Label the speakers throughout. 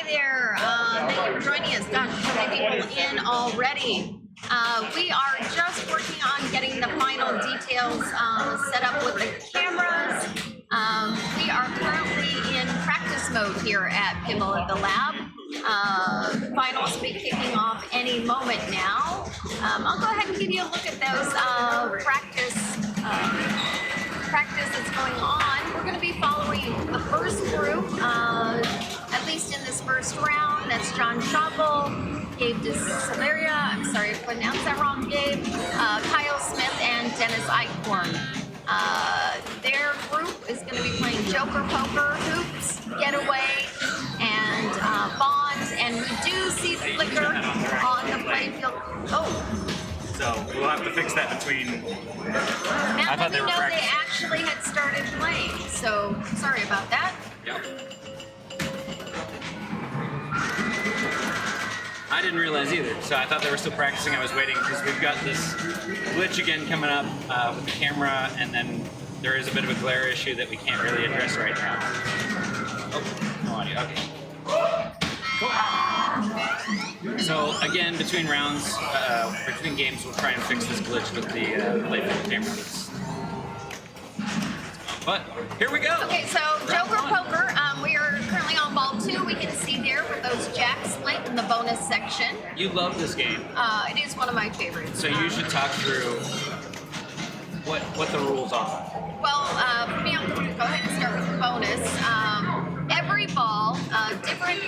Speaker 1: Hi there. Thank you for joining us. Gosh, so many people in already. We are just working on getting the final details set up with the cameras. We are currently in practice mode here at Pinball at the Lab. Finals will be kicking off any moment now. I'll go ahead and give you a look at those practice that's going on. We're going to be following the first group, at least in this first round. That's John Schauble, Gabe DeSaveria, I'm sorry if I pronounced that wrong, Gabe, Kyle Smith, and Dennis Eichhorn. Their group is going to be playing Joker Poker, Hoops, Getaway, and Bond, and we do see Flicker on the playfield. Oh.
Speaker 2: So we'll have to fix that between.
Speaker 1: I thought they actually had started playing, so sorry about that.
Speaker 2: Yep. I didn't realize either, so I thought they were still practicing. I was waiting because we've got this glitch again coming up with the camera, and then there is a bit of a glare issue that we can't really address right now. Oh, no audio. Okay. Cool. So again, between rounds, between games, we'll try and fix this glitch with the playfield camera. But here we go.
Speaker 1: Okay, so Joker Poker, we are currently on ball 2. We can see there with those jacks split in the bonus section.
Speaker 2: You love this game.
Speaker 1: It is one of my favorites.
Speaker 2: So you should talk through what the rules are.
Speaker 1: Well, for me, I'm going to go ahead and start with the bonus. Every ball, different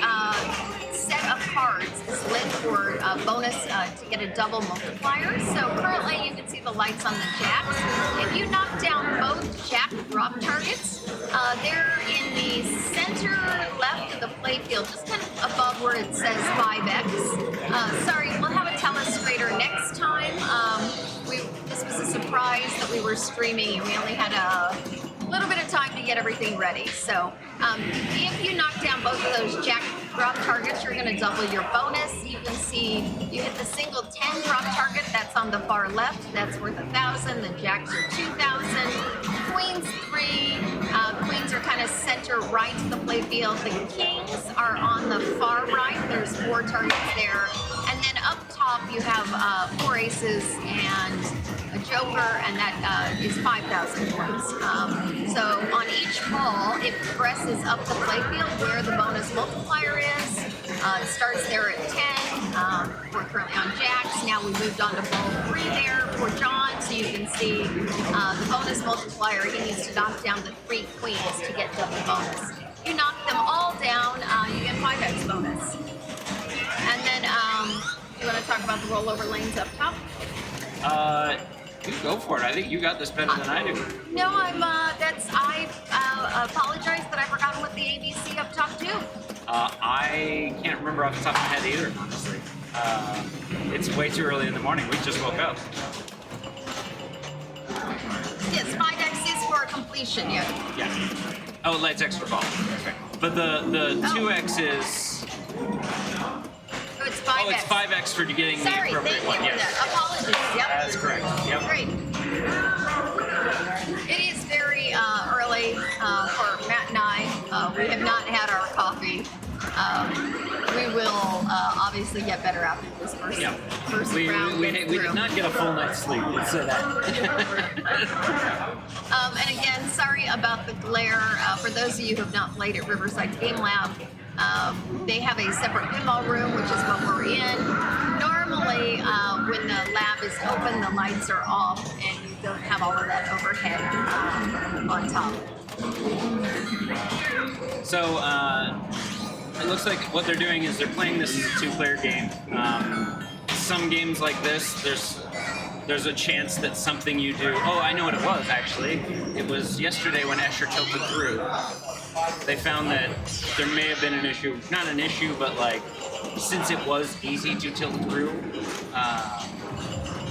Speaker 1: set of cards is lit for bonus to get a double multiplier. So currently you can see the lights on the jacks. If you knock down both jack drop targets, they're in the center left of the playfield, just kind of above where it says 5X. Sorry, we'll have a telestrator next time. This was a surprise that we were streaming and we only had a little bit of time to get everything ready. So if you knock down both of those jack drop targets, you're going to double your bonus. You can see you hit the single 10 drop target. That's on the far left. That's worth 1,000. The jacks are 2,000. Queens 3. Queens are kind of center right to the playfield. The kings are on the far right. There's 4 targets there. And then up top you have 4 aces and a joker, and that is 5,000 points. So on each ball, it progresses up the playfield where the bonus multiplier is. It starts there at 10. We're currently on jacks. Now we moved on to ball 3 there for John, so you can see the bonus multiplier. He needs to knock down the 3 queens to get double bonus. You knock them all down, you get 5x bonus. And then, you want to talk about the rollover lanes up top?
Speaker 2: You go for it. I think you got this better than I do.
Speaker 1: No, I apologize that I forgot what the ABC up top too.
Speaker 2: I can't remember off the top of my head either, honestly. It's way too early in the morning. We just woke up.
Speaker 1: Yes, 5X is for completion, yeah.
Speaker 2: Yeah. Oh, it lights extra ball. Okay. But the 2X is...
Speaker 1: Oh, it's 5X.
Speaker 2: Oh, it's 5X for getting the appropriate one.
Speaker 1: Sorry, thank you for that. Apologies. Yep.
Speaker 2: That's correct. Yep.
Speaker 1: Great. It is very early for Matt and I. We have not had our coffee. We will obviously get better after this first round.
Speaker 2: We did not get a full night's sleep. Let's say that.
Speaker 1: And again, sorry about the glare. For those of you who have not played at Riverside Game Lab, they have a separate pinball room, which is what we're in. Normally, when the lab is open, the lights are off, and you don't have all of that overhead on top.
Speaker 2: So, it looks like what they're doing is they're playing this as a 2-player game. Some games like this, there's a chance that something you do... Oh, I know what it was, actually. It was yesterday when Escher tilted through. They found that there may have been an issue. Not an issue, but like, since it was easy to tilt through,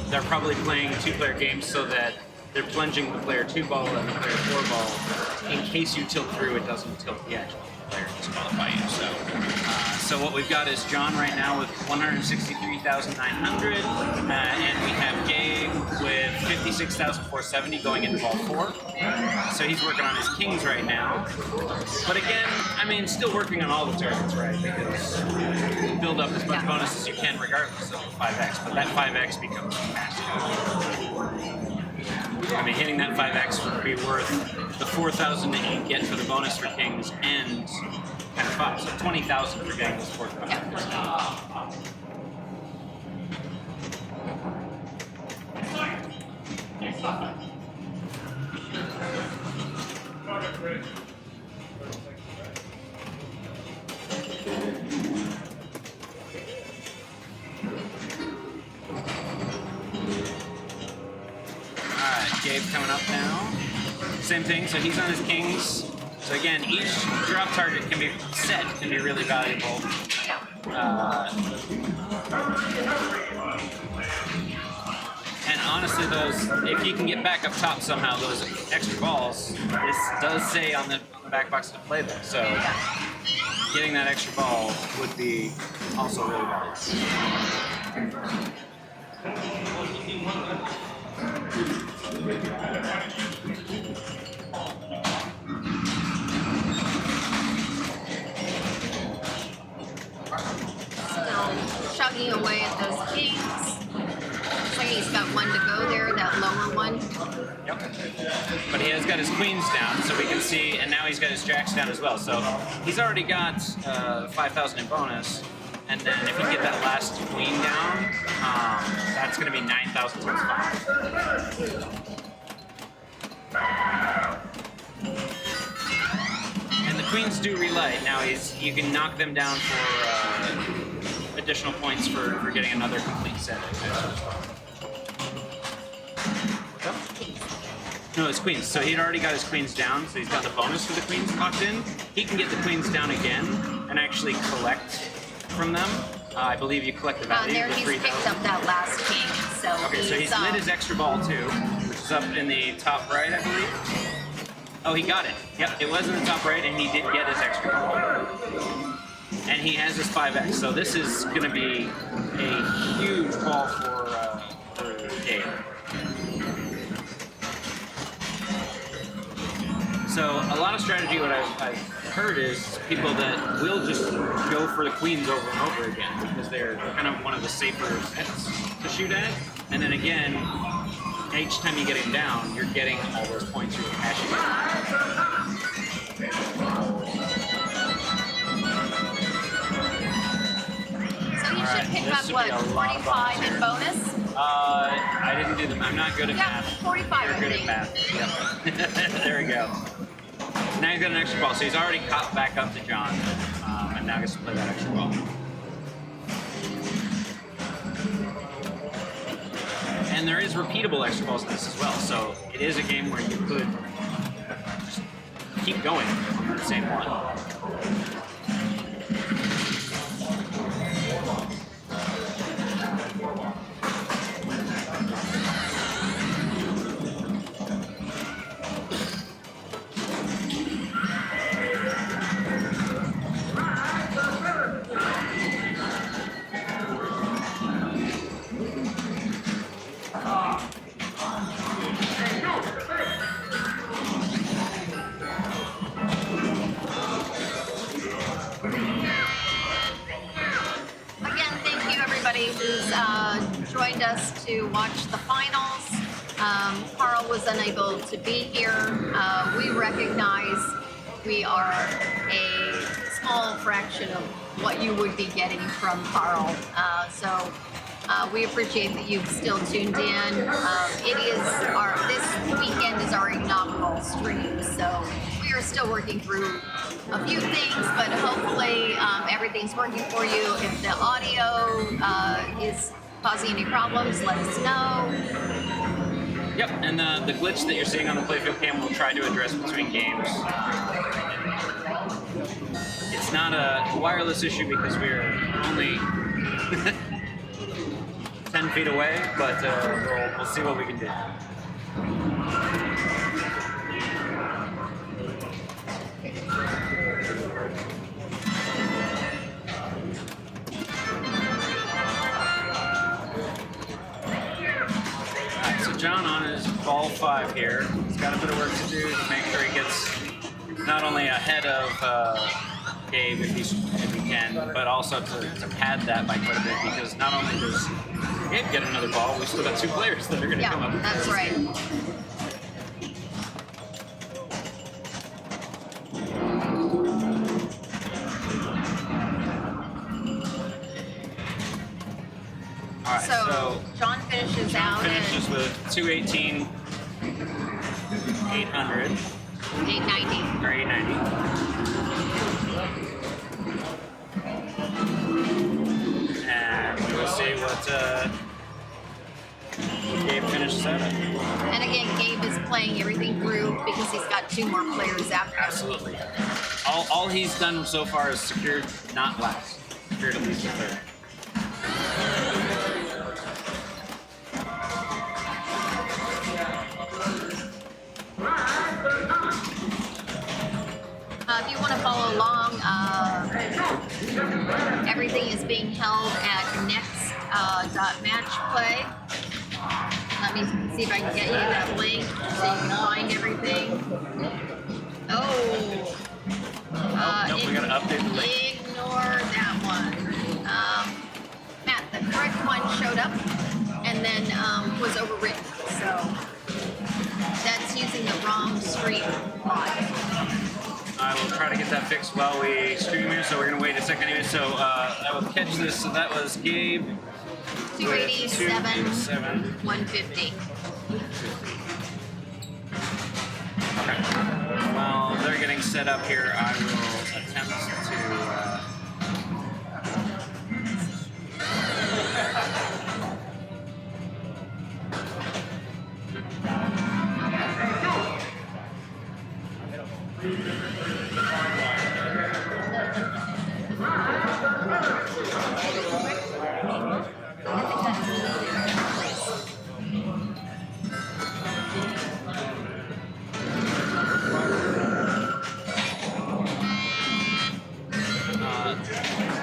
Speaker 2: they're probably playing 2-player games so that they're plunging the player 2 ball and the player 4 ball. In case you tilt through, it doesn't tilt the actual player to disqualify you. So So what we've got is John right now with 163,900, and we have Gabe with 56,470 going into ball 4. So he's working on his kings right now. But again, I mean, still working on all the targets, right? Because you build up as much bonus as you can regardless of the 5x, but that 5x becomes massive. I mean, hitting that 5x would be worth the 4,000 that you get for the bonus for kings and 5, so 20,000 for getting this 4,000. Gabe coming up now. Same thing, so he's on his kings. So again, each drop target can be really valuable. And honestly, if he can get back up top somehow, those extra balls, this does say on the back box to play them. So getting that extra ball would be also really valuable.
Speaker 1: Still chugging away at those kings. Looks like he's got one to go there, that lower one.
Speaker 2: Yep. But he has got his queens down, so we can see, and now he's got his jacks down as well. So he's already got 5,000 in bonus. And then if you get that last queen down, that's going to be 9,000 times 5. And the queens do relight. Now you can knock them down for additional points for getting another complete set. No, it's queens. So he'd already got his queens down, so he's got the bonus for the queens locked in. He can get the queens down again and actually collect from them. I believe you collect the value.
Speaker 1: There he's picked up that last king. So
Speaker 2: he's lit his extra ball too, which is up in the top right, I believe. Oh, he got it. Yep, it was in the top right, and he did get his extra ball. And he has his 5x, so this is going to be a huge ball for Gabe. So a lot of strategy, what I've heard is people that will just go for the queens over and over again because they're kind of one of the safer sets to shoot at. And then again, each time you get him down, you're getting all those points you're cashing in.
Speaker 1: So he should pick up, what, 45 in bonus?
Speaker 2: I didn't do them. I'm not good at math.
Speaker 1: 45,
Speaker 2: You're good at math. Yep. There we go. Now he's got an extra ball, so he's already caught back up to John, and now gets to play that extra ball. And there is repeatable extra balls in this as well, so it is a game where you could just keep going on the same one.
Speaker 1: Who's joined us to watch the finals. Carl was unable to be here. We recognize we are a small fraction of what you would be getting from Carl. So we appreciate that you've still tuned in. This weekend is our inaugural stream, so we are still working through a few things, but hopefully everything's working for you. If the audio is causing any problems, let us know.
Speaker 2: Yep, and the glitch that you're seeing on the playfield cam we'll try to address between games. It's not a wireless issue because we're only 10 feet away, but we'll see what we can do. John on his ball 5 here. He's got a bit of work to do to make sure he gets not only ahead of Gabe if he can, but also to pad that by quite a bit, because not only does Gabe get another ball, we've still got 2 players that are going to come up.
Speaker 1: That's right.
Speaker 2: All right, so
Speaker 1: John finishes out
Speaker 2: finishes with 218, 800,
Speaker 1: 890.
Speaker 2: or 890. And we'll see what Gabe finishes out at.
Speaker 1: And again, Gabe is playing everything through because he's got 2 more players after him.
Speaker 2: Absolutely. All he's done so far is secured not last. Secured at least a third.
Speaker 1: If you want to follow along, everything is being held at next.match play. Let me see if I can get you that link so you can find everything. Oh.
Speaker 2: Nope, we gotta update the link.
Speaker 1: Ignore that one. Matt, the correct one showed up and then was overwritten. So that's using the wrong stream bot.
Speaker 2: I will try to get that fixed while we stream here, so we're going to wait a second anyway. So I will catch this. So that was Gabe.
Speaker 1: 287, 150.
Speaker 2: Okay. While they're getting set up here, I will attempt to...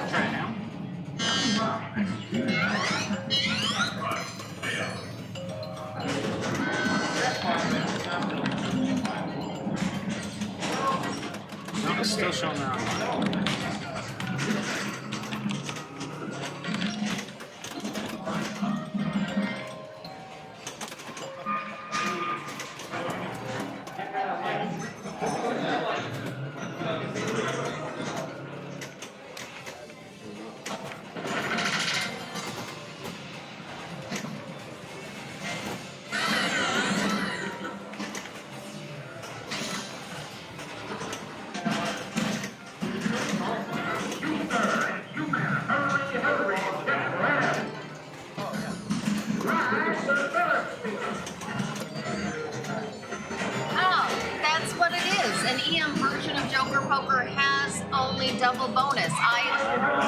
Speaker 2: try it now. No, it's still showing that online.
Speaker 1: Poker has only double bonus. I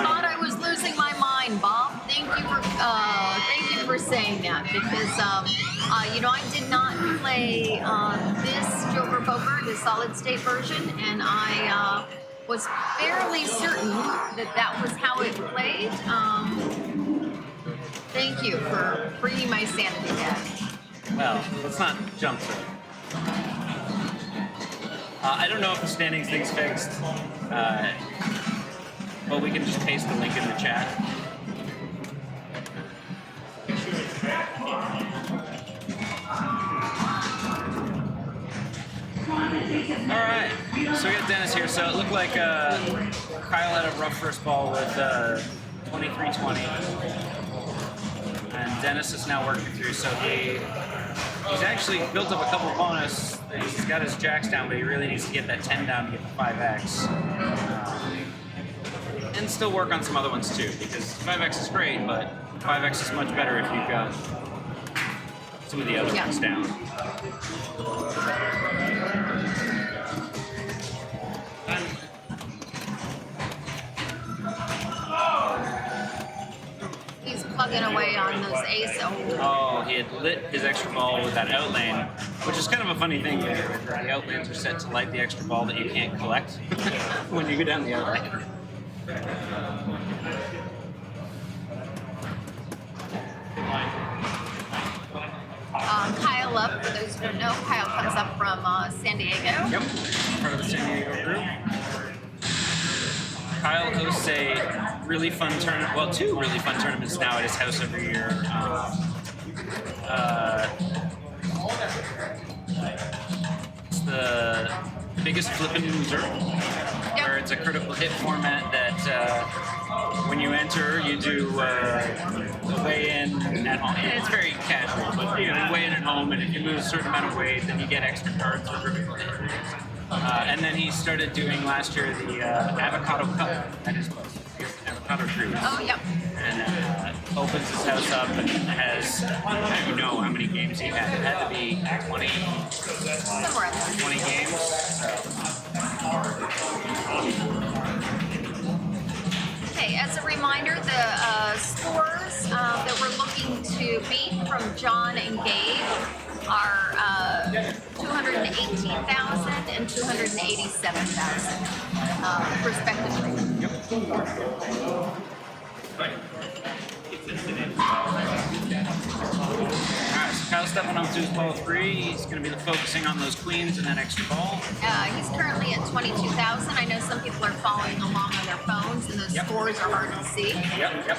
Speaker 1: thought I was losing my mind, Bob. Thank you for saying that, because I did not play this Joker Poker, the solid state version, and I was fairly certain that that was how it played. Thank you for bringing my sanity back.
Speaker 2: Well, let's not jump to it. I don't know if the standings thing's fixed, but we can just paste the link in the chat. Alright, so we got Dennis here. So it looked like Kyle had a rough first ball with 23-20. And Dennis is now working through, so he's actually built up a couple of bonus. He's got his jacks down, but he really needs to get that 10 down to get the 5x. And still work on some other ones too, because 5x is great, but 5x is much better if you've got some of the other ones down.
Speaker 1: He's plugging away on those ace.
Speaker 2: Oh, he had lit his extra ball with that out lane, which is kind of a funny thing there. The out lanes are set to light the extra ball that you can't collect when you go down the out lane.
Speaker 1: Kyle up. For those who don't know, Kyle comes up from San Diego.
Speaker 2: Yep, part of the San Diego group. Kyle hosts a really fun tournament, well, two really fun tournaments now at his house every year. It's the biggest flippin' loser, where it's a critical hit format that when you enter, you do a weigh-in at home. And it's very casual, but you weigh in at home, and if you move a certain amount of weight, then you get extra cards for critical hit. And then he started doing last year the Avocado Cup at his place, Avocado Cruise.
Speaker 1: Oh, yep.
Speaker 2: And opens his house up and has, I don't even know how many games he had. It had to be 20,
Speaker 1: Somewhere in there.
Speaker 2: 20 games.
Speaker 1: Okay, as a reminder, the scores that we're looking to beat from John and Gabe are 218,000 and 287,000, respectively.
Speaker 2: Alright, so Kyle's stepping up to his ball 3. He's going to be focusing on those queens and that extra ball.
Speaker 1: He's currently at 22,000. I know some people are following along on their phones, and those scores are hard to see.
Speaker 2: Yep.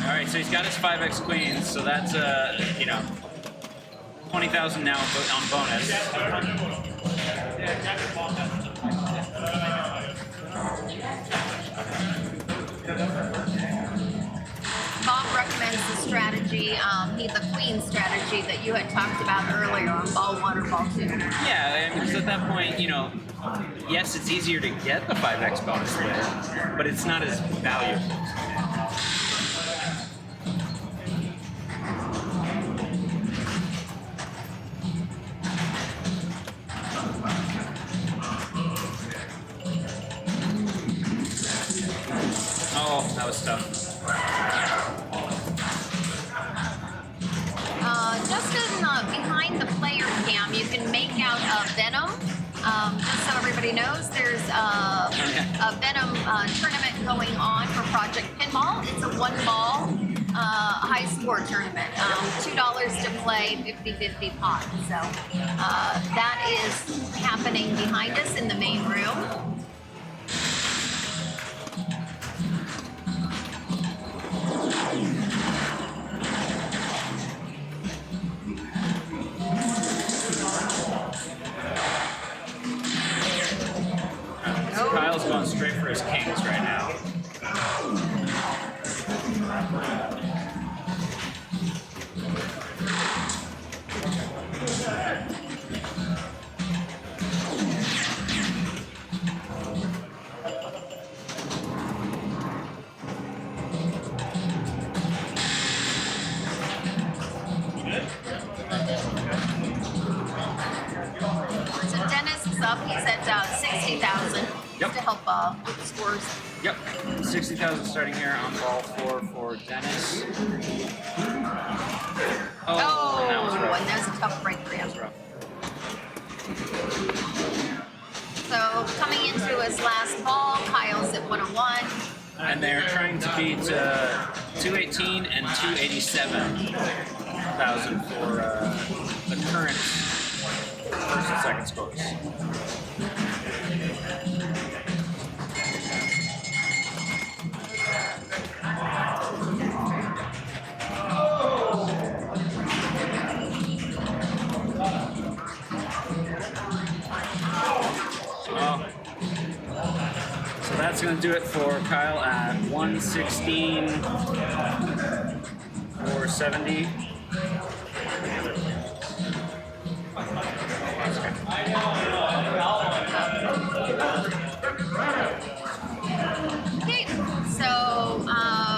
Speaker 2: Alright, so he's got his 5x queens, so that's, 20,000 now on bonus.
Speaker 1: Bob recommends the strategy, the queen strategy that you had talked about earlier on ball 1 or ball 2.
Speaker 2: Yeah, because at that point, yes, it's easier to get the 5x bonus later, but it's not as valuable. Oh, that was tough.
Speaker 1: Just behind the player cam, you can make out Venom. Just so everybody knows, there's a Venom tournament going on for Project Pinball. It's a one-ball high score tournament. $2 to play, 50-50 pot. So that is happening behind us in the main room.
Speaker 2: Kyle's going straight for his kings right now.
Speaker 1: So Dennis is up. He's at 60,000.
Speaker 2: Yep.
Speaker 1: To help with the scores.
Speaker 2: Yep, 60,000 starting here on ball 4 for Dennis. Oh, and that was rough.
Speaker 1: And that was a tough break for him.
Speaker 2: That was rough.
Speaker 1: So coming into his last ball, Kyle's at 101.
Speaker 2: And they're trying to beat 218 and 287,000 for the current first and second scores. So that's going to do it for Kyle at 116, 470.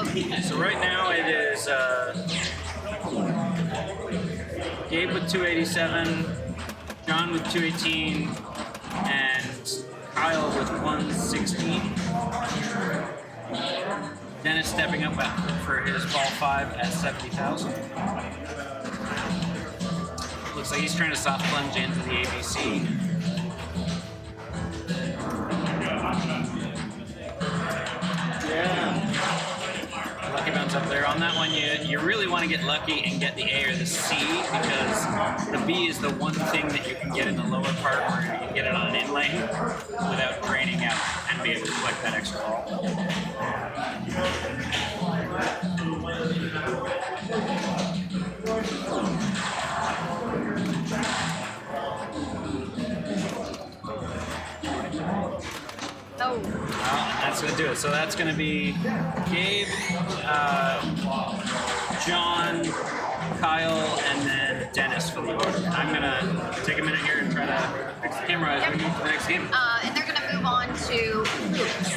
Speaker 1: Okay, so
Speaker 2: right now it is Gabe with 287, John with 218, and Kyle with 116. Dennis stepping up for his ball 5 at 70,000. Looks like he's trying to soft plunge into the ABC.
Speaker 3: Yeah.
Speaker 2: up there. On that one, you really want to get lucky and get the A or the C, because the B is the one thing that you can get in the lower part where you can get it on an in lane without draining out and be able to collect that extra ball.
Speaker 1: Oh.
Speaker 2: And that's going to do it. So that's going to be Gabe, John, Kyle, and then Dennis for the order. I'm going to take a minute here and try to fix the camera as we move to the next game.
Speaker 1: And they're going to move on to hoops.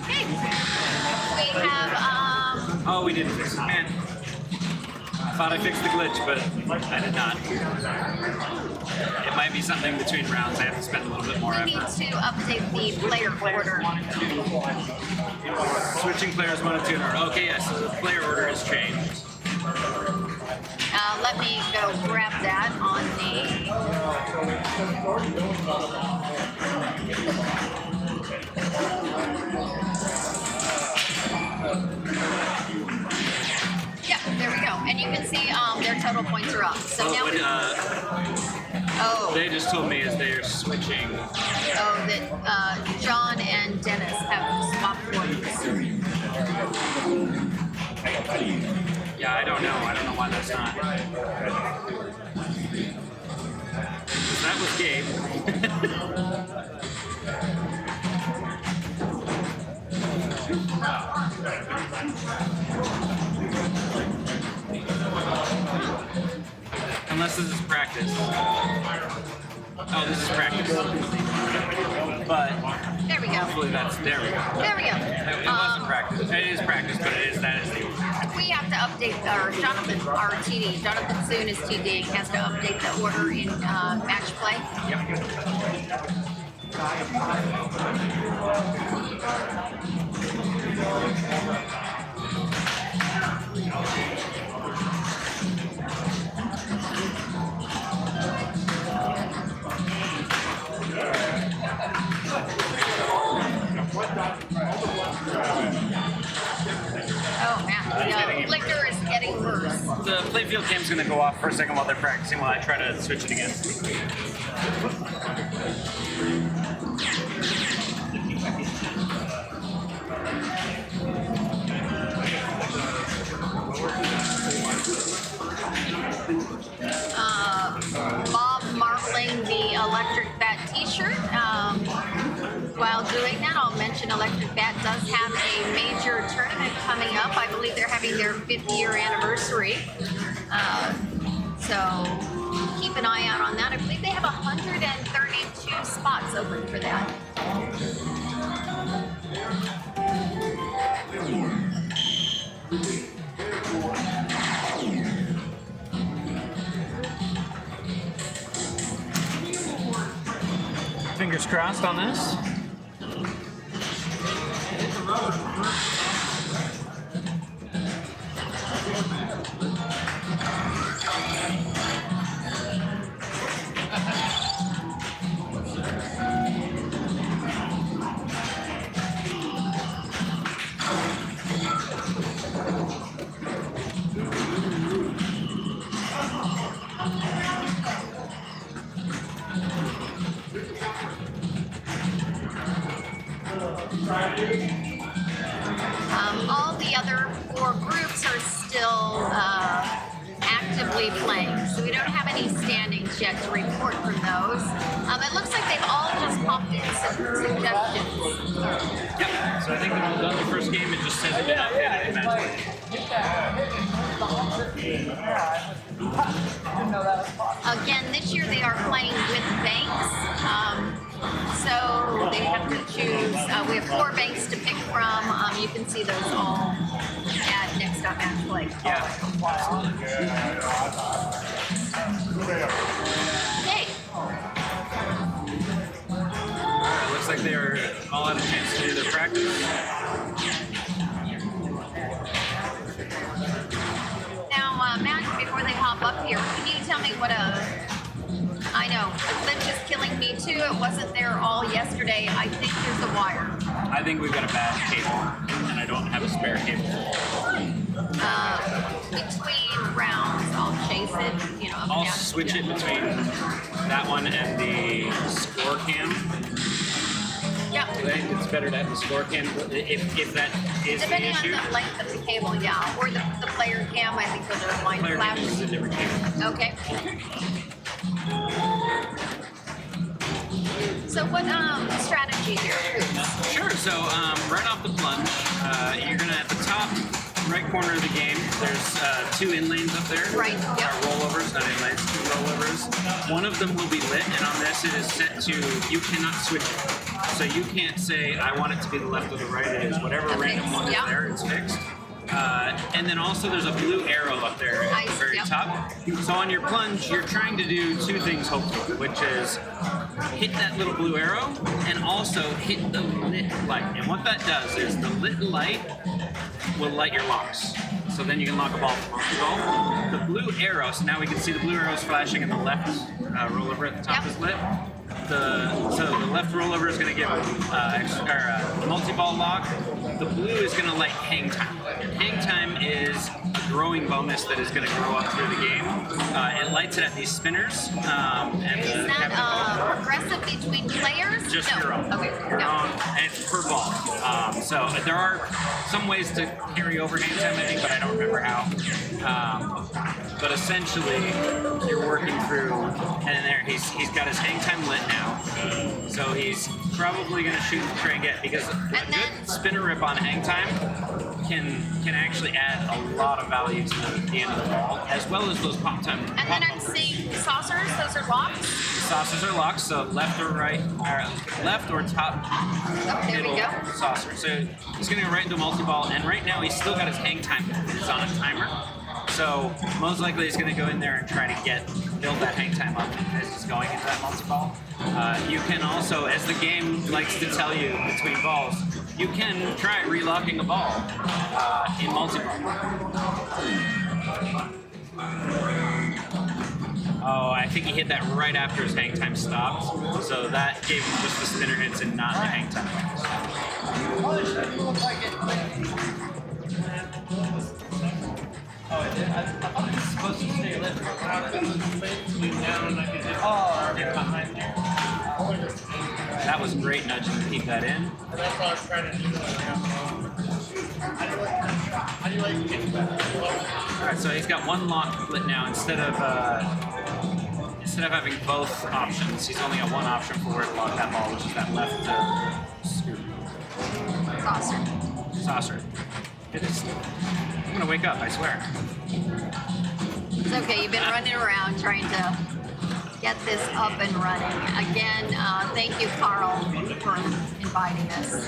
Speaker 1: Okay. We have...
Speaker 2: Oh, we didn't fix it. Man. I thought I fixed the glitch, but I did not. It might be something between rounds. I have to spend a little bit more
Speaker 1: we
Speaker 2: effort.
Speaker 1: need to update the player order.
Speaker 2: Switching players 1 and 2 in order. Okay, yes, so the player order has changed.
Speaker 1: Let me go grab that on Yeah, there we go. And you can see their total points are up. So now
Speaker 2: they just told me as they're switching.
Speaker 1: Oh, that John and Dennis have swapped points.
Speaker 2: Yeah, I don't know why that's not. That was Gabe. Unless this is practice. Oh, this is practice. But
Speaker 1: There we go.
Speaker 2: hopefully there we go.
Speaker 1: There we go.
Speaker 2: It wasn't practice. It is practice, but that is the order.
Speaker 1: We have to update our Jonathan, our TD. Jonathan Soon is TD, has to update the order in match play.
Speaker 2: Yep.
Speaker 1: Oh man, the liquor is getting worse.
Speaker 2: The playfield cam's going to go off for a second while they're practicing while I try to switch it again.
Speaker 1: Bob marveling the Electric Bat t-shirt. While doing that, I'll mention Electric Bat does have a major tournament coming up. I believe they're having their 50-year anniversary. So keep an eye out on that. I believe they have 132 spots open for that.
Speaker 2: Fingers crossed on this.
Speaker 1: All the other 4 groups are still actively playing, so we don't have any standings yet to report from those. It looks like they've all just popped in some suggestions.
Speaker 2: Yep. So I think they're all done the first game. It just says it been updated in match play.
Speaker 1: Again, this year they are playing with banks. So they have to choose. We have 4 banks to pick from. You can see those all at next up match play.
Speaker 2: Yeah.
Speaker 1: Okay.
Speaker 2: Alright, looks like they're all had a chance to do their practice.
Speaker 1: Now, Matt, before they hop up here, can you tell me what I know, the glitch is killing Me too. It wasn't there all yesterday. I think there's a wire.
Speaker 2: I think we've got a bad cable, and I don't have a spare cable.
Speaker 1: Between rounds, I'll chase it. You know, up and
Speaker 2: I'll
Speaker 1: down.
Speaker 2: switch it between that one and the score cam.
Speaker 1: Yeah.
Speaker 2: I think it's better to have the score cam if that is
Speaker 1: Depending
Speaker 2: the issue.
Speaker 1: on the length of the cable, yeah. Or the player cam, I think those are fine.
Speaker 2: Player cam is a different cable.
Speaker 1: Okay. So what strategy here?
Speaker 2: Sure. So right off the plunge, you're gonna at the top right corner of the game. There's 2 in lanes up there.
Speaker 1: Right. Yep.
Speaker 2: Rollovers, not in lanes. 2 rollovers. One of them will be lit, and on this it is set to you cannot switch it. So you can't say I want it to be the left or the right. It is whatever random one is there. It's fixed. And then also there's a blue arrow up there at the very top. So on your plunge, you're trying to do 2 things hopefully, which is hit that little blue arrow and also hit the lit light. And what that does is the lit light will light your locks. So then you can lock a ball from multi-ball. The blue arrow, so now we can see the blue arrows flashing and the left rollover at the top is lit. So the left rollover is going to give a multi-ball lock. The blue is going to light hang time. Hang time is a growing bonus that is going to grow up through the game. It lights it at these spinners. And
Speaker 1: is that progressive between players?
Speaker 2: Just your own.
Speaker 1: Okay.
Speaker 2: Your own, and it's per ball. So there are some ways to carry over hang time, I think, but I don't remember how. But essentially, you're working through, and there he's got his hang time lit now. So he's probably going to shoot and try and get, because a good spinner rip on hang time can actually add a lot of value to the end of the ball, as well as those pop time.
Speaker 1: And then I'm seeing saucers. Those are locks.
Speaker 2: Saucers are locked, so left or right, or left or top, middle saucer. So he's going to go right into multi-ball, and right now he's still got his hang time. It's on a timer. So most likely he's going to go in there and try to build that hang time up as he's going into that multi-ball. You can also, as the game likes to tell you between balls, you can try relocking a ball in multi-ball. Oh, I think he hit that right after his hang time stopped. So that gave him just the spinner hits and not the hang time.
Speaker 3: Oh, it did? I thought it was supposed to stay lit for a while. Down and I could just get behind there.
Speaker 2: That was great nudging to keep that in.
Speaker 3: And that's what I was trying to do. How do you like to get that?
Speaker 2: Alright, so he's got 1 lock lit now instead of having both options. He's only got 1 option for where to lock that ball, which is that left scoop. Saucer. It is. I'm gonna wake up, I swear.
Speaker 1: It's okay. You've been running around trying to get this up and running. Again, thank you, Carl, for inviting us.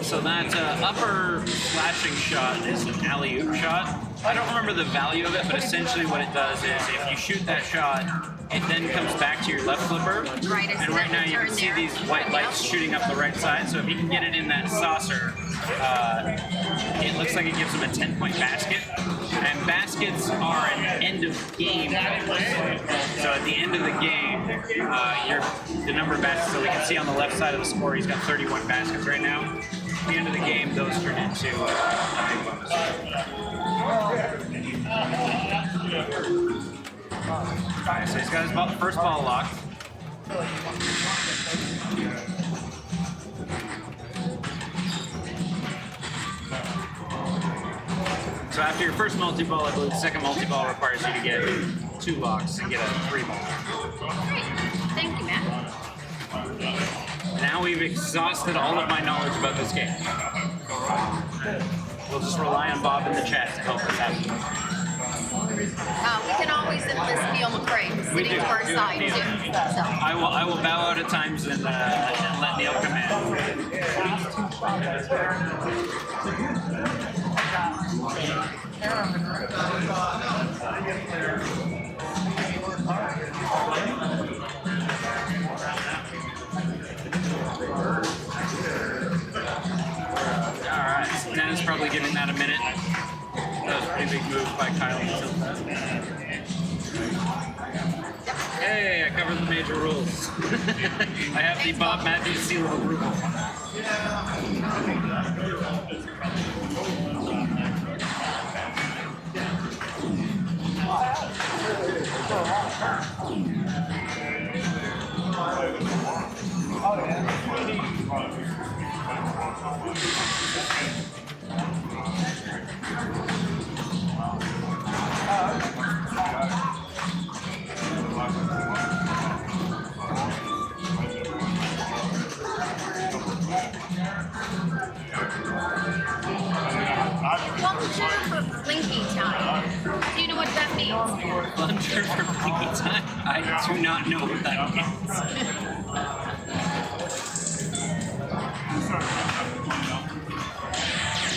Speaker 2: So that upper flashing shot is an alley-oop shot. I don't remember the value of it, but essentially what it does is if you shoot that shot, it then comes back to your left flipper.
Speaker 1: Right,
Speaker 2: and right now you can see these white lights shooting up the right side. So if you can get it in that saucer, it looks like it gives them a 10-point basket. And baskets are an end of game. So at the end of the game, the number of baskets, so we can see on the left side of the score, he's got 31 baskets right now. At the end of the game, those turn into a big bonus. Alright, so he's got his first ball locked. So after your first multi-ball, I believe the second multi-ball requires you to get 2 locks and get a 3 ball.
Speaker 1: Great. Thank you, Matt.
Speaker 2: Now we've exhausted all of my knowledge about this game. We'll just rely on Bob in the chat to help us out.
Speaker 1: We can always enlist Neil McCrae sitting to our side too. So.
Speaker 2: I will bow out at times and let Neil come in. major rules. I have the Bob Matthews seal of approval.
Speaker 1: Plunger for blinky time. Do you know what that means?
Speaker 2: Plunger for blinky time? I do not know what that means.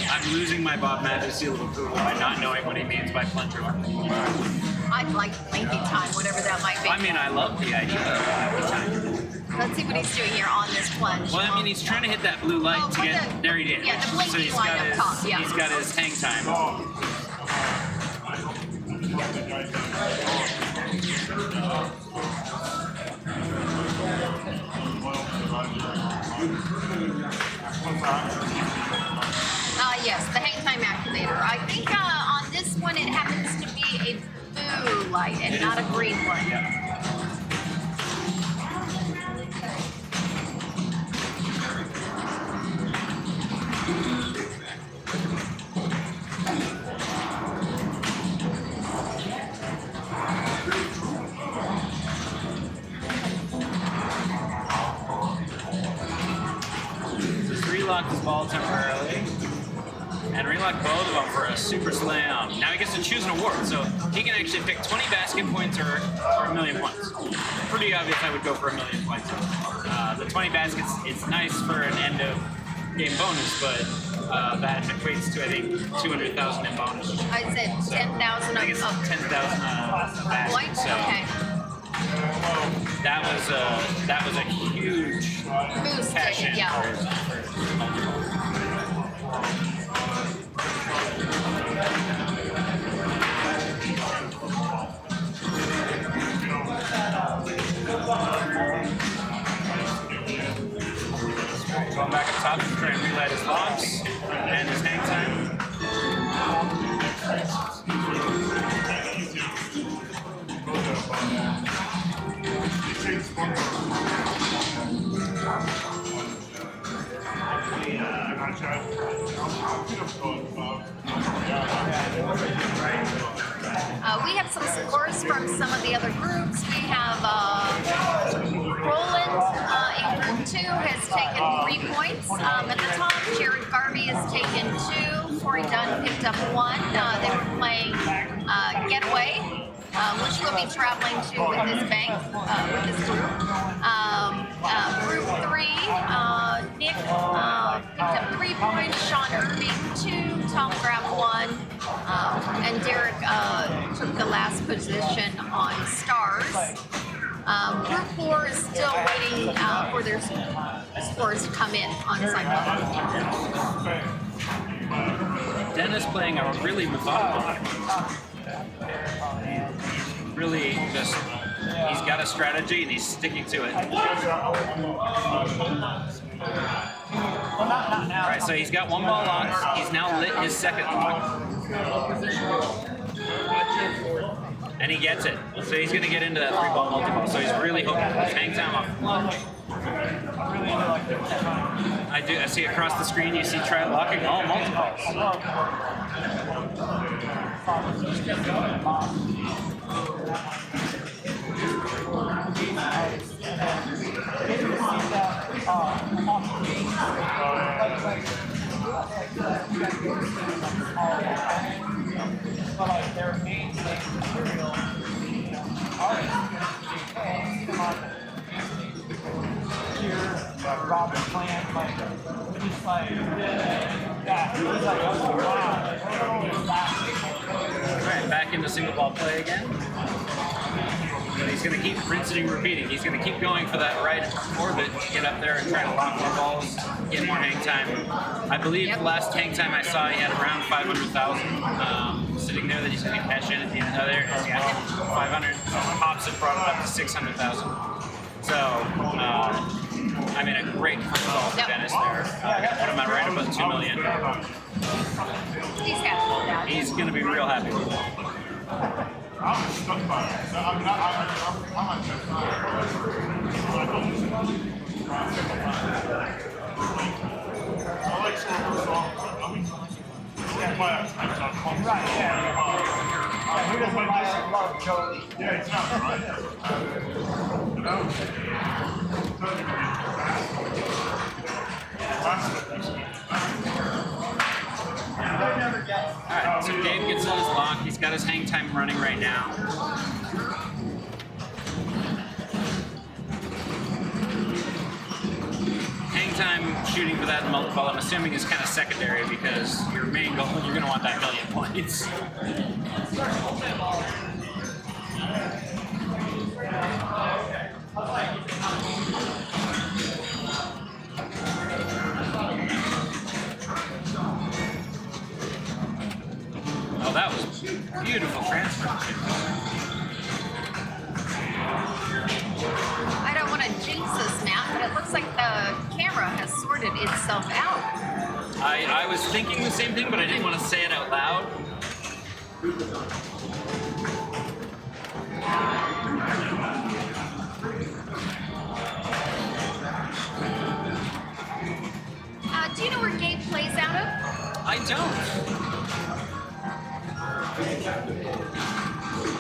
Speaker 2: I'm losing my Bob Matthews seal of approval by not knowing what he means by plunger for blinky time.
Speaker 1: I'd like blinky time, whatever that might be.
Speaker 2: I mean, I love the idea of blinky time.
Speaker 1: Let's see what he's doing here on this plunge.
Speaker 2: Well, I mean, he's trying to hit that blue light to get. There he did.
Speaker 1: Yeah, the blinking
Speaker 2: so he's
Speaker 1: light
Speaker 2: got
Speaker 1: up
Speaker 2: his,
Speaker 1: top, yeah.
Speaker 2: He's got his hang time.
Speaker 1: Yes, the hang time activator. I think on this one it happens to be a blue light and not a green one.
Speaker 2: Yeah. Relock his ball temporarily, and relock both of them for a super slam. Now he gets to choose an award, so he can actually pick 20 basket points or 1,000,000 points. Pretty obvious I would go for 1,000,000 points. The 20 baskets, it's nice for an end of game bonus, but that equates to, I think, 200,000 in bonus.
Speaker 1: I'd say 10,000
Speaker 2: I think it's 10,000 baskets.
Speaker 1: points.
Speaker 2: So
Speaker 1: Okay.
Speaker 2: that was a huge
Speaker 1: Boost,
Speaker 2: cash in
Speaker 1: yeah.
Speaker 2: for his going back up top to try and relight his locks and his hang time.
Speaker 1: We have some scores from some of the other groups. We have Roland in group 2 has taken 3 points. At the top, Jared Garvey has taken 2. Corey Dunn picked up 1. They were playing Getaway, which we'll be traveling to with this bank, with this group. Group 3, Nick picked up 3 points, Sean Irving 2, Tom grabbed 1, and Derek took the last position on stars. Group 4 is still waiting for their scores to come in on assignment.
Speaker 2: Dennis playing a really methodical game. Really just, he's got a strategy and he's sticking to it. Alright, so he's got 1 ball locked. He's now lit his second lock. And he gets it. So he's going to get into that 3-ball multi-ball. So he's really hooking his hang time off. I see across the screen, you see try locking all multi-balls.
Speaker 3: Robert plant, just like that.
Speaker 2: Alright, back into single ball play again. But he's going to keep rinsing and repeating. He's going to keep going for that right orbit, get up there and try to lock more balls, get more hang time. I believe the last hang time I saw, he had around 500,000 sitting there that he's going to cash in at the end. Oh, there it is. Yeah, 500. Pops it, brought it up to 600,000. So, I mean, a great first ball for
Speaker 1: Yep.
Speaker 2: Dennis there. What am I right about 2 million?
Speaker 1: He's happy with that.
Speaker 2: He's going to be real happy with that.
Speaker 4: I was stuck by it. So, I mean, I'm I like some of those songs. I mean,
Speaker 3: Right, yeah. Who doesn't like love Jody?
Speaker 4: yeah, it's not right. You know?
Speaker 2: Alright, so Dave gets on his lock. He's got his hang time running right now. Hang time shooting for that multi-ball, I'm assuming, is kind of secondary because your main goal, you're going to want that million points. Oh, that was beautiful transfer.
Speaker 1: I don't want to jinx this, Matt, but it looks like the camera has sorted itself out.
Speaker 2: I was thinking the same thing, but I didn't want to say it out loud.
Speaker 1: Do you know where Gabe plays out of?
Speaker 2: I don't.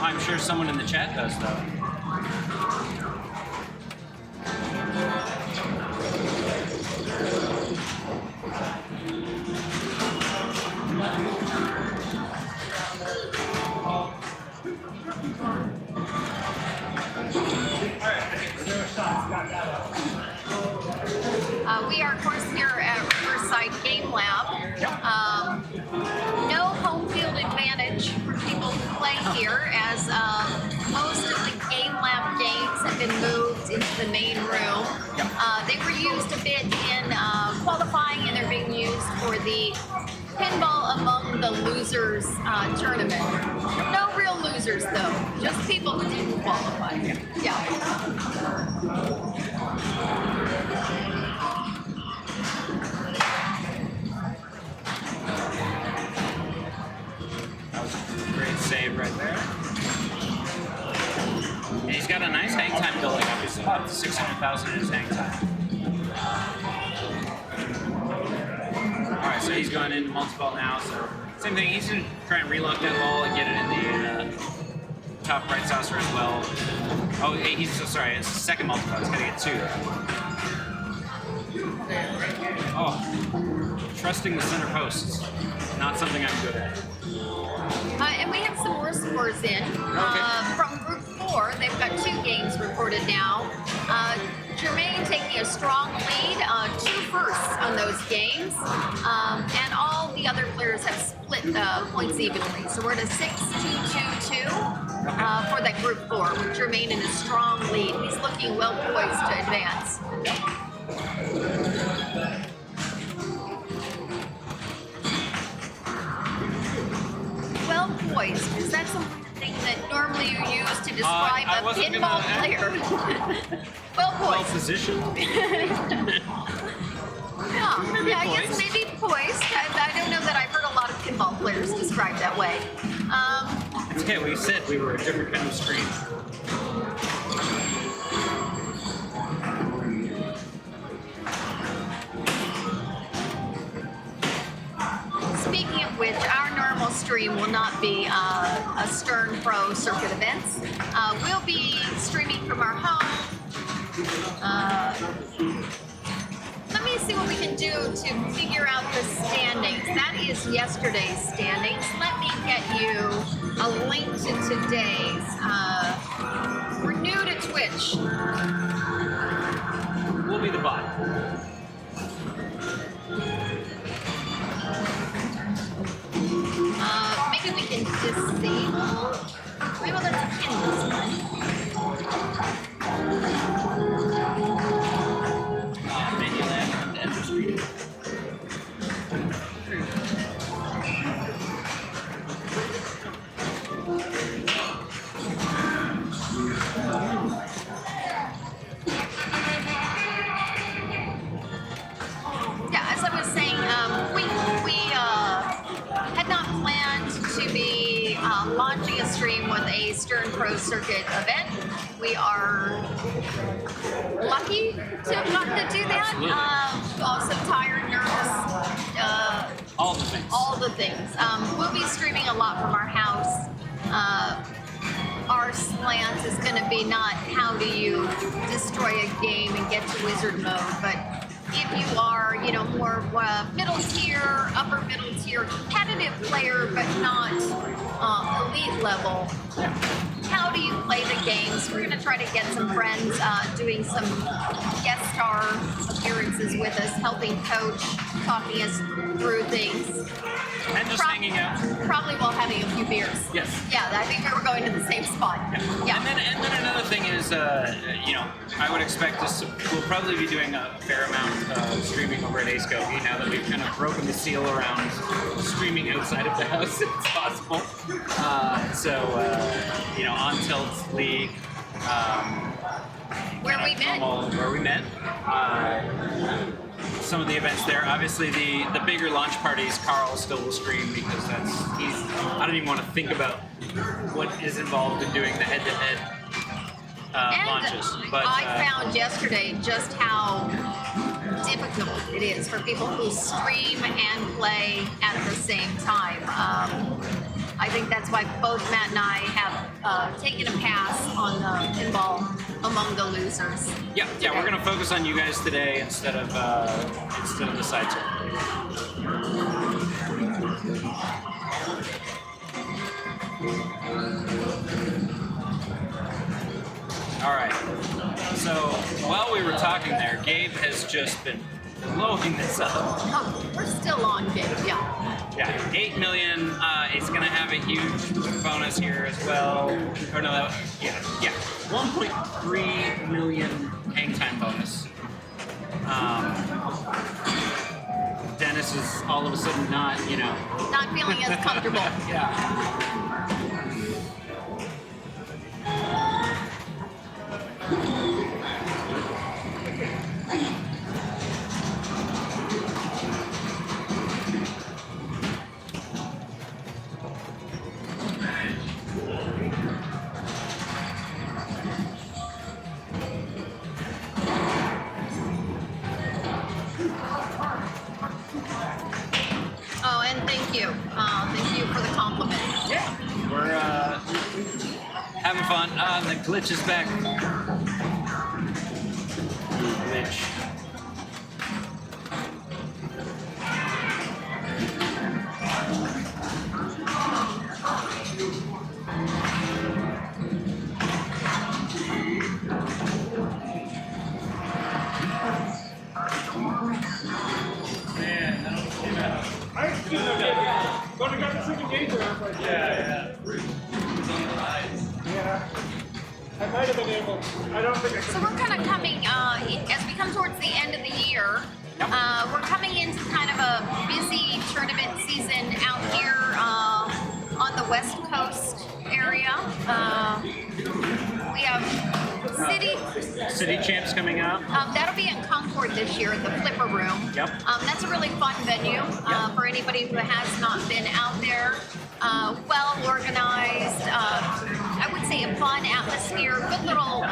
Speaker 2: I'm sure someone in the chat does, though.
Speaker 1: We are, of course, here at Riverside Game Lab. No home field advantage for people who play here, as most of the Game Lab games have been moved into the main room. They were used a bit in qualifying, and they're being used for the Pinball Among the Losers tournament. No real losers, though. Just people who didn't qualify. Yeah.
Speaker 2: That was a great save right there. And he's got a nice hang time building up. He's up to 600,000 in his hang time. Alright, so he's going into multi-ball now. So same thing, he's going to try and relock that ball and get it in the top right saucer as well. Oh, he's so sorry, it's the second multi-ball. He's got to get two. Oh, trusting the center posts. Not something I'm good at.
Speaker 1: And we have some more scores in. From Group 4, they've got 2 games recorded now. Jermaine taking a strong lead, 2 firsts on those games. And all the other players have split points evenly. So we're at a 6-2-2-2 for that Group 4, with Jermaine in a strong lead. He's looking well poised to advance. Well poised. Is that something that normally you use to describe a pinball player? Well
Speaker 2: Well
Speaker 1: poised.
Speaker 2: positioned.
Speaker 1: Yeah, I guess maybe poised. I don't know that I've heard a lot of pinball players described that way.
Speaker 2: It's okay, we said we were a different kind of screen.
Speaker 1: Speaking of which, our normal stream will not be a Stern Pro circuit events. We'll be streaming from our home. Let me see what we can do to figure out the standings. That is yesterday's standings. Let me get you a link to today's. We're new to Twitch.
Speaker 2: We'll be the bot.
Speaker 1: Maybe we can disable. Maybe let's end this one.
Speaker 2: Menu land and enter screen.
Speaker 1: launching a stream with a Stern Pro Circuit event. We are lucky to have gotten to do that. Also tired, nervous.
Speaker 2: All the things.
Speaker 1: All the things. We'll be streaming a lot from our house. Our slant is going to be not how do you destroy a game and get to wizard mode, but if you are, more middle tier, upper middle tier, competitive player, but not elite level, how do you play the games? We're going to try to get some friends doing some guest star appearances with us, helping coach, talking us through things.
Speaker 2: And just hanging out.
Speaker 1: Probably while having a few beers.
Speaker 2: Yes.
Speaker 1: Yeah, I think we were going to the same spot. Yeah.
Speaker 2: And then another thing is, I would expect us to, we'll probably be doing a fair amount of streaming over at Ace Gogi now that we've kind of broken the seal around streaming outside of the house if it's possible. On Tilt League.
Speaker 1: Where we met.
Speaker 2: Some of the events there. Obviously, the bigger launch parties, Carl still will stream because I don't even want to think about what is involved in doing the head-to-head launches. But
Speaker 1: I found yesterday just how difficult it is for people who stream and play at the same time. I think that's why both Matt and I have taken a pass on pinball among the losers.
Speaker 2: Yeah, we're gonna focus on you guys today instead of the side tour. All right. So while we were talking there, Gabe has just been blowing this up.
Speaker 1: Oh, we're still on, Gabe.
Speaker 2: Yeah, 8 million. It's gonna have a huge bonus here as well. Or no, 1.3 million hang time bonus. Dennis is all of a sudden not
Speaker 1: feeling as comfortable.
Speaker 2: Yeah.
Speaker 1: Oh, and thank you. Thank you for the compliment.
Speaker 2: Yeah. We're having fun. The glitch is back. Glitch.
Speaker 4: Going to grab the second gauge or yeah. I might have been able. I don't think I could.
Speaker 1: So we're kind of coming, as we come towards the end of the year, we're coming into kind of a busy tournament season out here on the West Coast area. We have
Speaker 2: City Champs coming up.
Speaker 1: That'll be in Concord this year at the Flipper Room.
Speaker 2: Yep.
Speaker 1: That's a really fun venue for anybody who has not been out there. Well organized, I would say a fun atmosphere, good little,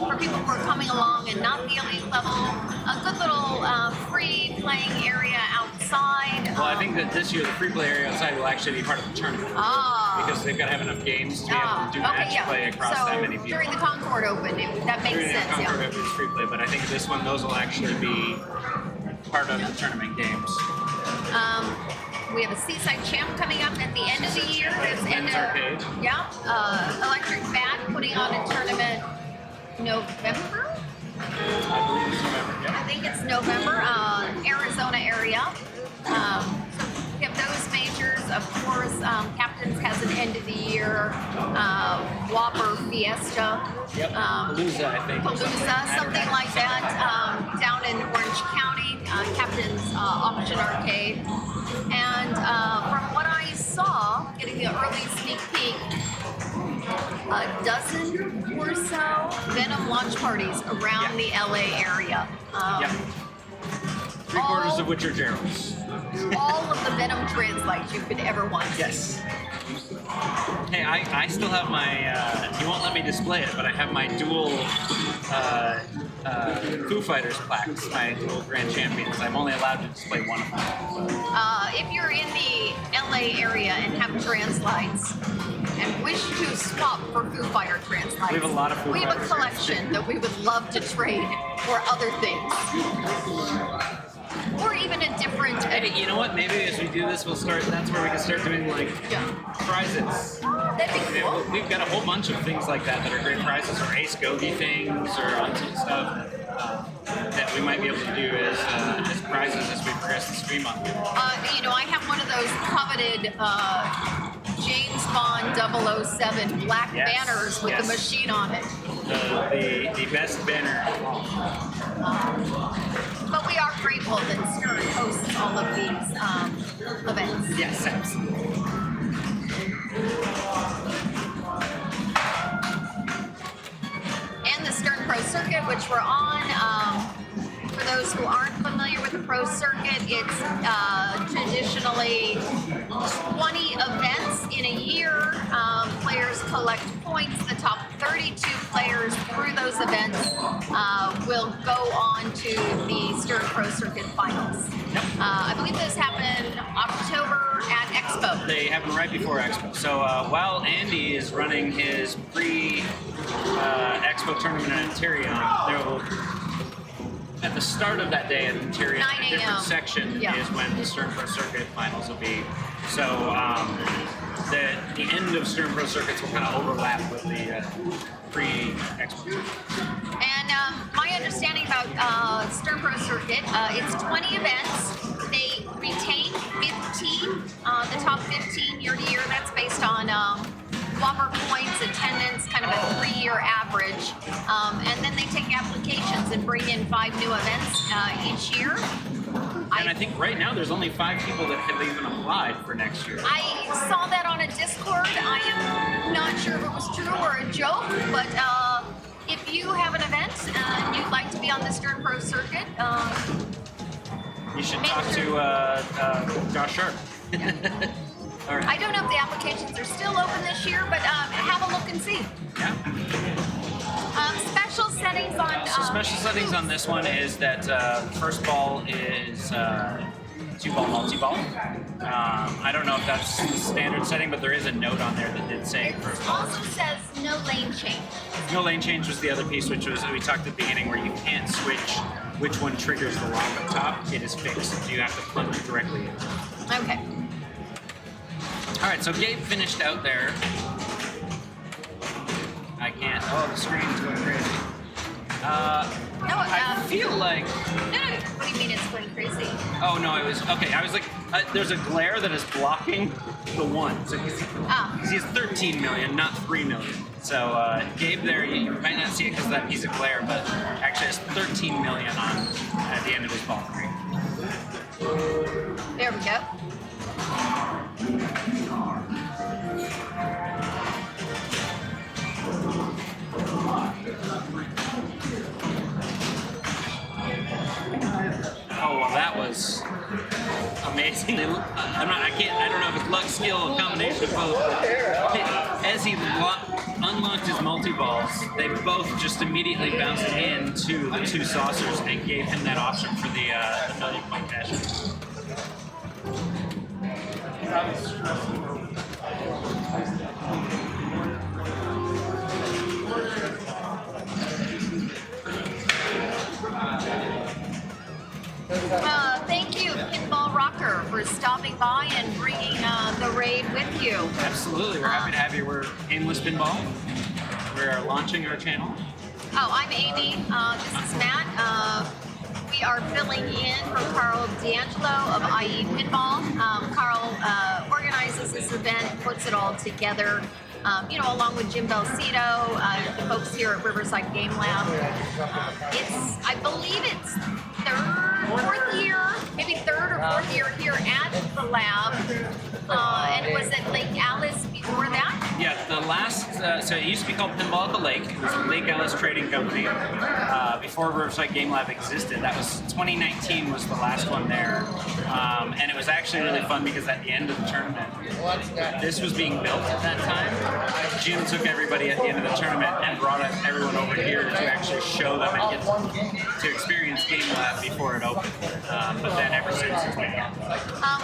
Speaker 1: for people who are coming along and not the elite level, a good little free playing area outside.
Speaker 2: Well, I think that this year the free play area outside will actually be part of the tournament. Because they've got to have enough games to be able to do match play across that many people.
Speaker 1: During the Concord Open, that makes
Speaker 2: During
Speaker 1: sense.
Speaker 2: the Concord Open is free play, but I think this one, those will actually be part of the tournament games.
Speaker 1: We have a Seaside Champ coming up at the end of the year.
Speaker 2: Men's Arcade.
Speaker 1: Yeah. Electric Bat putting on a tournament November?
Speaker 2: I believe it's November, yeah.
Speaker 1: I think it's November, Arizona area. So we have those majors. Of course, Captains has an end of the year Whopper Fiesta.
Speaker 2: Yep. Palooza, I think.
Speaker 1: Palooza, something like that. Down in Orange County, Captain's Auction Arcade. And from what I saw, getting the early sneak peek, a dozen or so Venom launch parties around the LA area.
Speaker 2: Three-quarters of which are Gerald's.
Speaker 1: All of the Venom translates you could ever want.
Speaker 2: Yes. Hey, I still have my, you won't let me display it, but I have my dual Foo Fighters plaques, my dual grand champions. I'm only allowed to display one of them.
Speaker 1: If you're in the LA area and have translites and wish to swap for Foo Fighter translites,
Speaker 2: We have a lot of Foo
Speaker 1: we have a
Speaker 2: Fighters.
Speaker 1: collection that we would love to trade for other things. Or even a different.
Speaker 2: Hey, you know what? Maybe as we do this, we'll start. That's where we can start doing like prizes.
Speaker 1: That'd be cool.
Speaker 2: We've got a whole bunch of things like that are great prizes, or Ace Gogi things, or stuff that we might be able to do as prizes as we progress the stream on.
Speaker 1: You know, I have one of those coveted James Bond 007 black
Speaker 2: Yes,
Speaker 1: banners with
Speaker 2: yes.
Speaker 1: the machine on it.
Speaker 2: The best banner.
Speaker 1: But we are grateful that Stern hosts all of these events.
Speaker 2: Yes, absolutely.
Speaker 1: And the Stern Pro Circuit, which we're on. For those who aren't familiar with the Pro Circuit, it's traditionally 20 events in a year. Players collect points. The top 32 players through those events will go on to the Stern Pro Circuit finals. I believe those happen October at Expo.
Speaker 2: They happen right before Expo. So while Andy is running his pre-Expo tournament in Ontario, there will, at the start of that day at Ontario,
Speaker 1: 9
Speaker 2: a different
Speaker 1: a.m.
Speaker 2: section
Speaker 1: Yeah.
Speaker 2: is when the Stern Pro Circuit finals will be. So the end of Stern Pro Circuits will kind of overlap with the pre-Expo.
Speaker 1: And my understanding about Stern Pro Circuit, it's 20 events. They retain 15, the top 15 year to year. That's based on Whopper points, attendance, kind of a 3-year average. And then they take applications and bring in 5 new events each year.
Speaker 2: And I think right now there's only 5 people that have even applied for next year.
Speaker 1: I saw that on a Discord. I am not sure if it was true or a joke, but if you have an event and you'd like to be on the Stern Pro Circuit,
Speaker 2: You should talk to Josh Sharp. All right.
Speaker 1: I don't know if the applications are still open this year, but have a look and see.
Speaker 2: Yeah.
Speaker 1: Special settings on.
Speaker 2: So special settings on this one is that first ball is 2-ball multi-ball. I don't know if that's the standard setting, but there is a note on there that did say
Speaker 1: It
Speaker 2: first ball.
Speaker 1: also says no lane change.
Speaker 2: No lane change was the other piece, which was we talked at the beginning, where you can't switch which one triggers the lock up top. It is fixed. So you have to plunge directly in.
Speaker 1: Okay.
Speaker 2: All right, so Gabe finished out there. I can't. Oh, the screen's going crazy.
Speaker 1: No,
Speaker 2: I feel like.
Speaker 1: no. What do you mean it's going crazy?
Speaker 2: Oh no, it was okay. I was like, there's a glare that is blocking the one. So he's 13 million, not 3 million. So Gabe there, you might not see it because that piece of glare, but actually has 13 million on at the end of his ball screen.
Speaker 1: There we go.
Speaker 2: Oh well, that was amazing. I don't know if it's luck, skill, a combination of both. But as he unlocked his multi-balls, they both just immediately bounced into the 2 saucers and gave him that option for the million-point cash.
Speaker 1: Thank you, Pinball Rocker, for stopping by and bringing the raid with you.
Speaker 2: Absolutely, we're happy to have you. We're Aimless Pinball. We are launching our channel.
Speaker 1: Oh, I'm Amy. This is Matt. We are filling in for Carl D'Angelo of IE Pinball. Carl organizes this event, puts it all together, along with Jim Belcito, the folks here at Riverside Game Lab. I believe it's fourth year, maybe third or fourth year here at the lab. And it was at Lake Alice before that.
Speaker 2: Yeah, the last, so it used to be called Pinball at the Lake. It was a Lake Ellis Trading Company. Before Riverside Game Lab existed, that was 2019 was the last one there. And it was actually really fun because at the end of the tournament, this was being built at that time. Jim took everybody at the end of the tournament and brought everyone over here to actually show them and get to experience Game Lab before it opened. But then ever since it's been gone.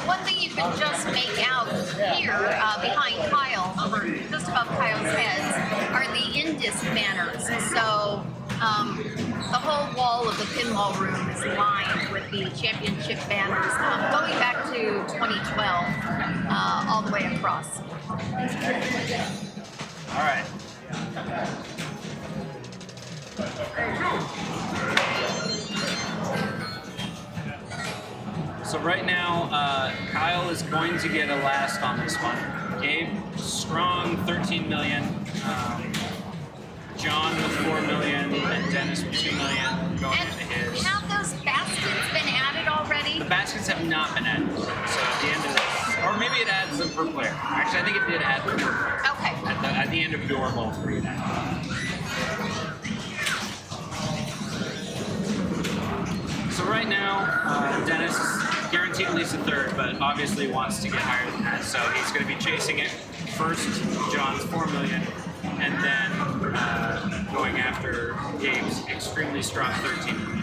Speaker 1: One thing you can just make out here behind Kyle, or just above Kyle's heads, are the in-disc banners. So the whole wall of the pinball room is lined with the championship banners going back to 2012 all the way across.
Speaker 2: All right. So right now, Kyle is going to get a last on this one. Gabe, strong 13 million. John with 4 million, and Dennis with 2 million going into his.
Speaker 1: Have those baskets been added already?
Speaker 2: The baskets have not been added. So at the end of this, or maybe it adds them per player. Actually, I think it did add them per player.
Speaker 1: Okay.
Speaker 2: At the end of your bowl, for you now. So right now, Dennis is guaranteed at least a third, but obviously wants to get higher than that. So he's going to be chasing it first, John's 4 million, and then going after Gabe's extremely strong 13 million.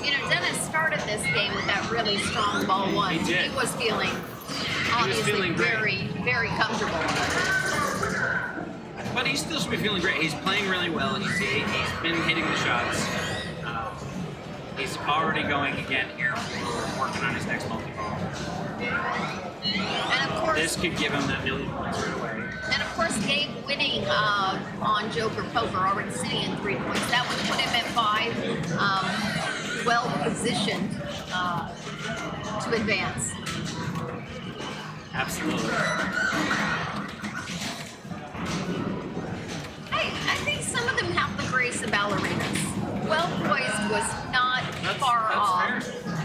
Speaker 1: You know, Dennis started this game with that really strong ball one.
Speaker 2: He did.
Speaker 1: He was feeling obviously
Speaker 2: great.
Speaker 1: very, very comfortable.
Speaker 2: But he still should be feeling great. He's playing really well. He's been hitting the shots. He's already going again here, working on his next multi-ball.
Speaker 1: And of course,
Speaker 2: This could give him that million points right away.
Speaker 1: and of course, Gabe winning on Joker Poker, already sitting in 3 points. That would put him at 5, well positioned to advance.
Speaker 2: Absolutely.
Speaker 1: I think some of them have the grace of ballerinas. Well poised was not far off.
Speaker 2: Fair.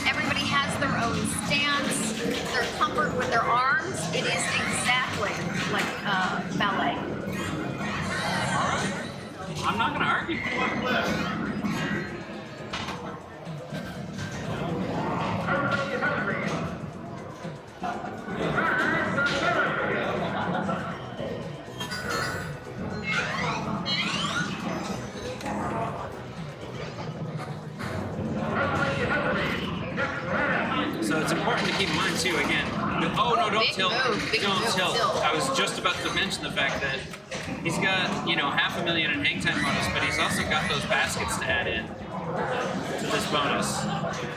Speaker 1: Everybody has their own stance, their comfort with their arms. It is exactly like ballet.
Speaker 2: All right. I'm not going to argue. So it's important to keep in mind too, again, oh no, don't
Speaker 1: Big
Speaker 2: tilt,
Speaker 1: move, big
Speaker 2: don't
Speaker 1: move,
Speaker 2: tilt.
Speaker 1: tilt.
Speaker 2: I was just about to mention the fact that he's got, $500,000 in hang time bonus, but he's also got those baskets to add in to this bonus.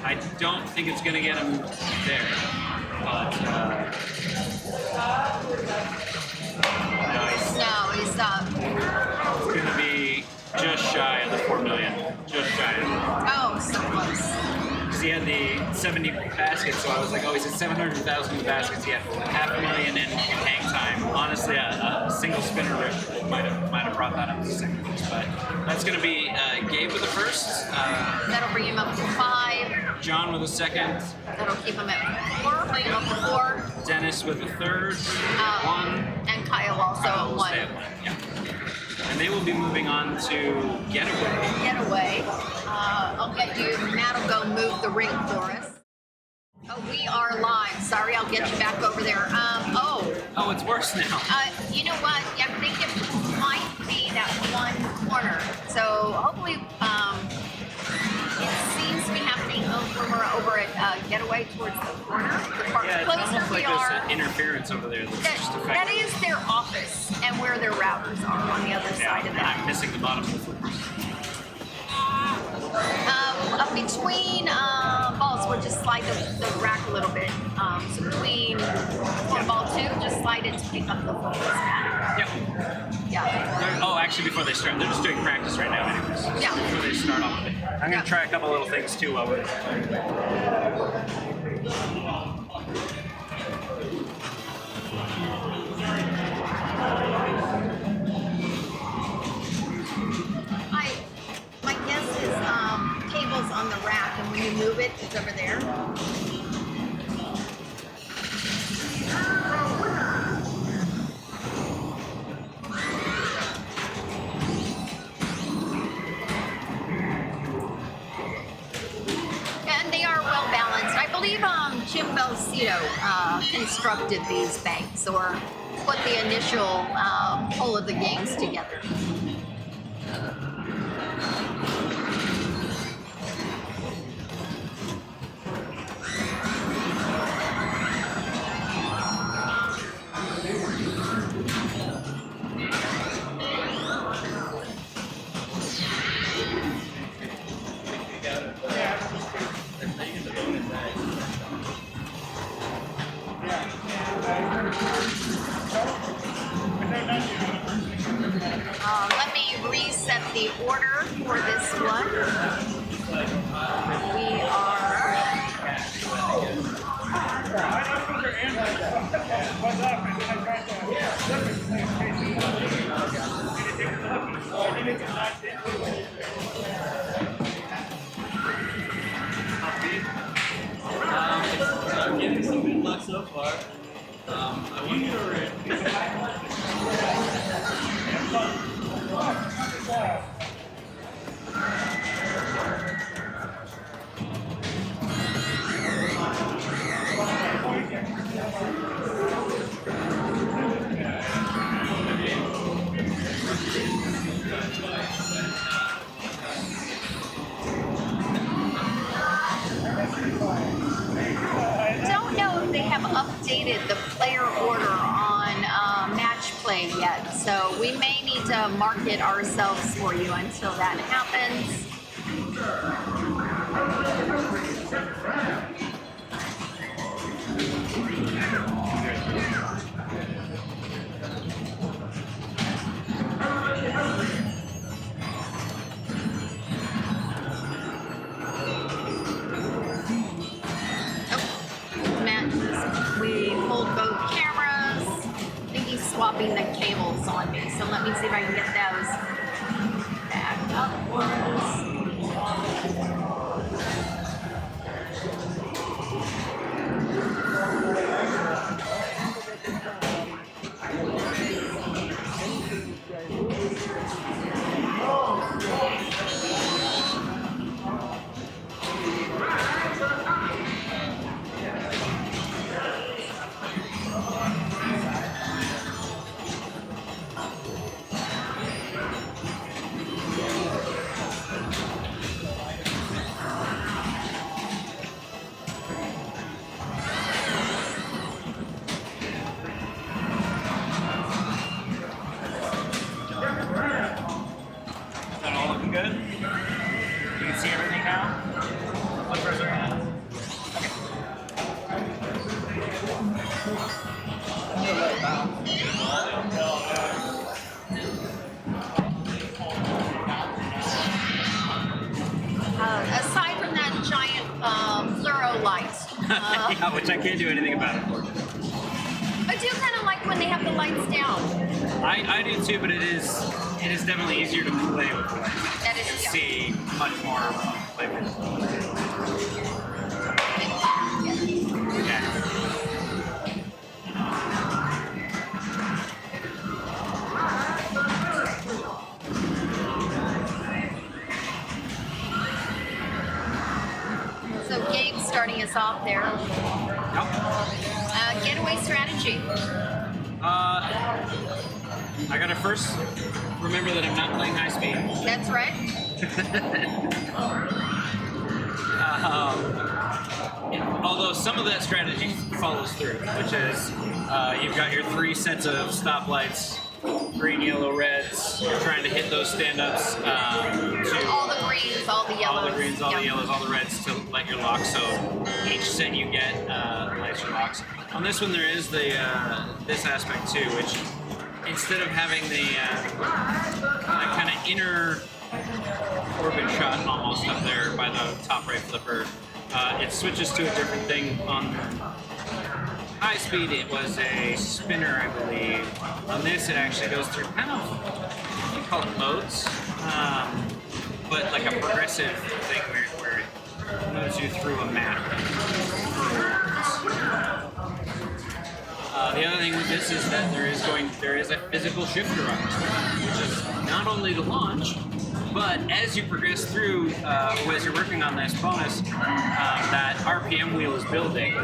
Speaker 2: I don't think it's gonna get him there, but
Speaker 1: He's
Speaker 2: it's gonna be just shy of the 4 million, just shy of it.
Speaker 1: oh, so close.
Speaker 2: Because he had the 70 baskets, so I was like, oh, he's at 700,000 in baskets. He had $500,000 in hang time. Honestly, a single spinner rip might have brought that up to second place. But that's going to be Gabe with the first,
Speaker 1: That'll bring him up to 5.
Speaker 2: John with the second,
Speaker 1: That'll keep him at 4. Bring him up to 4.
Speaker 2: Dennis with the third, 1.
Speaker 1: And Kyle also
Speaker 2: Kyle
Speaker 1: at
Speaker 2: will
Speaker 1: 1.
Speaker 2: stay at 1. Yeah. And they will be moving on to Getaway.
Speaker 1: Getaway. I'll get you. Matt will go move the ring for us. Oh, we are live. Sorry, I'll get you back over there.
Speaker 2: Oh, it's worse now.
Speaker 1: You know what? I think it might be that one corner. So hopefully, it seems to be happening over at Getaway towards the corner. The part
Speaker 2: Yeah, it's
Speaker 1: closer
Speaker 2: almost
Speaker 1: we
Speaker 2: like
Speaker 1: are.
Speaker 2: there's an interference over there that's just
Speaker 1: That
Speaker 2: affecting.
Speaker 1: is their office and where their routers are on the other side of
Speaker 2: And
Speaker 1: that.
Speaker 2: I'm missing the bottom of the flippers.
Speaker 1: Up between balls, we'll just slide the rack a little bit. So between ball 2, just slide it to pick up the focus mat.
Speaker 2: Yep.
Speaker 1: Yeah.
Speaker 2: Oh, actually, before they start, they're just doing practice right now, anyways.
Speaker 1: Yeah.
Speaker 2: Before they start off with it. I'm gonna try a couple little things too while we're.
Speaker 1: on the rack, and when you move it, it's over there. And they are well balanced. I believe Jim Belcito constructed these banks or put the initial whole of the games together. Let me reset the order for this one. We are...
Speaker 3: I'm getting some good luck so far. I wonder
Speaker 1: don't know if they have updated the player order on match play yet, so we may need to mark it ourselves for you until that happens. We hold both cameras. I think he's swapping the cables on me, so let me see if I can get those back upwards.
Speaker 2: Good? You can see everything now? What first are you at?
Speaker 1: Aside from that giant fluoro light.
Speaker 2: Yeah, which I can't do anything about, unfortunately.
Speaker 1: I do kind of like when they have the lights down.
Speaker 2: I do too, but it is definitely easier to play with lights.
Speaker 1: That is,
Speaker 2: And
Speaker 1: yeah.
Speaker 2: see much more flavor. Yeah.
Speaker 1: So Gabe's starting us off there. Getaway strategy.
Speaker 2: I gotta first remember that I'm not playing high speed.
Speaker 1: That's right.
Speaker 2: Although some of that strategy follows through, which is you've got your 3 sets of stoplights, green, yellow, reds. You're trying to hit those stand-ups to
Speaker 1: All the greens, all the yellows.
Speaker 2: all the greens, all
Speaker 1: Yep.
Speaker 2: the yellows, all the reds to light your lock. So each set you get lights your locks. On this one, there is the this aspect too, which instead of having the kind of inner orbit shot almost up there by the top right flipper, it switches to a different thing. On high speed, it was a spinner, I believe. On this, it actually goes through kind of, what do you call it, modes? but like a progressive thing where it moves you through a map. The other thing with this is that there is a physical shifter on this one, which is not only to launch, but as you progress through, as you're working on this bonus, that RPM wheel is building.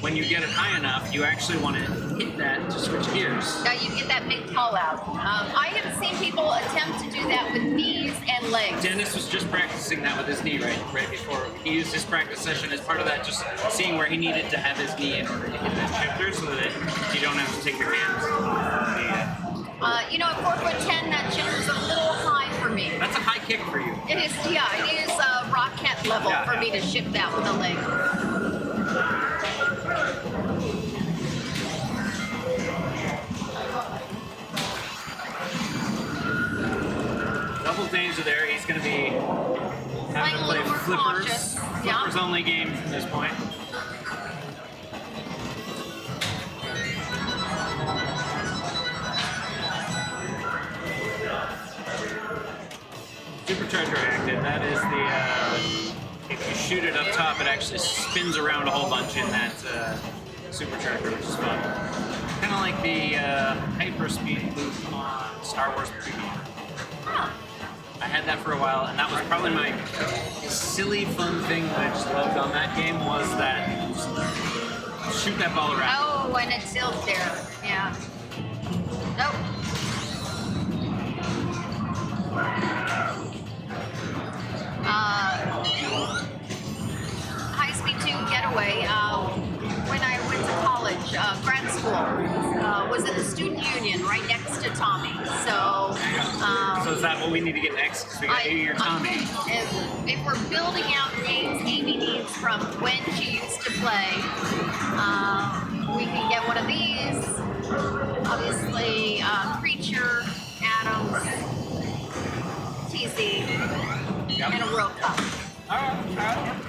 Speaker 2: When you get it high enough, you actually want to hit that to switch gears.
Speaker 1: Now you get that big call out. I have seen people attempt to do that with knees and legs.
Speaker 2: Dennis was just practicing that with his knee right before. He used his practice session as part of that, just seeing where he needed to have his knee in order to hit that shifter so that you don't have to take your hands off the
Speaker 1: You know, at 4'10", that shifter's a little high for me.
Speaker 2: That's a high kick for you.
Speaker 1: It is, yeah, it is rocket level for me to shift that with a leg.
Speaker 2: Double danger there. He's going to be having to play flippers. Flippers only game from this point. Supercharger active. That is the if you shoot it up top, it actually spins around a whole bunch in that supercharger, which is fun. Kind of like the hyperspeed loop on Star Wars Preview.
Speaker 1: Huh.
Speaker 2: I had that for a while, and that was probably my silly fun thing that I just loved on that game was that shoot that ball around.
Speaker 1: Oh, and it tilts there. Yeah. Nope. High-speed 2 Getaway. When I went to college, grad school, was in the student union right next to Tommy. So.
Speaker 2: So is that what we need to get next? Because we got your Tommy.
Speaker 1: If we're building out games Amy needs from when she used to play, we can get one of these. Obviously, Creature, Adams, TC, and a World Cup.
Speaker 2: All right.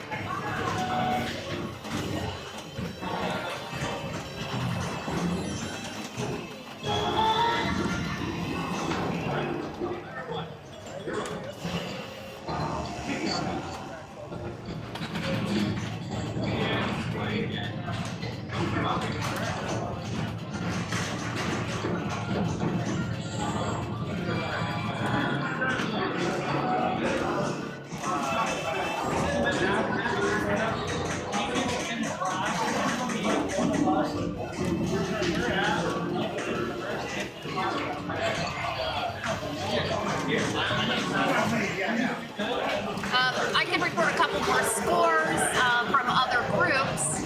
Speaker 1: I can report a couple more scores from other groups.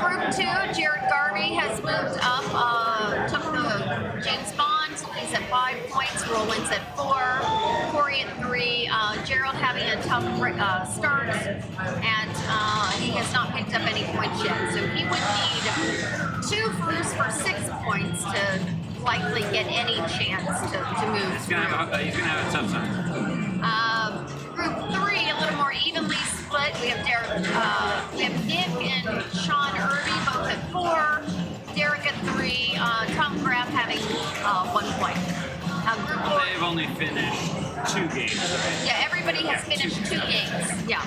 Speaker 1: Group 2, Jared Garvey has moved up, took the James Bond. He's at 5 points. Whirlwind's at 4. Corey at 3. Gerald having a tough start, and he has not picked up any points yet. So he would need 2 Foos for 6 points to likely get any chance to move.
Speaker 2: He's gonna have a tough time.
Speaker 1: Group 3, a little more evenly split. We have we have Nick and Sean Irby both at 4. Derek at 3. Tom Graff having 1 point. Group 4.
Speaker 2: They've only finished 2 games, right?
Speaker 1: Yeah, everybody has finished 2 games. Yeah.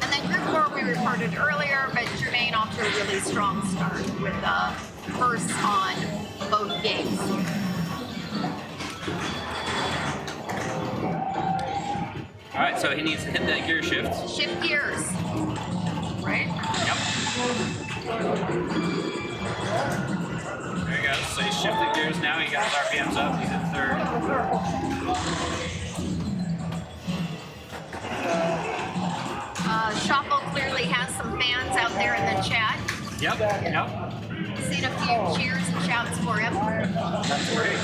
Speaker 1: And then Group 4 we reported earlier, but Jermaine off to a really strong start with first on both games.
Speaker 2: All right, so he needs to hit that gear shift.
Speaker 1: Shift gears, right?
Speaker 2: Yep. There he goes. So he's shifted gears now. He got his RPMs up. He's at 3rd.
Speaker 1: Shuffle clearly has some fans out there in the chat.
Speaker 2: Yep.
Speaker 1: Seen a few cheers and shouts for him.
Speaker 2: That's great.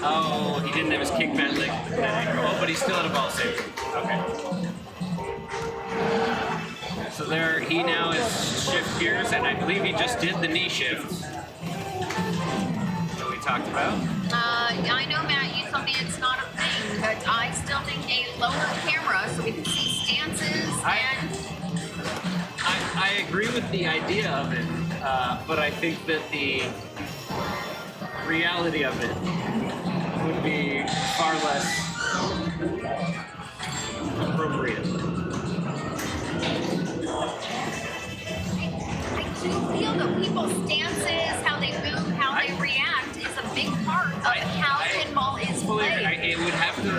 Speaker 2: Oh, he didn't have his kick pad leg. Oh, but he still had a ball save. Okay. So there, he now is shift gears, and I believe he just did the knee shift that we talked about.
Speaker 1: I know, Matt, you told me it's not a thing, but I still think a lower camera so we can see stances and...
Speaker 2: I agree with the idea of it. But I think that the reality of it would be far less appropriate.
Speaker 1: I do feel that people's stances, how they move, how they react is a big part of how pinball is played.
Speaker 2: It would have to.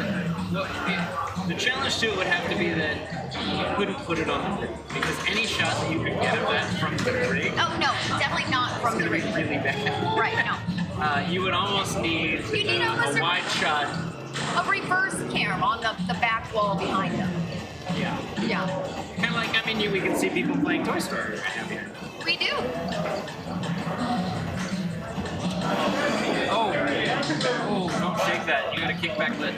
Speaker 2: The challenge to it would have to be that you couldn't put it on the rig, because any shot that you could get of that from the rig.
Speaker 1: Oh no, definitely not from the rig.
Speaker 2: Really bad.
Speaker 1: Right, no.
Speaker 2: You would almost need,
Speaker 1: almost
Speaker 2: a wide shot.
Speaker 1: A reverse cam on the back wall behind them.
Speaker 2: Yeah.
Speaker 1: Yeah.
Speaker 2: Kind of like, we can see people playing Toy Story right now here.
Speaker 1: We do.
Speaker 2: Oh, don't shake that. You gotta kick back lid.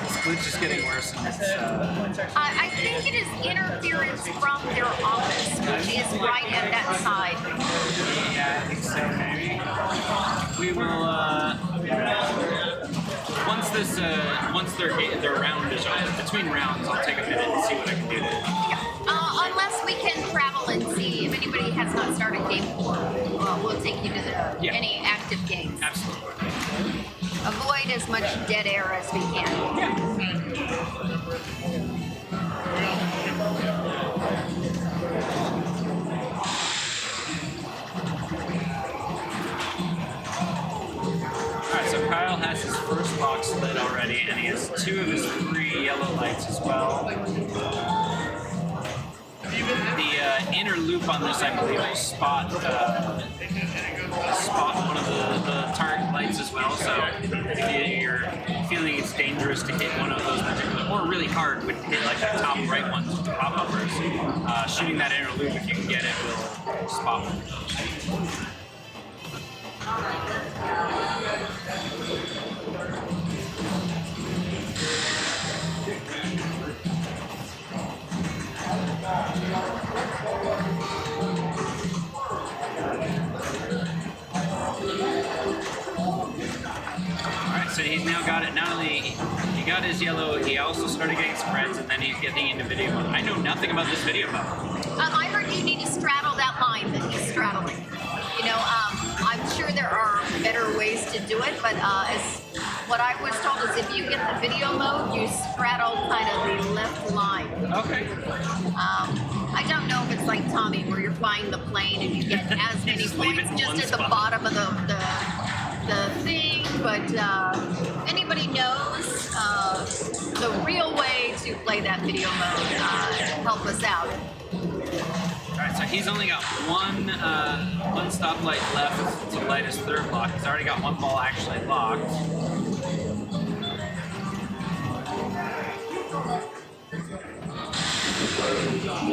Speaker 2: This glitch is getting worse. And
Speaker 1: I think it is interference from their office, which is right at that side.
Speaker 2: Yeah, I think so, maybe. We will, once their round is over, between rounds, I'll take a minute and see what I can do.
Speaker 1: Unless we can travel and see if anybody has not started game 4, we'll take you to any active games.
Speaker 2: Absolutely.
Speaker 1: Avoid as much dead air as we can.
Speaker 2: Alright, so Kyle has his first box lit already, and he has 2 of his 3 yellow lights as well. The inner loop on this, I believe, will spot one of the target lights as well. So if you're feeling it's dangerous to hit one of those particular, or really hard, would hit like the top right ones with the pop-uppers. Shooting that inner loop, if you can get it, will spot one of those. Alright, so he's now got it. Not only he got his yellow, he also started getting spreads, and then he's getting into video mode. I know nothing about this video mode.
Speaker 1: I heard you need to straddle that line that he's straddling. I'm sure there are better ways to do it, but as what I was told is if you get the video mode, you straddle kind of the left line.
Speaker 2: Okay.
Speaker 1: I don't know if it's like Tommy, where you're flying the plane and you get as many points just at the bottom of the thing, but anybody knows the real way to play that video mode, help us out.
Speaker 2: Alright, so he's only got one stoplight left to light his third lock. He's already got one ball actually locked.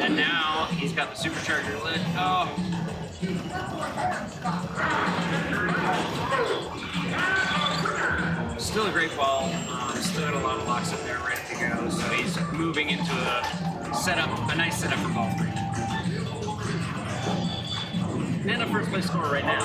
Speaker 2: And now he's got the supercharger lit. Oh. Still a great ball. Still got a lot of locks up there ready to go. So he's moving into a nice setup for ball 3. And a first place score right now.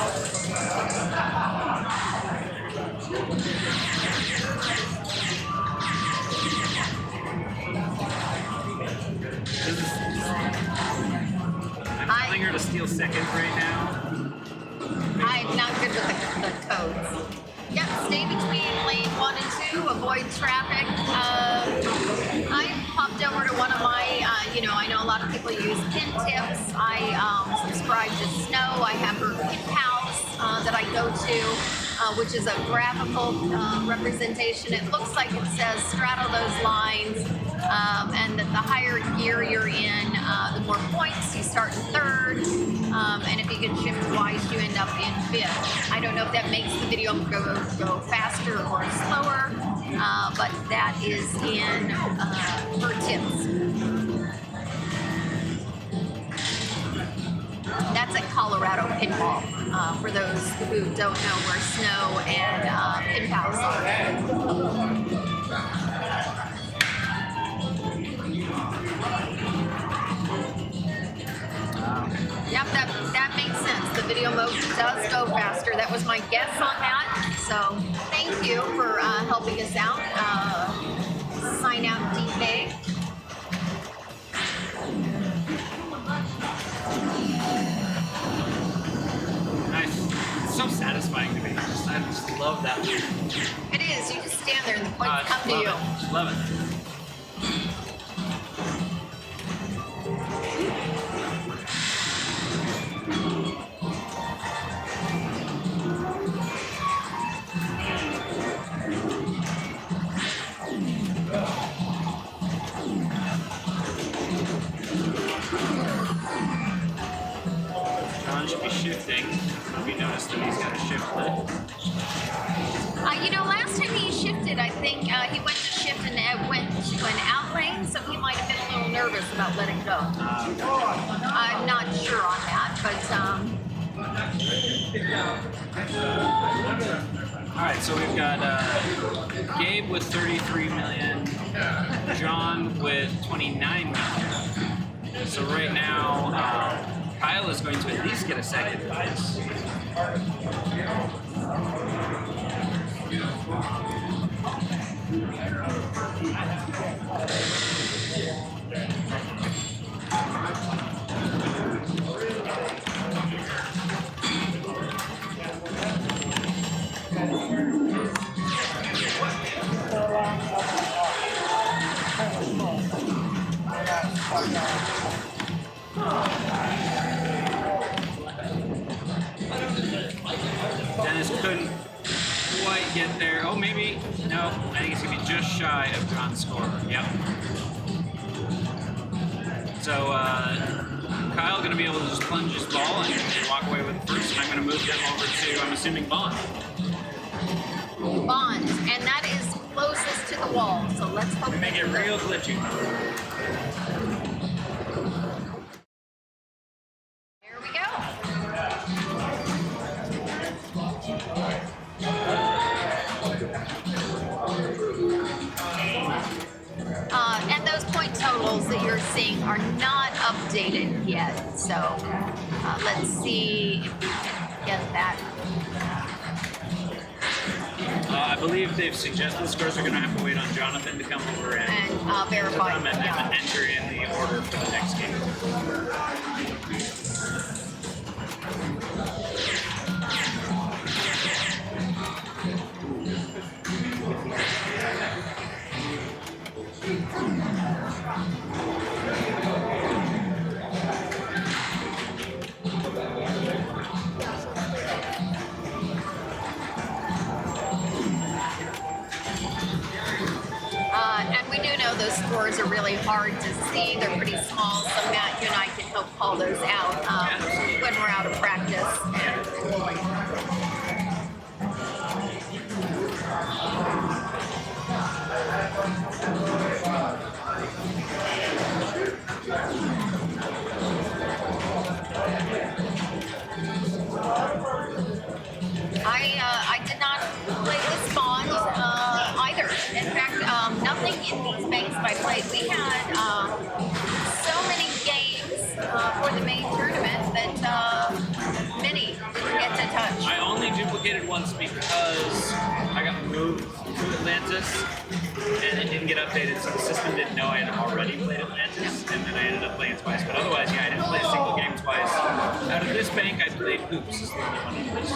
Speaker 2: I'm telling her to steal seconds right now.
Speaker 1: I'm not good with the codes. Yep, stay between lane 1 and 2, avoid traffic. I popped over to one of my, I know a lot of people use pin tips. I subscribe to Snow. I have her pin house that I go to, which is a graphical representation. It looks like it says straddle those lines, and that the higher gear you're in, the more points. You start in 3rd, and if you get shift twice, you end up in 5th. I don't know if that makes the video go faster or slower, but that is in her tips. That's at Colorado Pinball, for those who don't know where Snow and Pin Pals are. Yep, that makes sense. The video mode does go faster. That was my guess on that. So thank you for helping us out. Sign out, DK.
Speaker 2: love that loop.
Speaker 1: It is. You just stand there and the points
Speaker 2: I
Speaker 1: come to you.
Speaker 2: just love it. John should be shifting. Have you noticed that he's got a shift lid?
Speaker 1: You know, last time he shifted, I think he went to shift and went to an out lane, so he might have been a little nervous about letting go. I'm not sure on that, but
Speaker 2: All right, so we've got Gabe with 33 million, John with 29 million. So right now, Kyle is going to at least get a second place. Dennis couldn't quite get there. Oh, maybe. No, I think it's going to be just shy of John's score. Yep. So, Kyle going to be able to just plunge his ball and walk away with the first. And I'm going to move him over to, I'm assuming, Bond.
Speaker 1: Bond, and that is closest to the wall. So let's hope
Speaker 2: We make it real glitchy.
Speaker 1: There we go. And those point totals that you're seeing are not updated yet. So let's see if we can get that.
Speaker 2: I believe they've suggested the scores are going to have to wait on Jonathan to come over and
Speaker 1: Verify.
Speaker 2: and then enter in the order for the next game.
Speaker 1: And we do know those scores are really hard to see. They're pretty small, so Matt, you and I can help call those out when we're out of practice. I did not play this Bond either. In fact, nothing in these banks I played. We had so many games for the main tournament that many didn't get to touch.
Speaker 2: I only duplicated once because I got moved to Atlantis and it didn't get updated, so the system didn't know I had already played Atlantis, and then I ended up playing twice. But otherwise, yeah, I didn't play a single game twice. Out of this bank, I played Hoops. Is the only one of those.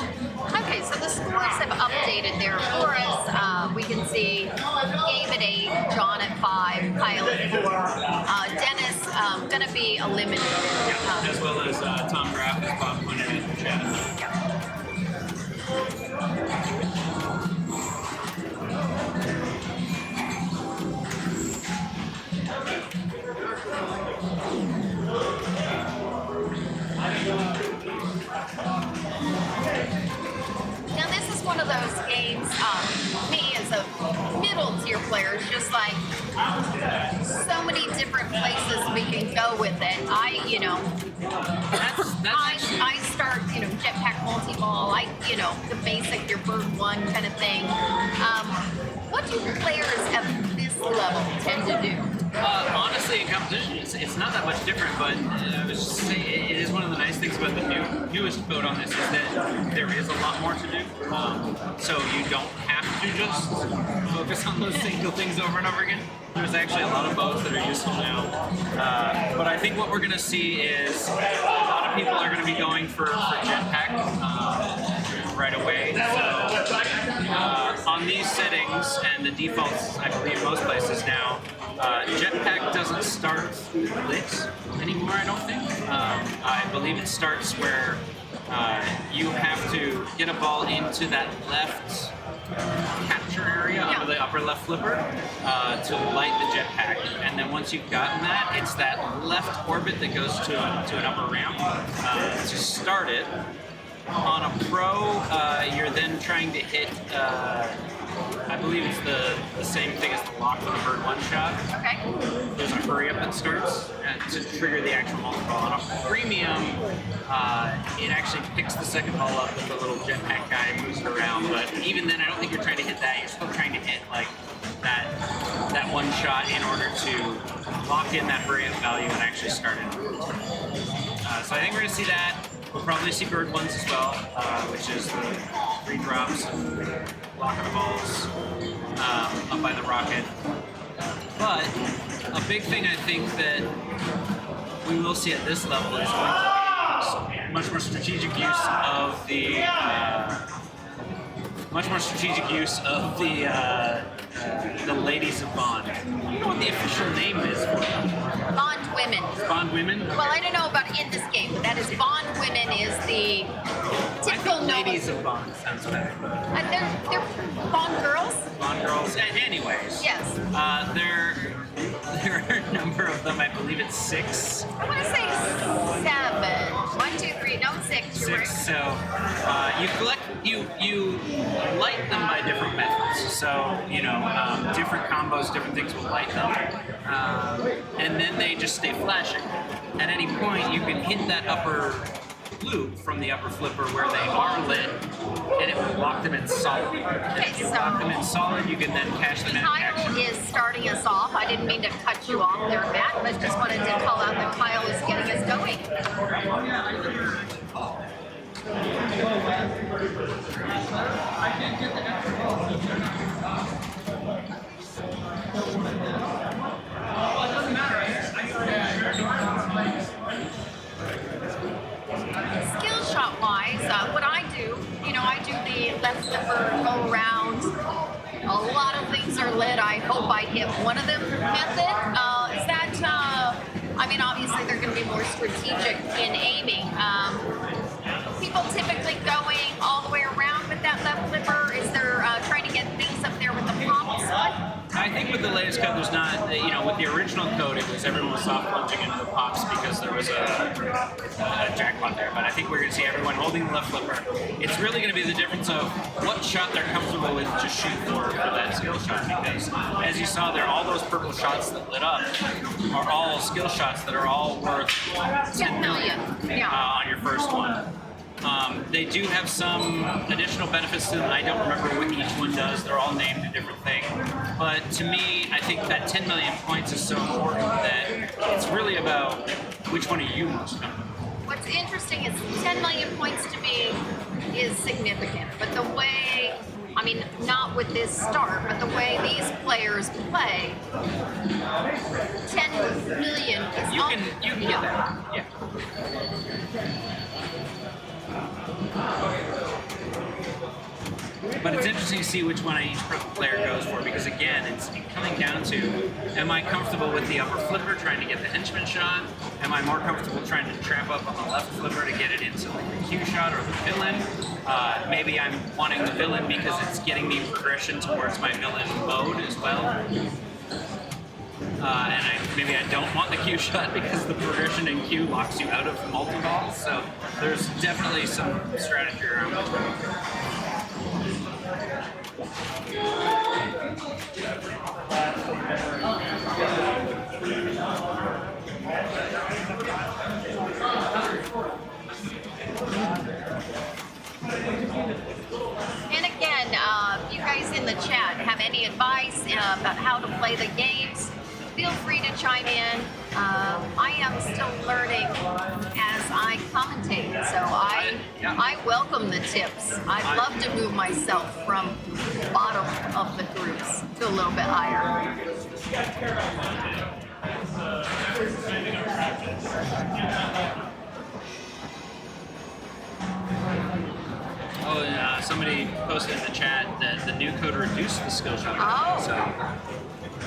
Speaker 1: Okay, so the scores have updated there for us. We can see Gabe at 8, John at 5, Kyle at 4. Dennis going to be eliminated.
Speaker 2: Yeah, as well as Tom Graff, as Bob pointed out in the chat.
Speaker 1: Now this is one of those games, me as a middle tier player, is just like so many different places we can go with it. I start, jetpack multi-ball, the basic, your bird one kind of thing. What do players at this level tend to do?
Speaker 2: Honestly, in competition, it's not that much different, but I was just saying, it is one of the nice things about the newest vote on this is that there is a lot more to do. So you don't have to just focus on those single things over and over again. There's actually a lot of boats that are useful now. But I think what we're going to see is a lot of people are going to be going for jetpack right away. So these settings and the defaults, I believe most places now, jetpack doesn't start lit anymore, I don't think. I believe it starts where you have to get a ball into that left capture area under the upper left flipper to light the jetpack, and then once you've gotten that, it's that left orbit that goes to an upper ramp to start it. On a pro, you're then trying to hit, I believe it's the same thing as the lock with the bird one shot.
Speaker 1: Okay.
Speaker 2: There's a hurry up that starts to trigger the actual multi-ball. On a premium, it actually picks the second ball up with the little jetpack guy and moves it around. But even then, I don't think you're trying to hit that. You're still trying to hit like that one shot in order to lock in that hurry up value and actually start it. So I think we're going to see that. We'll probably see bird ones as well, which is the 3 drops and locking the balls up by the rocket. But a big thing I think that we will see at this level is going to be much more strategic use of the ladies of Bond. You know what the official name is for them?
Speaker 1: Bond women.
Speaker 2: Bond women?
Speaker 1: Well, I don't know about in this game, but that is Bond women is the typical
Speaker 2: ladies of Bond sounds better.
Speaker 1: They're Bond girls?
Speaker 2: Bond girls. Anyways.
Speaker 1: Yes.
Speaker 2: There are a number of them. I believe it's 6.
Speaker 1: I want to say 7. 1, 2, 3. No, 6. You're right.
Speaker 2: 6. So you light them by different methods. So different combos, different things will light them, and then they just stay flashing. At any point, you can hit that upper loop from the upper flipper where they are lit, and it will lock them in solid.
Speaker 1: Okay,
Speaker 2: If you
Speaker 1: so
Speaker 2: lock them in solid, you can then cash them in
Speaker 1: Kyle
Speaker 2: action.
Speaker 1: is starting us off. I didn't mean to cut you off there, Matt, but just wanted to call out that Kyle is getting us going. Skill shot wise, what I do, I do the left flipper, go around. A lot of things are lit. I hope I hit one of them method. Is that, obviously they're going to be more strategic in aiming. People typically going all the way around with that left flipper. Is there trying to get things up there with the pops?
Speaker 2: I think with the latest code, there's not, with the original code, it was everyone was soft plunging into the pops because there was a jackpot there. But I think we're going to see everyone holding the left flipper. It's really going to be the difference of what shot they're comfortable with to shoot for that skill shot. Because as you saw there, all those purple shots that lit up are all skill shots that are all worth 10 million on your first one. They do have some additional benefits to them. I don't remember what each one does. They're all named a different thing. But to me, I think that 10 million points is so important that it's really about which one are you most comfortable.
Speaker 1: What's interesting is 10 million points to me is significant. But the way, not with this start, but the way these players play, 10 million is
Speaker 2: You can get that. Yeah. But it's interesting to see which one each player goes for, because again, it's coming down to, am I comfortable with the upper flipper trying to get the henchman shot? Am I more comfortable trying to trap up on the left flipper to get it into like the Q shot or the villain? Maybe I'm wanting the villain because it's getting me progression towards my villain mode as well. And maybe I don't want the Q shot because the progression in Q locks you out of multi-balls. So there's definitely some strategy around it.
Speaker 1: And again, if you guys in the chat have any advice about how to play the games, feel free to chime in. I am still learning as I commentate, so I welcome the tips. I'd love to move myself from bottom of the groups to a little bit higher.
Speaker 2: somebody posted in the chat that the new code reduced the skill shot.
Speaker 1: Oh.
Speaker 2: So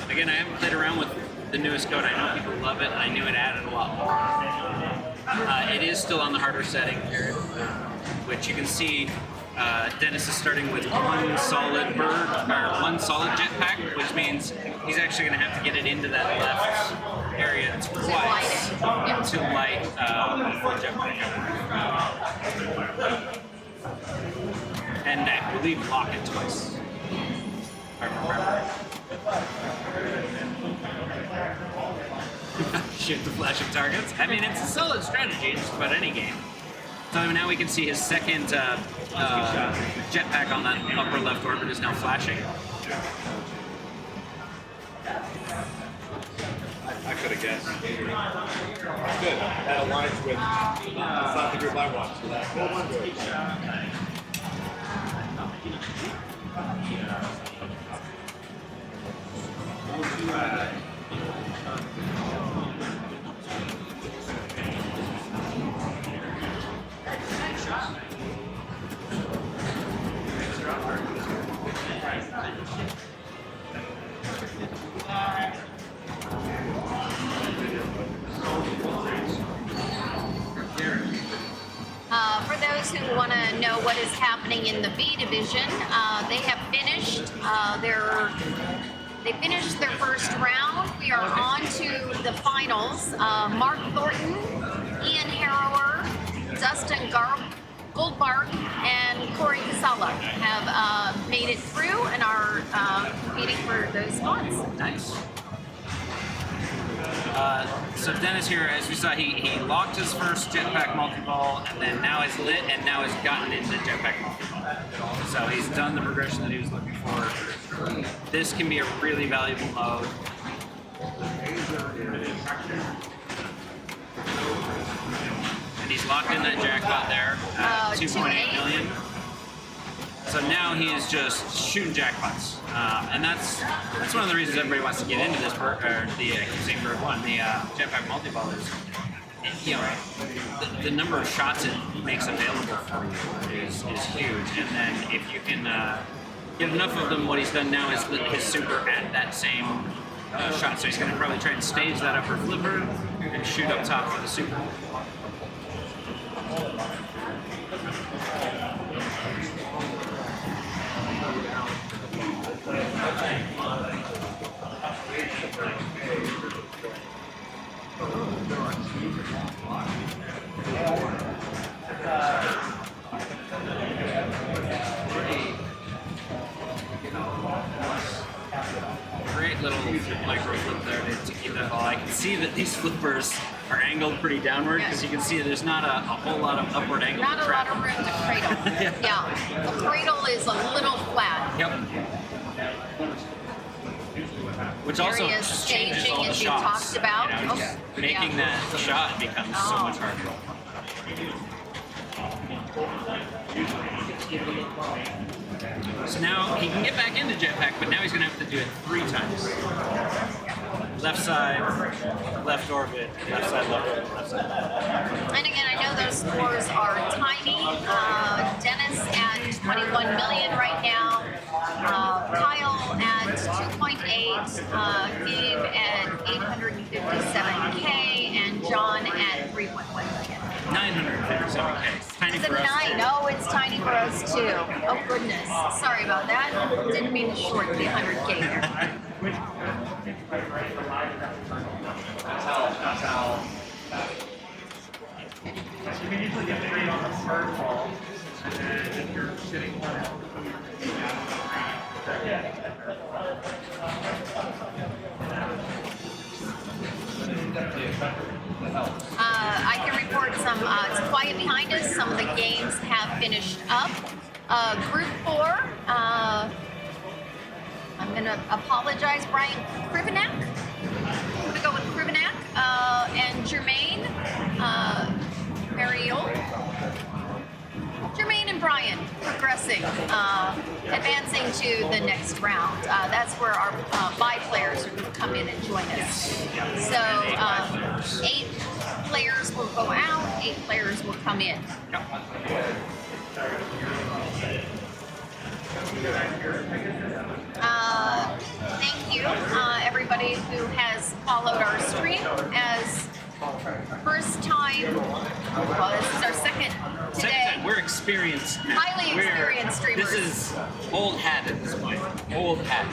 Speaker 2: again, I haven't played around with the newest code. I know people love it, and I knew it added a lot more. It is still on the harder setting here, which you can see. Dennis is starting with one solid jetpack, which means he's actually going to have to get it into that left area twice to light the jetpack. And I believe lock it twice. If I remember. Shoot the flashing targets. I mean, it's a solid strategy in just about any game. So now we can see his second jetpack on that upper left orbit is now flashing.
Speaker 5: I could have guessed. Good. That aligns with it's not the group I watched. So that's good.
Speaker 1: For those who want to know what is happening in the B division, they have finished their first round. We are on to the finals. Mark Thornton, Ian Harrower, Dustin Goldbarg, and Corey Casala have made it through and are competing for those spots.
Speaker 2: Nice. So Dennis here, as we saw, he locked his first jetpack multi-ball, and then now is lit, and now has gotten into jetpack multi-ball. So he's done the progression that he was looking for. This can be a really valuable mode. And he's locked in that jackpot there, 2.8 million. So now he is just shooting jackpots, and that's one of the reasons everybody wants to get into this bird, or the same bird one, the jetpack multi-ball is, you know, the number of shots it makes available for you is huge, and then if you can get enough of them, what he's done now is lit his super at that same shot, so he's going to probably try and stage that upper flipper and shoot up top for the super. Great little micro flip there to keep that ball. I can see that these flippers are angled pretty downward because you can see that there's not a whole lot of upward angle.
Speaker 1: Not a lot of room to cradle. Yeah, the cradle is a little flat.
Speaker 2: Yep. Which also
Speaker 1: Area
Speaker 2: just changes
Speaker 1: staging,
Speaker 2: all the
Speaker 1: as you
Speaker 2: shots.
Speaker 1: talked about.
Speaker 2: You know, just making that shot becomes so much harder. So now he can get back into jetpack, but now he's going to have to do it 3 times. Left side, left orbit, left side, left orbit, left side.
Speaker 1: And again, I know those scores are tiny. Dennis at 21 million right now. Kyle at 2.8. Gabe at 857K, and John at 3.1 million.
Speaker 2: 957K. Tiny
Speaker 1: It's a
Speaker 2: for us.
Speaker 1: 9. Oh, it's tiny for us too. Oh goodness. Sorry about that. Didn't mean to short the 100K there.
Speaker 3: You can usually get 3 on the third ball, and then if you're sitting one out.
Speaker 1: I can report some, it's quiet behind us. Some of the games have finished up. Group 4, I'm going to apologize, Brian Krivenak. I'm going to go with Krivenak and Jermaine Mariol. Jermaine and Brian progressing, advancing to the next round. That's where our bye players are going to come in and join us. So 8 players will go out, 8 players will come in. Thank you, everybody who has followed our stream as first time. Well, this is our second today.
Speaker 2: We're experienced.
Speaker 1: Highly experienced streamers.
Speaker 2: This is old hat at this point. Old hat,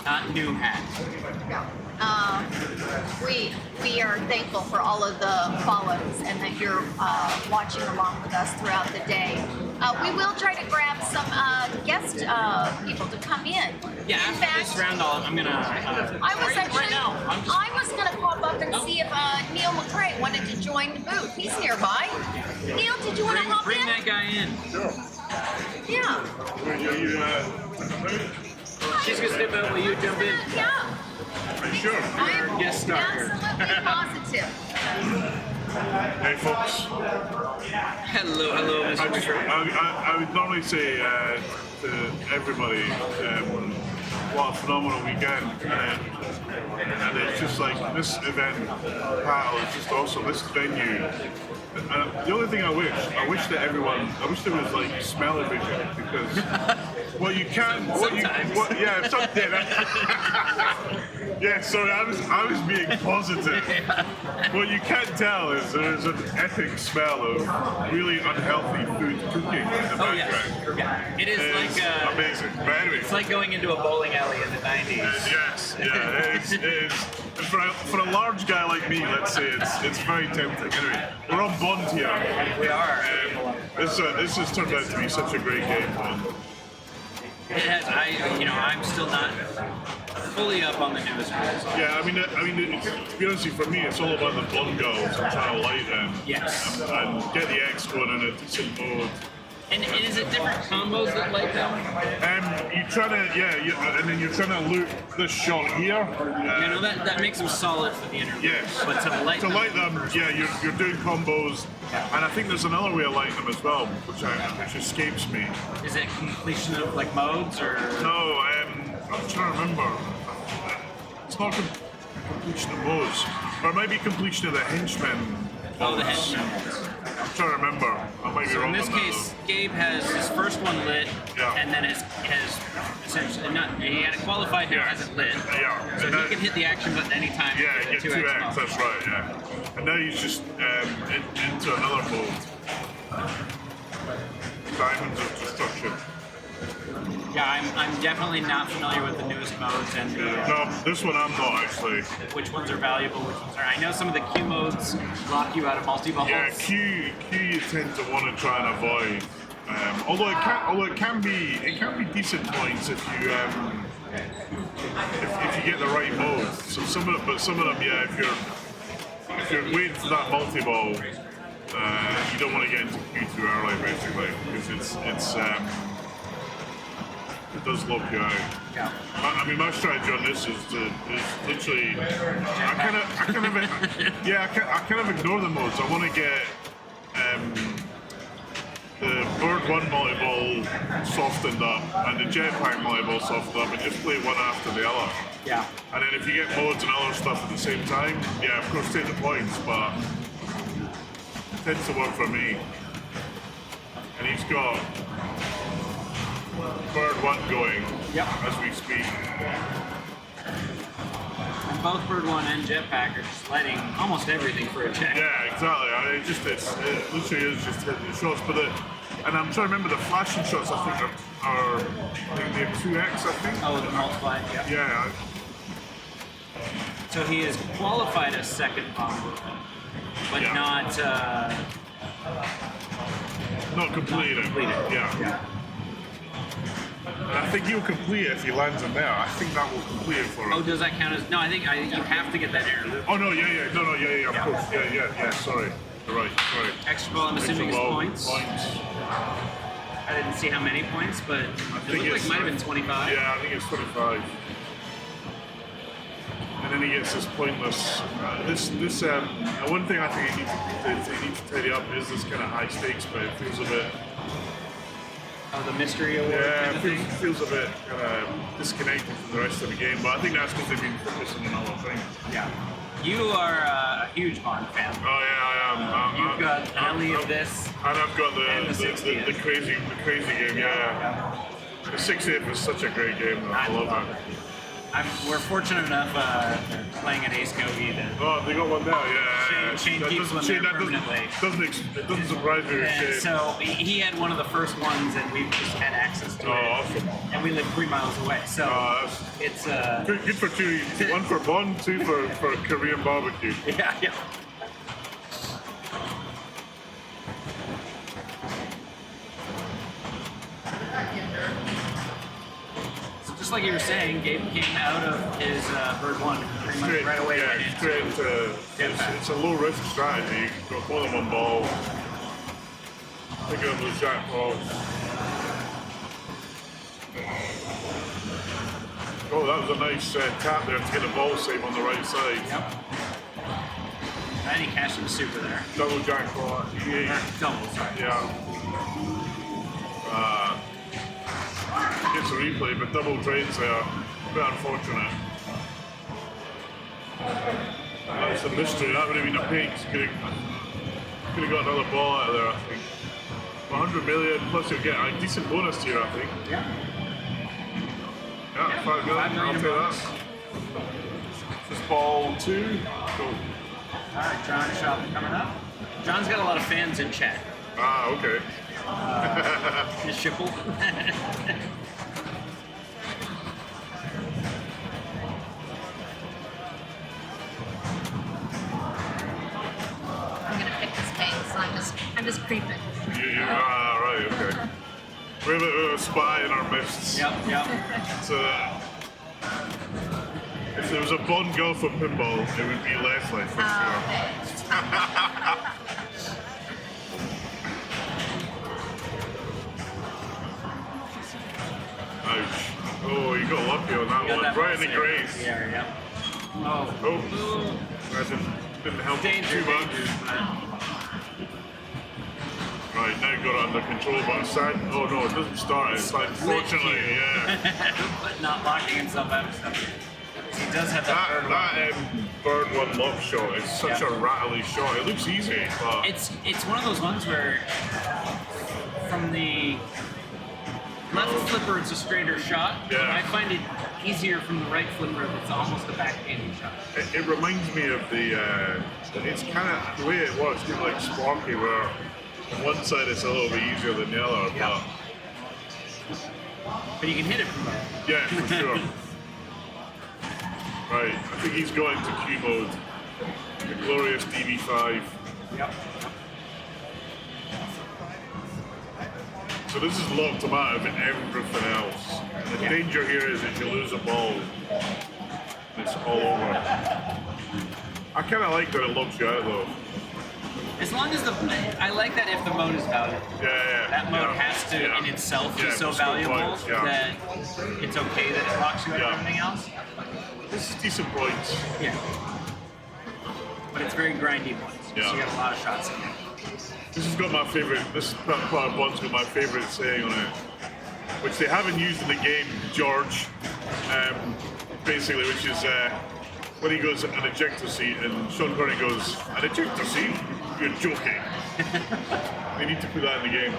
Speaker 2: not new hat.
Speaker 1: Yeah. We are thankful for all of the follows and that you're watching along with us throughout the day. We will try to grab some guest people to come in.
Speaker 2: Yeah,
Speaker 1: in
Speaker 2: after
Speaker 1: fact,
Speaker 2: this round, I'm gonna.
Speaker 1: I was gonna pop up and see if Neil McCrae wanted to join the booth. He's nearby. Neil, did you want to hop
Speaker 2: Bring
Speaker 1: in?
Speaker 2: that guy in.
Speaker 1: Yeah.
Speaker 2: She's gonna step out while you jump in.
Speaker 1: Yeah.
Speaker 4: Sure.
Speaker 1: I'm
Speaker 2: Guest star here.
Speaker 1: absolutely positive.
Speaker 4: Hey, folks.
Speaker 2: Hello, Mr. McCrae.
Speaker 4: I would normally say to everybody, what a phenomenal weekend. And it's just like this event, Paddle, is just awesome. This venue. The only thing I wish I wish there was like smell-o-vision, because what you can, yeah, sorry, I was being positive. What you can't tell is there's an epic smell of really unhealthy food cooking in the background.
Speaker 2: Yeah. It is
Speaker 4: It's
Speaker 2: like
Speaker 4: amazing. But anyway,
Speaker 2: it's like going into a bowling alley in the 90s.
Speaker 4: yes, yeah, it is. For a large guy like me, let's say it's very tempting. Anyway, we're on Bond here.
Speaker 2: We are.
Speaker 4: This has turned out to be such a great game.
Speaker 2: It has. I'm still not fully up on the newest rules.
Speaker 4: Yeah, I mean, to be honest with you, for me, it's all about the Bond girls and trying to light them.
Speaker 2: Yes.
Speaker 4: And get the X going in a decent mode.
Speaker 2: And is it different combos that light them?
Speaker 4: You try to, and then you're trying to loop this shot here.
Speaker 2: That makes them solid for the interview.
Speaker 4: Yes.
Speaker 2: But to light them,
Speaker 4: you're doing combos, and I think there's another way of lighting them as well, which escapes me.
Speaker 2: is it completion of like modes or?
Speaker 4: No, I'm trying to remember. It's not completion of modes, or it might be completion of the henchmen.
Speaker 2: Oh, the
Speaker 4: modes.
Speaker 2: henchmen.
Speaker 4: I'm trying to remember. I might be
Speaker 2: So
Speaker 4: wrong
Speaker 2: in this
Speaker 4: on that,
Speaker 2: case, Gabe has his first one lit,
Speaker 4: Yeah.
Speaker 2: and then has essentially he had it qualified now,
Speaker 4: Yeah.
Speaker 2: hasn't lit.
Speaker 4: Yeah.
Speaker 2: So
Speaker 4: And
Speaker 2: he
Speaker 4: that-
Speaker 2: can hit the action button anytime.
Speaker 4: Yeah,
Speaker 2: with
Speaker 4: get
Speaker 2: the
Speaker 4: 2x,
Speaker 2: mod.
Speaker 4: that's right, yeah. And now he's just into another mode. Diamonds of Destruction.
Speaker 2: Yeah, I'm definitely not familiar with the newest modes and the,
Speaker 4: No, this one I'm not actually.
Speaker 2: which ones are valuable, which ones are. I know some of the Q modes lock you out of multi-balls.
Speaker 4: Yeah, Q you tend to want to try and avoid. Although it can be decent points if you if you get the right mode. So some of them, yeah, if you're waiting for that multi-ball, you don't want to get into Q too early, basically, because it does lock you out.
Speaker 2: Yeah.
Speaker 4: I mean, my strategy on this is literally, I kind of ignore the modes. I want to get the Bird 1 multi-ball softened up and the Jetpack multi-ball softened up, and just play one after the other.
Speaker 2: Yeah.
Speaker 4: And then if you get modes and other stuff at the same time, yeah, of course take the points, but it tends to work for me. And he's got Bird 1 going as we speak.
Speaker 2: And both Bird 1 and Jetpack are just lighting almost everything for a check.
Speaker 4: Yeah, exactly. I mean, it literally is just hitting the shots. And I'm trying to remember the flashing shots. I think are they're 2x. I think.
Speaker 2: Oh, the multiplied. Yeah.
Speaker 4: Yeah.
Speaker 2: So he is qualified as second bomb movement, but
Speaker 4: Yeah. Not completed. Yeah. And I think you'll complete it if he lands in there. I think that will complete it for him.
Speaker 2: Oh, does that count as? No, I think you have to get that air loop.
Speaker 4: Oh no, yeah, of course, yeah. Sorry, you're right. Sorry.
Speaker 2: Extra ball, I'm assuming is
Speaker 4: Extra ball,
Speaker 2: points. I didn't see how many points, but it looked like it might have been 25.
Speaker 4: Yeah, I think it's 25. And then he gets this pointless. One thing I think he needs to tidy up is this kind of high stakes, but it feels a bit.
Speaker 2: Oh, the mystery award.
Speaker 4: Yeah,
Speaker 2: kind of
Speaker 4: it
Speaker 2: thing.
Speaker 4: feels a bit kind of disconnected from the rest of the game, but I think that's because they've been focusing on other things.
Speaker 2: Yeah. You are a huge Bond fan.
Speaker 4: Oh yeah, I am.
Speaker 2: You've got Alley of this.
Speaker 4: And I've got
Speaker 2: And the
Speaker 4: the
Speaker 2: 60th.
Speaker 4: crazy game, yeah. The 6-8 was such a great game, though. I love it.
Speaker 2: We're fortunate enough playing at Ace Kogi that
Speaker 4: Oh, they got one now, yeah.
Speaker 2: Shane
Speaker 4: That
Speaker 2: keeps
Speaker 4: doesn't-
Speaker 2: one
Speaker 4: Shane,
Speaker 2: there
Speaker 4: that doesn't-
Speaker 2: permanently.
Speaker 4: It doesn't surprise me with Shane.
Speaker 2: so he had one of the first ones, and we've just had access to
Speaker 4: Oh,
Speaker 2: it.
Speaker 4: awesome.
Speaker 2: And we live 3 miles away, so
Speaker 4: That's
Speaker 2: it's
Speaker 4: good for two. One for Bond, two for Korean barbecue.
Speaker 2: yeah. So just like you were saying, Gabe came out of his bird one pretty much right away.
Speaker 4: Yeah,
Speaker 2: went into
Speaker 4: straight into. It's a low risk strategy. You got more than one ball. Pick up those jack balls. Oh, that was a nice tap there to get a ball save on the right side.
Speaker 2: Yep. And he cashed him super there.
Speaker 4: Double jackpot. Yeah.
Speaker 2: Double, sorry.
Speaker 4: Yeah. Gets a replay, but double drains there. A bit unfortunate. That's a mystery. That would have been a pick. Could have got another ball out of there, I think. 100 million, plus you'll get a decent bonus here, I think.
Speaker 2: Yeah.
Speaker 4: Yeah, 5 million.
Speaker 2: 5 million
Speaker 4: I'll take
Speaker 2: bonus.
Speaker 4: that. This is ball 2. Cool.
Speaker 2: All right, John Shop coming up. John's got a lot of fans in chat.
Speaker 4: Ah, okay.
Speaker 2: His Shipple.
Speaker 1: I'm gonna pick this case. I'm just creeping.
Speaker 4: Right, okay. We have a spy in our midst.
Speaker 2: Yep.
Speaker 4: So, if there was a Bond girl for pinball, it would be Leslie for sure. Ouch. Oh, you got lucky on that
Speaker 2: Got
Speaker 4: one.
Speaker 2: that
Speaker 4: Right in the
Speaker 2: ball
Speaker 4: grace.
Speaker 2: save. Yeah. Oh.
Speaker 4: Oh, that didn't help
Speaker 2: Danger,
Speaker 4: too much. Right, now got it under control, but it's sad. Oh no, it doesn't start. It's like, unfortunately, yeah.
Speaker 2: But not locking himself out of stuff. He does have that third one.
Speaker 4: That bird one lock shot is such a rattly shot. It looks easy, but
Speaker 2: It's one of those ones where from the left flipper it's a straighter shot.
Speaker 4: Yeah.
Speaker 2: But I find it easier from the right flipper that's almost a backhanding shot.
Speaker 4: it reminds me of the. It's kind of the way it works, kind of like Sparky, where on one side it's a little bit easier than the other,
Speaker 2: Yeah. But you can hit it from both.
Speaker 4: but yeah, for sure. Right, I think he's going to Q mode. The glorious DB5.
Speaker 2: Yep.
Speaker 4: So this is locked him out of everything else. And the danger here is that you lose a ball, and it's all over. I kind of like that it locks you out though.
Speaker 2: As long as I like that if the mode is valuable.
Speaker 4: Yeah.
Speaker 2: That mode has to,
Speaker 4: yeah.
Speaker 2: in itself, be
Speaker 4: Yeah,
Speaker 2: so
Speaker 4: for skill
Speaker 2: valuable
Speaker 4: points, yeah.
Speaker 2: that it's okay that it locks you out of
Speaker 4: Yeah.
Speaker 2: everything else.
Speaker 4: This is decent points.
Speaker 2: Yeah. But it's very grindy points.
Speaker 4: Yeah.
Speaker 2: So you got a lot of shots in it.
Speaker 4: This has got my favorite. This part of Bond's got my favorite saying on it, which they haven't used in the game, George. Basically, which is when he goes an ejector seat, and Sean Connery goes an ejector seat. You're joking. They need to put that in the game.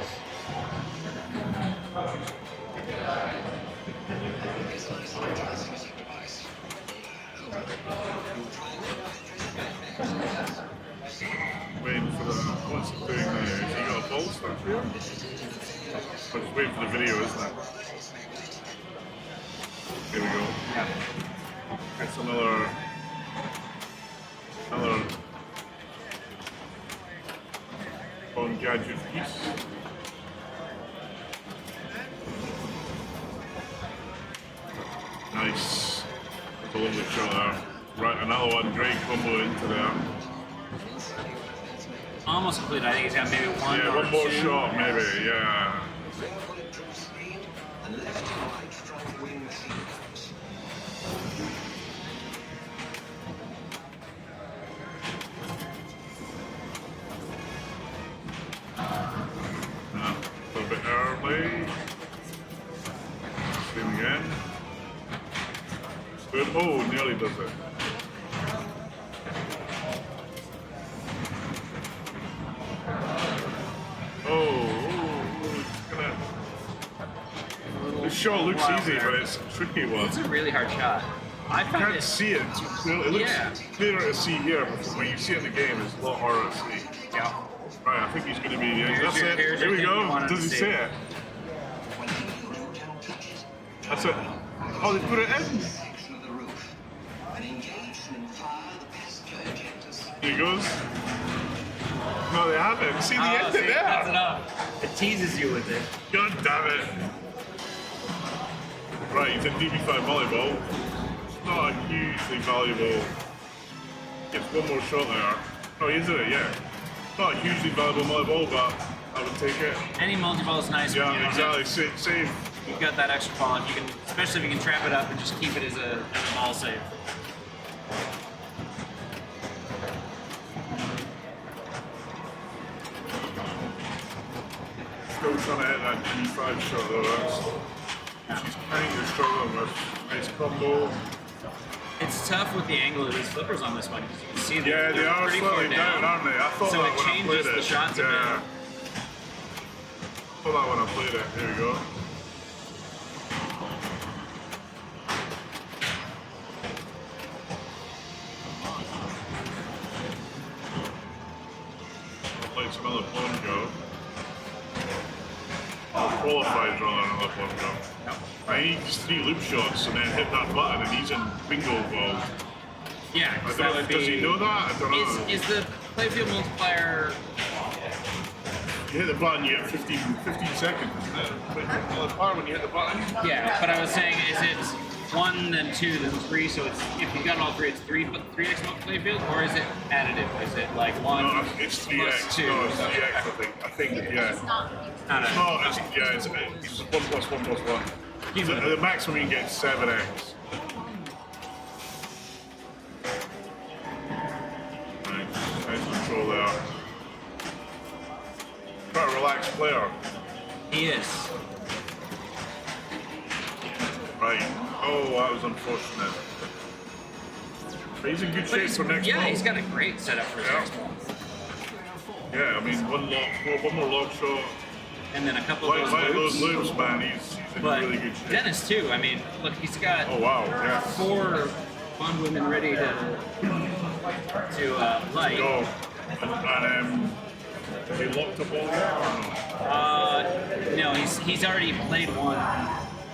Speaker 4: Waiting for the. What's it doing there? Has he got a ball stuff here? I'm just waiting for the video, isn't it? Here we go. That's another Bond gadget piece. Nice. That's a lovely shot there. Right, another one, great combo into there.
Speaker 2: Almost completed. I think he's got maybe one
Speaker 4: Yeah,
Speaker 2: or
Speaker 4: one more
Speaker 2: two.
Speaker 4: shot, maybe, yeah. A little bit early. Same again. Good. Oh, nearly does it. shot looks
Speaker 2: Wow,
Speaker 4: easy,
Speaker 2: there.
Speaker 4: but it's a tricky one.
Speaker 2: It's a really hard shot. I
Speaker 4: You
Speaker 2: find
Speaker 4: can't
Speaker 2: it.
Speaker 4: see it too clearly. It looks
Speaker 2: Yeah.
Speaker 4: clearer to see here, but when you see it in the game, it's a lot harder to see.
Speaker 2: Yeah.
Speaker 4: Right, I think he's going to be.
Speaker 2: Here's
Speaker 4: That's
Speaker 2: your-
Speaker 4: it.
Speaker 2: here's
Speaker 4: Here
Speaker 2: your
Speaker 4: we
Speaker 2: thing you
Speaker 4: go.
Speaker 2: wanted
Speaker 4: Does
Speaker 2: to
Speaker 4: he
Speaker 2: see.
Speaker 4: say it? That's it. Oh, they put it in. Here he goes. No, they haven't. See the
Speaker 2: Oh,
Speaker 4: end
Speaker 2: see,
Speaker 4: of
Speaker 2: that's
Speaker 4: there.
Speaker 2: enough. It teases you with it.
Speaker 4: God damn it. Right, he's in DB5 volleyball. It's not a hugely valuable. Gets one more shot there. Oh, he is in it, yeah. Not a hugely valuable volleyball, but I would take it.
Speaker 2: Any multi-ball is nice. when you
Speaker 4: Yeah,
Speaker 2: don't
Speaker 4: exactly.
Speaker 2: have-
Speaker 4: Save.
Speaker 2: You've got that extra ball. If you can, especially if you can trap it up and just keep it as a ball save.
Speaker 4: Still trying to hit that DB5 shot though. She's kind of struggling with. Nice combo.
Speaker 2: It's tough with the angle of these flippers on this one because you can see them.
Speaker 4: Yeah, they
Speaker 2: they're
Speaker 4: are
Speaker 2: pretty far
Speaker 4: slightly down, aren't they? I thought
Speaker 2: So
Speaker 4: that
Speaker 2: it
Speaker 4: when I
Speaker 2: changes
Speaker 4: played it.
Speaker 2: the shots a bit.
Speaker 4: yeah. I thought that when I played it. Here we go. Let some other phone go. Qualified on another phone go. I need just 3 loop shots and then hit that button and he's in bingo ball.
Speaker 2: Yeah,
Speaker 4: I
Speaker 2: 'cause
Speaker 4: don't,
Speaker 2: that would be.
Speaker 4: does he know that? I don't know.
Speaker 2: Is the playfield multiplier?
Speaker 4: You hit the button, you get 15 seconds, isn't it? Another part when you hit the button.
Speaker 2: Yeah, but I was saying, is it 1, then 2, then 3? So it's if you got all 3, it's 3x playfield, or is it additive? Is it like 1
Speaker 4: No, it's 3x.
Speaker 2: plus 2?
Speaker 4: No, it's 3x, I think, yeah.
Speaker 1: It's not.
Speaker 2: Not a-
Speaker 4: No, it's 1 plus 1 plus 1.
Speaker 2: Keep it.
Speaker 4: The maximum you can get is 7x. Nice control there. Quite a relaxed player.
Speaker 2: He is.
Speaker 4: Right. Oh, that was unfortunate. But he's in good
Speaker 2: But
Speaker 4: shape
Speaker 2: he's,
Speaker 4: for next
Speaker 2: yeah,
Speaker 4: ball.
Speaker 2: he's got a great setup for his
Speaker 4: Yeah.
Speaker 2: next ball.
Speaker 4: Yeah, I mean, one more log shot.
Speaker 2: And then a couple
Speaker 4: Like
Speaker 2: of
Speaker 4: those
Speaker 2: those loops.
Speaker 4: loops, man, he's in
Speaker 2: But
Speaker 4: really good shape.
Speaker 2: Dennis too. I mean, look, he's got
Speaker 4: Oh wow, yeah.
Speaker 2: 4 bond women ready to light.
Speaker 4: Go. And has he locked the ball there or no?
Speaker 2: No, he's already played one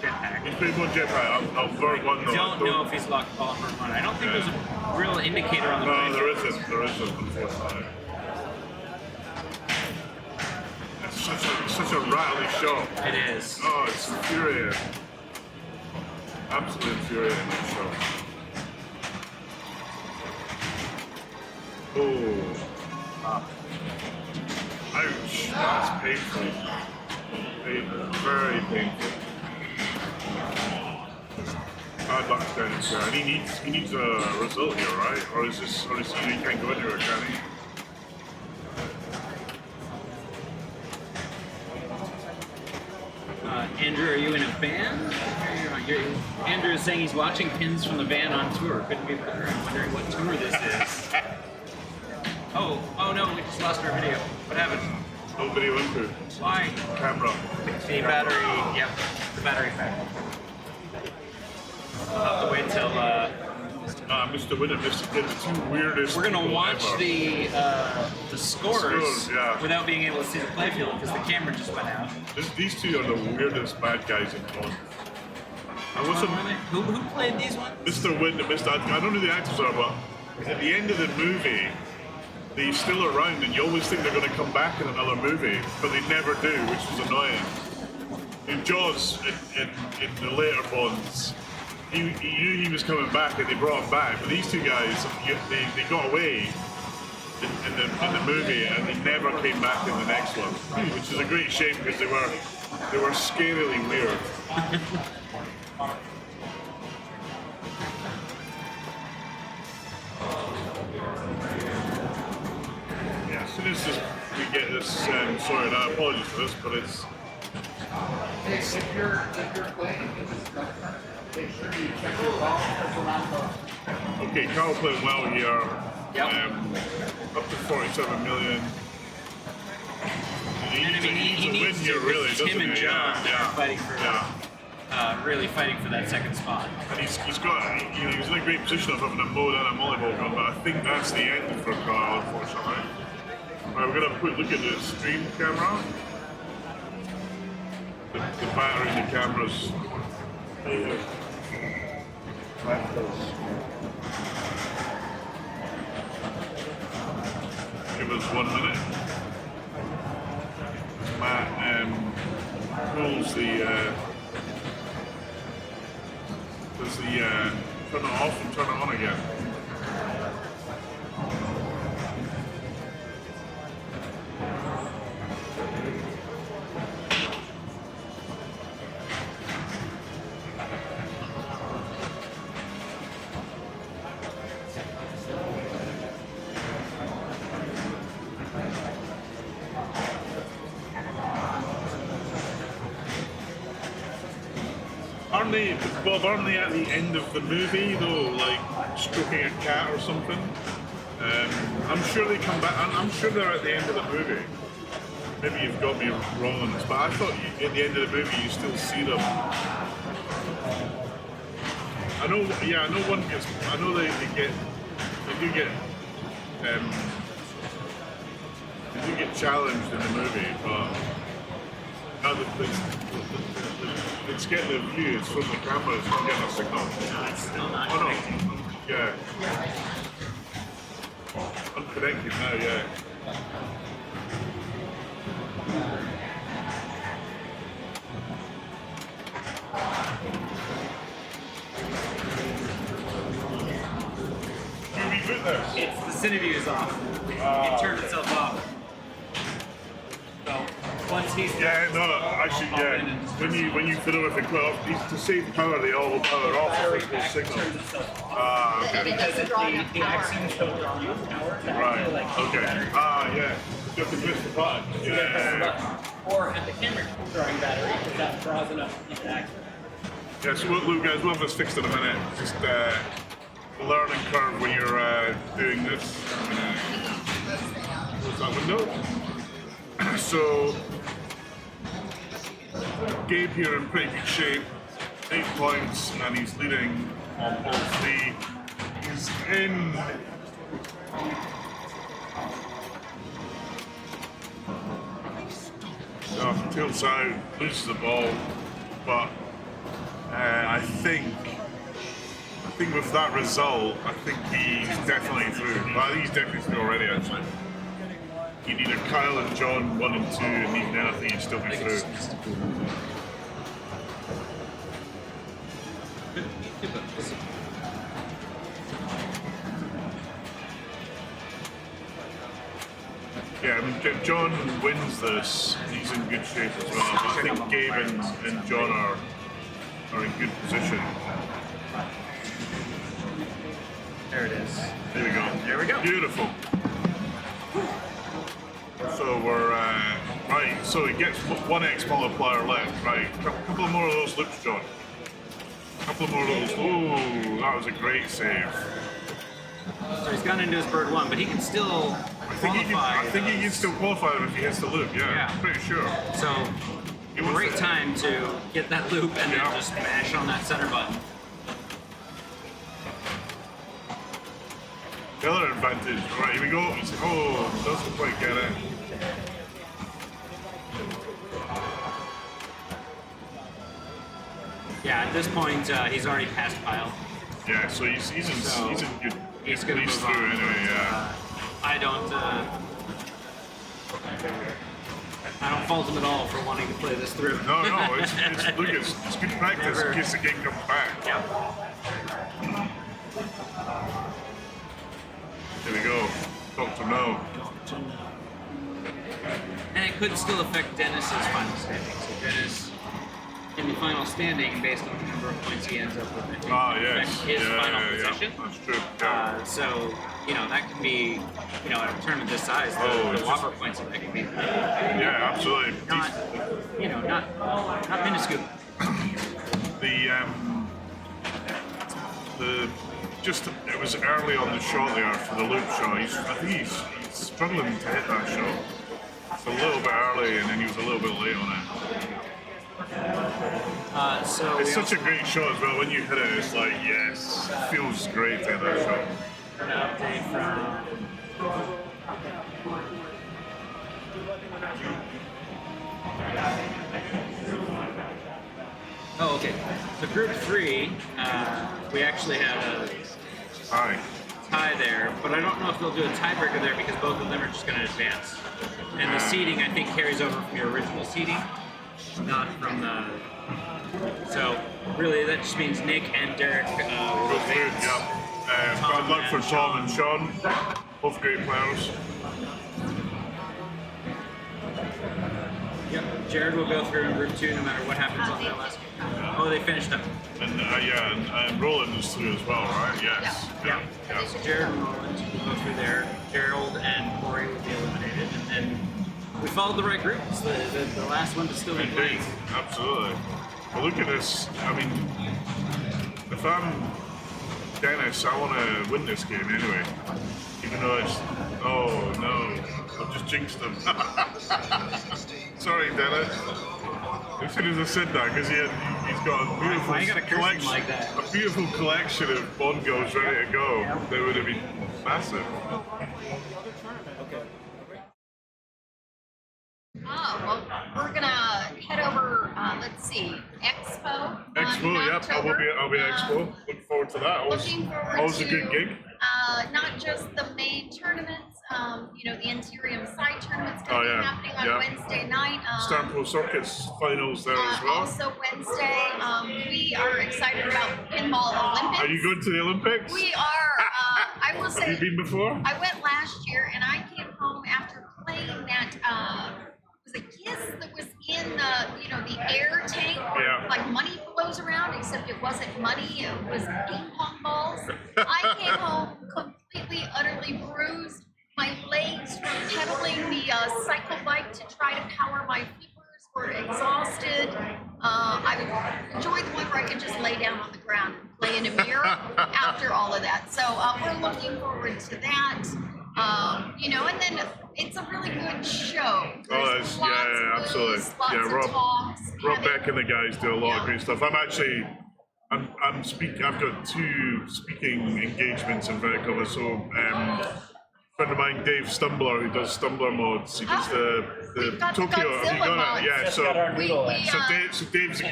Speaker 2: jetpack.
Speaker 4: He's played one jetpack. I'll burn one though.
Speaker 2: Don't know if he's locked the ball for one. I don't think there's a real indicator on the
Speaker 4: No,
Speaker 2: play.
Speaker 4: there isn't. There isn't, unfortunately. It's such a rattly shot.
Speaker 2: It is.
Speaker 4: Oh, it's infuriating. Absolutely infuriating, that shot. Oh. Ouch. That's painful. Very painful. Bad luck down there. And he needs a result here, right? Or is he can't go anywhere, can he?
Speaker 2: Andrew, are you in a van? Andrew is saying he's watching pins from the van on tour. Couldn't be better. I'm wondering what tour this is. Oh no, we just lost our video. What happened?
Speaker 4: No video input.
Speaker 2: Why?
Speaker 4: Camera.
Speaker 2: The battery, yep, the battery pack. We'll have to wait till,
Speaker 4: Mr. Win and Mr. Kid, the 2 weirdest
Speaker 2: we're gonna
Speaker 4: people
Speaker 2: watch
Speaker 4: ever.
Speaker 2: the scores
Speaker 4: Scores, yeah.
Speaker 2: without being able to see the playfield because the camera just went out.
Speaker 4: These 2 are the weirdest bad guys in Bond. And what's
Speaker 2: Who played these ones?
Speaker 4: Mr. Win and Mr. I don't know who the actors are, but at the end of the movie, they're still around, and you always think they're going to come back in another movie, but they never do, which is annoying. In Jaws, in the later Bonds, he knew he was coming back, and they brought him back. But these 2 guys, they got away in the movie, and they never came back in the next one, which is a great shame because they were scarily weird. Yeah, as soon as we get this sorted out, apologies for this, but it's.
Speaker 6: If you're playing, make sure you check your ball around the.
Speaker 4: Okay, Carl playing well here.
Speaker 2: Yep.
Speaker 4: Up to 47 million.
Speaker 2: And I mean, he
Speaker 4: needs a
Speaker 2: needs
Speaker 4: win here,
Speaker 2: to,
Speaker 4: really,
Speaker 2: it's
Speaker 4: doesn't
Speaker 2: him and
Speaker 4: he?
Speaker 2: John
Speaker 4: Yeah.
Speaker 2: fighting for
Speaker 4: Yeah.
Speaker 2: really fighting for that second spot.
Speaker 4: And he's got, you know, he's in a great position of having a mode and a volleyball gun, but I think that's the end for Kyle, unfortunately. Right, we're gonna look at the stream camera. The battery in the cameras. Give us 1 minute. Matt pulls the does the turn it off and turn it on again. Aren't they at the end of the movie though, like stroking a cat or something? I'm sure they come back. I'm sure they're at the end of the movie. Maybe you've got me wrong on this, but I thought at the end of the movie you still see them. I know. Yeah, I know one gets. I know they do get challenged in the movie, but now that it's getting a view, it's from the camera, it's not getting a signal.
Speaker 2: No, it's still not
Speaker 4: Oh
Speaker 2: connecting.
Speaker 4: no, yeah. Unconnected now, yeah. You reboot this?
Speaker 2: It's the Cineview is off. It turned itself off. So once he's
Speaker 4: Yeah, no, actually, yeah. When you fiddle with the club, to save power, they all power off the physical signal. Ah,
Speaker 1: And
Speaker 4: okay.
Speaker 1: it doesn't draw enough
Speaker 3: The
Speaker 1: power.
Speaker 3: accents don't draw enough power to
Speaker 4: Right.
Speaker 3: actually like
Speaker 4: Okay. Ah, yeah. You have to push the button. Yeah.
Speaker 3: or at the camera drawing battery because that draws enough to keep it active.
Speaker 4: Yeah. So look, guys, we'll have this fixed in a minute. Just learning curve when you're doing this. Close that window. So Gabe here in pretty good shape, 8 points, and he's leading on all 3. He's in. Tilts out, loses the ball, but I think with that result, I think he's definitely through. Well, I think he's definitely through already, actually. You need a Kyle and John 1 and 2, and then I think he'd still be through. Yeah, I mean, if John wins this, he's in good shape as well. But I think Gabe and John are in good position.
Speaker 2: there it is.
Speaker 4: There we go.
Speaker 2: There we go.
Speaker 4: Beautiful. So we're right. So he gets 1x multiplier left. Right. A couple more of those loops, John. A couple more of those. Ooh, that was a great save.
Speaker 2: So he's gone into his bird 1, but he can still qualify.
Speaker 4: I think he can still qualify them if he hits the loop. Yeah,
Speaker 2: Yeah.
Speaker 4: I'm pretty sure.
Speaker 2: So
Speaker 4: He wants
Speaker 2: great
Speaker 4: to-
Speaker 2: time to get that loop and
Speaker 4: Yeah.
Speaker 2: then just mash on that center button.
Speaker 4: The other advantage. Right, here we go. Oh, doesn't quite get it.
Speaker 2: Yeah, at this point he's already passed Kyle.
Speaker 4: Yeah, so he's in good.
Speaker 2: He's gonna
Speaker 4: he's
Speaker 2: move
Speaker 4: through
Speaker 2: on.
Speaker 4: anyway. Yeah.
Speaker 2: I don't fault him at all for wanting to play this through.
Speaker 4: No, it's look, it's good practice in case the game comes back.
Speaker 2: Yep.
Speaker 4: Here we go. Dr. No.
Speaker 2: And it could still affect Dennis's final standing. So Dennis, in the final standing, based on the number of points he ends up with, it could
Speaker 4: Ah,
Speaker 2: affect
Speaker 4: yes.
Speaker 2: his final position.
Speaker 4: That's true. Yeah.
Speaker 2: So, that can be, at a tournament this size,
Speaker 4: Oh,
Speaker 2: the
Speaker 4: it's
Speaker 2: Whopper points of that can be
Speaker 4: Yeah, absolutely.
Speaker 2: not, not minuscule.
Speaker 4: It was early on the shot there for the loop shot. I think he's struggling to hit that shot. It's a little bit early, and then he was a little bit late on it.
Speaker 2: So
Speaker 4: It's
Speaker 2: we
Speaker 4: such a
Speaker 2: also
Speaker 4: great shot as well. When you hit it, it's like, yes, it feels great to hit that shot.
Speaker 2: an update from. Oh, okay. So group 3, we actually had a
Speaker 4: Aye.
Speaker 2: tie there, but I don't know if they'll do a tiebreaker there because both of them are just going to advance. And the seeding, I think, carries over from your original seeding, not from the. So really, that just means Nick and Derek will
Speaker 4: Both good,
Speaker 2: advance.
Speaker 4: yeah.
Speaker 2: Tom
Speaker 4: Bad luck for
Speaker 2: and
Speaker 4: Tom and Sean. Both great players.
Speaker 2: Yep. Jared will go through in group 2 no matter what happens on that last group. Oh, they finished up.
Speaker 4: And and Roland is through as well, right? Yes.
Speaker 2: Yeah. So Jared and Roland will go through there. Gerald and Corey will be eliminated, and then we followed the right group. It's the last one to still be
Speaker 4: Indeed,
Speaker 2: playing.
Speaker 4: absolutely. But look at this. I mean, if I'm Dennis, I want to win this game anyway. Even though it's. Oh no, I've just jinxed him. Sorry, Dennis. As soon as I said that, because he's got a beautiful
Speaker 2: Why you gotta curse him
Speaker 4: collection,
Speaker 2: like that?
Speaker 4: a beautiful collection of Bond girls ready to go. They would have been massive.
Speaker 1: Well, we're gonna head over. Let's see, Expo.
Speaker 4: Expo,
Speaker 1: in
Speaker 4: yep.
Speaker 1: October.
Speaker 4: I'll be at Expo. Looking forward to that.
Speaker 1: Looking forward
Speaker 4: Always
Speaker 1: to
Speaker 4: a good gig.
Speaker 1: Not just the main tournaments. The Interium side tournaments
Speaker 4: Oh,
Speaker 1: going to
Speaker 4: yeah.
Speaker 1: be happening on
Speaker 4: Yeah.
Speaker 1: Wednesday night.
Speaker 4: Star Pro Circuits finals there as well.
Speaker 1: Also Wednesday, we are excited about Pinball Olympics.
Speaker 4: Are you going to the Olympics?
Speaker 1: We are. I will say.
Speaker 4: Have you been before?
Speaker 1: I went last year, and I came home after playing that. Was a kiss that was in the air tank where
Speaker 4: Yeah.
Speaker 1: like money flows around, except it wasn't money, it was ping pong balls. I came home completely, utterly bruised. My legs from pedaling the cycle bike to try to power my flippers were exhausted. I enjoyed the one where I could just lay down on the ground and play in a mirror after all of that. So we're looking forward to that. And then it's a really good show.
Speaker 4: Oh,
Speaker 1: There's
Speaker 4: it's,
Speaker 1: lots
Speaker 4: yeah,
Speaker 1: of
Speaker 4: absolutely.
Speaker 1: moves, lots
Speaker 4: Yeah,
Speaker 1: of
Speaker 4: Rob
Speaker 1: talks.
Speaker 4: Beck and the guys do a lot
Speaker 1: Yeah.
Speaker 4: of great stuff. I've got 2 speaking engagements in Vancouver. So, a friend of mine, Dave Stumbler, who does Stumbler modes, he does the
Speaker 1: We've got the
Speaker 4: Tokyo. Have you
Speaker 1: Godzilla
Speaker 4: got it? Yeah.
Speaker 3: Just got our
Speaker 1: We,
Speaker 3: noodle
Speaker 1: we,
Speaker 3: in.
Speaker 4: So Dave's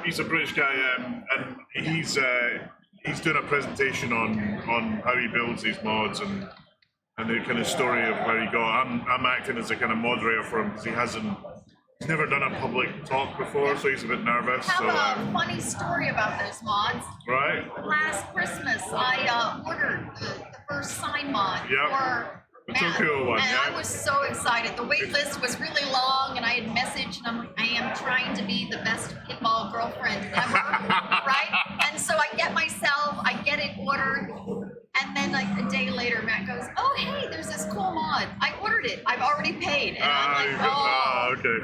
Speaker 4: he's a British guy, and he's doing a presentation on how he builds these mods and the kind of story of how he got. I'm acting as a kind of moderator for him because he's never done a public talk before, so he's a bit nervous.
Speaker 1: have
Speaker 4: So
Speaker 1: a funny story about those mods.
Speaker 4: right,
Speaker 1: Last Christmas, I ordered the first sign mod
Speaker 4: Yep.
Speaker 1: for
Speaker 4: The
Speaker 1: Matt,
Speaker 4: Tokyo one,
Speaker 1: and
Speaker 4: yeah.
Speaker 1: I was so excited. The wait list was really long, and I had messaged, and I'm like, I am trying to be the best pinball girlfriend ever, right? And so I get it ordered, and then like a day later, Matt goes, oh, hey, there's this cool mod. I ordered it. I've already paid. And I'm like, oh.
Speaker 4: okay.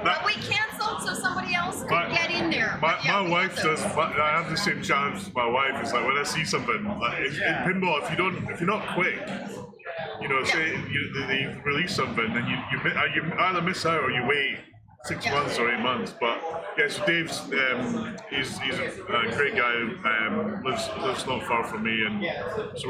Speaker 1: But we canceled so somebody else could get in there.
Speaker 4: My,
Speaker 1: But yeah,
Speaker 4: my
Speaker 1: we
Speaker 4: wife
Speaker 1: got those.
Speaker 4: does. I have the same challenge as my wife. It's like when I see something like in pinball, if you're not quick, say they release something, and you either miss out or you wait 6 months or 8 months. But yeah, so Dave's he's a great guy. Lives not far from me, and so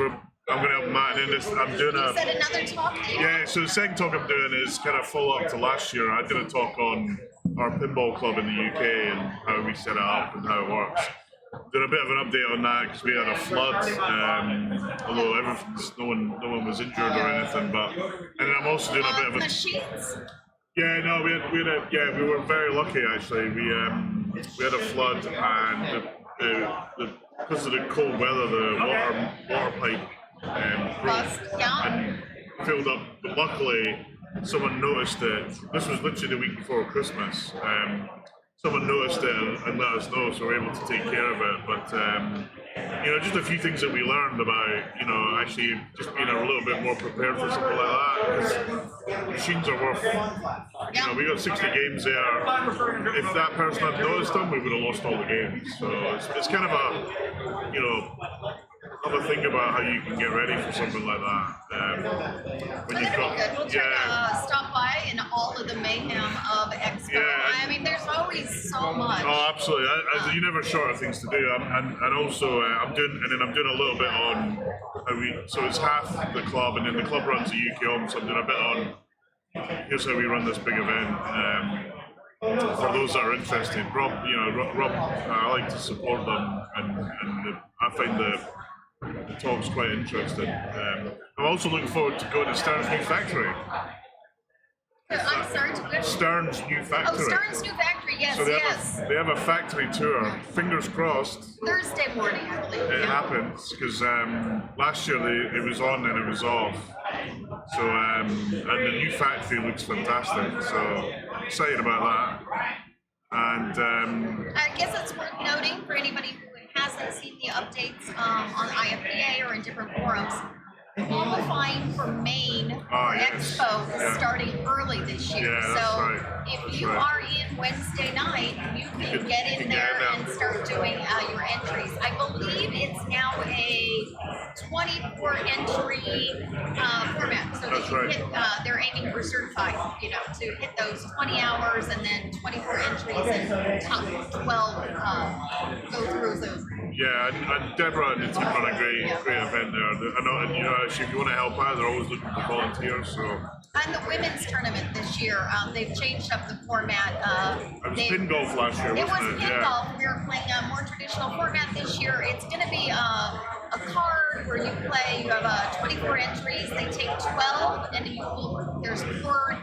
Speaker 4: I'm going to help Matt in this. I'm doing
Speaker 1: You said another talk that you
Speaker 4: Yeah, so the second talk I'm doing is kind of follow up to last year. I did a talk on our pinball club in the UK and how we set it up and how it works. Did a bit of an update on that because we had a flood, although no one was injured or anything. But and then I'm also doing a bit of a
Speaker 1: machines.
Speaker 4: yeah, no, we were very lucky actually. We had a flood and because of the cold weather, the water pipe broke
Speaker 1: Bust, yeah.
Speaker 4: and filled up. But luckily, someone noticed it. This was literally the week before Christmas. Someone noticed it and let us know, so we're able to take care of it. But just a few things that we learned about, actually just being a little bit more prepared for something like that. Because machines are worth. We got 60 games there. If that person had noticed them, we would have lost all the games. So it's kind of have a think about how you can get ready for something like that. When you've got,
Speaker 1: Good. We'll try to stop by in all of the mayhem of Expo.
Speaker 4: Yeah.
Speaker 1: I mean, there's always so
Speaker 4: absolutely. You never short of things to do, and also I'm doing a little bit on how so it's half the club, and then the club runs the UK Om, so I'm doing a bit on here's how we run this big event. For those that are interested, Rob, I like to support them, and I find the talks quite interesting. I'm also looking forward to going to Stern's new factory.
Speaker 1: I'm sorry, to which?
Speaker 4: Stern's new factory.
Speaker 1: Oh, Stern's new factory, yes,
Speaker 4: So
Speaker 1: yes.
Speaker 4: they have a factory tour. Fingers crossed.
Speaker 1: Thursday morning, I believe.
Speaker 4: It happens because last year it was on and it was off. So and the new factory looks fantastic. So excited about that. And
Speaker 1: I guess it's worth noting for anybody who hasn't seen the updates on IFPA or in different forums. Qualifying for Maine Expo is starting early this year.
Speaker 4: Yeah,
Speaker 1: so
Speaker 4: that's right.
Speaker 1: if you are in Wednesday night, you can get in there and start doing your entries. I believe it's now a 24 entry format. So
Speaker 4: That's
Speaker 1: that you
Speaker 4: right.
Speaker 1: hit, they're aiming for certified, to hit those 20 hours and then 24 entries and top 12 go through those.
Speaker 4: yeah, and Deborah and the team run a great event there. I know, and actually, if you want to help out, they're always looking for volunteers. So.
Speaker 1: And the women's tournament this year, they've changed up the format.
Speaker 4: It was pin golf last year,
Speaker 1: It was
Speaker 4: wasn't it?
Speaker 1: pin golf. We were playing a more traditional format this year. It's going to be a card where you play. You have 24 entries. They take 12, and there's four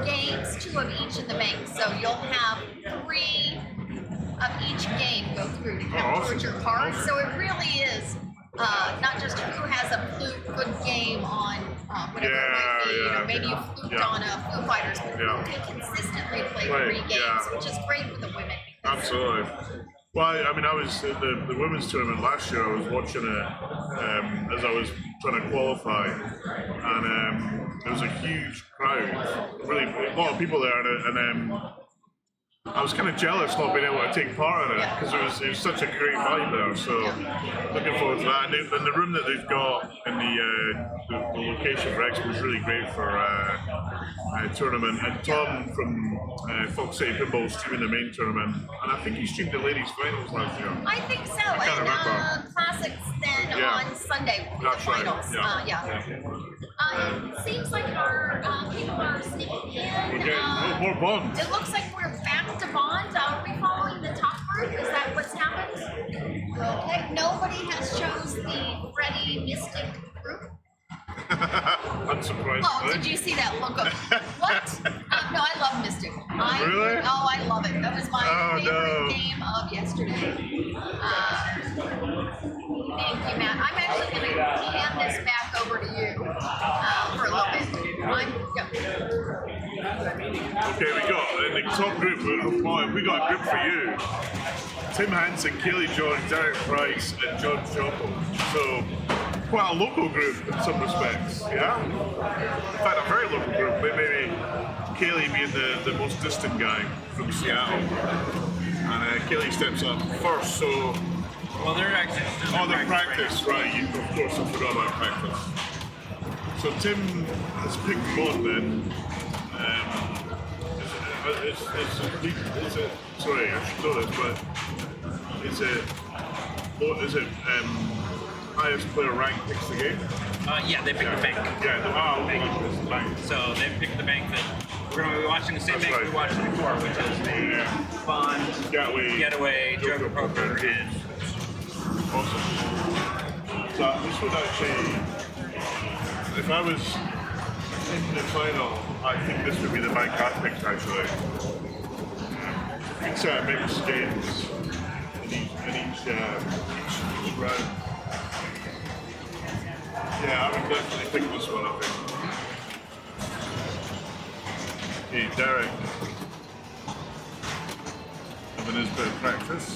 Speaker 1: games, 2 of each in the bank. So you'll have 3 of each game go through to count towards your card. So it really is not just who has a good game on whatever it might be. Maybe you fluked on a Foo Fighters, but you can consistently play 3 games, which is great for the women.
Speaker 4: Absolutely. Well, I mean, I was at the women's tournament last year. I was watching it as I was trying to qualify, and there was a huge crowd, really a lot of people there, and I was kind of jealous not being able to take part in it because it was such a great vibe there. So looking forward to that. And the room that they've got in the location for Expo is really great for a tournament. And Tom from Fox City Pinball is streaming the main tournament, and I think he streamed the ladies' finals last year.
Speaker 1: I think so.
Speaker 4: can't remember.
Speaker 1: And Classics then on Sunday will be
Speaker 4: That's
Speaker 1: the
Speaker 4: right.
Speaker 1: finals. It seems like our people are sneaking in.
Speaker 4: We're getting more bonds.
Speaker 1: It looks like we're back to Bond. Are we following the top group? Is that what's happened? Okay. Nobody has chose the Freddy Mystic group.
Speaker 4: Unsurprisingly.
Speaker 1: Oh, did you see that look of what? No, I love Mystic.
Speaker 4: Really?
Speaker 1: Oh, I love it. That was my favorite
Speaker 4: no.
Speaker 1: game of yesterday. Thank you, Matt. I'm actually going to hand this back over to you for a little bit.
Speaker 4: Okay, we got in the top group. We got a group for you. Tim Hansen, Kaylee Jones, Derek Price, and John Choppel. So quite a local group in some respects, yeah? In fact, a very local group, but maybe Kaylee being the most distant guy from Seattle. And Kaylee steps up first, so...
Speaker 2: Well, they're actually...
Speaker 4: they're practice, right? Of course, I forgot about practice. So Tim has picked one then. Sorry, I should know this, but is it highest player rank picks the game?
Speaker 2: Yeah, they picked the bank.
Speaker 4: Yeah, the bank.
Speaker 2: So they picked the bank that we're going to be watching the same bank we watched before, which is the Bond, Getaway, Joker Poker, and...
Speaker 4: Awesome. So this would actually, if I was in the final, I think this would be the bank I picked actually. It's mixed games in each round. Yeah, I would definitely pick this one, I think. Okay, Derek. Having his bit of practice.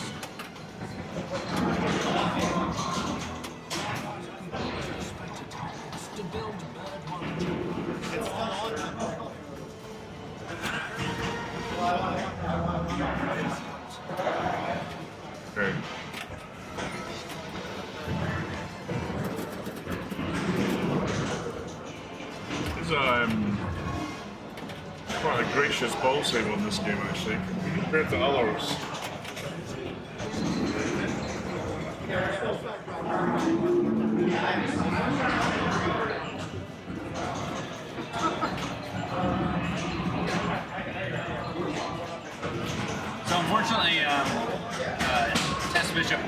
Speaker 4: Okay. It's quite a gracious ball save on this game, actually, compared to others.
Speaker 2: So unfortunately, Tess Bishop,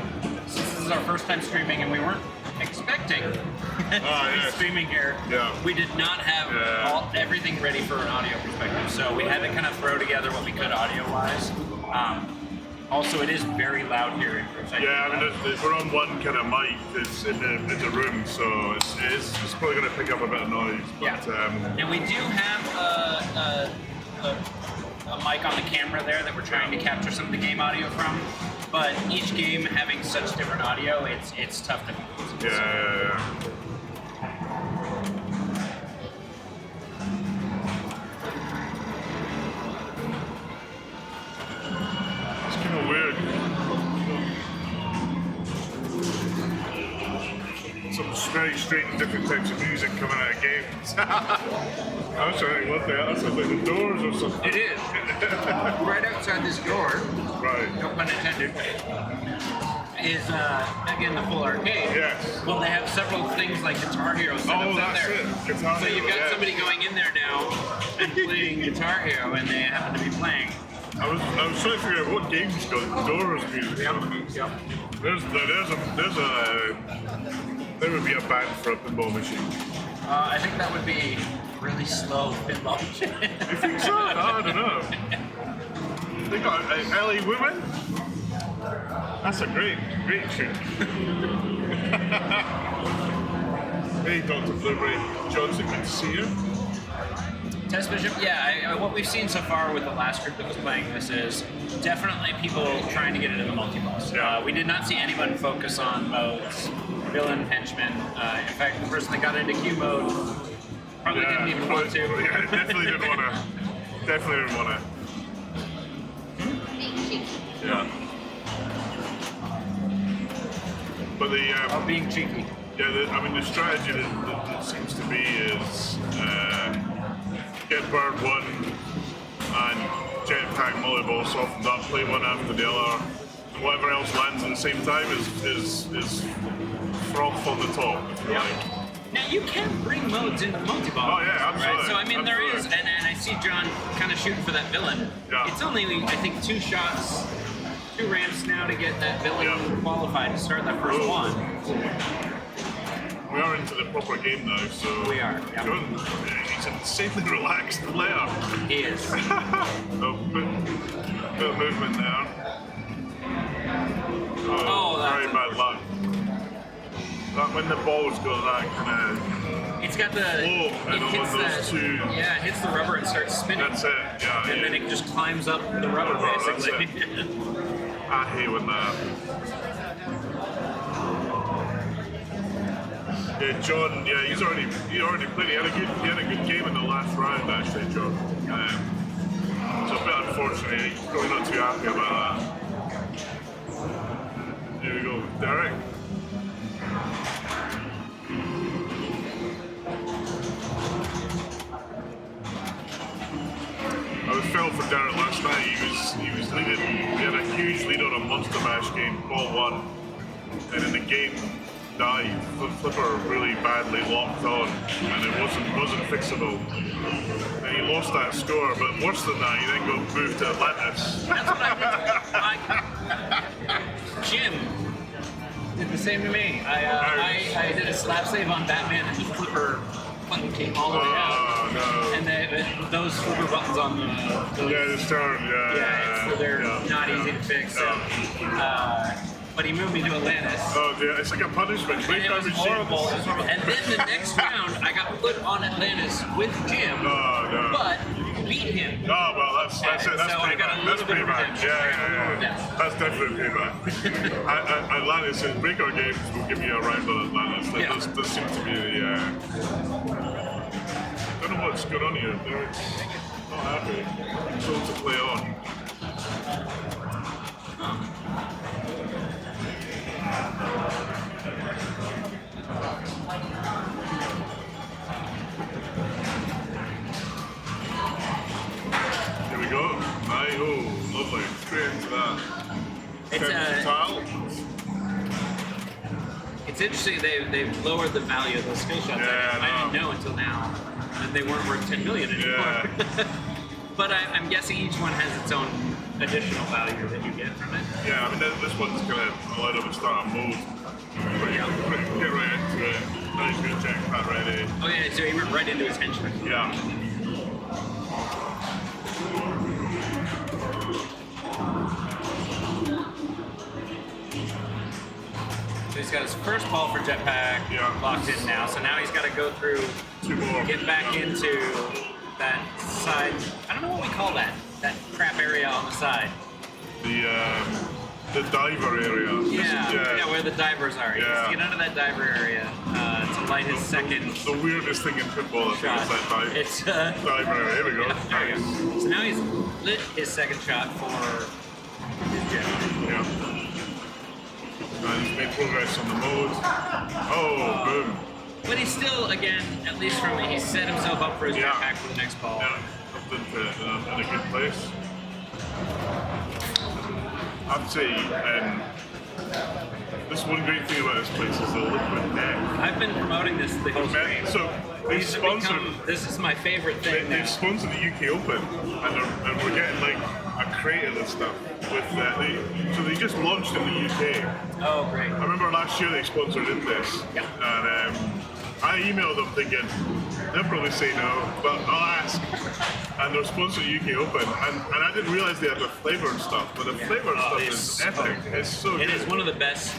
Speaker 2: since this is our first time streaming and we weren't expecting to be streaming here, we did not have everything ready for an audio perspective. So we had to kind of throw together what we could audio-wise. Also, it is very loud here in Riverside.
Speaker 4: Yeah, I mean, we're on one kind of mic that's in the room, so it's probably going to pick up a bit of noise. But,
Speaker 2: and we do have a mic on the camera there that we're trying to capture some of the game audio from. But each game having such different audio, it's tough to compose.
Speaker 4: Yeah. It's kind of weird. Some very strange, different types of music coming out of games. I was trying to think, what the hell? That sounds like the Doors or something.
Speaker 2: It is. Right outside this door,
Speaker 4: Right.
Speaker 2: no pun intended, is again the full arcade.
Speaker 4: Yes.
Speaker 2: Well, they have several things like Guitar Hero set up
Speaker 4: that's
Speaker 2: there.
Speaker 4: it. Guitar
Speaker 2: So you've
Speaker 4: Hero,
Speaker 2: got somebody going in there now and playing Guitar Hero, and they happen to be playing.
Speaker 4: I was trying to figure out what game's got Doors music on it.
Speaker 2: Yep.
Speaker 4: There would be a band for a pinball machine.
Speaker 2: I think that would be really slow pinball.
Speaker 4: You think so? I don't know. They got LA Women? That's a great tune. Hey, Dr. Blueberry Johnson, good to see you.
Speaker 2: Test Bishop, what we've seen so far with the last group that was playing this is definitely people trying to get into the multi-boss.
Speaker 4: Yeah.
Speaker 2: We did not see anyone focus on modes, villain, henchman. In fact, the person that got into Q mode probably didn't even want to.
Speaker 4: Yeah, definitely didn't want to. Definitely didn't want
Speaker 1: Being cheeky.
Speaker 4: to. Yeah. But
Speaker 2: Being cheeky.
Speaker 4: the strategy that seems to be is get bird one and jetpack volleyball softened up, play one after the other, and whatever else lands at the same time is froth on the top, if you like.
Speaker 2: Now you can bring modes into multi-ball.
Speaker 4: Oh, yeah, absolutely.
Speaker 2: Right? So I mean, there is,
Speaker 4: Absolutely.
Speaker 2: and I see John kind of shooting for that villain.
Speaker 4: Yeah.
Speaker 2: It's only, I think, 2 shots, 2 ramps now to get that villain
Speaker 4: Yeah.
Speaker 2: qualified to start that first
Speaker 4: Oh.
Speaker 2: one.
Speaker 4: We are into the proper game now, so
Speaker 2: We are, yeah.
Speaker 4: Good. He's an insanely relaxed player.
Speaker 2: He is.
Speaker 4: So bit of movement there.
Speaker 2: Oh, that's
Speaker 4: very bad luck. That when the ball's got that kind of
Speaker 2: It's got the.
Speaker 4: flow,
Speaker 2: It
Speaker 4: and on
Speaker 2: hits
Speaker 4: those
Speaker 2: the.
Speaker 4: two.
Speaker 2: Yeah, it hits the rubber and starts spinning.
Speaker 4: That's it. Yeah.
Speaker 2: And then it just climbs up the rubber,
Speaker 4: That's
Speaker 2: basically.
Speaker 4: I hate when that happens. Yeah, John. Yeah, he already played. He had a good game in the last round, actually, John. So a bit unfortunate. He's probably not too happy about that. There we go, Derek. I was felt for Derek last night. He was leading. He had a huge lead on a Monster Mash game, ball one, and in the game died. Flipper really badly locked on, and it wasn't fixable. And he lost that score. But worse than that, he then got moved to Atlantis.
Speaker 2: That's what Jim did the same to me. I did a slap save on Batman, and the flipper button came all the way out.
Speaker 4: Oh no.
Speaker 2: And those flipper buttons on the
Speaker 4: Yeah, this turn.
Speaker 2: so they're not easy to fix. So, but he moved me to Atlantis.
Speaker 4: Oh, yeah, it's like a punishment.
Speaker 2: And it was horrible. It was horrible. And then the next round, I got put on Atlantis with Jim,
Speaker 4: Oh no.
Speaker 2: but beat him.
Speaker 4: Oh well, that's it. That's
Speaker 2: So I
Speaker 4: pretty
Speaker 2: got a
Speaker 4: bad.
Speaker 2: little
Speaker 4: That's
Speaker 2: bit
Speaker 4: pretty
Speaker 2: of
Speaker 4: bad.
Speaker 2: redemption.
Speaker 4: Yeah. That's definitely pretty bad. Atlantis says break our games. We'll give you a round on Atlantis. That does seem to be the. I don't know what's going on here. They're not happy. Told to play on. right. Oh, lovely. Straight into that.
Speaker 2: It's
Speaker 4: Tile.
Speaker 2: It's interesting they've lowered the value of the skill shots.
Speaker 4: Yeah,
Speaker 2: I didn't know until now that they weren't worth 10 million anymore.
Speaker 4: Yeah.
Speaker 2: But I'm guessing each one has its own additional value that you get from it.
Speaker 4: Yeah, I mean, this one's going to allow them to start a mode. Get right into it. Now he's going to check that ready.
Speaker 2: Oh yeah, so he went right into his henchman.
Speaker 4: Yeah.
Speaker 2: So he's got his first ball for jetpack locked in now. So now he's got to go through,
Speaker 4: 2 more.
Speaker 2: get back into that side. I don't know what we call that. That crap area on the side.
Speaker 4: The diver area.
Speaker 2: Yeah, where the divers are.
Speaker 4: Yeah.
Speaker 2: Get under that diver area to light his second
Speaker 4: The weirdest thing in pinball, I think,
Speaker 2: shot.
Speaker 4: is that dive.
Speaker 2: It's
Speaker 4: Diver area. Here we go.
Speaker 2: there you go. So now he's lit his second shot for his jet.
Speaker 4: Yeah. And he's made progress on the mode. Oh, boom.
Speaker 2: But he's still, again, at least from me, he set himself up for his
Speaker 4: Yeah.
Speaker 2: jetpack for the next ball.
Speaker 4: Yeah, comes into in a good place. I'd say this one great thing about this place is the liquid deck.
Speaker 2: I've been promoting this the whole stream.
Speaker 4: So they
Speaker 2: These have
Speaker 4: sponsored.
Speaker 2: become- this is my favorite thing
Speaker 4: They've
Speaker 2: now.
Speaker 4: sponsored the UK Open, and we're getting like a crate of this stuff. With so they just launched in the UK.
Speaker 2: Oh, great.
Speaker 4: I remember last year they sponsored in this,
Speaker 2: Yeah.
Speaker 4: and I emailed them thinking they'll probably say no, but I'll ask. And they're sponsoring UK Open, and I didn't realize they had the flavored stuff, but the flavored stuff
Speaker 2: it's
Speaker 4: is
Speaker 2: so
Speaker 4: epic.
Speaker 2: good.
Speaker 4: It's so
Speaker 2: It
Speaker 4: good.
Speaker 2: is one of the best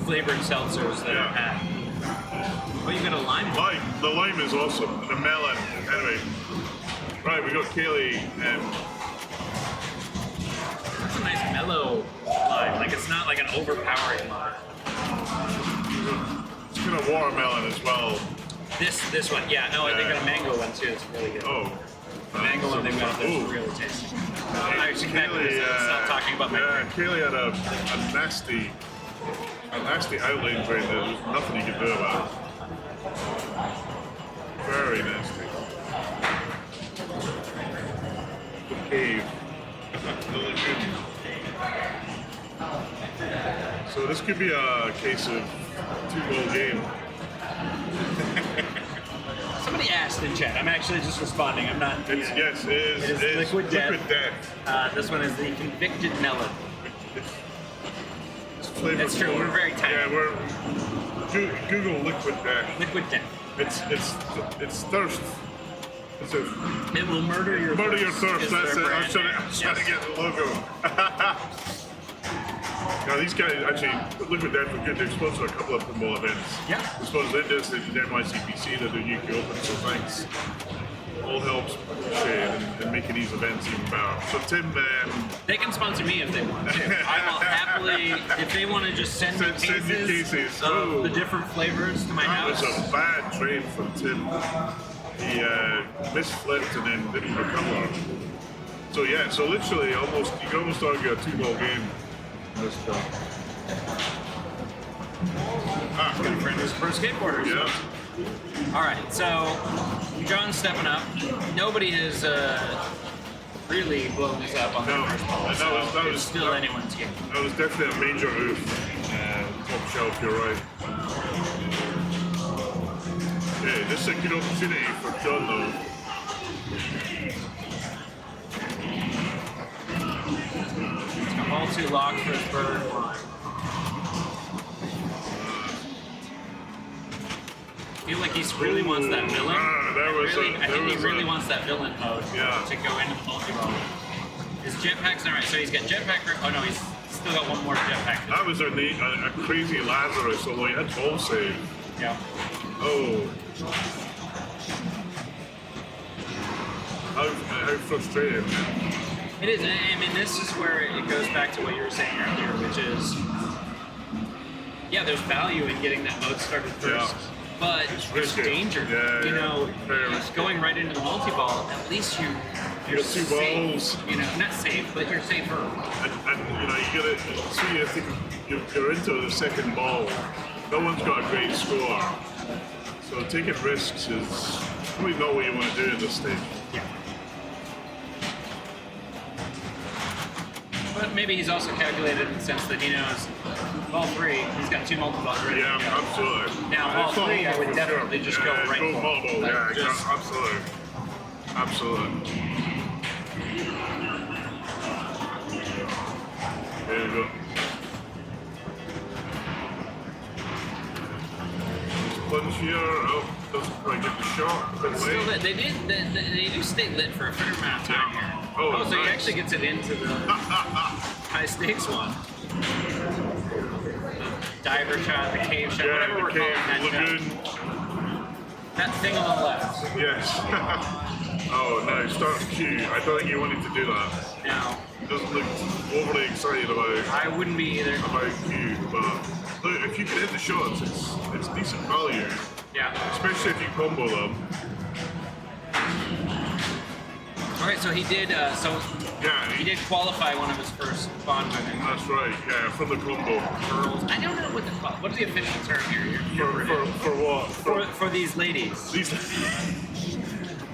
Speaker 2: flavored seltzers that I've had. Oh, you got a lime?
Speaker 4: Lime. The lime is awesome. And the melon. Anyway, right, we got Kaylee.
Speaker 2: It's a nice mellow lime. Like it's not like an overpowering lime.
Speaker 4: It's kind of watermelon as well.
Speaker 2: This one, yeah. No, they got a mango one too. It's really good.
Speaker 4: Oh.
Speaker 2: The mango one they've got
Speaker 4: Ooh.
Speaker 2: that's really tasty. I should back
Speaker 4: Kaylee,
Speaker 2: this. Stop talking about my drink.
Speaker 4: Kaylee had a nasty outline brain that there was nothing you could do about it. Very nasty. The cave. The lagoon. So this could be a case of 2-ball game.
Speaker 2: Somebody asked in chat. I'm actually just responding. I'm not.
Speaker 4: Yes, it is
Speaker 2: Liquid Death.
Speaker 4: Death.
Speaker 2: This one is the convicted melon.
Speaker 4: It's flavorful.
Speaker 2: That's true. We're very tiny.
Speaker 4: Yeah, we're Google liquid death.
Speaker 2: Liquid death.
Speaker 4: It's thirst. It's a
Speaker 2: It will murder your
Speaker 4: murder your thirst.
Speaker 2: is
Speaker 4: That's it.
Speaker 2: their
Speaker 4: I'm
Speaker 2: brand
Speaker 4: trying
Speaker 2: name.
Speaker 4: to get the logo. Now these guys actually liquid death are good. They've sponsored a couple of pinball events.
Speaker 2: Yeah.
Speaker 4: They sponsored this. They did NYCPC. They do UK Open. So thanks. All helps in making these events even better. So Tim,
Speaker 2: They can sponsor me if they want to. I will happily, if they want to just send me
Speaker 4: Send you cases.
Speaker 2: of
Speaker 4: Oh.
Speaker 2: the different flavors to my
Speaker 4: that was
Speaker 2: house.
Speaker 4: a bad trade from Tim. He misflipped and then didn't recover. So yeah, so literally you can almost argue a 2-ball game. This stuff.
Speaker 2: Good friend who's pro skateboarders.
Speaker 4: Yeah.
Speaker 2: All right, so John's stepping up. Nobody has really blown this up on
Speaker 4: No,
Speaker 2: the first ball.
Speaker 4: and
Speaker 2: So
Speaker 4: that was
Speaker 2: it's still anyone's game.
Speaker 4: That was definitely a major move. Top shelf, you're right. Yeah, this is a good opportunity for John though.
Speaker 2: All too locked for his bird. I feel like he really wants that villain. I think he really wants that villain mode to go into the multi-ball. His jetpack's not right, so he's got jetpack. Oh no, he's still got one more jetpack.
Speaker 4: That was a crazy Lazarus, although he had ball save.
Speaker 2: Yeah.
Speaker 4: Oh. How frustrating.
Speaker 2: It is. I mean, this is where it goes back to what you were saying earlier, which is, yeah, there's value in getting that mode started first, but there's
Speaker 4: risky.
Speaker 2: danger.
Speaker 4: Yeah,
Speaker 2: you know,
Speaker 4: very risky.
Speaker 2: going right into the multi-ball, at least you're
Speaker 4: You got 2
Speaker 2: safe.
Speaker 4: balls.
Speaker 2: You know, not safe, but you're safer.
Speaker 4: And you know, you get it. See, I think you're into the second ball. No one's got a great score, so taking risks is probably not what you want to do at this stage.
Speaker 2: Yeah. But maybe he's also calculated in the sense that he knows ball 3, he's got 2 multi-balls ready.
Speaker 4: Yeah,
Speaker 2: to go.
Speaker 4: absolutely.
Speaker 2: Now, ball
Speaker 4: It's not
Speaker 2: 3, I
Speaker 4: multiple
Speaker 2: would
Speaker 4: for
Speaker 2: definitely
Speaker 4: sure.
Speaker 2: just go right
Speaker 4: Go
Speaker 2: for.
Speaker 4: multiple,
Speaker 2: Like,
Speaker 4: yeah,
Speaker 2: just-
Speaker 4: absolutely. Absolutely. There you go. Plunge here. Oh, doesn't quite get the shot. Good
Speaker 2: Still
Speaker 4: way.
Speaker 2: lit. They do stay lit for a fair amount of time here.
Speaker 4: Oh,
Speaker 2: so he
Speaker 4: nice.
Speaker 2: actually gets it into the high stakes one. Diver shot, the cave shot,
Speaker 4: Yeah,
Speaker 2: whatever
Speaker 4: the
Speaker 2: we're calling
Speaker 4: cave,
Speaker 2: that shot.
Speaker 4: lagoon.
Speaker 2: That thing on the left.
Speaker 4: Yes. Oh, no, start cue. I don't think you wanted to do that.
Speaker 2: Now,
Speaker 4: He doesn't look overly excited about
Speaker 2: I wouldn't be either.
Speaker 4: cue, but look, if you can hit the shots, it's decent value,
Speaker 2: Yeah.
Speaker 4: especially if you combo them.
Speaker 2: All right, so he did.
Speaker 4: Yeah,
Speaker 2: He did qualify one of his first bond women.
Speaker 4: That's right. Yeah, from the combo.
Speaker 2: Girls. I don't know what the what's the official term here.
Speaker 4: For what?
Speaker 2: For these ladies.
Speaker 4: These.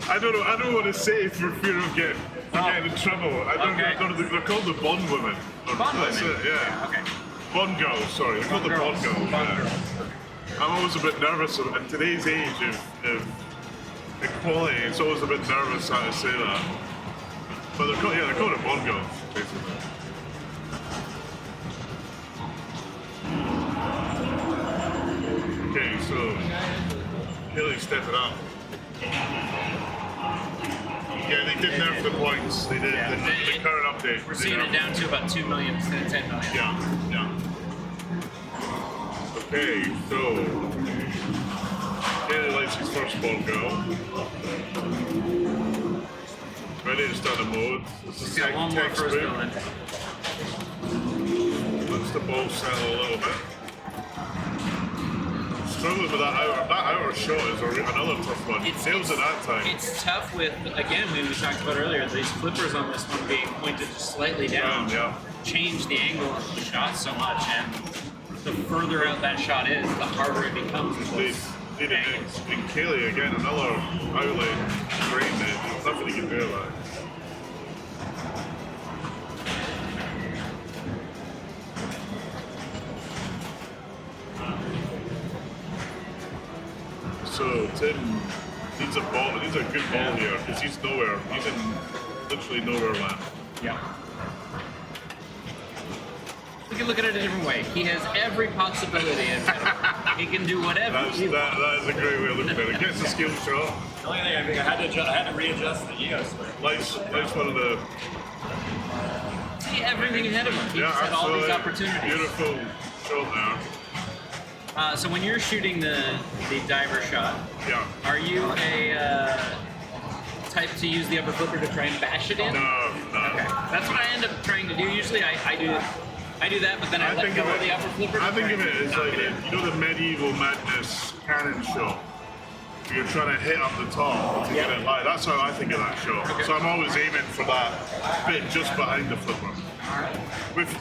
Speaker 4: I don't know. I don't want to say for fear of getting in trouble. I don't
Speaker 2: Okay.
Speaker 4: know. They're called the Bond women.
Speaker 2: Bond
Speaker 4: That's
Speaker 2: women.
Speaker 4: it. Yeah.
Speaker 2: Okay.
Speaker 4: Bond girls. Sorry, they're called the Bond girls.
Speaker 2: Bond
Speaker 4: yeah.
Speaker 2: girls.
Speaker 4: I'm always a bit nervous at today's age of equality. It's always a bit nervous how to say that. But they're called it Bond girls, basically. Okay, so Haley stepping up. Yeah, they did nerf the points. They did the current update.
Speaker 2: We're
Speaker 4: they
Speaker 2: seeing it
Speaker 4: nerfed
Speaker 2: down to about 2 million instead of 10 million.
Speaker 4: Yeah. Okay, so Haley lights his first ball go. Ready to start the mode. This is
Speaker 2: He's got one more first
Speaker 4: textbook.
Speaker 2: building.
Speaker 4: Lets the ball settle a little bit. Struggling with that outer shot is another tough one. It fails at that time.
Speaker 2: It's tough with, again, we talked about earlier, these flippers on this one being pointed just slightly down.
Speaker 4: Yeah.
Speaker 2: Change the angle of the shot so much, and the further out that shot is, the harder it becomes.
Speaker 4: And Kaylee again, another outlet drain there. There's nothing you can do about it. So Tim needs a ball. Needs a good ball here because he's nowhere. He's in literally nowhere land.
Speaker 2: Yeah. We can look at it a different way. He has every possibility in him. He can do whatever
Speaker 4: That is a great way of looking at it. Gets a skill shot.
Speaker 5: The only thing I think I had to readjust the EOS switch.
Speaker 4: Lights one of the.
Speaker 2: See everything ahead of him. He's
Speaker 4: Yeah,
Speaker 2: had all these
Speaker 4: absolutely.
Speaker 2: opportunities.
Speaker 4: Beautiful shot there.
Speaker 2: So when you're shooting the diver shot,
Speaker 4: Yeah.
Speaker 2: are you a type to use the upper flipper to try and bash it in?
Speaker 4: No.
Speaker 2: Okay. That's what I end up trying to do. Usually I do that, but then I let go of the upper flipper.
Speaker 4: I think
Speaker 2: to
Speaker 4: of
Speaker 2: try
Speaker 4: it
Speaker 2: and
Speaker 4: as
Speaker 2: knock
Speaker 4: like
Speaker 2: it in.
Speaker 4: the medieval madness cannon shot. You're trying to hit up the top to get it high. That's how I think of that shot.
Speaker 2: Okay.
Speaker 4: So I'm always aiming for that bit just behind the flipper.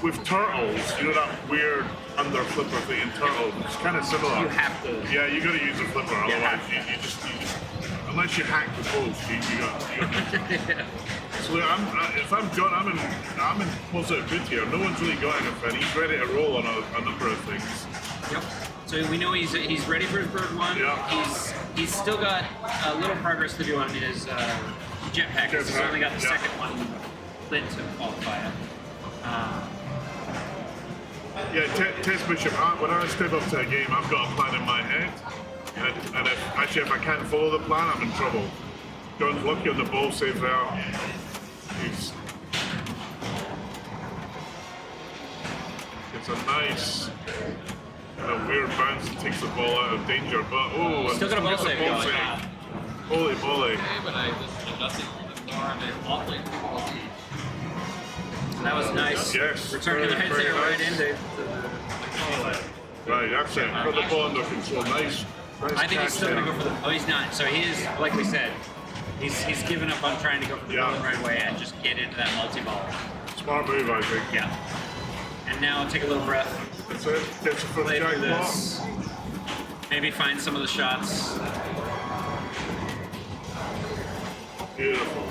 Speaker 4: With turtles, you know that weird under flipper thing in turtles. It's kind of similar.
Speaker 2: You have to.
Speaker 4: Yeah, you got to use a flipper. Otherwise,
Speaker 2: have
Speaker 4: you just unless you hack the post, you got. So if I'm John, I'm in positive good here. No one's really got anything. He's ready to roll on a number of things.
Speaker 2: Yep. So we know he's ready for his bird one.
Speaker 4: Yeah.
Speaker 2: He's still got a little progress to do on his jetpack. He's only got the
Speaker 4: Yeah.
Speaker 2: second one lit to qualify it.
Speaker 4: Yeah, Test Bishop, when I step up to a game, I've got a plan in my head. And if I can't follow the plan, I'm in trouble. John's lucky on the ball save there. It's a nice kind of weird bounce that takes the ball out of danger, but
Speaker 2: Still got a ball
Speaker 4: gets the
Speaker 2: save
Speaker 4: ball
Speaker 2: going.
Speaker 4: save. Holy moly.
Speaker 5: But I just adjusted the door and it awfully.
Speaker 2: That was nice.
Speaker 4: Yes,
Speaker 2: Return to the
Speaker 4: very,
Speaker 2: heads
Speaker 4: very
Speaker 2: there right
Speaker 4: nice.
Speaker 2: into the
Speaker 4: Right, that's it. Got the ball under control. Nice
Speaker 2: I think he's
Speaker 4: catch
Speaker 2: still
Speaker 4: there.
Speaker 2: going to go for the. Oh, he's not. So he is, like we said, he's given up on trying to go for the
Speaker 4: Yeah.
Speaker 2: ball right away and just get into that multi-ball.
Speaker 4: Smart move, I think.
Speaker 2: Yeah. And now take a little breath,
Speaker 4: That's it. Gets the first
Speaker 2: play through
Speaker 4: jackpot.
Speaker 2: this, maybe find some of the shots.
Speaker 4: Beautiful.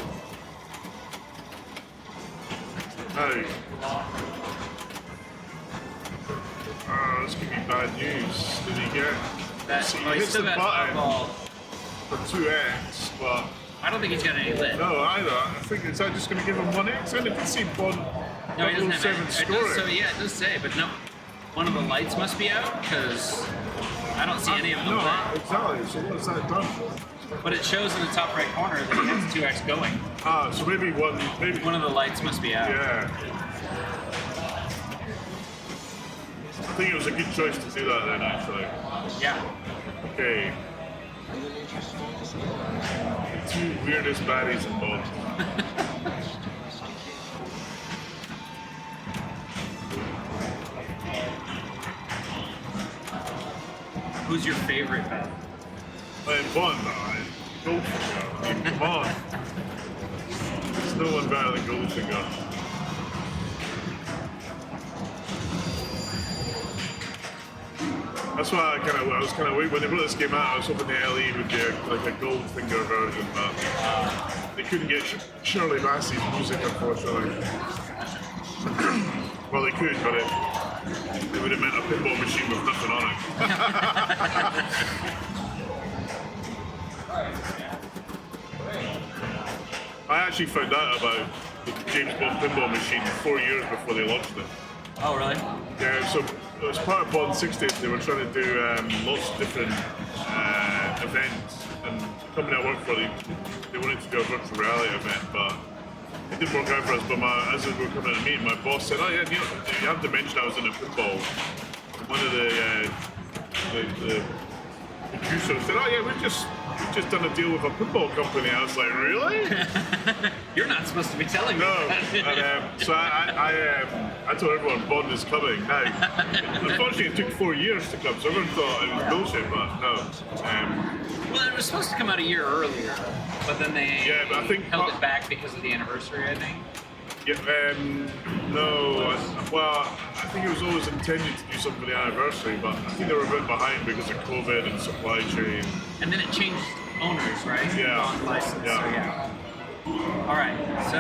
Speaker 4: Now. Oh, this could be bad news. Did he get?
Speaker 2: That's,
Speaker 4: He
Speaker 2: oh, he's
Speaker 4: hits
Speaker 2: still
Speaker 4: the
Speaker 2: got
Speaker 4: button
Speaker 2: ball.
Speaker 4: for 2x, but
Speaker 2: I don't think he's got any lid.
Speaker 4: no, either. I think is that just going to give him 1x? And if you see Bond
Speaker 2: No, he doesn't have
Speaker 4: 007
Speaker 2: any. It does,
Speaker 4: scoring.
Speaker 2: so yeah, it does say, but no, one of the lights must be out because I don't see any of them
Speaker 4: No,
Speaker 2: lit.
Speaker 4: exactly. So what's that done?
Speaker 2: But it shows in the top right corner that he has 2x going.
Speaker 4: Ah, so maybe
Speaker 2: One of the lights must be out.
Speaker 4: yeah. I think it was a good choice to do that then, actually.
Speaker 2: Yeah.
Speaker 4: Okay. The two weirdest baddies in Bond.
Speaker 2: Who's your favorite bad?
Speaker 4: And Bond, Goldfinger. I mean, come on. There's no one better than Goldfinger. That's why I was kind of waiting when they brought this game out. I was hoping the LE would do like a Goldfinger version, but they couldn't get Shirley Bassey's music, unfortunately. Well, they could, but it would have meant a pinball machine with nothing on it. I actually found out about the James Bond pinball machine 4 years before they launched it.
Speaker 2: Oh, really?
Speaker 4: Yeah, so as part of Bond 60th, they were trying to do lots of different events, and the company I worked for, they wanted to do a virtual reality event, but it didn't work out for us. But as we were coming to meet, my boss said, "Oh yeah, you have to mention I was in a pinball." One of the producers said, "Oh yeah, we've just done a deal with a pinball company." I was like, "Really?"
Speaker 2: You're not supposed to be telling me
Speaker 4: No,
Speaker 2: that.
Speaker 4: and, so I told everyone Bond is coming. Now, unfortunately, it took 4 years to come, so everyone thought it was bullshit, but no.
Speaker 2: Well, it was supposed to come out a year earlier, but then they
Speaker 4: Yeah, but I think
Speaker 2: held it back because of the anniversary, I think.
Speaker 4: Yeah, no, I think it was always intended to do something for the anniversary, but I think they were a bit behind because of COVID and supply chain.
Speaker 2: And then it changed owners, right?
Speaker 4: Yeah.
Speaker 2: On license,
Speaker 4: Yeah.
Speaker 2: so yeah. All right, so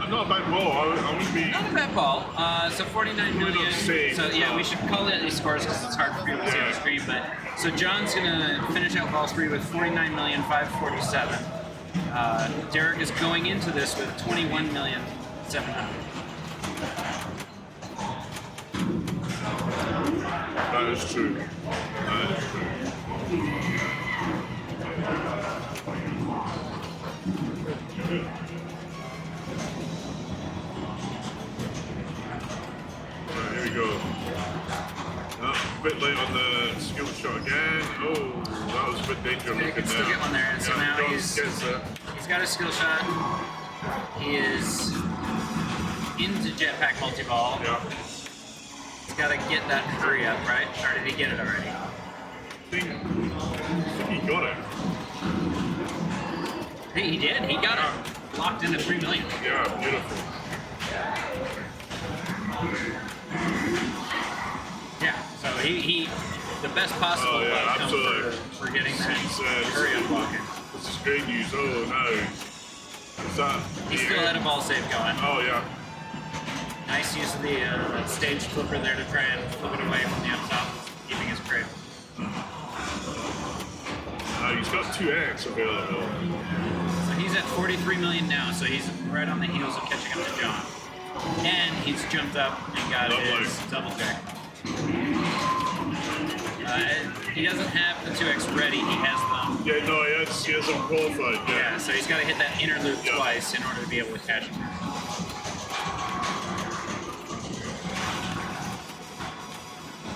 Speaker 4: I'm not a bad ball. I wouldn't be.
Speaker 2: not a bad ball. So 49
Speaker 4: We're
Speaker 2: million.
Speaker 4: not safe.
Speaker 2: So yeah, we should call it these scores because it's hard for people to see on the
Speaker 4: Yeah.
Speaker 2: screen. But so John's gonna finish out ball three with 49,547. Derek is going into this with 21,700.
Speaker 4: That is true. That is true. Here we go. A bit late on the skill shot again. Oh, that was a bit dangerous.
Speaker 2: He can still get one there, and so now
Speaker 4: John
Speaker 2: he's
Speaker 4: gets it.
Speaker 2: got a skill shot. He is into jetpack multi-ball.
Speaker 4: Yeah.
Speaker 2: He's got to get that hurry up, right? Or did he get it already?
Speaker 4: I think he got it.
Speaker 2: Hey, he did. He got it. Locked into 3 million.
Speaker 4: Yeah, beautiful.
Speaker 2: Yeah. So he the best possible
Speaker 4: Oh, yeah,
Speaker 2: outcome
Speaker 4: absolutely.
Speaker 2: for getting that
Speaker 4: He's,
Speaker 2: hurry up blocking.
Speaker 4: This is great news. Oh no. Is that?
Speaker 2: He still had a ball save going.
Speaker 4: Oh yeah.
Speaker 2: Nice use of the stage flipper there to try and flip it away from the up top, keeping his grip.
Speaker 4: He's got 2x available.
Speaker 2: So he's at 43 million now, so he's right on the heels of catching up to John. And he's jumped up and got
Speaker 4: Lovely.
Speaker 2: his double check. He doesn't have the 2x ready, he has them.
Speaker 4: Yeah, no, he has them qualified.
Speaker 2: Yeah,
Speaker 4: Yeah.
Speaker 2: so he's got to hit that inner loop
Speaker 4: Yeah.
Speaker 2: twice in order to be able to catch him.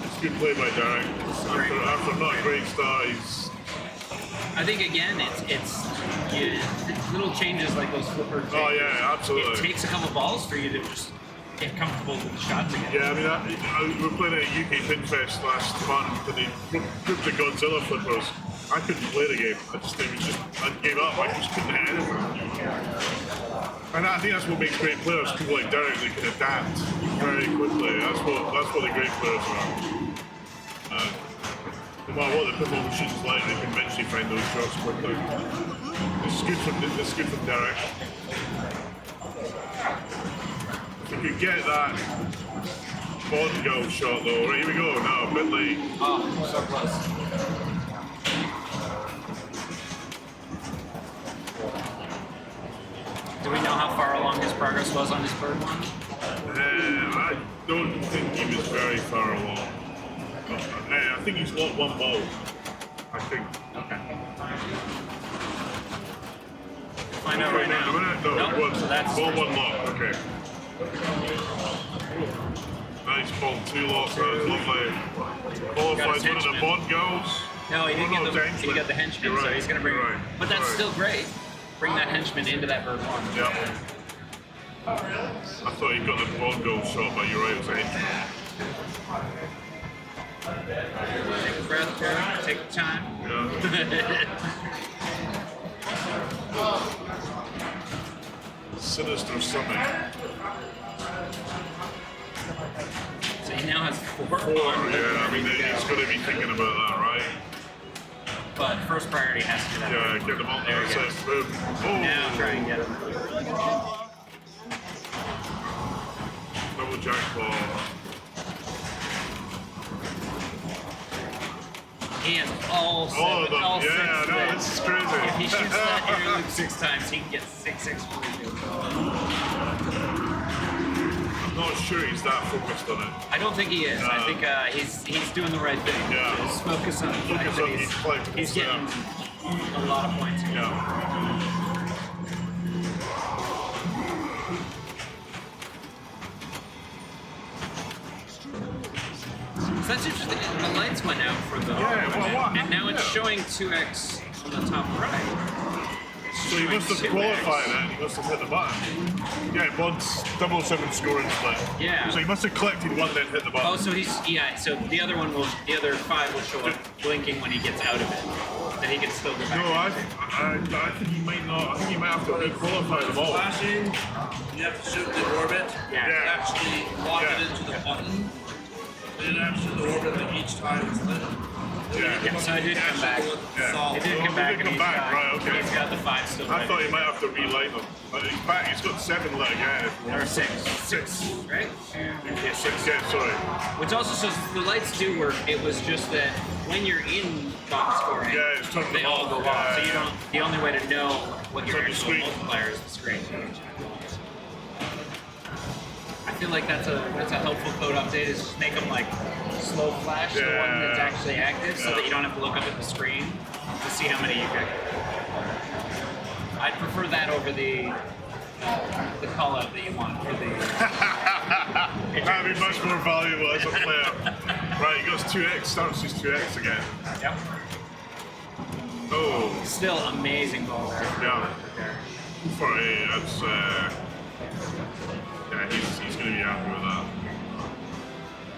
Speaker 4: It's good play by Derek. After not a great start, he's.
Speaker 2: I think again, it's little changes like those flipper changes.
Speaker 4: Oh yeah, absolutely.
Speaker 2: It takes a couple balls for you to just get comfortable with the shots again.
Speaker 4: Yeah, I mean, we were playing at UK Pinfest last month, and they grouped the Godzilla flippers. I couldn't play the game. I gave up. I just couldn't hit anything. And I think that's what makes great players. People like Derek, they can adapt very quickly. That's what the great players are. No matter what the pinball machine's like, they can eventually find those shots quickly. This is good from Derek. you could get that Bond goal shot though. Right, here we go. No, a bit late.
Speaker 2: Oh, so close. Do we know how far along his progress was on his bird one?
Speaker 4: I don't think he was very far along. I think he's lost one ball. I think.
Speaker 2: Okay. Find out right now.
Speaker 4: No,
Speaker 2: Nope.
Speaker 4: one.
Speaker 2: So that's
Speaker 4: Ball one lock. Okay. Nice ball, 2 locks. That was lovely. Qualifies one of the Bond goals.
Speaker 2: No, he didn't
Speaker 4: Oh,
Speaker 2: get
Speaker 4: no,
Speaker 2: the he got the henchman,
Speaker 4: You're
Speaker 2: so
Speaker 4: right.
Speaker 2: he's gonna bring.
Speaker 4: You're right.
Speaker 2: But that's
Speaker 4: Right.
Speaker 2: still great. Bring that henchman into that bird one.
Speaker 4: Yeah. I thought he got the Bond goal shot, but you're right. It was a henchman.
Speaker 2: Take a breath, Jared. Take your time.
Speaker 4: Yeah. Sinister summit.
Speaker 2: So he now has 4
Speaker 4: Yeah, I mean, he's going to be thinking about that, right?
Speaker 2: But first priority has to be that.
Speaker 4: Yeah, get them on
Speaker 2: There
Speaker 4: there.
Speaker 2: he
Speaker 4: So,
Speaker 2: goes.
Speaker 4: boom. Oh,
Speaker 2: Now try and get him.
Speaker 4: double jackpot.
Speaker 2: He has all
Speaker 4: All of
Speaker 2: seven,
Speaker 4: them.
Speaker 2: all
Speaker 4: Yeah,
Speaker 2: six.
Speaker 4: I know,
Speaker 2: lit.
Speaker 4: this is crazy.
Speaker 2: If he shoots that air loop 6 times, he can get 6 for you.
Speaker 4: I'm not sure he's that focused on it.
Speaker 2: I don't think he is. I think he's doing the right thing.
Speaker 4: Yeah.
Speaker 2: Just focus on the fact
Speaker 4: Focus
Speaker 2: that
Speaker 4: on each play.
Speaker 2: he's getting a lot of points.
Speaker 4: Yeah.
Speaker 2: So that's interesting. The lights went out for the
Speaker 4: what?
Speaker 2: and now it's
Speaker 4: Yeah.
Speaker 2: showing 2x on the top right.
Speaker 4: So he must have qualified it. He must have hit the button. Yeah, Bond's 7 scoring split.
Speaker 2: Yeah.
Speaker 4: So he must have collected one, then hit the button.
Speaker 2: Oh, so so the other 5 will show up blinking when he gets out of it. That he can still go back.
Speaker 4: No, I think he might not. I think he might have to re-qualify them all.
Speaker 3: Flashing, you have to shoot the orbit.
Speaker 2: Yeah.
Speaker 3: You actually lock
Speaker 4: Yeah.
Speaker 3: it into the button. Then you have to shoot the orbit like each time it's lit.
Speaker 4: Yeah.
Speaker 2: So I did come back.
Speaker 4: Yeah.
Speaker 2: It did come
Speaker 4: Oh,
Speaker 2: back,
Speaker 4: he did
Speaker 2: and
Speaker 4: come
Speaker 2: he's
Speaker 4: back,
Speaker 2: got,
Speaker 4: right, okay.
Speaker 2: he's got the 5 still.
Speaker 4: I thought he might have to relight them. But he's back. He's got 7 lit again.
Speaker 2: Or 6, right?
Speaker 4: Yeah, 6. Yeah, sorry.
Speaker 2: Which also shows the lights do work. It was just that when you're in dot scoring,
Speaker 4: Yeah, it's turned
Speaker 2: they
Speaker 4: them
Speaker 2: all
Speaker 4: off.
Speaker 2: go off.
Speaker 4: Yeah,
Speaker 2: So you
Speaker 4: yeah.
Speaker 2: don't. The only way to know what your
Speaker 4: on the
Speaker 2: actual
Speaker 4: screen.
Speaker 2: multiplier is the screen. I feel like that's a helpful code update. Is just make them like slow flash the one that's
Speaker 4: Yeah.
Speaker 2: actually active, so that you don't have to look up at the screen to see how many you get. I'd prefer that over the call out that you want for the.
Speaker 4: That'd be much more valuable as a player. Right, he goes 2x, starts his 2x again.
Speaker 2: Yep.
Speaker 4: Oh,
Speaker 2: Still amazing ball there.
Speaker 4: yeah. For that's yeah, he's going to be happy with that.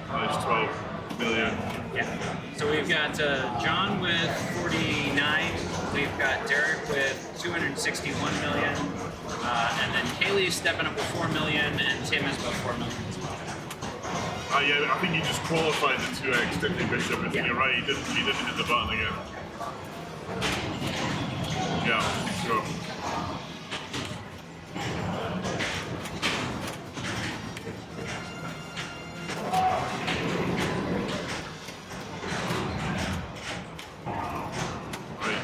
Speaker 4: That's 12 million.
Speaker 2: Yeah. So we've got John with 49. We've got Derek with 261 million. And then Kaylee's stepping up with 4 million, and Tim is about 4 million as well.
Speaker 4: Yeah, I think he just qualified the 2x, didn't he, Bishop? I think
Speaker 2: Yeah.
Speaker 4: you're right, he didn't hit the button again. Yeah, sure. Right.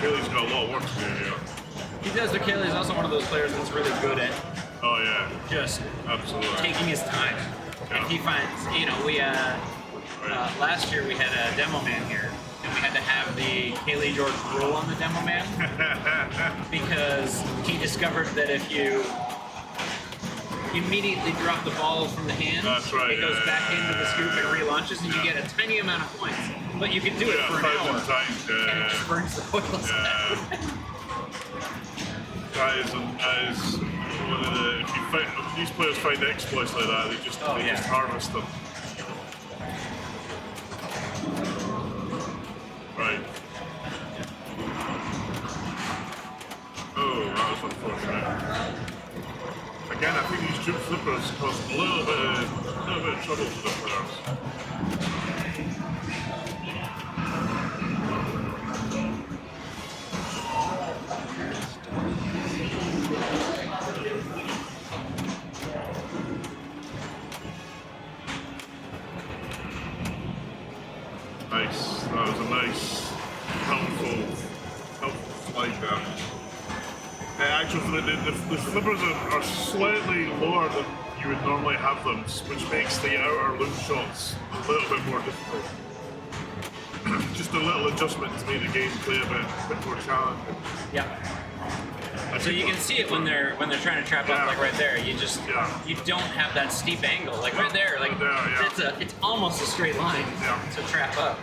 Speaker 4: Haley's got a lot of work to do here.
Speaker 2: He does, but Kaylee's also one of those players that's really good at
Speaker 4: Oh yeah,
Speaker 2: just
Speaker 4: absolutely.
Speaker 2: taking his time.
Speaker 4: Yeah.
Speaker 2: And he finds, we last year we had a demo man here, and we had to have the Kaylee George rule on the demo man because he discovered that if you immediately drop the ball from the hand,
Speaker 4: That's right,
Speaker 2: it goes
Speaker 4: yeah,
Speaker 2: back
Speaker 4: yeah,
Speaker 2: into the scoop and relaunches, and you
Speaker 4: yeah.
Speaker 2: get a tiny amount of points. But you can do it
Speaker 4: Yeah,
Speaker 2: for an
Speaker 4: 1,000
Speaker 2: hour,
Speaker 4: times,
Speaker 2: and it
Speaker 4: yeah.
Speaker 2: just burns the coils.
Speaker 4: Yeah. That is one of the, if these players find exploits like that, they just harvest them. Right. Oh, that was unfortunate. Again, I think these jump flippers cause a little bit of trouble for the players. nice. That was a nice, helpful slide there. Actually, the flippers are slightly lower than you would normally have them, which makes the outer loop shots a little bit more difficult. Just a little adjustment to make the gameplay a bit more challenging.
Speaker 2: Yeah. So you can see it when they're trying to trap up, like right there. You just you don't have that steep angle, like right there. Like it's almost a straight line to trap up.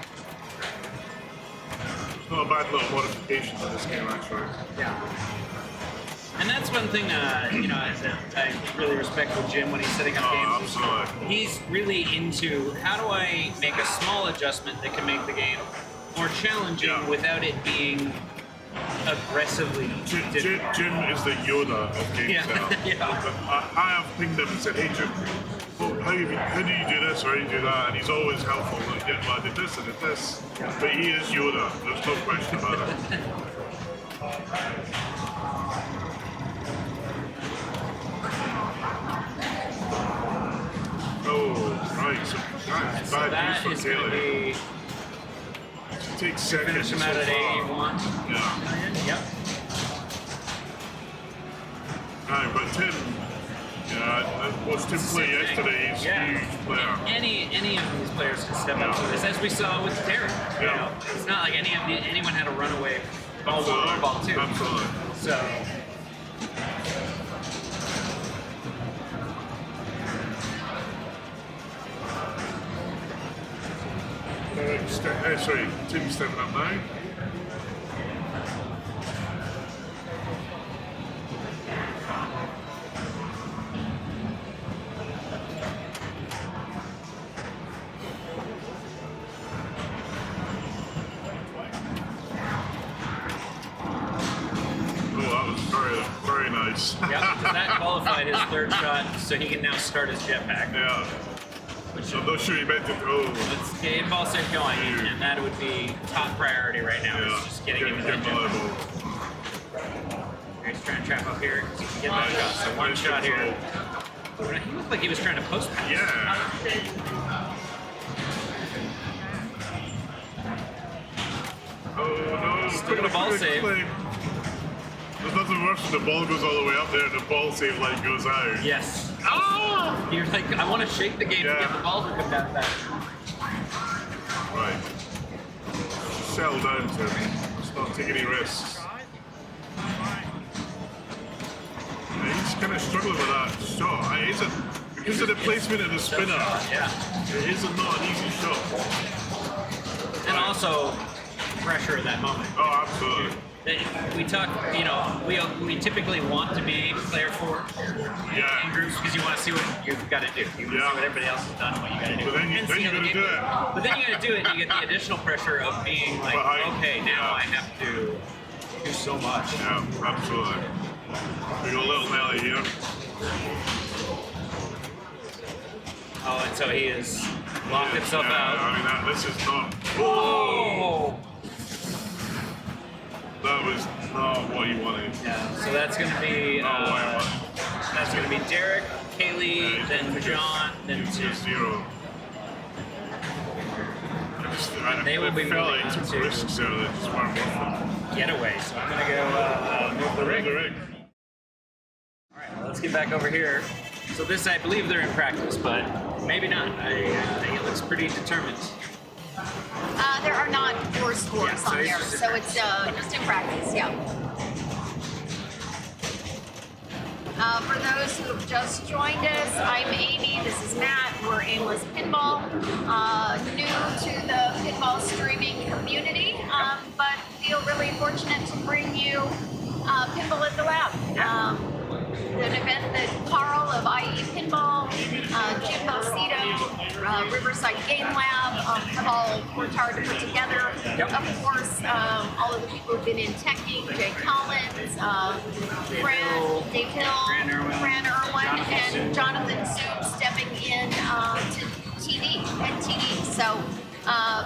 Speaker 4: It's not a bad little modification to this game, actually.
Speaker 2: Yeah. And that's one thing, I really respect with Jim when he's setting up games.
Speaker 4: Absolutely.
Speaker 2: He's really into how do I make a small adjustment that can make the game more challenging without it being aggressively difficult.
Speaker 4: Jim is the Yoda of game style. I have pinged him and said, hey Jim, well, how do you do this or how do you do that? And he's always helpful. Like, yeah, well, I did this, I did this. But he is Yoda, there's no question about it. Oh, right, so that's bad news for Taylor. Takes seconds.
Speaker 2: Finish him out at 81.
Speaker 4: Yeah.
Speaker 2: Yep.
Speaker 4: Right, but Tim, I watched Tim play yesterday. He's a huge player.
Speaker 2: Any of these players can step up to this, as we saw with Derek. You know, it's not like anyone had a runaway ball too.
Speaker 4: Absolutely.
Speaker 2: So.
Speaker 4: Sorry, Tim's stepping up now. Oh, that was very, very nice.
Speaker 2: Yep, that qualified his third shot, so he can now start his jetpack.
Speaker 4: Yeah. I'm not sure he meant to go.
Speaker 2: Let's get ball safe going, and that would be top priority right now.
Speaker 4: Yeah.
Speaker 2: Is just getting him in the
Speaker 4: level.
Speaker 2: He's trying to trap up here. Get that shot. So one shot here. He looked like he was trying to post pass.
Speaker 4: Yeah. Oh no!
Speaker 2: Still got a ball save.
Speaker 4: There's nothing worse when the ball goes all the way up there and the ball save light goes out.
Speaker 2: Yes. Oh! You're like, I want to shake the game to get the ball to come down fast.
Speaker 4: Right. Settle down, Tim. Let's not take any risks. Yeah, he's kind of struggling with that shot. It isn't, because of the placement of the spinner. It isn't not an easy shot.
Speaker 2: And also, pressure at that moment.
Speaker 4: Oh, absolutely.
Speaker 2: We talk, we typically want to be player 4 in groups because you want to see what you've got to do. You want to see what everybody else has done, what you got to do.
Speaker 4: But then you got to do it.
Speaker 2: But then you got to do it, and you get the additional pressure of being like, okay, now I have to do so much.
Speaker 4: Yeah, absolutely. We got a little Nelly here.
Speaker 2: Oh, and so he has locked himself out.
Speaker 4: I mean, this is not.
Speaker 2: Whoa!
Speaker 4: That was not what you wanted.
Speaker 2: Yeah, so that's going to be Derek, Kaylee, then John, then 2-0. They will be
Speaker 4: felt
Speaker 2: moving
Speaker 4: like
Speaker 2: on
Speaker 4: took
Speaker 2: to
Speaker 4: risks there that just weren't worth it.
Speaker 2: Getaway. So I'm going to go move the rig. All right, well, let's get back over here. So this, I believe they're in practice, but maybe not. I think it looks pretty determined.
Speaker 1: There are not 4 scores
Speaker 2: so
Speaker 1: on
Speaker 2: it's
Speaker 1: there,
Speaker 2: just in
Speaker 1: so it's just in practice, yeah. For those who have just joined us, I'm Amy, this is Matt, we're Aimless Pinball, new to the pinball streaming community, but feel really fortunate to bring you Pinball at the Lab. An event that Carl of IE Pinball, Jim Bocito, Riverside Game Lab have all worked hard to put together. Of course, all of the people who've been in teching, Jay Collins, Dave Hill, Fran Irwin, and Jonathan Soon stepping in to TD. So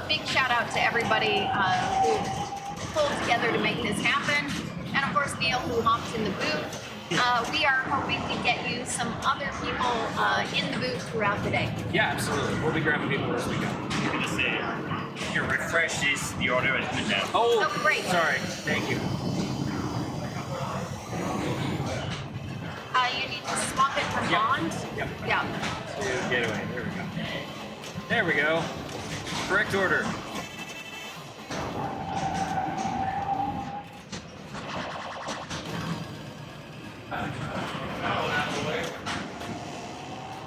Speaker 1: big shout out to everybody who pulled together to make this happen. And of course, Neil, who hopped in the booth. We are hoping to get you some other people in the booth throughout the day.
Speaker 2: Yeah, absolutely. We'll be grabbing people as we go.
Speaker 5: Here, refresh this. The order has been down.
Speaker 2: Oh,
Speaker 1: Oh, great.
Speaker 2: Sorry. Thank you.
Speaker 1: You need to swap it for
Speaker 2: Yep.
Speaker 1: Bond.
Speaker 2: Yep.
Speaker 1: Yeah.
Speaker 2: To Getaway. There we go. There we go. Correct order.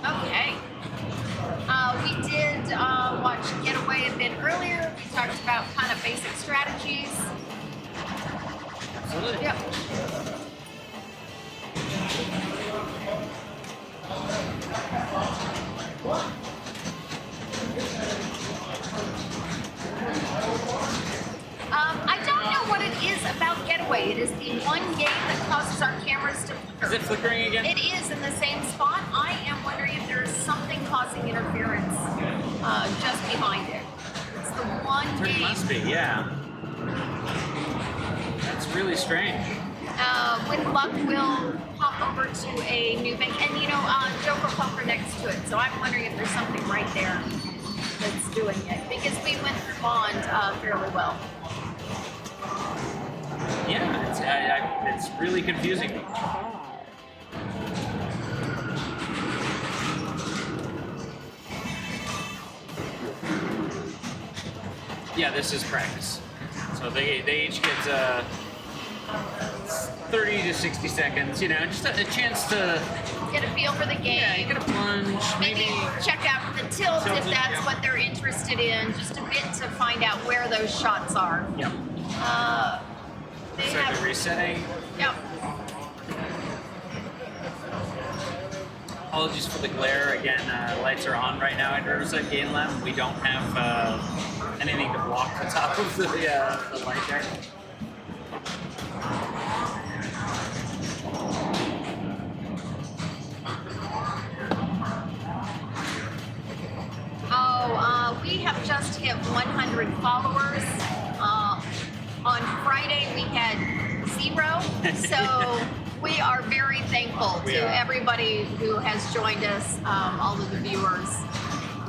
Speaker 1: Okay. We did watch Getaway a bit earlier. We talked about kind of basic strategies.
Speaker 2: Absolutely.
Speaker 1: Yep. I don't know what it is about Getaway. It is the one game that causes our cameras to flicker.
Speaker 2: Is it flickering again?
Speaker 1: It is in the same spot. I am wondering if there's something causing interference just behind it. It's the one
Speaker 2: There
Speaker 1: game.
Speaker 2: must be, yeah. That's really strange.
Speaker 1: With luck, we'll hop over to a new bank. And, Joker Poker next to it. So I'm wondering if there's something right there that's doing it. Because we went through Bond fairly well.
Speaker 2: Yeah, it's really confusing me. Yeah, this is practice. So they each get 30 to 60 seconds, just a chance to
Speaker 1: Get a feel for the game.
Speaker 2: get a plunge,
Speaker 1: Maybe check out the tilt if
Speaker 2: Tilted,
Speaker 1: that's
Speaker 2: yeah.
Speaker 1: what they're interested in. Just a bit to find out where those shots are.
Speaker 2: Yep.
Speaker 1: They
Speaker 2: So they're
Speaker 1: have.
Speaker 2: resetting.
Speaker 1: Yep.
Speaker 2: Apologies for the glare. Again, lights are on right now at Riverside Game Lab. We don't have anything to block the top of the light there.
Speaker 1: We have just hit 100 followers. On Friday, we had 0. So we are very thankful
Speaker 2: We
Speaker 1: to
Speaker 2: are.
Speaker 1: everybody who has joined us, all of the viewers.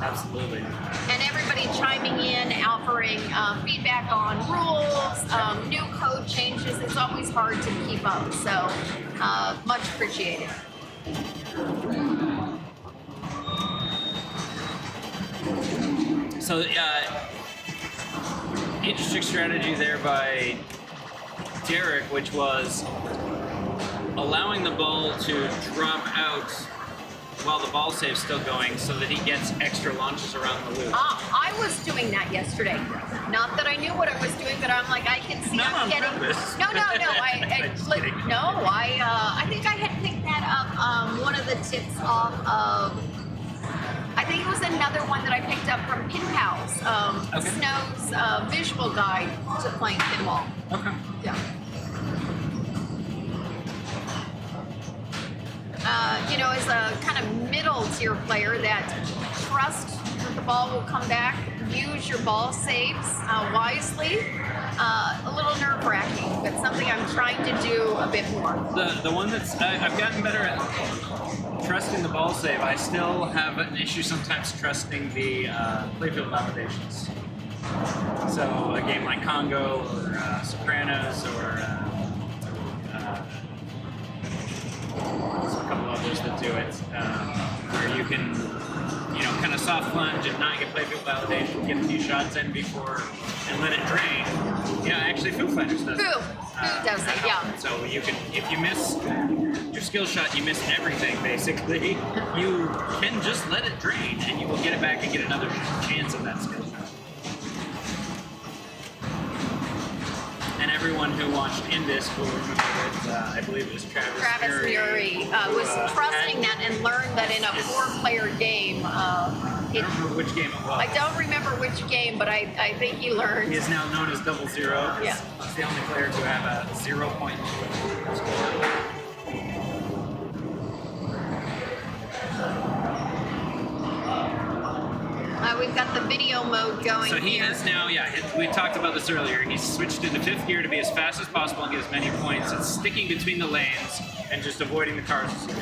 Speaker 2: Absolutely.
Speaker 1: And everybody chiming in, offering feedback on rules, new code changes. It's always hard to keep up, so much appreciated.
Speaker 2: So, interesting strategy there by Derek, which was allowing the ball to drop out while the ball save's still going so that he gets extra launches around the loop.
Speaker 1: I was doing that yesterday. Not that I knew what I was doing, but I'm like, I can see
Speaker 2: Not
Speaker 1: I'm
Speaker 2: on
Speaker 1: getting.
Speaker 2: purpose.
Speaker 1: No.
Speaker 2: Just kidding.
Speaker 1: I think I had picked that up. One of the tips off of. I think it was another one that I picked up from Pinball's,
Speaker 2: Okay.
Speaker 1: Snow's visual guide to playing pinball.
Speaker 2: Okay.
Speaker 1: Yeah. As a kind of middle tier player that trust that the ball will come back, use your ball saves wisely. A little nerve wracking, but something I'm trying to do a bit more.
Speaker 2: The one that's I've gotten better at trusting the ball save. I still have an issue sometimes trusting the playfield validations. So a game like Congo or Sopranos or there's a couple others that do it, where you can, kind of soft plunge and not get playfield validation, get a few shots in before, and let it drain. Actually, Foo Fighters does it.
Speaker 1: Foo does it, yeah.
Speaker 2: So you can, if you miss your skill shot, you miss everything basically. You can just let it drain, and you will get it back and get another chance of that skill shot. And everyone who watched Indus will remember that I believe it was
Speaker 1: Travis Murray was trusting that and learned that in a 4-player game,
Speaker 2: I don't remember which game it was.
Speaker 1: I don't remember which game, but I think he learned.
Speaker 2: He is now known as 00.
Speaker 1: Yeah.
Speaker 2: He's the only player to have a 0-point score.
Speaker 1: We've got the video mode going
Speaker 2: So he
Speaker 1: here.
Speaker 2: is now, we talked about this earlier. He's switched into 5th gear to be as fast as possible and get as many points. It's sticking between the lanes and just avoiding the cars as he goes.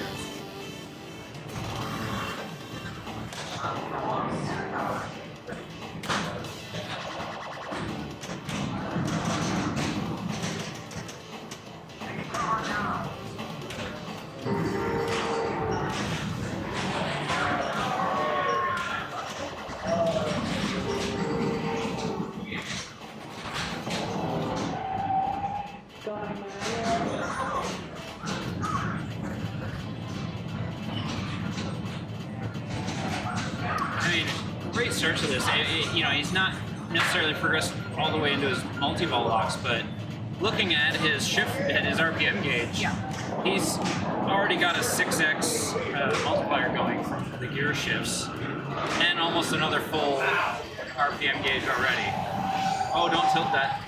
Speaker 2: great start to this. You know, he's not necessarily progressed all the way into his multi-ball locks, but looking at his shift and his RPM gauge, he's already got a 6x multiplier going from the gear shifts, and almost another full RPM gauge already. Oh, don't tilt that.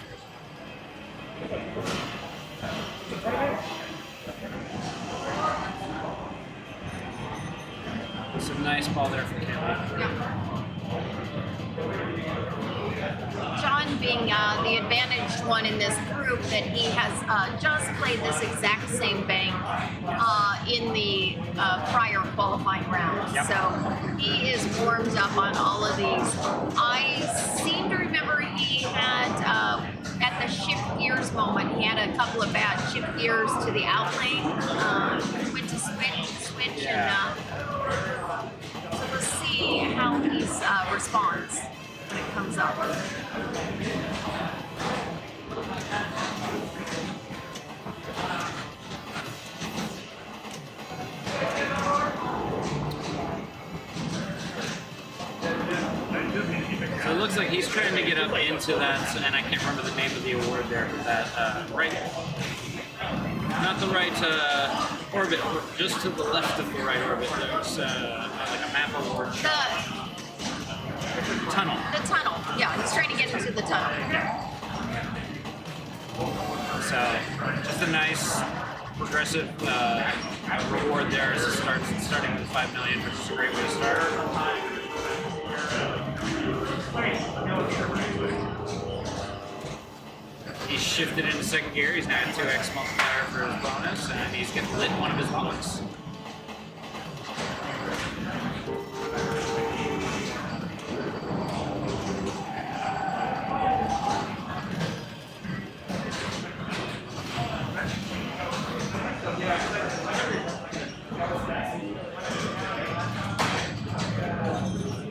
Speaker 2: Some nice ball there from Kaylee.
Speaker 1: John being the advantaged one in this group, that he has just played this exact same bank in the prior qualifying round.
Speaker 2: Yep.
Speaker 1: So he is warmed up on all of these. I seem to remember he had, at the shift gears moment, he had a couple of bad shift gears to the out lane. Went to switch, and so we'll see how he responds when it comes up.
Speaker 2: So it looks like he's trying to get up into that, and I can't remember the name of the award there, but that right, not the right orbit, just to the left of the right orbit. There's like a map award. Tunnel.
Speaker 1: The tunnel. Yeah, he's trying to get into the tunnel.
Speaker 2: So just a nice progressive reward there as it starting with 5 million, which is a great way to start. He's shifted into second gear. He's now at 2x multiplier for his bonus, and he's getting lit one of his locks.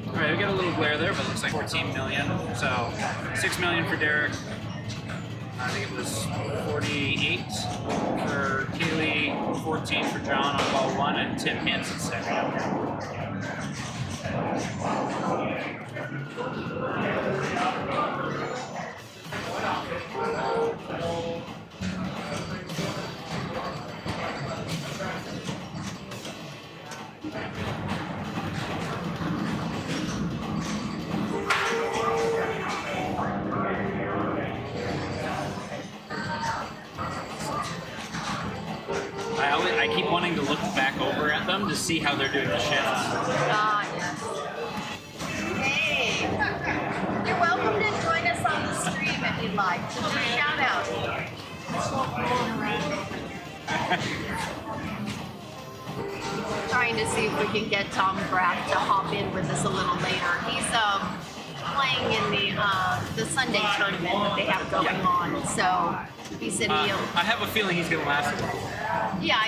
Speaker 2: Alright, we got a little glare there, but it looks like 14 million. So 6 million for Derek. I think it was 48 for Kaylee, 14 for John on ball 1, and Tim Hansen second. I keep wanting to look back over at them to see how they're doing the shifts.
Speaker 1: Yes. Hey, you're welcome to join us on the stream if you'd like. Just a shout out. Trying to see if we can get Tom Graff to hop in with us a little later. He's playing in the Sunday tournament that they have going on. So he said he'll.
Speaker 2: I have a feeling he's going to last a while.
Speaker 1: Yeah,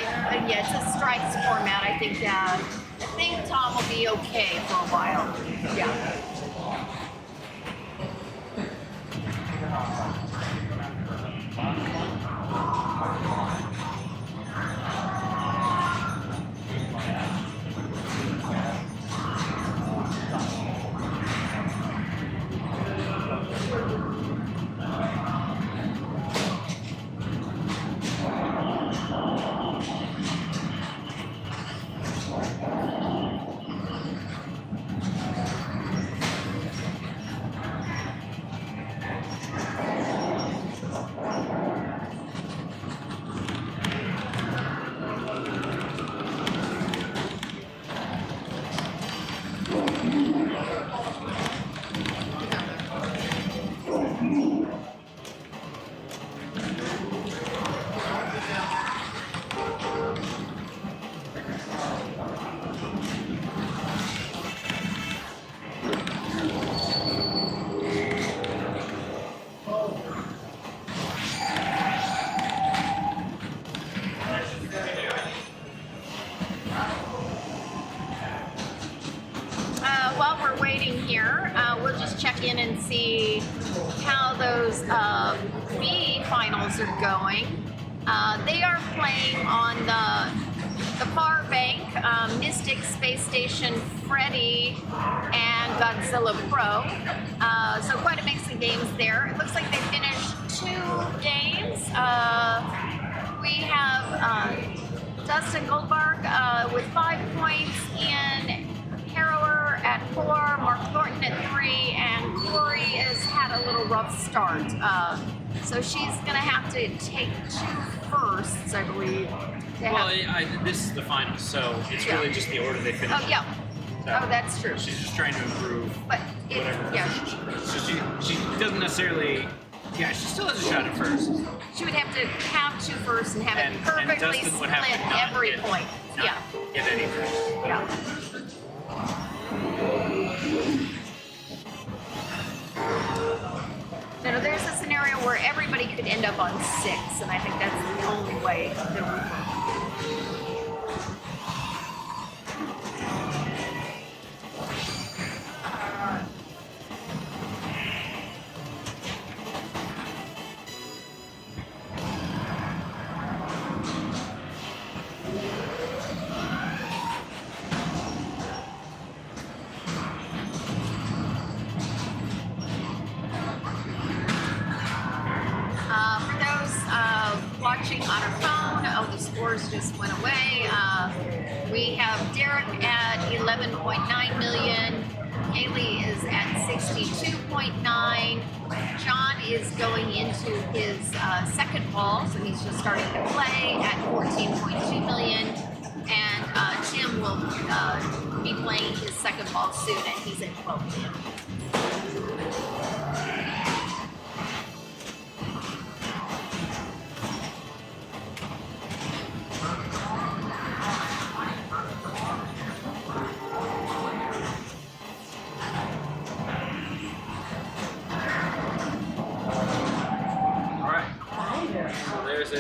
Speaker 1: it's a strikes format. I think Tom will be okay for a while. Yeah. While we're waiting here, we'll just check in and see how those B finals are going. They are playing on the far bank Mystic, Space Station, Freddy, and Godzilla Pro. So quite a mix of games there. It looks like they finished 2 games. We have Dustin Goldberg with 5 points, Ian Harrower at 4, Mark Thornton at 3, and Corey has had a little rough start. So she's going to have to take 2 firsts, I believe.
Speaker 2: Well, this is the final, so it's really just the order they finish.
Speaker 1: Oh, yeah.
Speaker 2: So
Speaker 1: Oh, that's true.
Speaker 2: She's just trying to improve
Speaker 1: But it,
Speaker 2: whatever.
Speaker 1: yeah,
Speaker 2: So she doesn't necessarily. Yeah, she still has a shot at first.
Speaker 1: she would have to have 2 firsts and have it
Speaker 2: And
Speaker 1: perfectly
Speaker 2: Dustin
Speaker 1: split
Speaker 2: would have to not
Speaker 1: every
Speaker 2: get-
Speaker 1: point.
Speaker 2: Not
Speaker 1: Yeah,
Speaker 2: get any first.
Speaker 1: yeah. You know, there's a scenario where everybody could end up on 6, and I think that's the only way that would work. For those watching on our phone, the scores just went away. We have Derek at 11.9 million. Kaylee is at 62.9. John is going into his second ball, so he's just starting to play at 14.2 million. And Tim will be playing his second ball soon, and he's at 12 million.
Speaker 2: All right. So there's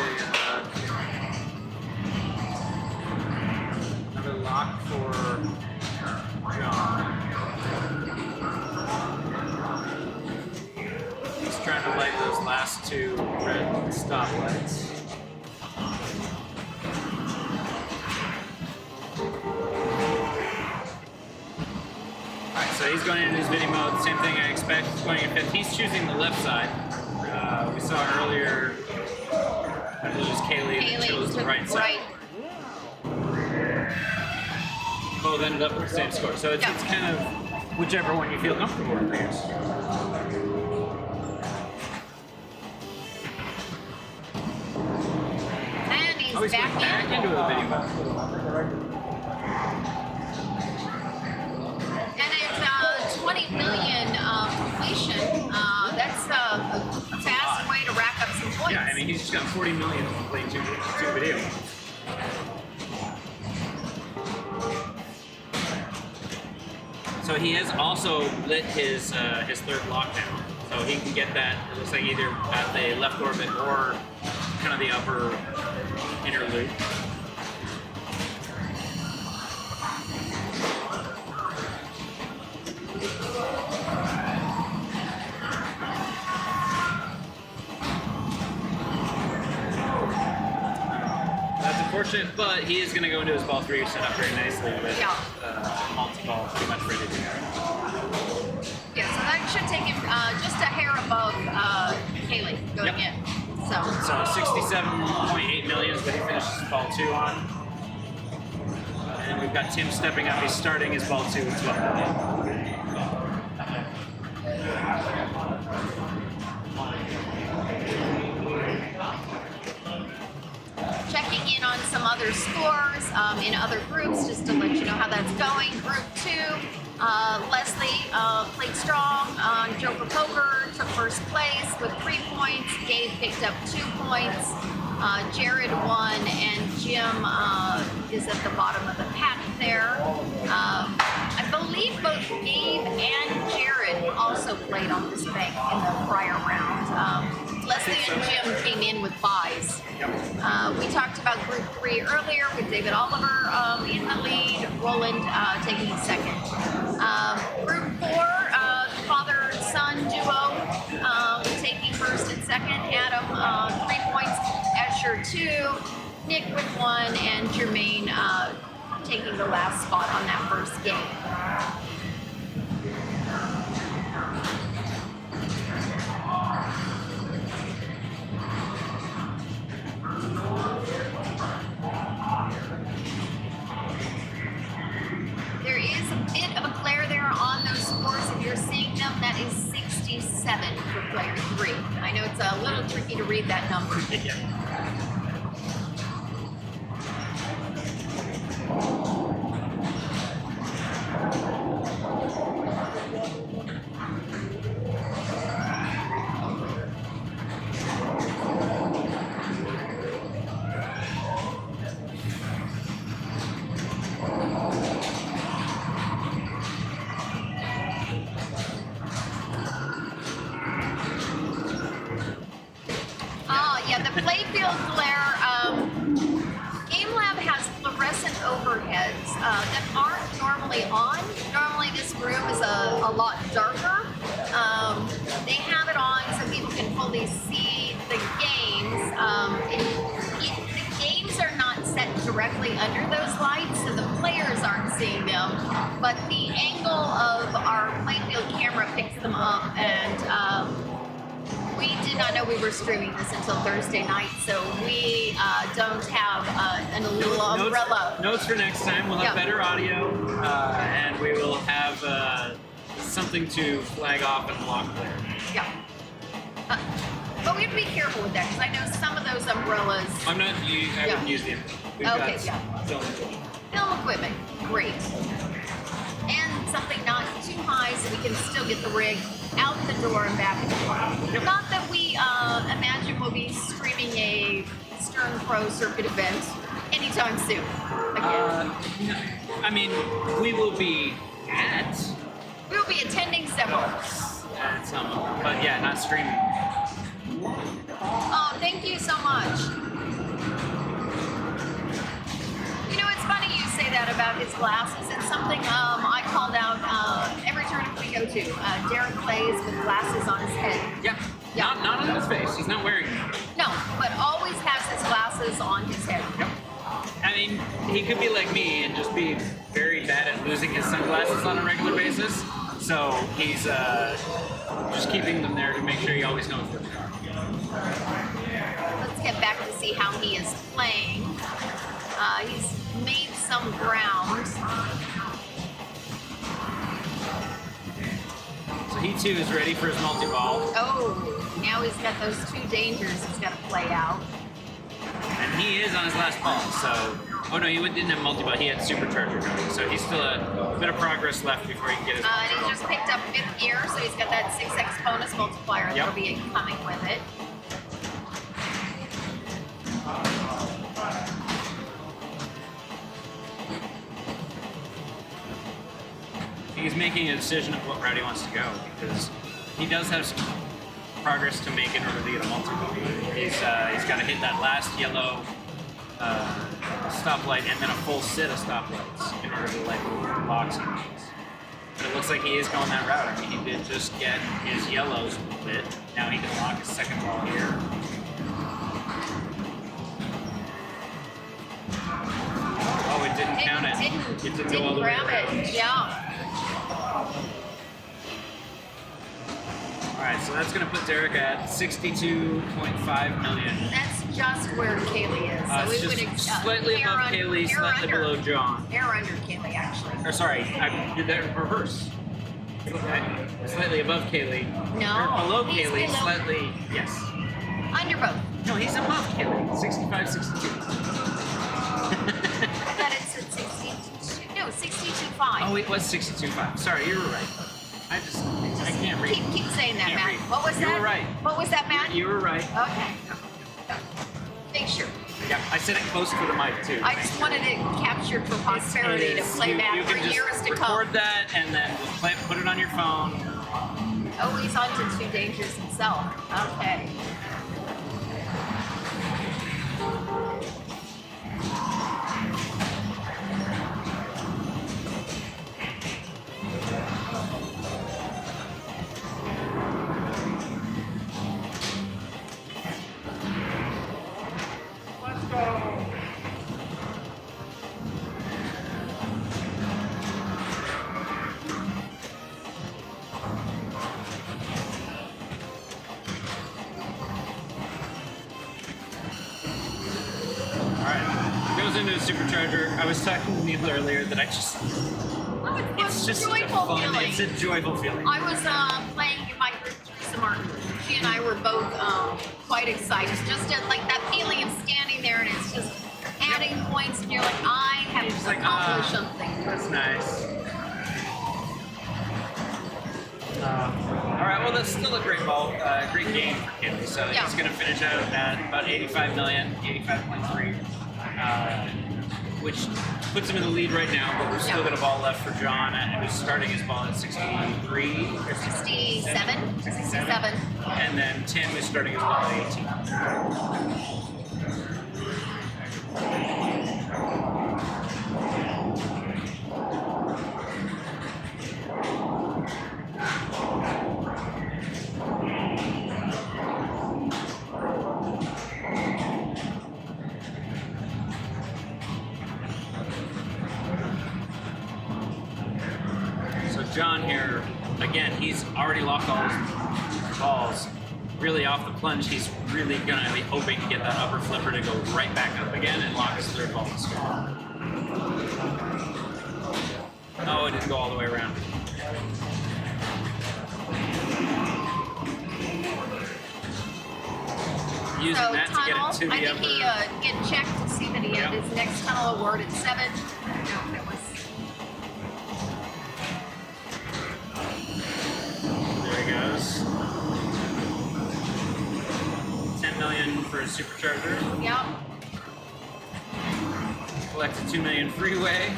Speaker 2: another lock for John. He's trying to light those last 2 red stoplights. Alright, so he's going into his video mode, same thing I expect, going in 5th. He's choosing the left side. We saw earlier, I believe it was Kaylee that chose the
Speaker 1: took
Speaker 2: right side. Both ended up with the same score. So it's kind of whichever one you feel comfortable with, I guess.
Speaker 1: And he's
Speaker 2: Oh, he's going back into the video mode.
Speaker 1: And it's 20 million completion. That's a fast way to rack up some points.
Speaker 2: Yeah, I mean, he's just got 40 million to play 2 video. So he has also lit his 3rd lockdown. So he can get that, it looks like either at the left orbit or kind of the upper inner loop. That's unfortunate, but he is going to go into his ball 3 set up very nicely with multi-ball pretty much ready to go.
Speaker 1: Yeah, so that should take him just a hair above Kaylee going in.
Speaker 2: So 67.8 million is what he finishes ball 2 on. And we've got Tim stepping up. He's starting his ball 2 at 12 million.
Speaker 1: Checking in on some other scores in other groups, just to let you know how that's going. Group 2, Leslie played strong on Joker Poker, took first place with 3 points. Gabe picked up 2 points. Jared won, and Jim is at the bottom of the pack there. I believe both Gabe and Jared also played on this bank in the prior round. Leslie and Jim came in with buys. We talked about Group 3 earlier with David Oliver in the lead, Roland taking second. Group 4, father-son duo taking first and second. Adam, 3 points. Asher, 2. Nick with 1, and Jermaine taking the last spot on that first game. There is a bit of a glare there on those scores. If you're seeing them, that is 67 for player 3. I know it's a little tricky to read that number. Yeah, the playfield glare. Game Lab has fluorescent overheads that aren't normally on. Normally this room is a lot darker. They have it on so people can fully see the games. The games are not set directly under those lights, so the players aren't seeing them, but the angle of our playfield camera picks them up, and we did not know we were streaming this until Thursday night, so we don't have an little umbrella.
Speaker 2: Notes for next time. We'll have better audio, and we will have something to flag off and block there.
Speaker 1: Yeah. But we have to be careful with that, because I know some of those umbrellas...
Speaker 2: I wouldn't use them.
Speaker 1: Okay, Film equipment, great. And something not too high so we can still get the rig out the door and back in the door. Not that we imagine we'll be streaming a Stern Pro circuit event anytime soon. Again.
Speaker 2: I mean, we will be
Speaker 1: We will be attending several.
Speaker 2: at some of them, but yeah, not streaming.
Speaker 1: Oh, thank you so much. You know, it's funny you say that about his glasses. It's something I called out every tournament we go to. Derek plays with glasses on his head.
Speaker 2: Yeah. Not on his face. He's not wearing them.
Speaker 1: No, but always has his glasses on his head.
Speaker 2: Yep. I mean, he could be like me and just be very bad at losing his sunglasses on a regular basis. So he's just keeping them there to make sure he always knows where they are.
Speaker 1: Let's get back to see how he is playing. He's made some ground.
Speaker 2: So he too is ready for his multi-ball.
Speaker 1: Oh, now he's got those two dangers he's got to play out.
Speaker 2: And he is on his last ball, so... Oh no, he didn't have multi-ball, he had supercharger going. So he's still a bit of progress left before he can get his
Speaker 1: And he just picked up 5th gear, so he's got that 6x bonus multiplier that'll be coming with it.
Speaker 2: He's making a decision of what route he wants to go, because he does have some progress to make in order to get a multi-ball. He's got to hit that last yellow stoplight and then a full set of stoplights in order to like box him. But it looks like he is going that route. I mean, he did just get his yellows lit. Now he can lock his second ball here. Oh, it didn't count it. It didn't go all the way
Speaker 1: grab
Speaker 2: around.
Speaker 1: it. Yeah.
Speaker 2: All right, so that's going to put Derek at 62.5 million.
Speaker 1: That's just where Kaylee is. So
Speaker 2: It's
Speaker 1: we
Speaker 2: just
Speaker 1: would
Speaker 2: slightly above Kaylee, slightly below John.
Speaker 1: Hair under Kaylee, actually.
Speaker 2: Or sorry, I did that in reverse. Okay. Slightly above Kaylee.
Speaker 1: No,
Speaker 2: Or below
Speaker 1: he's
Speaker 2: Kaylee,
Speaker 1: below.
Speaker 2: slightly, yes.
Speaker 1: Under both.
Speaker 2: No, he's above Kaylee, 65, 62.
Speaker 1: I thought it said 62. No, 62.5.
Speaker 2: Oh, it was 62.5. Sorry, you were right. I can't read.
Speaker 1: Keep saying that,
Speaker 2: Can't
Speaker 1: Matt.
Speaker 2: read.
Speaker 1: What was
Speaker 2: You
Speaker 1: that?
Speaker 2: were right.
Speaker 1: What was that, Matt?
Speaker 2: You were right.
Speaker 1: Okay. Make sure.
Speaker 2: Yeah, I said it close to the mic too.
Speaker 1: I just wanted it captured for posterity to play back
Speaker 2: you
Speaker 1: for
Speaker 2: can just
Speaker 1: years to come.
Speaker 2: record that and then just put it on your phone.
Speaker 1: Oh, he's on to two dangers himself. Okay.
Speaker 2: play with Supercharger. I was talking to Neil earlier that it's just such a
Speaker 1: joyful
Speaker 2: fun,
Speaker 1: feeling.
Speaker 2: it's a joyful feeling.
Speaker 1: I was playing in my group, Teresa Martin. She and I were both quite excited. Just like that feeling of standing there and it's just adding points, and you're like, I have
Speaker 2: like,
Speaker 1: accomplished something.
Speaker 2: That's nice. All right, well, that's still a great ball, great game for Kinley. So
Speaker 1: Yeah.
Speaker 2: he's going to finish out at about 85 million, 85.3, which puts him in the lead right now. But we're still got a ball left for John, who's starting his ball at 63 or
Speaker 1: 67.
Speaker 2: 67. And then Tim is starting his ball at 18. John here, again, he's already locked all his balls. Really off the plunge, he's really going to be hoping to get that upper flipper to go right back up again and lock his third ball to score. Oh, it didn't go all the way around. Using
Speaker 1: So
Speaker 2: that to get
Speaker 1: tunnel,
Speaker 2: it to the
Speaker 1: I think
Speaker 2: upper.
Speaker 1: he get checked to see that he had his next tunnel award at 7. No, that was...
Speaker 2: There he goes. 10 million for a supercharger.
Speaker 1: Yep.
Speaker 2: Collected 2 million freeway.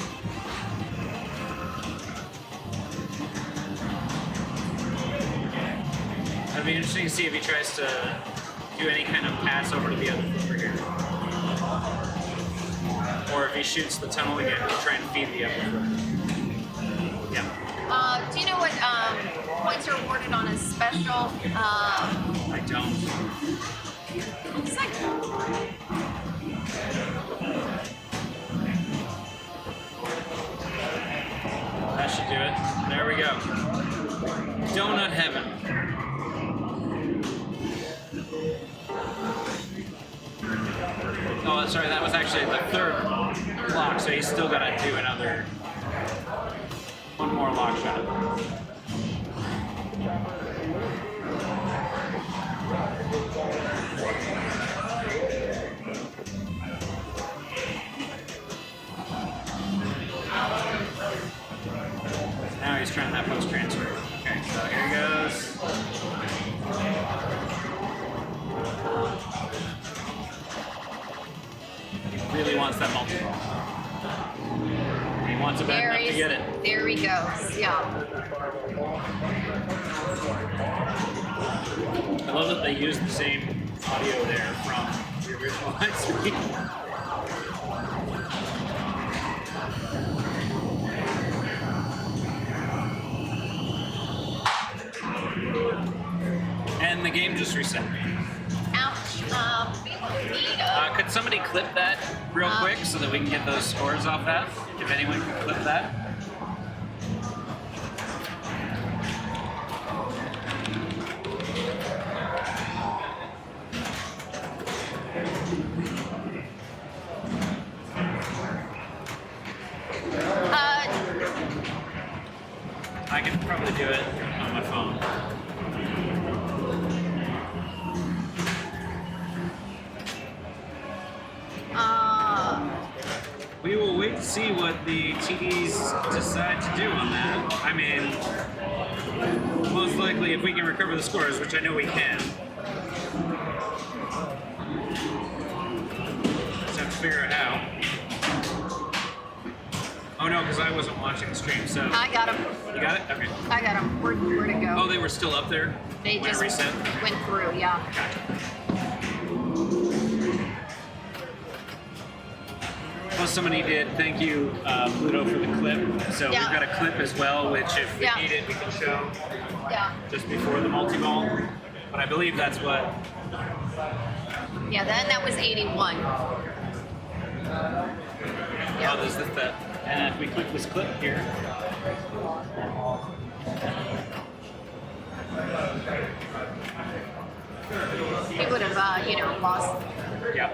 Speaker 2: It'd be interesting to see if he tries to do any kind of pass over to the other flipper here. Or if he shoots the tunnel again to try and feed the upper flipper. Yeah.
Speaker 1: Do you know what points are awarded on a special?
Speaker 2: I don't.
Speaker 1: It's like,
Speaker 2: That should do it. There we go. Donut heaven. Oh, sorry, that was actually the third lock, so he's still got to do another one more lock shot. Now he's trying that post transfer. Okay, so here he goes. He really wants that multi-ball. He wants it bad enough to get it.
Speaker 1: there he goes. Yeah.
Speaker 2: I love that they use the same audio there from the original Lightspeed. And the game just reset.
Speaker 1: Ouch. We will need a...
Speaker 2: Could somebody clip that real quick so that we can get those scores off that? If anyone can clip that. I can probably do it on my phone. We will wait to see what the TDs decide to do on that. I mean, most likely if we can recover the scores, which I know we can. Just have to figure out how. Oh no, because I wasn't watching the stream, so.
Speaker 1: I got him.
Speaker 2: You got it? Okay.
Speaker 1: I got him. Where to go?
Speaker 2: Oh, they were still up there?
Speaker 1: They
Speaker 2: when it
Speaker 1: just
Speaker 2: reset?
Speaker 1: went through, yeah.
Speaker 2: Gotcha. Well, somebody did thank you, Pluto, for the clip. So
Speaker 1: Yeah.
Speaker 2: we've got a clip as well, which if we
Speaker 1: Yeah.
Speaker 2: need it, we can show
Speaker 1: Yeah.
Speaker 2: just before the multi-ball. But I believe that's what.
Speaker 1: Yeah, then that was 81.
Speaker 2: Oh, there's that. And if we click this clip here.
Speaker 1: He would have, lost.
Speaker 2: Yeah.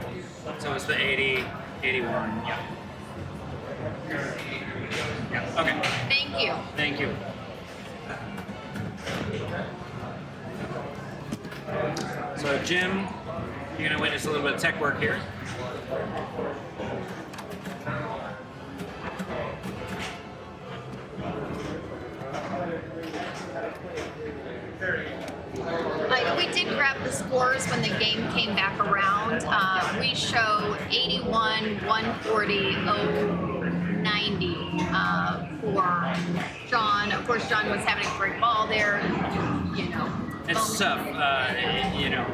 Speaker 2: So it's the 80. 81. Yeah. Yeah. Okay.
Speaker 1: Thank you.
Speaker 2: Thank you. So Jim, you're going to witness a little bit of tech work here.
Speaker 1: We did grab the scores when the game came back around. We show 81, 140, 090 for John. Of course, John was having a great ball there. You know,
Speaker 2: It's tough. You know,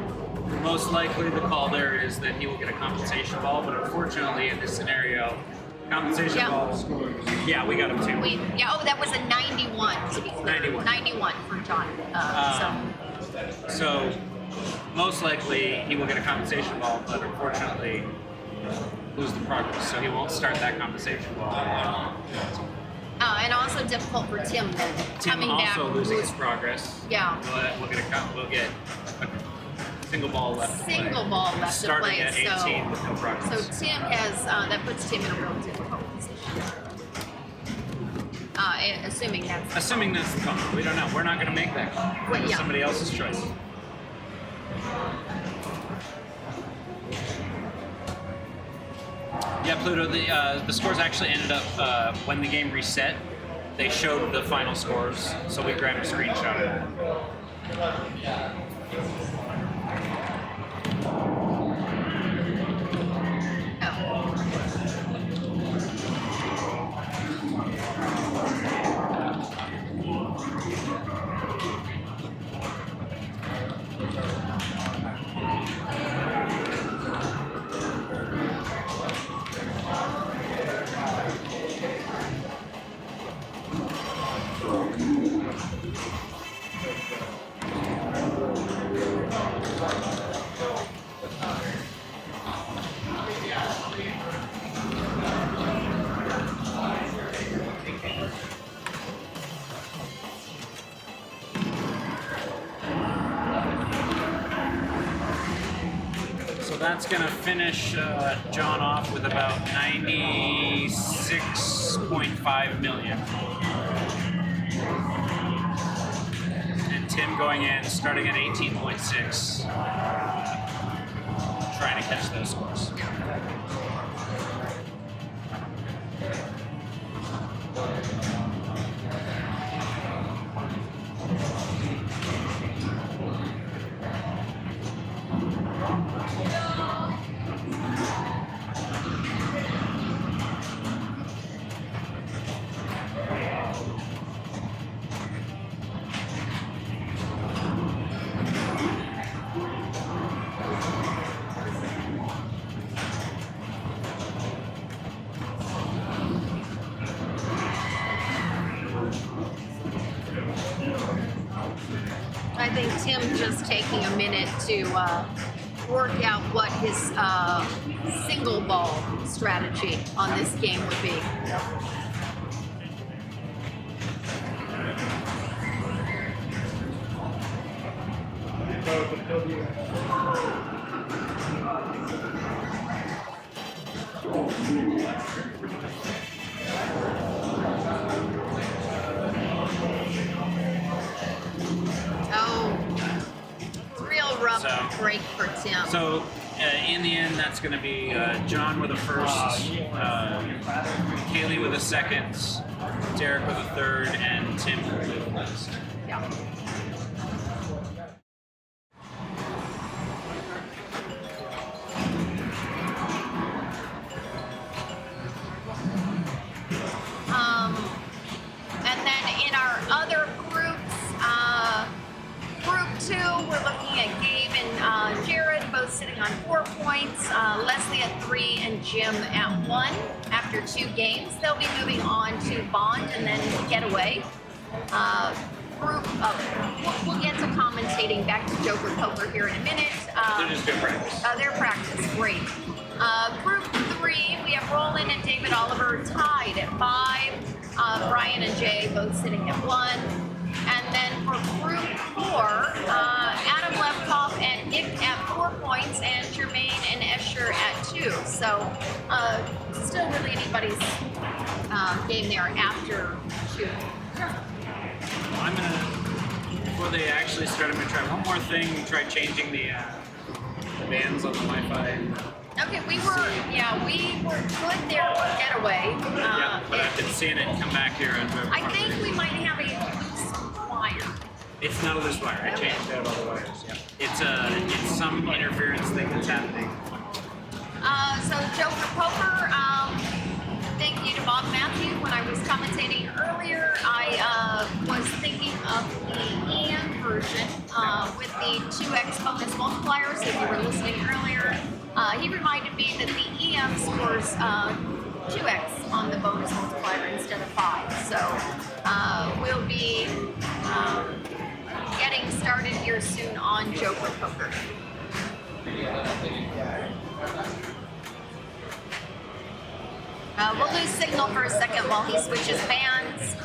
Speaker 2: most likely the call there is that he will get a compensation ball, but unfortunately in this scenario, compensation
Speaker 1: Yeah.
Speaker 2: ball. Yeah, we got him too.
Speaker 1: Oh, that was a 91 to be clear.
Speaker 2: 91.
Speaker 1: 91 for John.
Speaker 2: So most likely he will get a compensation ball, but unfortunately lose the progress. So he won't start that compensation ball.
Speaker 1: And also difficult for Tim then.
Speaker 2: Tim
Speaker 1: coming
Speaker 2: also
Speaker 1: back,
Speaker 2: losing his progress.
Speaker 1: Yeah.
Speaker 2: We'll get a single ball left to play.
Speaker 1: Single ball left
Speaker 2: Starting
Speaker 1: to play.
Speaker 2: at 18 with no
Speaker 1: So
Speaker 2: progress.
Speaker 1: Tim has that puts Tim in a real difficult position. Assuming that's
Speaker 2: the call. We don't know. We're not going to make that call.
Speaker 1: Well,
Speaker 2: It's
Speaker 1: yeah.
Speaker 2: somebody else's choice. Yeah, Pluto, the scores actually ended up, when the game reset, they showed the final scores, so we grabbed a screenshot of that. So that's going to finish John off with about 96.5 million. And Tim going in, starting at 18.6, trying to catch those scores.
Speaker 1: I think Tim just taking a minute to work out what his single ball strategy on this game would be. Break for Tim.
Speaker 2: So in the end, that's going to be John with a first, Kaylee with a second, Derek with a third, and Tim with a last.
Speaker 1: Yeah. And then in our other groups, Group 2, we're looking at Gabe and Jared, both sitting on 4 points, Leslie at 3, and Jim at 1. After 2 games, they'll be moving on to Bond and then Getaway. We'll get to commentating back to Joker Poker here in a minute.
Speaker 2: They're just doing practice.
Speaker 1: Their practice, great. Group 3, we have Roland and David Oliver tied at 5. Brian and Jay both sitting at 1. And then for Group 4, Adam Lefkoff and Nick at 4 points, and Jermaine and Escher at 2. So still really anybody's game there after 2.
Speaker 2: I'm gonna, before they actually start, I'm gonna try one more thing. Try changing the bands on the Wi-Fi.
Speaker 1: Okay, we were good there for Getaway.
Speaker 2: Yeah, but I've been seeing it come back here on Riverside.
Speaker 1: I think we might have a loose wire.
Speaker 2: It's not a loose wire. I changed out all the wires. Yeah. It's some interference thing that's happening.
Speaker 1: So Joker Poker, thank you to Bob Matthew. When I was commentating earlier, I was thinking of the EM version with the 2x bonus multipliers. If you were listening earlier, he reminded me that the EM scores 2x on the bonus multiplier instead of 5. So we'll be getting started here soon on Joker Poker. We'll lose signal for a second while he switches bands.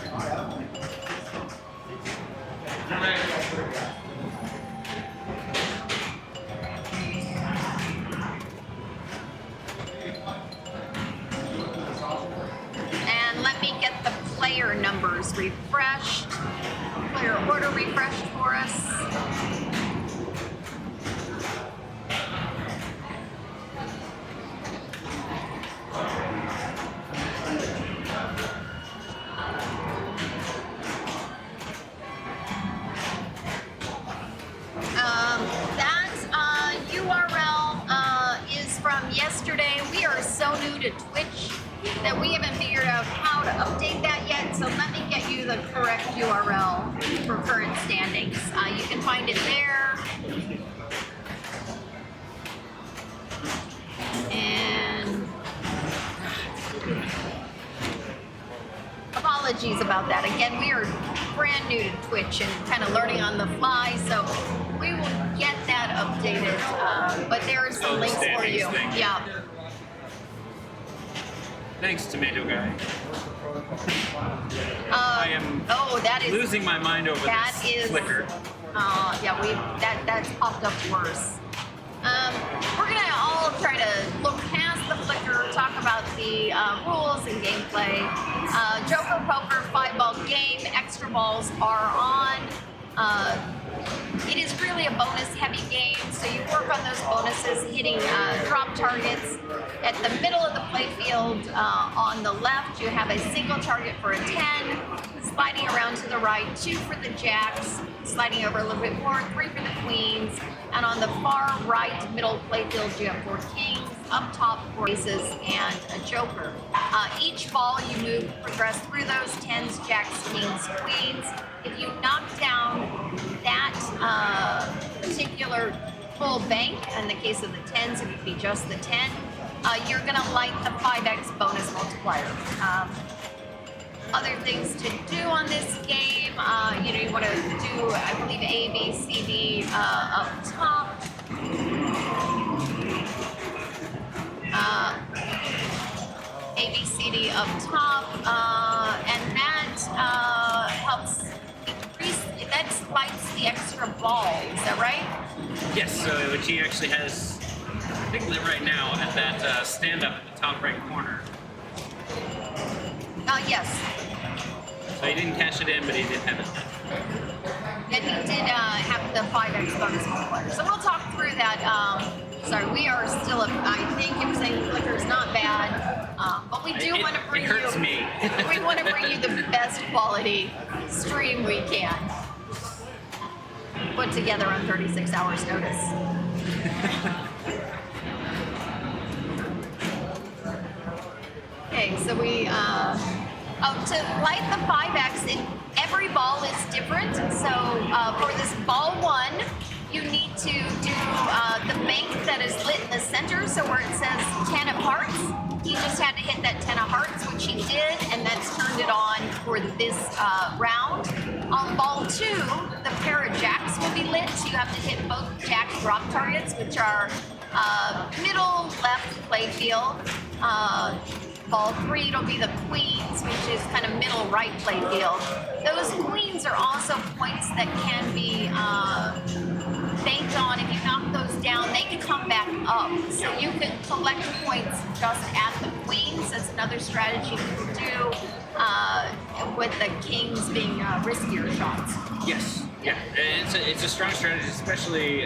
Speaker 1: And let me get the player numbers refreshed. Player order refreshed for us. That URL is from yesterday. We are so new to Twitch that we haven't figured out how to update that yet. So let me get you the correct URL for current standings. You can find it there. And apologies about that. Again, we are brand new to Twitch and kind of learning on the fly, so we will get that updated. But there's the links for you.
Speaker 2: Thing.
Speaker 1: Yeah.
Speaker 2: Thanks, Tomato Guy. I am
Speaker 1: that is
Speaker 2: losing my mind over this flicker.
Speaker 1: Yeah, that's popped up worse. We're gonna all try to look past the flicker, talk about the rules and gameplay. Joker Poker 5-ball game. Extra balls are on. It is really a bonus-heavy game, so you work on those bonuses, hitting drop targets. At the middle of the playfield, on the left, you have a single target for a 10. Sliding around to the right, 2 for the jacks. Sliding over a little bit more, 3 for the queens. And on the far right middle playfield, you have 4 kings. Up top, 4 aces and a joker. Each ball you move, progress through those 10s, jacks, kings, queens. If you knock down that particular full bank, in the case of the 10s, it would be just the 10, you're gonna light the 5x bonus multiplier. Other things to do on this game, you want to do, I believe, A, B, C, D up top. A, B, C, D up top, and that helps increase, that lights the extra ball, is that right?
Speaker 2: Yes, so which he actually has, I think right now, at that stand-up at the top right corner.
Speaker 1: Yes.
Speaker 2: So he didn't cash it in, but he did have it.
Speaker 1: And he did have the 5x bonus multiplier. So we'll talk through that. Sorry, we are still, I think you were saying flicker's not bad, but we do want to bring
Speaker 2: it hurts me.
Speaker 1: we want to bring you the best quality stream we can put together on 36 hours notice. Okay, so we, to light the 5x, every ball is different. So for this ball 1, you need to do the bank that is lit in the center. So where it says 10 of hearts, he just had to hit that 10 of hearts, which he did, and that's turned it on for this round. On ball 2, the pair of jacks will be lit. So you have to hit both jack drop targets, which are middle left playfield. Ball 3, it'll be the queens, which is kind of middle right playfield. Those queens are also points that can be banked on if you knock those down, they can come back up. So you can collect points just at the queens. That's another strategy you can do with the kings being riskier shots.
Speaker 2: Yes. Yeah, it's a strong strategy, especially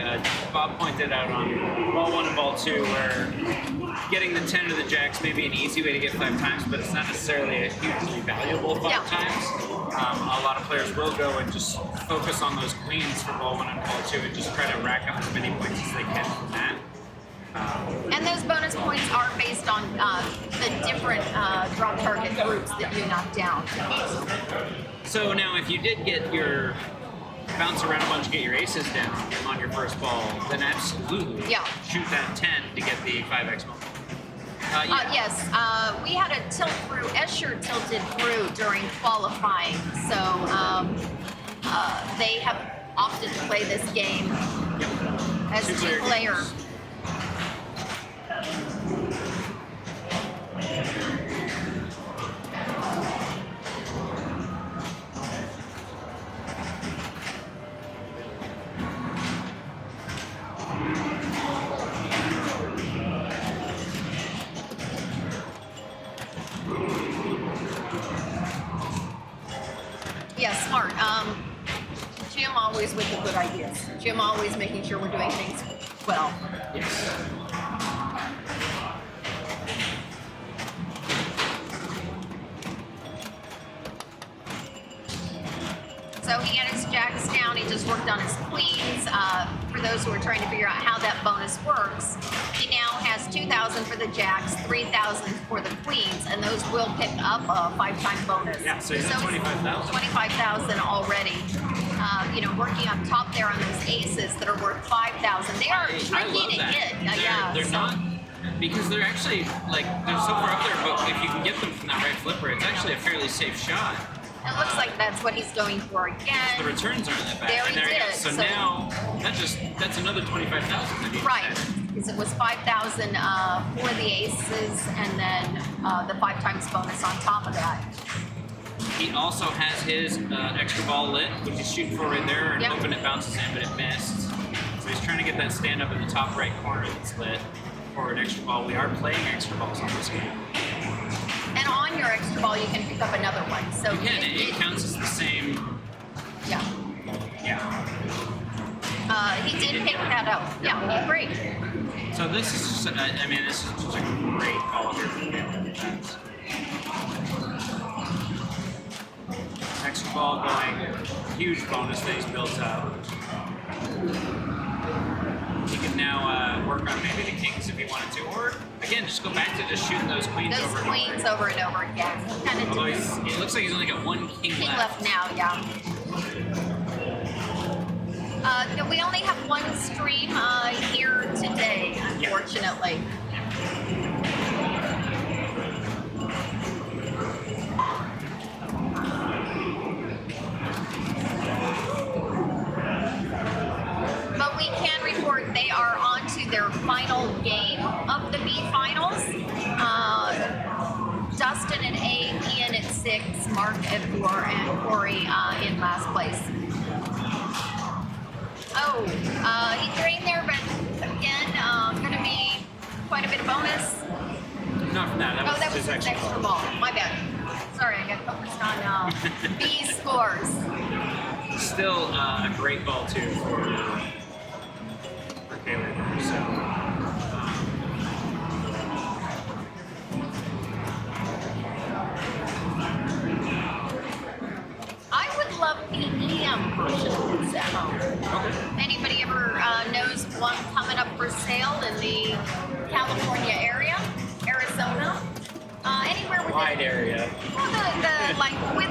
Speaker 2: Bob pointed out on ball 1 and ball 2, where getting the 10 or the jacks may be an easy way to get 5 times, but it's not necessarily a hugely valuable 5 times. A lot of players will go and just focus on those queens for ball 1 and ball 2 and just try to rack up as many points as they can from that.
Speaker 1: And those bonus points are based on the different drop target groups that you knock down.
Speaker 2: So now if you did get your bounce around a bunch, get your aces down on your first ball, then absolutely shoot that 10 to get the 5x multiple.
Speaker 1: Yes, we had a tilt through. Escher tilted through during qualifying, so they have opted to play this game as two-player. Yeah, smart. Jim always with the good ideas. Jim always making sure we're doing things well.
Speaker 2: Yes.
Speaker 1: So he had his jacks down. He just worked on his queens. For those who are trying to figure out how that bonus works, he now has 2,000 for the jacks, 3,000 for the queens, and those will pick up a 5-time bonus.
Speaker 2: Yeah, so he's at 25,000.
Speaker 1: 25,000 already. Working up top there on those aces that are worth 5,000. They are tricky to hit.
Speaker 2: They're not, because they're actually, they're so far up there, but if you can get them from that right flipper, it's actually a fairly safe shot.
Speaker 1: It looks like that's what he's going for again.
Speaker 2: The returns aren't that bad.
Speaker 1: There he did.
Speaker 2: So now, that's another 25,000 that he
Speaker 1: right, because it was 5,000 for the aces, and then the 5 times bonus on top of that.
Speaker 2: He also has his extra ball lit, which he's shooting for right there, and hoping it bounces in, but it missed. So he's trying to get that stand up in the top right corner that's lit for an extra ball. We are playing extra balls on this game.
Speaker 1: And on your extra ball, you can pick up another one. So
Speaker 2: you can. It counts as the same.
Speaker 1: Yeah.
Speaker 2: Yeah.
Speaker 1: He did pick that up. Yeah, great.
Speaker 2: So this is just, this is just a great call here for him. Extra ball going, huge bonus that he's built up. He can now work on maybe the kings if he wanted to, or again, just go back to just shooting those queens over and over.
Speaker 1: Those queens over and over again.
Speaker 2: Although it looks like he's only got 1 king left.
Speaker 1: Now, yeah. We only have 1 stream here today, unfortunately. But we can report they are on to their final game of the B finals. Dustin at 8, Ian at 6, Mark at 4, and Corey in last place. He drained there, but again, going to be quite a bit of bonus.
Speaker 2: Not from that.
Speaker 1: That was his extra ball. My bad. Sorry, I got focused on B scores.
Speaker 2: Still a great ball too for Taylor. So.
Speaker 1: I would love the EM version of this at home. Okay. Anybody ever knows one coming up for sale in the California area, Arizona, anywhere within
Speaker 2: wide area?
Speaker 1: Well, with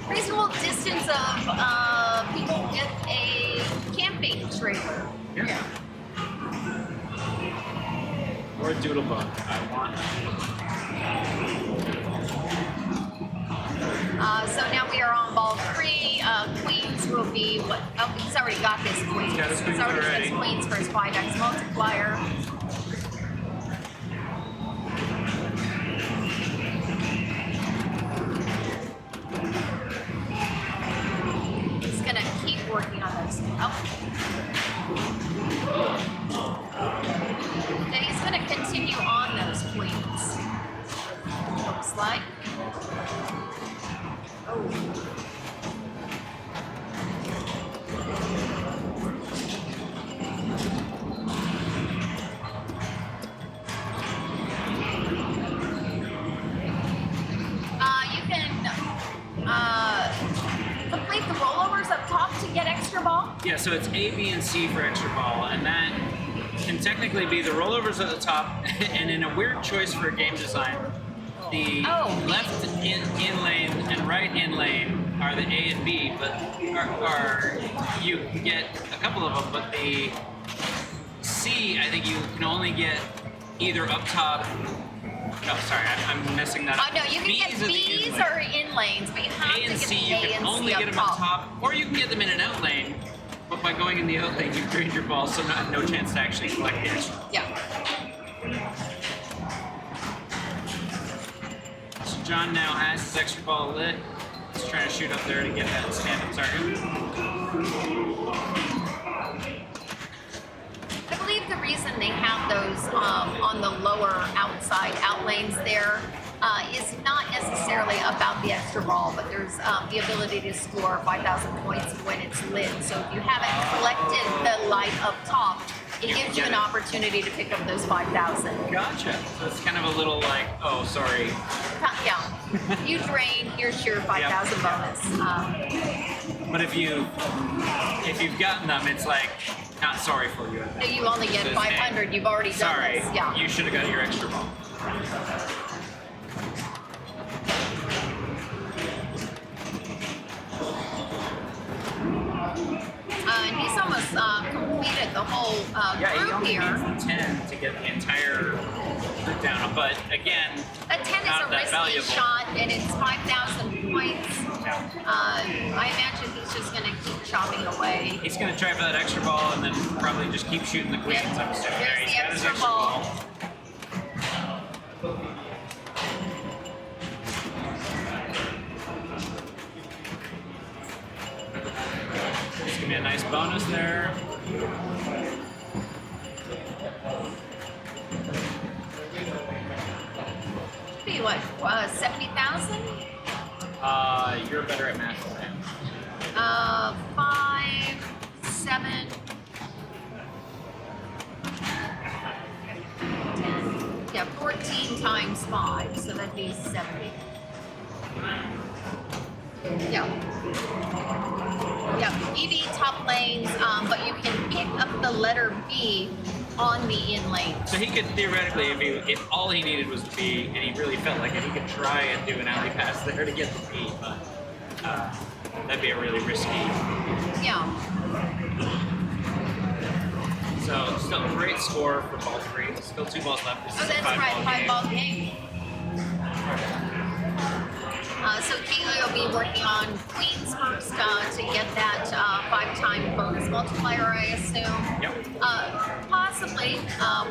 Speaker 1: reasonable distance of people with a camping trailer.
Speaker 2: Yeah. Or a doodlebug. I want.
Speaker 1: So now we are on ball 3. Queens will be what? Oh, he's already got his queens.
Speaker 2: He's got his queens
Speaker 1: already got
Speaker 2: already.
Speaker 1: his queens for his 5x multiplier. He's gonna keep working on those. Oh. Complete the rollovers up top to get extra ball.
Speaker 2: Yeah, so it's A, B, and C for extra ball, and that can technically be the rollovers at the top, and in a weird choice for game design, the left in lane and right in lane are the A and B, but are you can get a couple of them, but the C, I think you can only get either up top. Oh, sorry, I'm messing that up.
Speaker 1: Oh no, you can get B's or in lanes, but you have
Speaker 2: A and
Speaker 1: to get
Speaker 2: C,
Speaker 1: the
Speaker 2: you
Speaker 1: A
Speaker 2: can
Speaker 1: and
Speaker 2: only
Speaker 1: C
Speaker 2: get
Speaker 1: up
Speaker 2: them up
Speaker 1: top.
Speaker 2: top, or you can get them in an out lane. But by going in the out lane, you drained your ball, so no chance to actually collect the extra.
Speaker 1: Yeah.
Speaker 2: So John now has his extra ball lit. He's trying to shoot up there to get that stand-up target.
Speaker 1: I believe the reason they have those on the lower outside out lanes there is not necessarily about the extra ball, but there's the ability to score 5,000 points when it's lit. So if you haven't collected the light up top, it gives you an opportunity to pick up those 5,000.
Speaker 2: Gotcha. So it's kind of a little like, oh, sorry.
Speaker 1: Yeah. You drain, here's your 5,000 bonus.
Speaker 2: But if you've gotten them, it's like not sorry for you.
Speaker 1: No, you only get 500. You've already done
Speaker 2: Sorry,
Speaker 1: this. Yeah.
Speaker 2: you should have got your extra ball.
Speaker 1: And he's almost completed the whole
Speaker 2: Yeah, he
Speaker 1: group
Speaker 2: only
Speaker 1: here.
Speaker 2: needs the 10 to get the entire group down. But again,
Speaker 1: A 10 is
Speaker 2: not
Speaker 1: a
Speaker 2: that
Speaker 1: risky
Speaker 2: valuable.
Speaker 1: shot, and it's 5,000 points.
Speaker 2: Yeah.
Speaker 1: I imagine he's just going to keep chopping away.
Speaker 2: He's going to try for that extra ball and then probably just keep shooting the queens. I'm assuming. There,
Speaker 1: Here's
Speaker 2: he's
Speaker 1: the
Speaker 2: got his
Speaker 1: extra ball.
Speaker 2: It's going to be a nice bonus there.
Speaker 1: Be what, 70,000?
Speaker 2: You're better at math than I am.
Speaker 1: 5, 7, 10. Yeah, 14 times 5, so that'd be 70. Yeah. Yeah, EV top lanes, but you can pick up the letter B on the in lane.
Speaker 2: So he could theoretically, if all he needed was the B, and he really felt like it, he could try and do an alley pass there to get the B, but that'd be a really risky.
Speaker 1: Yeah.
Speaker 2: So still a great score for ball three. Still 2 balls left. This
Speaker 1: Oh,
Speaker 2: is a
Speaker 1: that's
Speaker 2: 5
Speaker 1: right,
Speaker 2: ball
Speaker 1: 5
Speaker 2: game.
Speaker 1: ball game. So Kaylee will be working on queens first to get that 5-time bonus multiplier, I assume.
Speaker 2: Yep.
Speaker 1: Possibly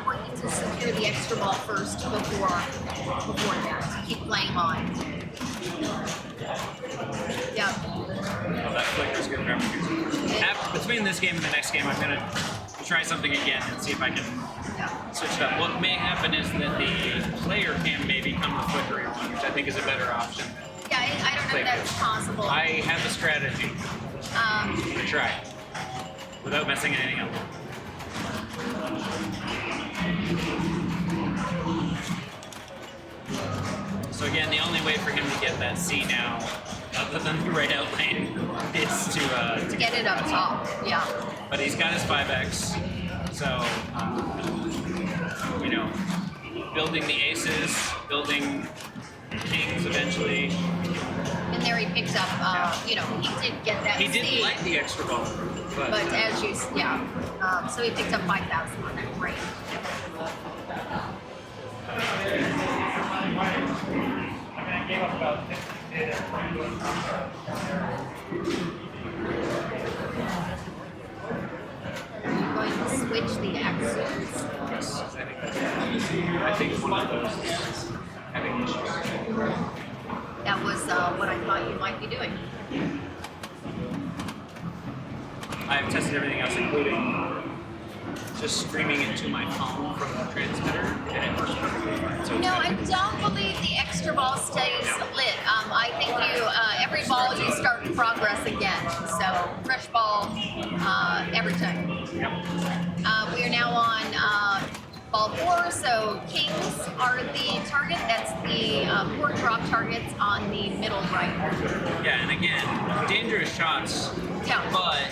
Speaker 1: working to secure the extra ball first before that. Keep playing on. Yeah.
Speaker 2: Oh, that flicker's good for everything. Between this game and the next game, I'm going to try something again and see if I can switch it up. What may happen is that the player cam may become the flickery one, which I think is a better option.
Speaker 1: Yeah, I don't know if that's possible.
Speaker 2: I have a strategy to try without messing anything up. So again, the only way for him to get that C now, other than the right out lane, is to
Speaker 1: get it up top. Yeah.
Speaker 2: But he's got his 5x, so building the aces, building kings eventually.
Speaker 1: And there he picked up, he did get that
Speaker 2: He
Speaker 1: C.
Speaker 2: didn't like the extra ball,
Speaker 1: But as you, so he picked up 5,000 on that. Great.
Speaker 3: I gave up about 50 data.
Speaker 1: You're going to switch the axes.
Speaker 2: Yes, I think one of those is having issues.
Speaker 1: That was what I thought you might be doing.
Speaker 2: I've tested everything else, including just streaming it to my phone from the transmitter, and it works perfectly fine. So
Speaker 1: No, I don't believe the extra ball stays lit. I think every ball you start progress again. So fresh ball every time.
Speaker 2: Yep.
Speaker 1: We are now on ball 4, so kings are the target. That's the 4 drop targets on the middle right.
Speaker 2: Yeah, and again, dangerous shots.
Speaker 1: Yeah.
Speaker 2: But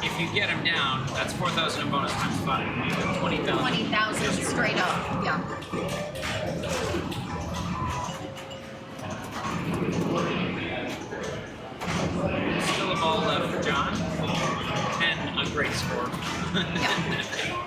Speaker 2: if you get them down, that's 4,000 in bonus times 5. You get 20,000.
Speaker 1: 20,000 straight up. Yeah.
Speaker 2: Still a ball left for John, and a great score.
Speaker 1: Yeah.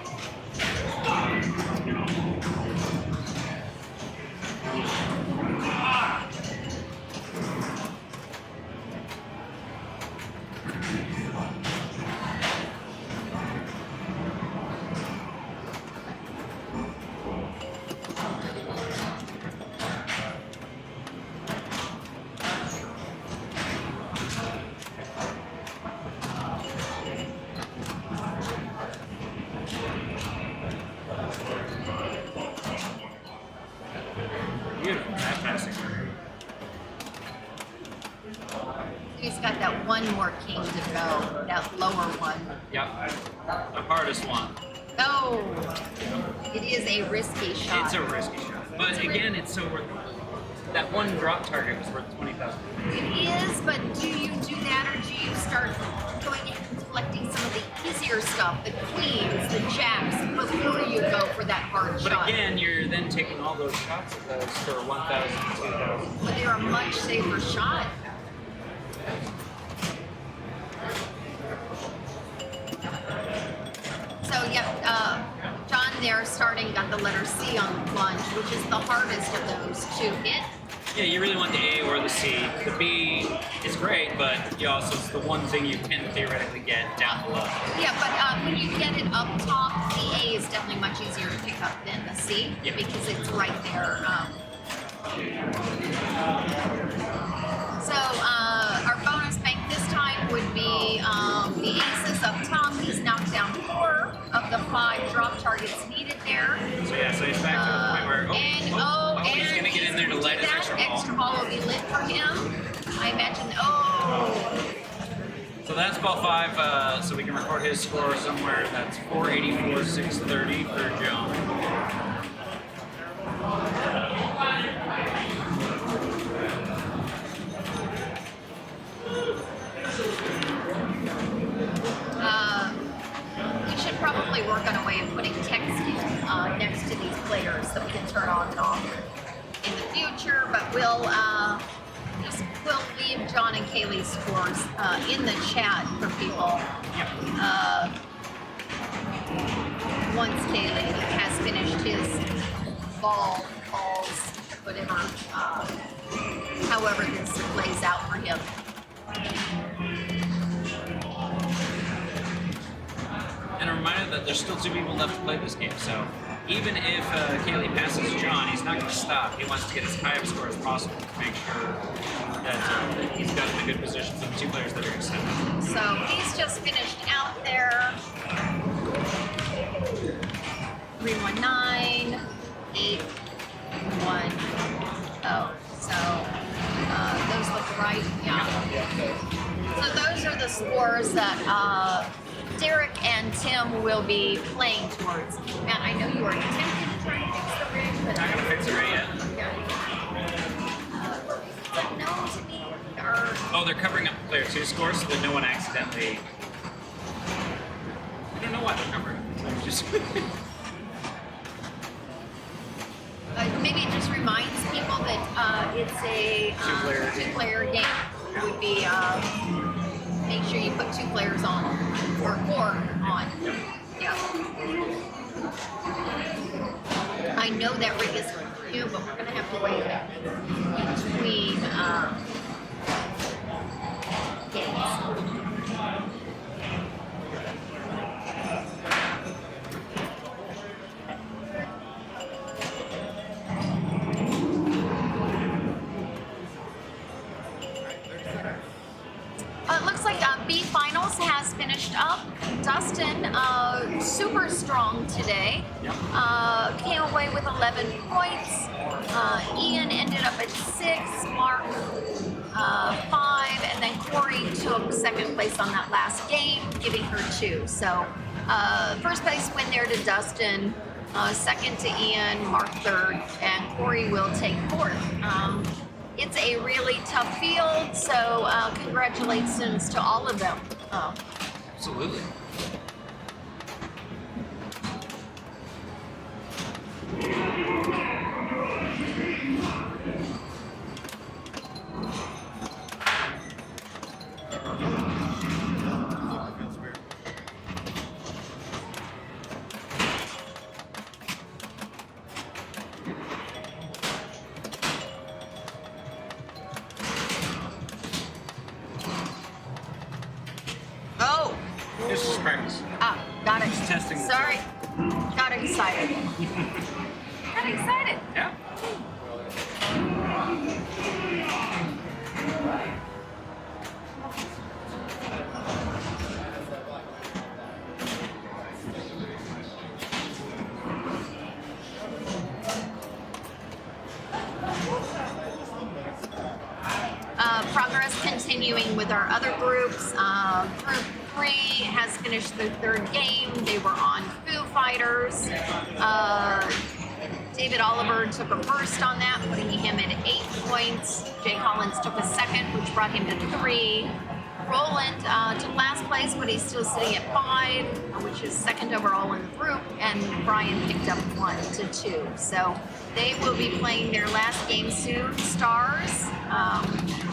Speaker 2: Beautiful, that passing.
Speaker 1: He's got that one more king to go, that lower one.
Speaker 2: Yep, the hardest one.
Speaker 1: Oh, it is a risky shot.
Speaker 2: It's a risky shot, but again, it's so worth it. That one drop target was worth 20,000.
Speaker 1: It is, but do you do that, or do you start going and collecting some of the easier stuff, the queens, the jacks, before you go for that hard
Speaker 2: But
Speaker 1: shot?
Speaker 2: again, you're then taking all those shots of those for 1,000, 2,000.
Speaker 1: But they're a much safer shot. So yeah, John there starting got the letter C on the plunge, which is the hardest of those to hit.
Speaker 2: Yeah, you really want the A or the C. The B is great, but you also it's the one thing you can theoretically get down below.
Speaker 1: Yeah, but when you get it up top, the A is definitely much easier to pick up than the C
Speaker 2: Yep.
Speaker 1: because it's right there. So our bonus bank this time would be the aces up top. He's knocked down 4 of the 5 drop targets needed there.
Speaker 2: So yeah, so he's back to the point where
Speaker 1: And
Speaker 2: he's gonna get in there to light his
Speaker 1: that
Speaker 2: extra ball.
Speaker 1: extra ball will be lit for him. I imagine.
Speaker 2: So that's ball 5. So we can record his score somewhere. That's 484, 630 for John.
Speaker 1: We should probably work on a way of putting text next to these players that we can turn on and off in the future. But we'll leave John and Kaylee's scores in the chat for people. Once Kaylee has finished his balls, whatever, however this plays out for him.
Speaker 2: And a reminder that there's still 2 people left to play this game, so even if Kaylee passes John, he's not going to stop. He wants to get as high of a score as possible to make sure that he's got in a good position for the 2 players that are extended.
Speaker 1: So he's just finished out there. 319, 810. So those look right. Yeah. So those are the scores that Derek and Tim will be playing towards. Matt, I know you are attempting to try and fix the rig, but
Speaker 2: Not going to fix it right yet.
Speaker 1: but no, to me,
Speaker 2: Oh, they're covering up player 2 scores so that no one accidentally... I don't know why they're covering it. Just...
Speaker 1: maybe it just reminds people that it's a two-player game. It would be make sure you put 2 players on or 4 on. Yeah. I know that rig is new, but we're gonna have to wait between games. It looks like B Finals has finished up. Dustin, super strong today. Came away with 11 points. Ian ended up at 6, Mark 5, and then Corey took second place on that last game, giving her 2. So first place win there to Dustin. second to Ian, Mark third, and Corey will take fourth. It's a really tough field, so congratulations to all of them.
Speaker 2: Absolutely.
Speaker 1: Oh,
Speaker 2: This is practice.
Speaker 1: got it.
Speaker 2: testing the
Speaker 1: Sorry, got excited. Got excited.
Speaker 2: Yeah.
Speaker 1: Progress continuing with our other groups. Group 3 has finished their third game. They were on Foo Fighters. David Oliver took a first on that, putting him at 8 points. Jay Collins took a second, which brought him to 3. Roland took last place, but he's still sitting at 5, which is second overall in the group. And Brian picked up 1 to 2. So they will be playing their last game soon, Stars.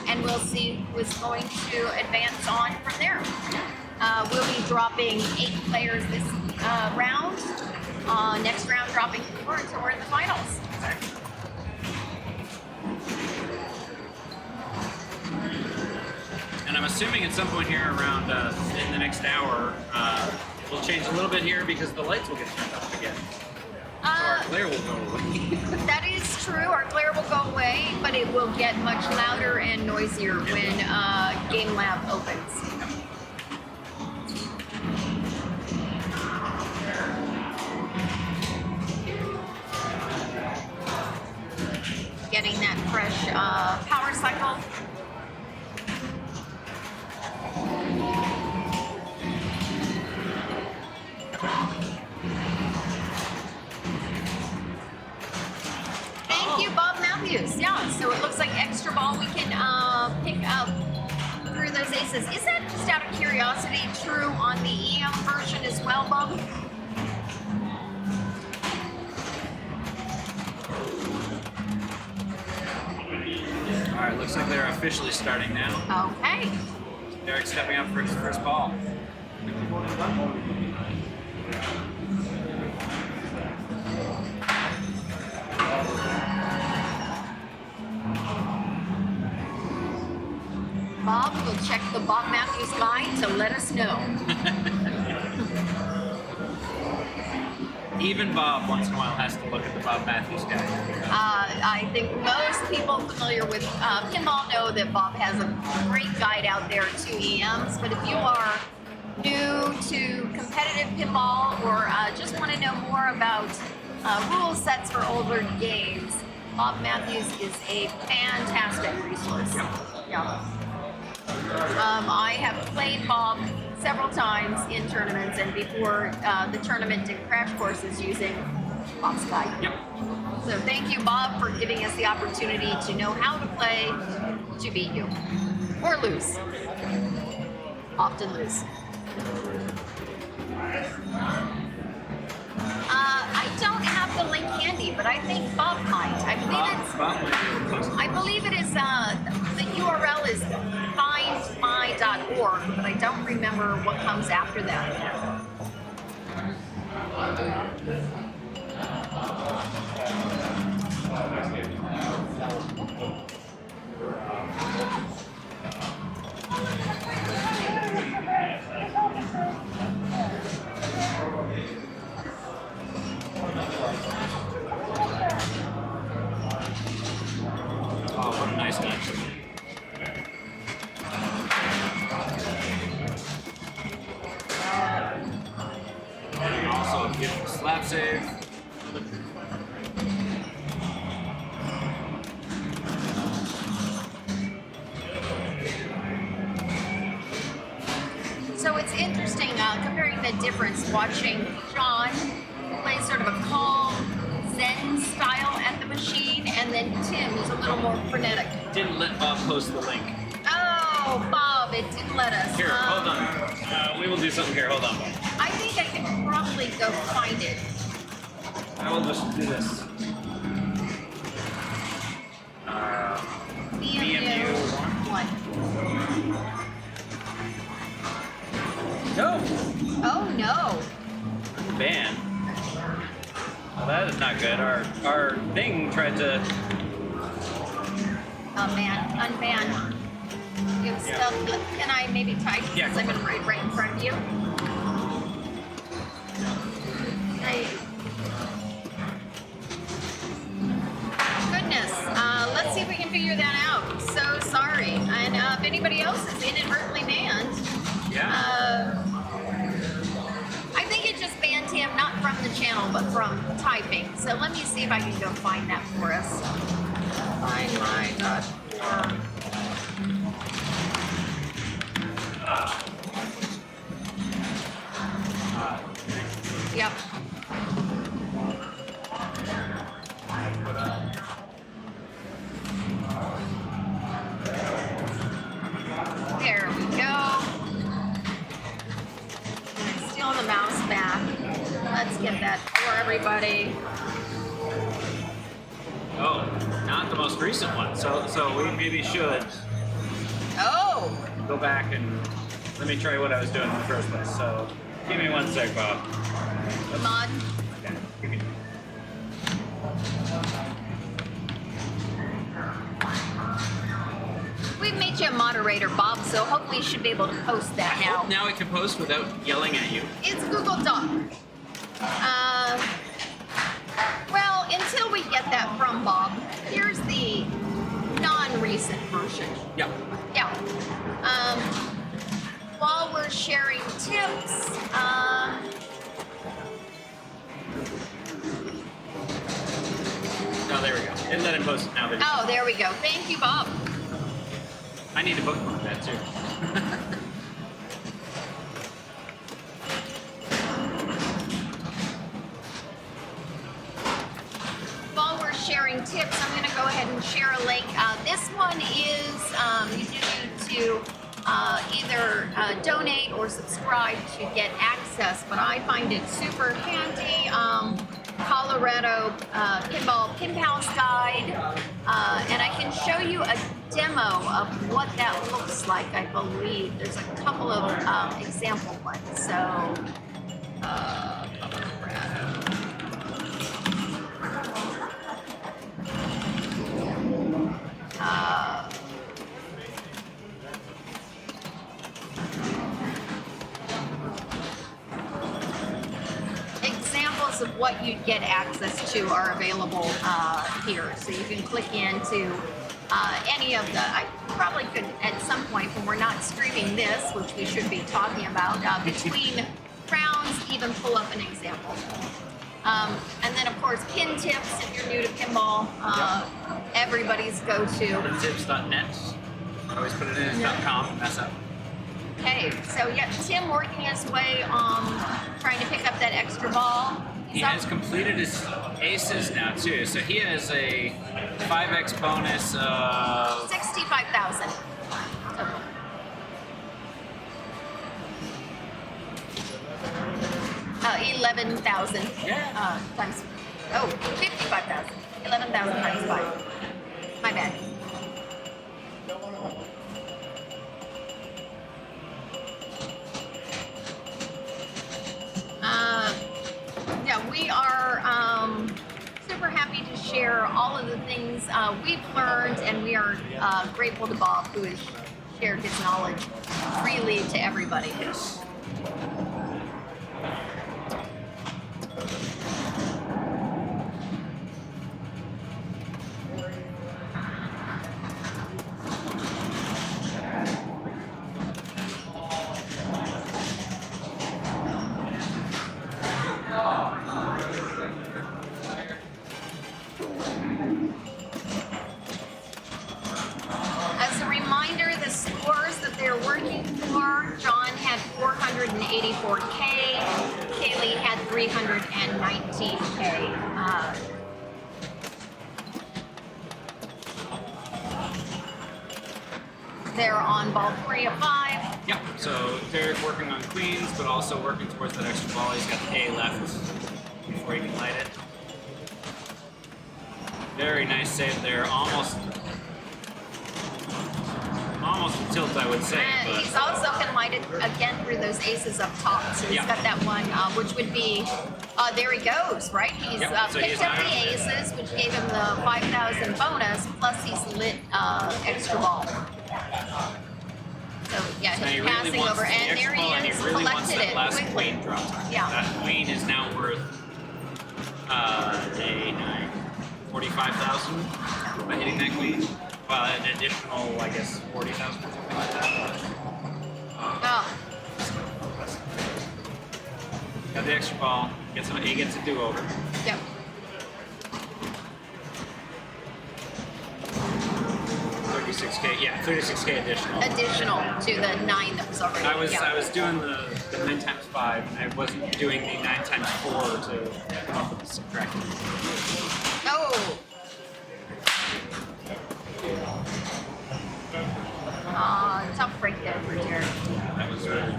Speaker 1: And we'll see who's going to advance on from there. We'll be dropping 8 players this round. Next round, dropping 4 until we're in the finals.
Speaker 2: And I'm assuming at some point here around in the next hour, we'll change a little bit here because the lights will get turned off again. So our glare will go away.
Speaker 1: That is true. Our glare will go away, but it will get much louder and noisier when Game Lab opens. Getting that fresh power cycle. Thank you, Bob Matthews. Yeah, so it looks like extra ball we can pick up through those aces. Is that, just out of curiosity, true on the EM version as well, Bob?
Speaker 2: All right, looks like they're officially starting now.
Speaker 1: Okay.
Speaker 2: Derek stepping up for his first ball.
Speaker 1: Bob will check the Bob Matthews guide to let us know.
Speaker 2: Even Bob, once in a while, has to look at the Bob Matthews guy.
Speaker 1: I think most people familiar with pinball know that Bob has a great guide out there to EMs, but if you are new to competitive pinball or just want to know more about rule sets for older games, Bob Matthews is a fantastic resource. Yeah. I have played Bob several times in tournaments, and before the tournament did crash courses using Bob's guide.
Speaker 2: Yep.
Speaker 1: So thank you, Bob, for giving us the opportunity to know how to play to beat you. Or lose. Often lose. I don't have the link handy, but I think Bob might. I believe it is, the URL is findmy.org, but I don't remember what comes after that.
Speaker 2: Oh, what a nice touch. Also a beautiful slap save. So
Speaker 1: it's interesting comparing the difference watching John, who plays sort of a calm, zen style at the machine, and then Tim is a little more frenetic.
Speaker 2: Didn't let Bob post the link.
Speaker 1: Oh, Bob, it didn't let us.
Speaker 2: Here, hold on. We will do something here. Hold on.
Speaker 1: I think I can probably go find it.
Speaker 2: I will just do this.
Speaker 1: BMU 1.
Speaker 2: No.
Speaker 1: Oh no.
Speaker 2: Ban. Well, that is not good. Our thing tried to.
Speaker 1: Oh man, unban. You have stuff. Can I maybe type?
Speaker 2: Yeah,
Speaker 1: Because I'm
Speaker 2: go
Speaker 1: gonna right in front of you. Goodness. Let's see if we can figure that out. So sorry. And if anybody else is inadvertently banned,
Speaker 2: Yeah.
Speaker 1: I think it just banned him not from the channel but from typing. So let me see if I can go find that for us. Find my .org. Yep. There we go. Steal the mouse back. Let's get that for everybody.
Speaker 2: Oh, not the most recent one. So we maybe should
Speaker 1: Oh,
Speaker 2: go back and let me try what I was doing in the first place. So give me 1 sec, Bob.
Speaker 1: come on.
Speaker 2: Okay. Give me.
Speaker 1: We've made you a moderator, Bob, so hopefully you should be able to post that now.
Speaker 2: Now I can post without yelling at you.
Speaker 1: It's Google Doc. Well, until we get that from Bob, here's the non-recent version.
Speaker 2: Yeah.
Speaker 1: Yeah. While we're sharing tips,
Speaker 2: Oh, there we go. It let him post it now.
Speaker 1: oh, there we go. Thank you, Bob.
Speaker 2: I need to bookmark that too.
Speaker 1: While we're sharing tips, I'm going to go ahead and share a link. This one is you do need to either donate or subscribe to get access, but I find it super handy. Colorado Pinball Pin Pals Guide, and I can show you a demo of what that looks like. I believe there's a couple of example ones. So, Colorado. Examples of what you'd get access to are available here. So you can click into any of the, I probably could at some point when we're not streaming this, which we should be talking about, between rounds, even pull up an example. And then of course, pin tips if you're new to pinball, everybody's go-to.
Speaker 2: Tips.net. Always put it in as .com. Mess up.
Speaker 1: Okay, so yeah, Tim working his way on trying to pick up that extra ball.
Speaker 2: He has completed his aces now too, so he has a 5x bonus of
Speaker 1: 65,000. total. 11,000.
Speaker 2: Yeah.
Speaker 1: Times. Oh, 55,000. 11,000 times 5. My bad. Yeah, we are super happy to share all of the things we've learned, and we are grateful to Bob, who has shared his knowledge freely to everybody. As a reminder, the scores that they're working for, John had 484K, Kaylee had 319K. They're on ball 3 of 5.
Speaker 2: Yeah, so Derek working on queens, but also working towards that extra ball. He's got the A left before he can light it. Very nice save there, almost a tilt, I would say.
Speaker 1: And
Speaker 2: But
Speaker 1: he's also can light it again through those aces up top. So he's
Speaker 2: Yeah.
Speaker 1: got that one, which would be, there he goes, right? He's
Speaker 2: Yep, so
Speaker 1: picked
Speaker 2: he's
Speaker 1: up
Speaker 2: not
Speaker 1: the
Speaker 2: out.
Speaker 1: aces, which gave him the 5,000 bonus, plus he's lit extra ball. So yeah,
Speaker 2: now
Speaker 1: he's
Speaker 2: he really
Speaker 1: passing
Speaker 2: wants
Speaker 1: over,
Speaker 2: the
Speaker 1: and
Speaker 2: extra
Speaker 1: there
Speaker 2: ball, and
Speaker 1: he
Speaker 2: he
Speaker 1: is,
Speaker 2: really wants
Speaker 1: collected
Speaker 2: that
Speaker 1: it
Speaker 2: last
Speaker 1: quickly.
Speaker 2: queen drop.
Speaker 1: Yeah.
Speaker 2: That queen is now worth a 45,000 by hitting that queen. Well, an additional, I guess, 40,000 or something like that.
Speaker 1: Oh,
Speaker 2: Got the extra ball. He gets a do-over.
Speaker 1: yep.
Speaker 2: 36K, yeah, 36K additional.
Speaker 1: Additional to the 9 that was already.
Speaker 2: I was
Speaker 1: yeah.
Speaker 2: doing the 9 times 5, and I wasn't doing the 9 times 4 to come up with the subtraction.
Speaker 1: Oh. Tough break there for Jared.
Speaker 2: That was really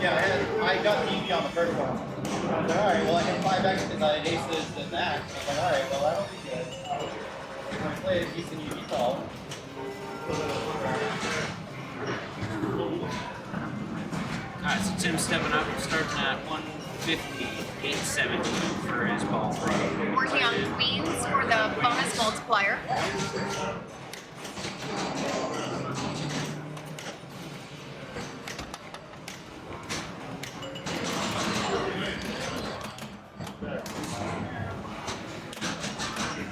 Speaker 7: Yeah, I got the EV on the first one. I was like, alright, well I had 5x because I had aces and that. I was like, alright, well that'll be good. When I play a decent EV call.
Speaker 2: Alright, so Tim's stepping up, starting at 150, 870 for his ball 3.
Speaker 1: Working on queens for the bonus multiplier.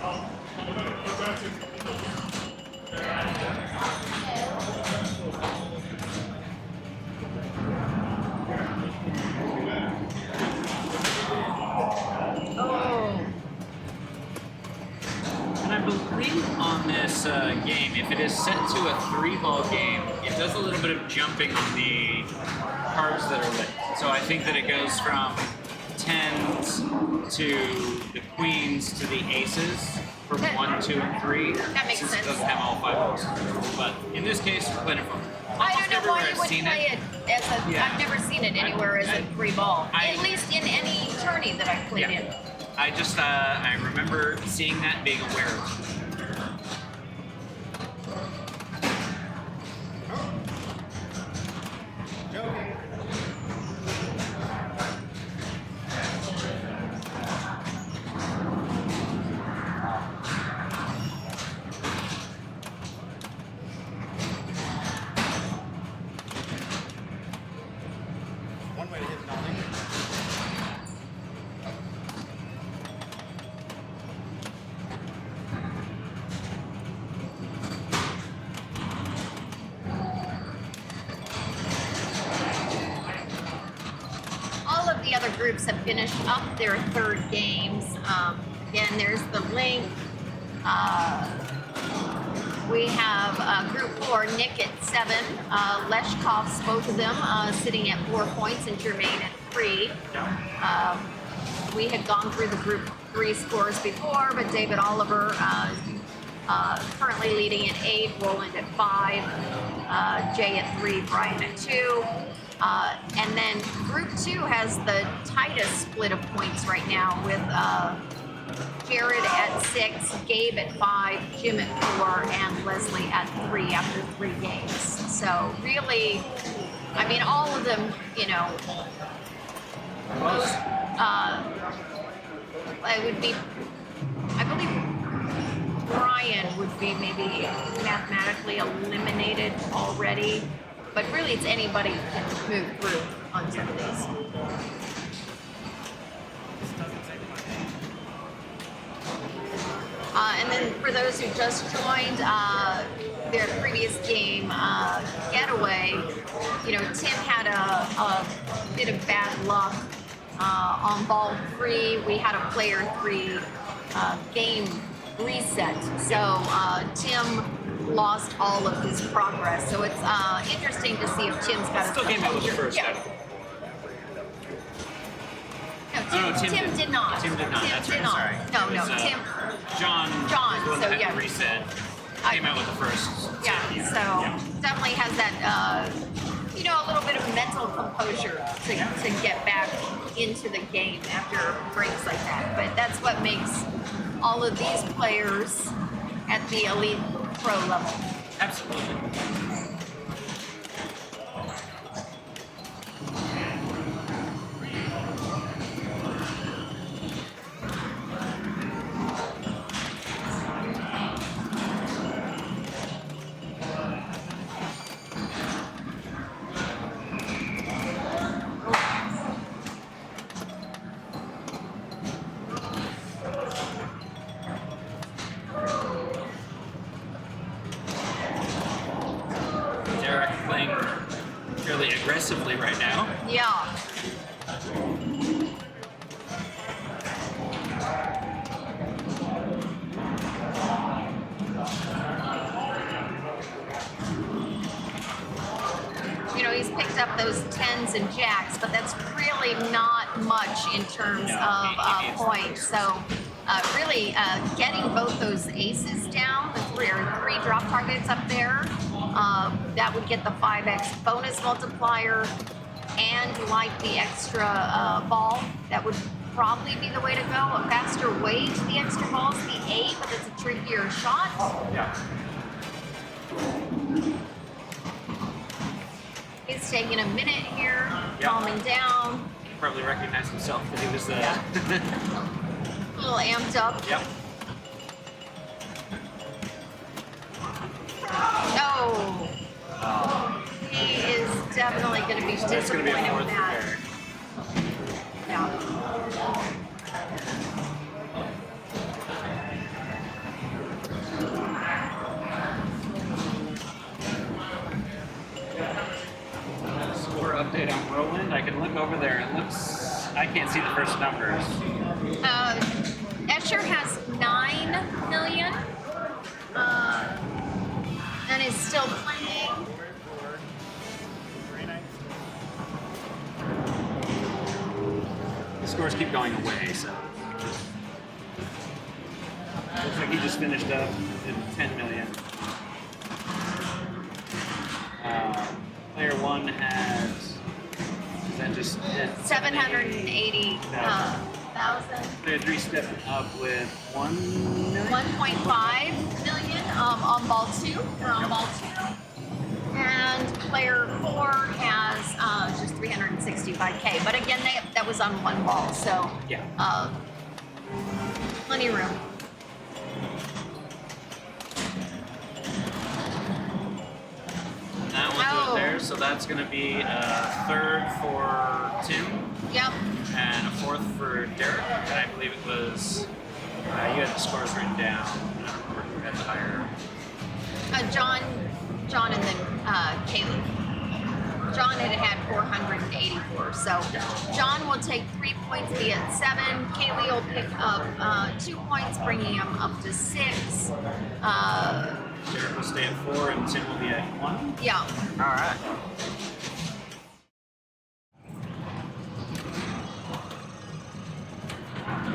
Speaker 1: Oh.
Speaker 2: And I believe on this game, if it is set to a 3-ball game, it does a little bit of jumping on the cards that are lit. So I think that it goes from 10s to the queens to the aces from 1, 2, and 3.
Speaker 1: That makes
Speaker 2: since
Speaker 1: sense.
Speaker 2: It doesn't have all 5 balls. But in this case, we're playing it from
Speaker 1: I
Speaker 2: almost
Speaker 1: don't know why
Speaker 2: everywhere
Speaker 1: you
Speaker 2: I've
Speaker 1: would
Speaker 2: seen
Speaker 1: play it as a.
Speaker 2: Yeah.
Speaker 1: I've never seen it anywhere as a 3-ball.
Speaker 2: I-
Speaker 1: At least in any tourney that I've played in.
Speaker 2: I just, I remember seeing that and being aware of it.
Speaker 7: One way to hit nothing.
Speaker 1: All of the other groups have finished up their 3rd games. Again, there's the link. We have Group 4, Nick at 7, Leshkovs, both of them sitting at 4 points, and Jermaine at 3. We had gone through the Group 3 scores before, but David Oliver currently leading at 8, Whirlwind at 5, Jay at 3, Brian at 2. And then Group 2 has the tightest split of points right now with Jared at 6, Gabe at 5, Jim at 4, and Leslie at 3 after 3 games. So really, I mean, all of them, you know, most, it would be, I believe Brian would be maybe mathematically eliminated already, but really it's anybody who can move through on some of these. And then for those who just joined their previous game, Getaway, you know, Tim had a bit of bad luck on ball 3. We had a player 3 game reset. So Tim lost all of his progress. So it's interesting to see if Tim's got
Speaker 2: Still came out with the first.
Speaker 1: Yeah. No, Tim did not.
Speaker 2: Tim did not.
Speaker 1: Tim
Speaker 2: That's
Speaker 1: did
Speaker 2: right.
Speaker 1: not.
Speaker 2: Sorry.
Speaker 1: No,
Speaker 2: It
Speaker 1: no.
Speaker 2: was,
Speaker 1: Tim.
Speaker 2: John.
Speaker 1: John,
Speaker 2: was the one
Speaker 1: so
Speaker 2: that
Speaker 1: yeah.
Speaker 2: had the reset. Came out with the first.
Speaker 1: Yeah. So definitely has that, a little bit of mental composure to get back into the game after breaks like that. But that's what makes all of these players at the elite pro level.
Speaker 2: Absolutely. Derek playing fairly aggressively right now.
Speaker 1: Yeah. He's picked up those 10s and jacks, but that's really not much in terms of points. So really getting both those aces down, the three drop targets up there, that would get the 5x bonus multiplier and like the extra ball. That would probably be the way to go. A faster way to the extra balls, the 8, but it's a trickier shot.
Speaker 2: Yeah.
Speaker 1: He's taking a minute here, calming down.
Speaker 2: He probably recognized himself that he was
Speaker 1: A little amped up.
Speaker 2: Yep.
Speaker 1: Oh. He is definitely going to be
Speaker 2: That's going
Speaker 1: disappointed
Speaker 2: to be a fourth
Speaker 1: with
Speaker 2: for
Speaker 1: that.
Speaker 2: Derek.
Speaker 1: Yeah.
Speaker 2: Score update on Whirlwind. I can look over there. It looks. I can't see the first numbers.
Speaker 1: Escher has 9 million and is still playing.
Speaker 2: The scores keep going away, so. Looks like he just finished up in 10 million. Player 1 has. Is that just
Speaker 1: 780,000.
Speaker 2: Player 3 stepping up with 1 million.
Speaker 1: 1.5 million on ball 2. On ball 2. And player 4 has just 365K. But again, that was on one ball, so
Speaker 2: Yeah.
Speaker 1: plenty of room.
Speaker 2: That one's good there, so that's going to be a third for Tim
Speaker 1: Yep.
Speaker 2: and a fourth for Derek. And I believe it was, you had the scores written down. I don't remember who had the higher.
Speaker 1: John and then Kaylee. John had 484, so John will take 3 points, be at 7. Kaylee will pick up 2 points, bringing him up to 6.
Speaker 2: Derek will stay at 4 and Tim will be at 1.
Speaker 1: Yeah.
Speaker 2: All right.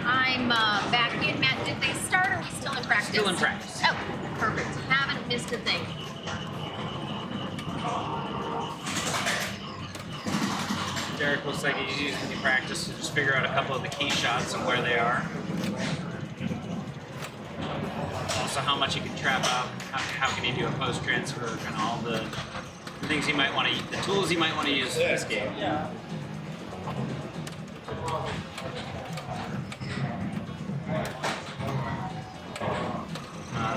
Speaker 1: I'm back in. Matt, did they start or are we still in practice?
Speaker 2: Still in practice.
Speaker 1: Oh, perfect. Haven't missed a thing.
Speaker 2: Derek looks like he's using the practice to just figure out a couple of the key shots and where they are. Also, how much he can trap out, how can he do a post transfer, and all the things he might want to, the tools he might want to use in this game.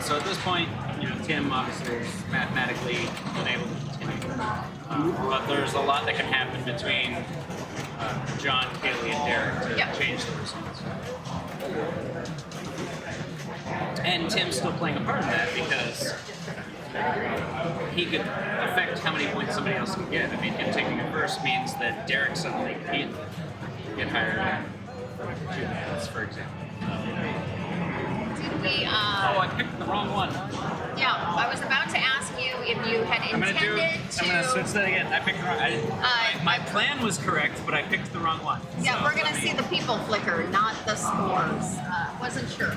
Speaker 2: So at this point, Tim obviously is mathematically unable to continue. But there's a lot that can happen between John, Kaylee, and Derek to change the results. And Tim's still playing a part in that because he could affect how many points somebody else can get. I mean, him taking it first means that Derek suddenly can't get higher than 2 minutes, for example.
Speaker 1: Did we?
Speaker 2: Oh, I picked the wrong one.
Speaker 1: Yeah, I was about to ask you if you had
Speaker 2: I'm
Speaker 1: intended
Speaker 2: gonna switch that again. I picked the wrong. My plan was correct, but I picked the wrong one.
Speaker 1: Yeah,
Speaker 2: So
Speaker 1: we're gonna
Speaker 2: let me-
Speaker 1: see the people flicker, not the scores. Wasn't sure.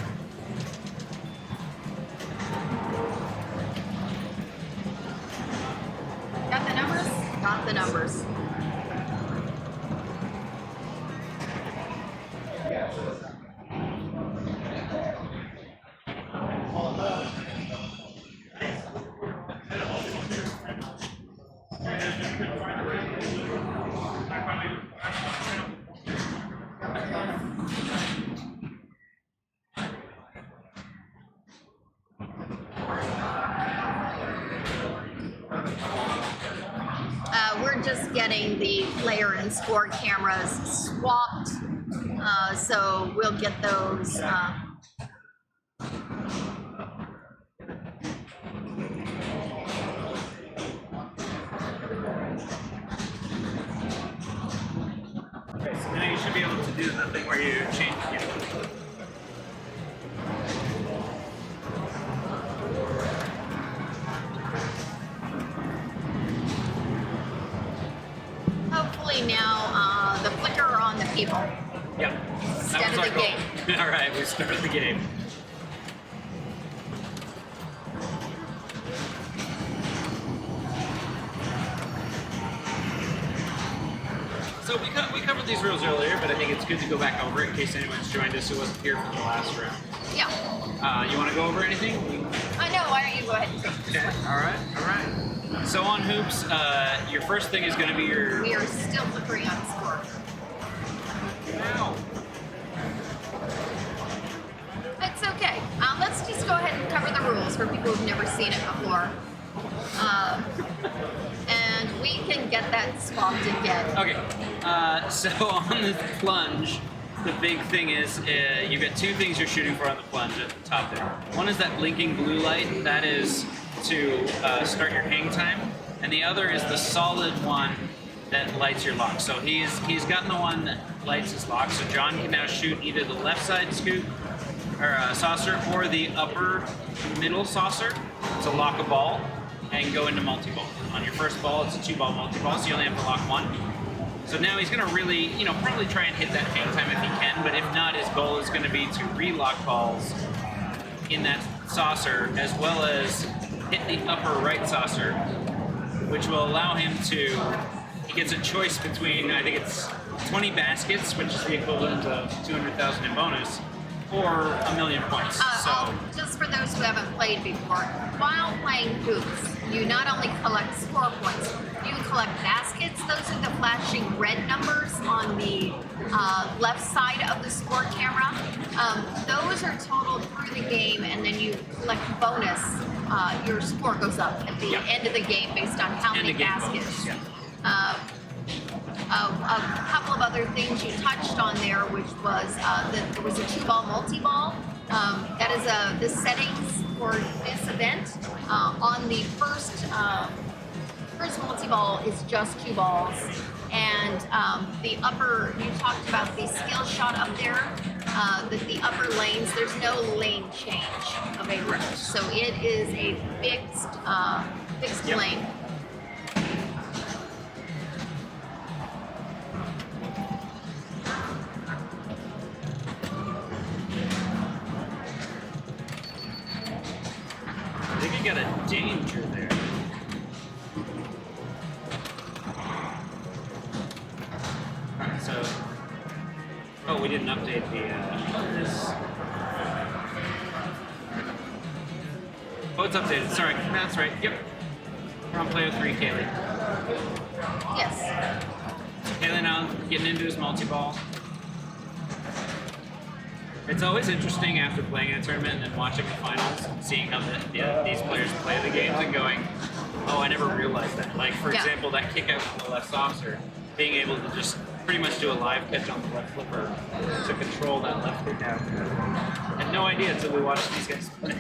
Speaker 1: Got the numbers? Got the numbers. We're just getting the player and score cameras swapped, so we'll get those.
Speaker 2: Okay, so now you should be able to do the thing where you change. Yeah.
Speaker 1: Hopefully now the flicker on the people.
Speaker 2: Yep.
Speaker 1: Instead
Speaker 2: That was
Speaker 1: of
Speaker 2: our
Speaker 1: the
Speaker 2: goal.
Speaker 1: game.
Speaker 2: All right, we started the game. So we covered these rules earlier, but I think it's good to go back over it in case anyone's joined us who wasn't here for the last round.
Speaker 1: Yeah.
Speaker 2: You want to go over anything?
Speaker 1: I know. Why don't you go ahead and take this
Speaker 2: Okay.
Speaker 1: one?
Speaker 2: All right. All right. So on hoops, your first thing is going to be your.
Speaker 1: We are still flickering on the score.
Speaker 2: Ow.
Speaker 1: It's okay. Let's just go ahead and cover the rules for people who've never seen it before. And we can get that swapped again.
Speaker 2: Okay, so on the plunge, the big thing is you've got two things you're shooting for on the plunge at the top there. One is that blinking blue light, that is to start your hang time, and the other is the solid one that lights your lock. So he's gotten the one that lights his lock, so John can now shoot either the left side scoop or saucer or the upper middle saucer to lock a ball and go into multi-ball. On your first ball, it's a 2-ball multi-ball, so you only have to lock one. So now he's going to really, probably try and hit that hang time if he can, but if not, his goal is going to be to re-lock balls in that saucer, as well as hit the upper right saucer, which will allow him to, he gets a choice between, I think it's 20 baskets, which is the equivalent of 200,000 in bonus, or 1,000,000 points.
Speaker 1: Just for those who haven't played before, while playing hoops, you not only collect score points, you collect baskets. Those are the flashing red numbers on the left side of the score camera. Those are totaled through the game, and then you collect bonus. Your score goes up at the end of the game based on how many baskets. A couple of other things you touched on there, which was that there was a 2-ball multi-ball. That is the settings for this event. On the first multi-ball is just 2 balls, and the upper, you talked about the skill shot up there. That the upper lanes, there's no lane change available, so it is a fixed lane.
Speaker 2: I think you got a danger there. Alright, so. Oh, we didn't update this. Oh, it's updated. Sorry. That's right. Yep. We're on player 3, Kaylee.
Speaker 1: Yes.
Speaker 2: Kaylee now getting into his multi-ball. It's always interesting after playing in a tournament and then watching the finals, seeing how these players play the games and going, oh, I never realized that. Like, for example, that kick out from the left saucer, being able to just pretty much do a live catch on the left flipper to control that left kick out. I had no idea until we watched these guys play.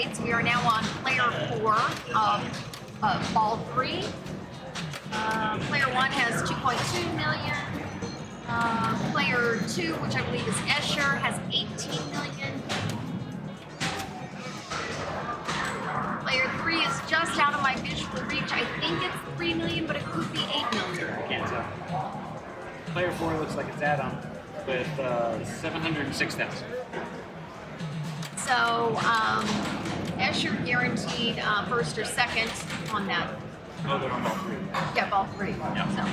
Speaker 1: right, so we are now on player 4 of ball 3. Player 1 has 2.2 million. Player 2, which I believe is Escher, has 18 million. Player 3 is just out of my visual reach. I think it's 3 million, but it could be 8 million.
Speaker 2: Can't tell. Player 4 looks like it's Adam with 706,000.
Speaker 1: So, Escher guaranteed first or second on that.
Speaker 2: Oh, they're on ball 3.
Speaker 1: Yeah, ball 3.
Speaker 2: Yeah.
Speaker 1: So.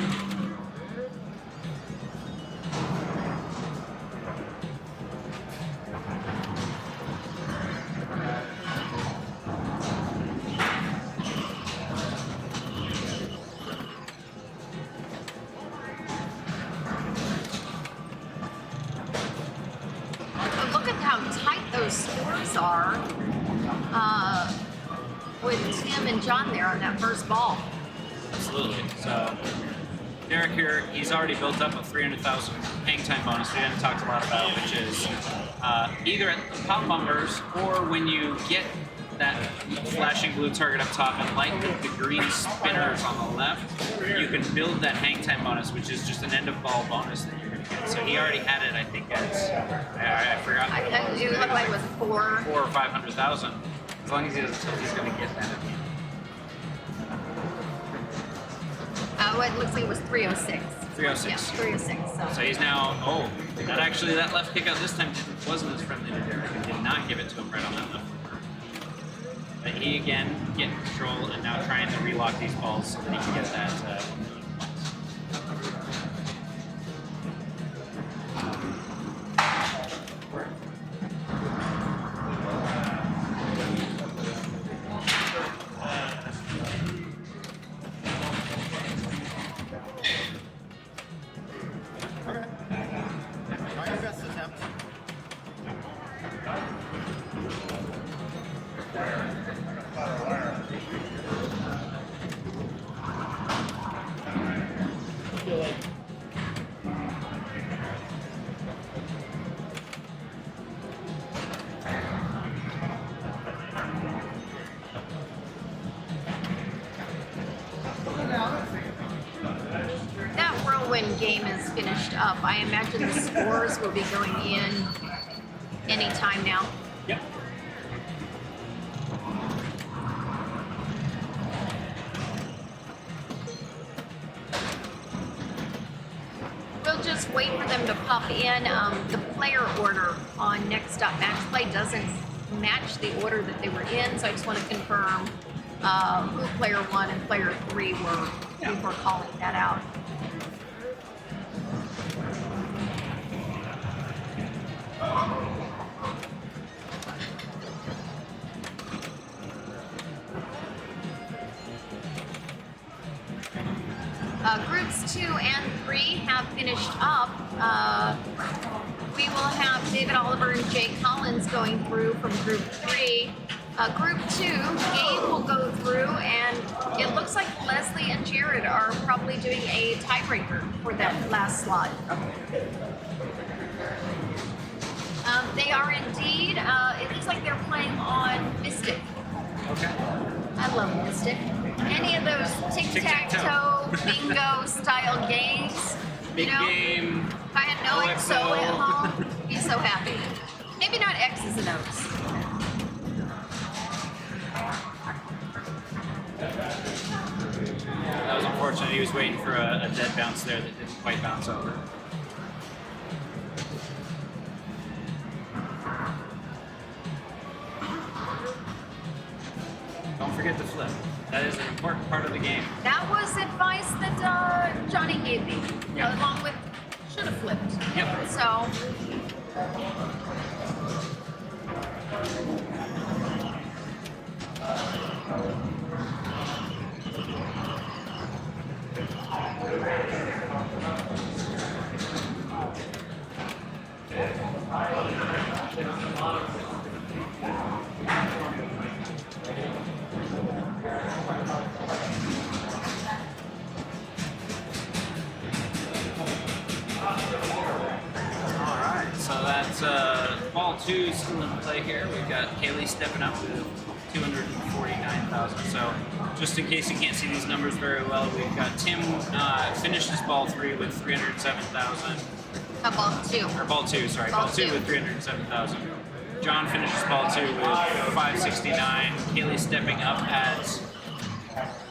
Speaker 1: Look at how tight those scores are with Tim and John there on that first ball.
Speaker 2: Absolutely. So Derek here, he's already built up a 300,000 hang time bonus we haven't talked a lot about, which is either at the pop bumpers or when you get that flashing blue target up top and light the green spinners on the left, you can build that hang time bonus, which is just an end of ball bonus that you're going to get. So he already had it, I think, as I forgot.
Speaker 1: It looked like it was 4.
Speaker 2: 4 or 500,000. As long as he doesn't tilt, he's going to get that at the end.
Speaker 1: It looks like it was 306.
Speaker 2: 306.
Speaker 1: Yeah, 306.
Speaker 2: So he's now, that left kick out this time wasn't as friendly to Derek. He did not give it to him right on that left corner. But he again getting control and now trying to relock these balls so that he can get that.
Speaker 7: Try your best attempt.
Speaker 1: That Whirlwind game is finished up. I imagine the scores will be going in anytime now.
Speaker 2: Yep.
Speaker 1: We'll just wait for them to pop in. The player order on Next Stop Match Play doesn't match the order that they were in, so I just want to confirm who player 1 and player 3 were before calling that out. Groups 2 and 3 have finished up. We will have David Oliver and Jay Collins going through from Group 3. Group 2, Gabe will go through, and it looks like Leslie and Jared are probably doing a tiebreaker for that last slot. They are indeed, it looks like they're playing on Mystic.
Speaker 2: Okay.
Speaker 1: I love Mystic. Any of those tic-tac-toe, bingo style games,
Speaker 2: Big game.
Speaker 1: if I had no
Speaker 2: OXO.
Speaker 1: XO at home, I'd be so happy. Maybe not X's and O's.
Speaker 2: That was unfortunate. He was waiting for a dead bounce there that didn't quite bounce over. Don't forget to flip. That is an important part of the game.
Speaker 1: That was advice that Johnny gave me,
Speaker 2: Yeah.
Speaker 1: along with should have flipped.
Speaker 2: Yep.
Speaker 1: So,
Speaker 2: Alright, so that's ball two still in play here. We've got Kaylee stepping up with 249,000. So just in case you can't see these numbers very well, we've got Tim finished his ball 3 with 307,000.
Speaker 1: Ball 2.
Speaker 2: Or ball 2, sorry.
Speaker 1: Ball
Speaker 2: Ball 2
Speaker 1: two.
Speaker 2: with 307,000. John finishes ball 2 with 569. Kaylee stepping up at,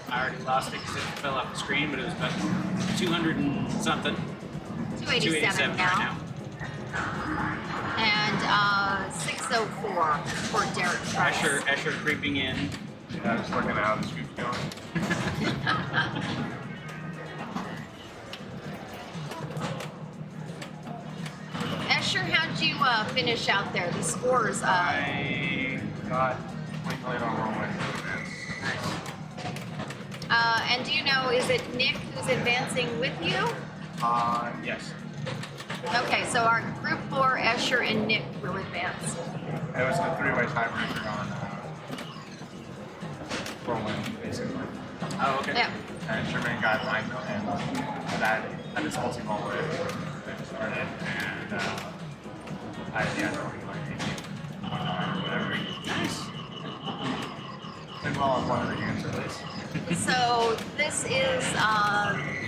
Speaker 2: I already lost it because it fell off the screen, but it was about 200 and something.
Speaker 1: 287
Speaker 2: right
Speaker 1: now.
Speaker 2: now.
Speaker 1: And 604 for Derek Price.
Speaker 2: Escher creeping in.
Speaker 6: Yeah, just looking at how the scoop's going.
Speaker 1: Escher, how'd you finish out there? The scores.
Speaker 6: I got we played on Whirlwind.
Speaker 1: And do you know, is it Nick who's advancing with you?
Speaker 6: Yes.
Speaker 1: Okay, so our group 4, Escher and Nick will advance.
Speaker 6: It was a three-way tiebreaker on Whirlwind, basically.
Speaker 2: Oh, okay.
Speaker 1: Yeah.
Speaker 6: And Sherman got mine and that had his multi-ball with started and I don't really like it. Whatever. Nice. And well, I'm one of the answers to this.
Speaker 1: So this is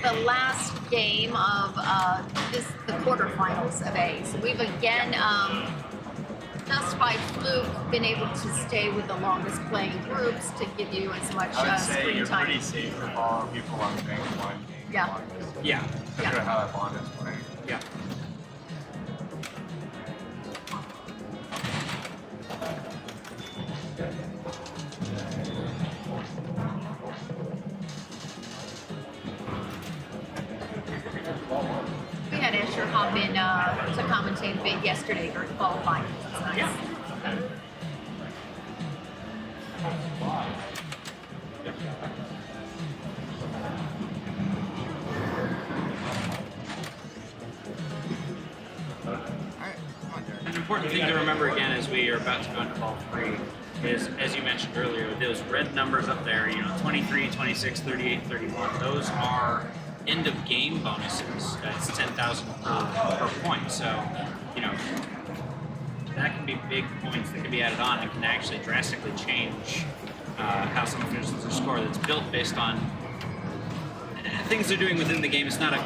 Speaker 1: the last game of the quarterfinals of A. So we've again, just by fluke, been able to stay with the longest playing groups to give you as much
Speaker 6: I would say
Speaker 1: screen
Speaker 6: you're
Speaker 1: time.
Speaker 6: pretty safe with all people on bank one game.
Speaker 1: Yeah.
Speaker 6: One.
Speaker 2: Yeah.
Speaker 6: Consider how that bond is playing.
Speaker 2: Yeah.
Speaker 1: We had Escher hop in to commentate a bit yesterday during qualifying. It's nice.
Speaker 2: Yeah. An important thing to remember again as we are about to go into ball 3 is, as you mentioned earlier, those red numbers up there, 23, 26, 38, 31, those are end of game bonuses. That's 10,000 per point. So, that can be big points that can be added on and can actually drastically change how someone finishes their score. That's built based on things they're doing within the game. It's not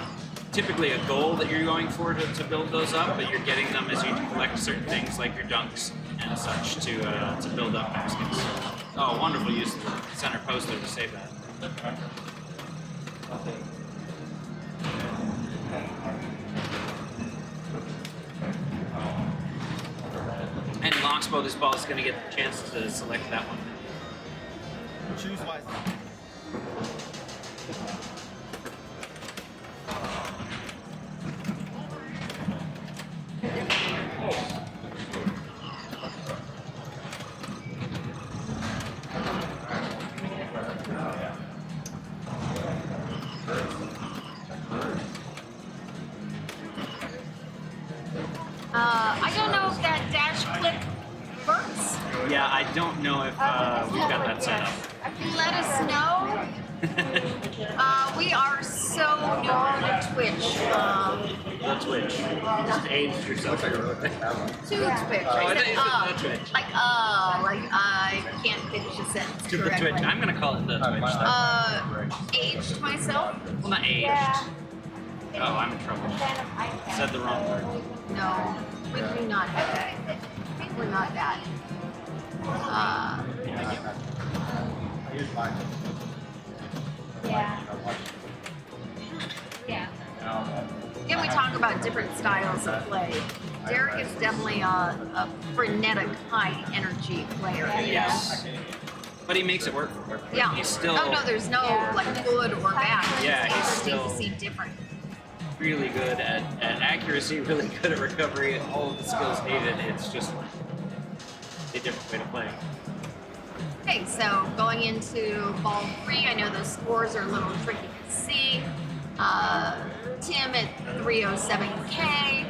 Speaker 2: typically a goal that you're going for to build those up, but you're getting them as you collect certain things like your dunks and such to build up baskets. Oh, wonderful use of the center post there to save that. And Loxbow, this ball is going to get the chance to select that one.
Speaker 7: Choose wisely.
Speaker 1: I don't know if that dash click works.
Speaker 2: Yeah, I don't know if we've got that set up.
Speaker 1: Let us know. We are so new to Twitch.
Speaker 2: The Twitch. Just aged yourself.
Speaker 1: To Twitch.
Speaker 2: Oh, I thought you said the Twitch.
Speaker 1: Like I can't finish a sentence
Speaker 2: To the
Speaker 1: correctly.
Speaker 2: Twitch. I'm going to call it the Twitch.
Speaker 1: Aged myself?
Speaker 2: Well, not aged. Oh, I'm in trouble. Said the wrong word.
Speaker 1: No, we do not have that. We're not that.
Speaker 7: Here's mine.
Speaker 1: Can we talk about different styles of play? Derek is definitely a frenetic, high-energy player.
Speaker 2: Yes. But he makes it work.
Speaker 1: Yeah.
Speaker 2: He's still
Speaker 1: Oh no, there's no like good or bad.
Speaker 2: Yeah, he's
Speaker 1: Just
Speaker 2: still-
Speaker 1: need to see different.
Speaker 2: really good at accuracy, really good at recovery, all of the skills needed. It's just a different way to play.
Speaker 1: Okay, so going into ball 3, I know those scores are a little tricky to see. Tim at 307K,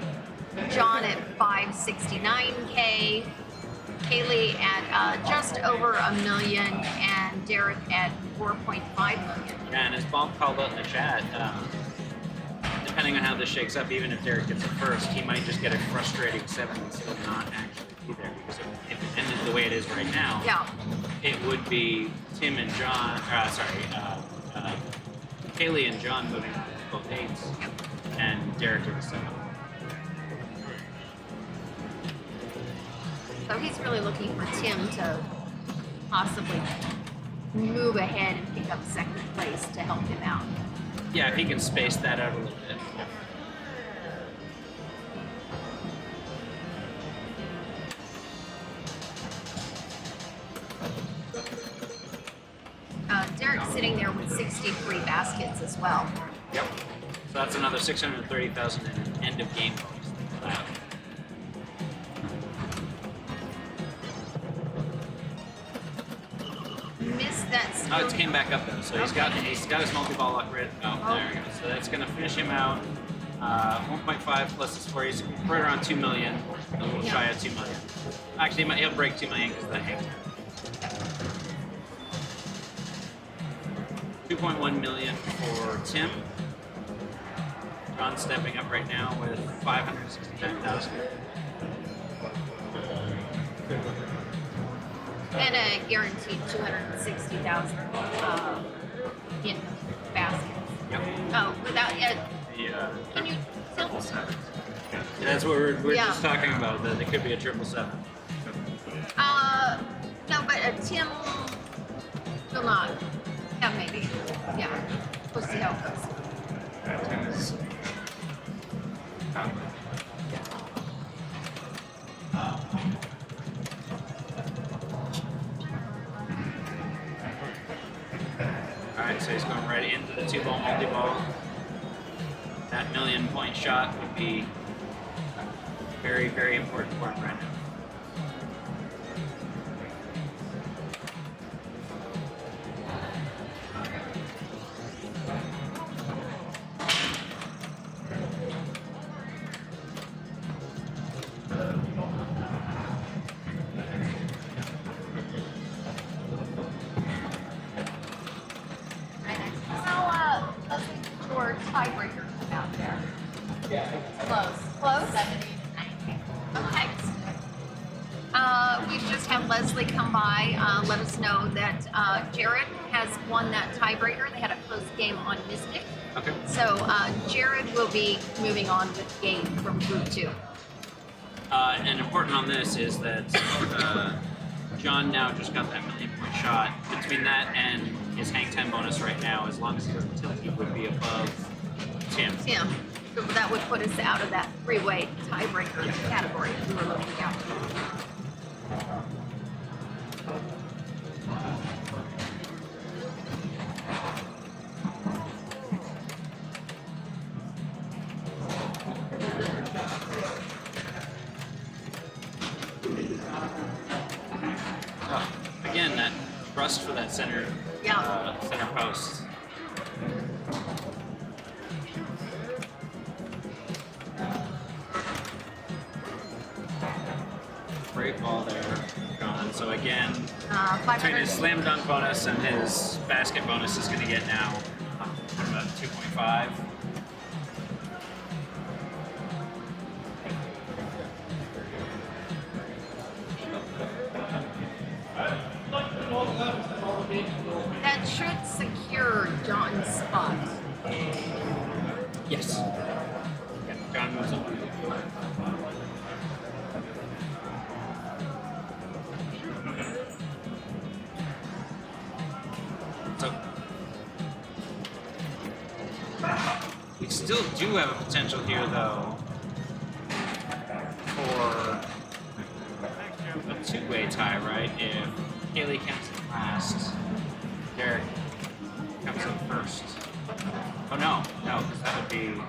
Speaker 1: John at 569K, Kaylee at just over $1 million, and Derek at 4.5 million.
Speaker 2: Yeah, and as Bob called out in the chat, depending on how this shakes up, even if Derek gets it first, he might just get a frustrating 7 instead of not actually be there because if it ended the way it is right now,
Speaker 1: Yeah.
Speaker 2: it would be Tim and John. Kaylee and John moving on to both 8s, and Derek to the 7.
Speaker 1: So he's really looking for Tim to possibly move ahead and pick up second place to help him out.
Speaker 2: Yeah, if he can space that out a little bit.
Speaker 1: Derek's sitting there with 63 baskets as well.
Speaker 2: Yep. So that's another 630,000 in an end of game bonus. Wow.
Speaker 1: Missed that.
Speaker 2: Oh, it came back up though. So he's got his multi-ball luck right. Oh, there we go. So that's gonna finish him out. 1.5 plus his 4. He's right around 2 million. A little shy of 2 million. Actually, he'll break 2 million because of the hang. 2.1 million for Tim. John's stepping up right now with 569,000.
Speaker 1: And a guaranteed 260,000 in baskets.
Speaker 2: Yep.
Speaker 1: Oh, without it.
Speaker 2: Yeah.
Speaker 1: Can you tell?
Speaker 2: That's what we're
Speaker 1: Yeah.
Speaker 2: just talking about. That it could be a 777.
Speaker 1: No, but Tim will not. Yeah, maybe. Yeah. We'll see how it goes.
Speaker 6: Tim is.
Speaker 2: Alright, so he's going right into the 2-ball multi-ball. That 1,000,000-point shot would be very, very important for him right now.
Speaker 1: Tiebreaker out there. Close. Close? 70 to 90. Okay. We've just had Leslie come by, let us know that Jared has won that tiebreaker. They had a close game on Mystic.
Speaker 2: Okay.
Speaker 1: So Jared will be moving on with Gabe from Group 2.
Speaker 2: And important on this is that John now just got that 1,000,000-point shot. Between that and his hang 10 bonus right now, as long as he doesn't tilt, he would be above Tim.
Speaker 1: Tim. So that would put us out of that three-way tiebreaker category we were looking at.
Speaker 2: Again, that thrust for that center,
Speaker 1: Yeah.
Speaker 2: center post. Great ball there, gone. So again, between his
Speaker 1: 500.
Speaker 2: slam dunk bonus and his basket bonus, is going to get now about 2.5.
Speaker 1: That should secure John's spot.
Speaker 2: Yes. Yeah, John moves on. So we still do have a potential here, though, for a two-way tie, right? If Kaylee comes in last, Derek comes in first. Oh no, because that would be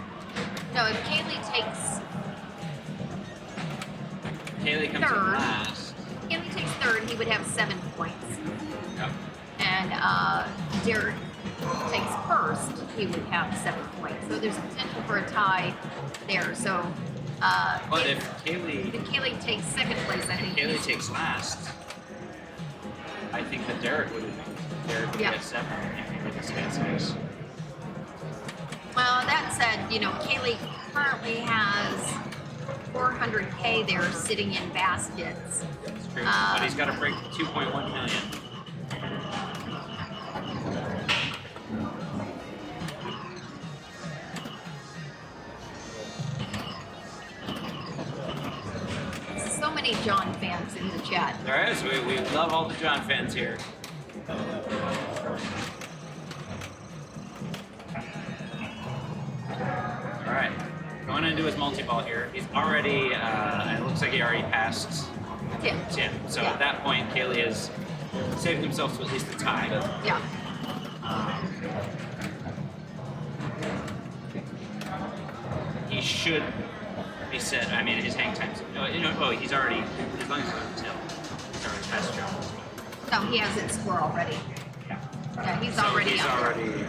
Speaker 1: No, if Kaylee
Speaker 2: Kaylee comes in
Speaker 1: Third.
Speaker 2: last.
Speaker 1: takes third, he would have 7 points.
Speaker 2: Yep.
Speaker 1: And Derek takes first, he would have 7 points. So there's a potential for a tie there. So
Speaker 2: But if Kaylee
Speaker 1: takes second place, I think
Speaker 2: Kaylee takes last, I think that Derek would
Speaker 1: Yeah.
Speaker 2: get 7 if he gets 6.
Speaker 1: Well, that said, Kaylee currently has 400K there sitting in baskets.
Speaker 2: That's true. But he's got to break 2.1 million.
Speaker 1: So many John fans in the chat.
Speaker 2: There is. We love all the John fans here. All right, going into his multi-ball here. He's already, it looks like he already passed Tim. So
Speaker 1: Yeah.
Speaker 2: at that point, Kaylee has saved himself to at least a tie.
Speaker 1: Yeah.
Speaker 2: He should be set. I mean, his hang times. He's already, as long as he's on Tim, he's already passed Jones.
Speaker 1: No, he has it score already. Yeah, he's already
Speaker 2: He's
Speaker 1: up there.
Speaker 2: already.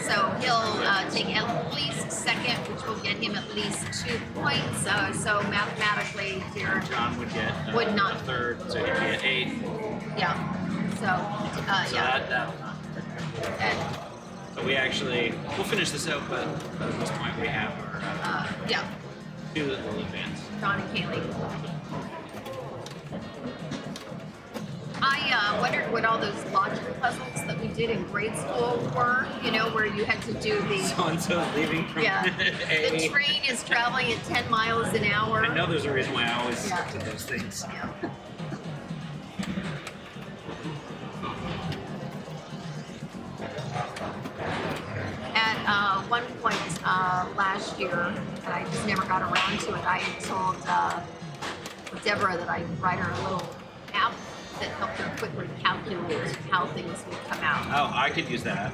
Speaker 1: So he'll take at least second, which will get him at least 2 points. So mathematically, here,
Speaker 2: John would get
Speaker 1: Would not.
Speaker 2: a third, so he'd be at 8.
Speaker 1: yeah. So
Speaker 2: So
Speaker 1: yeah. And,
Speaker 2: but we actually, we'll finish this out, but at this point we have our
Speaker 1: yeah,
Speaker 2: two that will advance.
Speaker 1: John and Kaylee. I wondered what all those logic puzzles that we did in grade school were. You know, where you had to do the
Speaker 2: So-and-so leaving from
Speaker 1: yeah.
Speaker 2: A.
Speaker 1: The train is traveling at 10 miles an hour.
Speaker 2: I know there's a reason why I always
Speaker 1: Yeah.
Speaker 2: stick to those things.
Speaker 1: Yeah. At one point last year, and I just never got around to it, I had told Deborah that I'd write her a little app that helped her quickly calculate how things would come out.
Speaker 2: Oh, I could use that.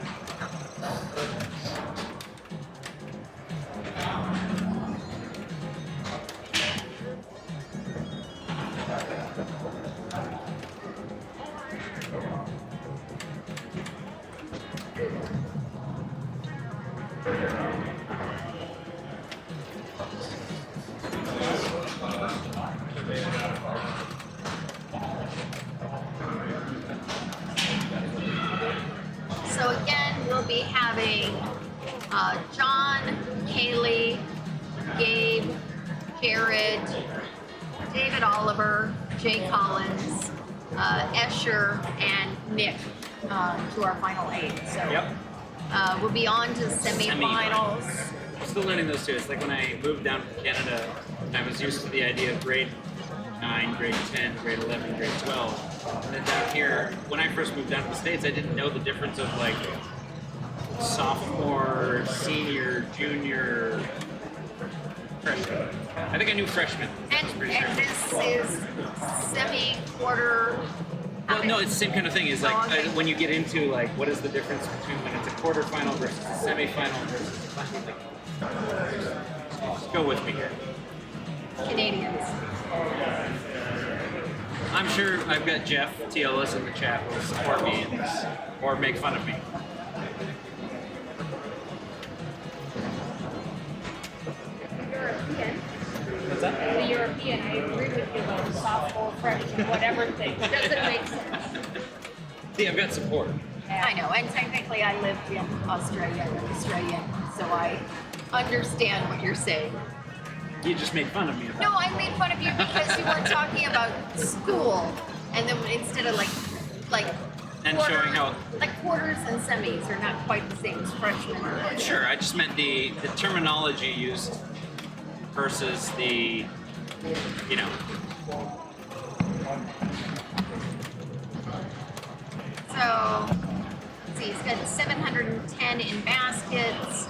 Speaker 1: So again, we'll be having John, Kaylee, Gabe, Jared, David Oliver, Jay Collins, Escher, and Nick to our final 8. So
Speaker 2: Yep.
Speaker 1: we'll be on to semifinals.
Speaker 2: I'm still learning those two. It's like when I moved down from Canada, I was used to the idea of grade 9, grade 10, grade 11, grade 12. And then down here, when I first moved down to the States, I didn't know the difference of like sophomore, senior, junior, freshman. I think I knew freshman.
Speaker 1: And this is semi-quarter.
Speaker 2: Well, no, it's the same kind of thing. Is like
Speaker 1: Oh, okay.
Speaker 2: when you get into like what is the difference between when it's a quarterfinal versus a semifinal versus a final. Like, go with me here.
Speaker 1: Canadians.
Speaker 2: I'm sure I've got Jeff TLS in the chat who will support me in this or make fun of me.
Speaker 8: European.
Speaker 2: What's that?
Speaker 8: The European, I agree with you about sophomore, freshman, whatever thing. Doesn't make sense.
Speaker 2: See, I've got support.
Speaker 1: I know, and technically I lived in Australia, so I understand what you're saying.
Speaker 2: You just made fun of me about
Speaker 1: No, I made fun of you because you were talking about school, and then instead of like
Speaker 2: And
Speaker 1: quarter-
Speaker 2: showing how-
Speaker 1: like quarters and semis are not quite the same as freshmen. Or
Speaker 2: Sure, I just meant the terminology used versus the, you know.
Speaker 1: So, let's see, he's got 710 in baskets.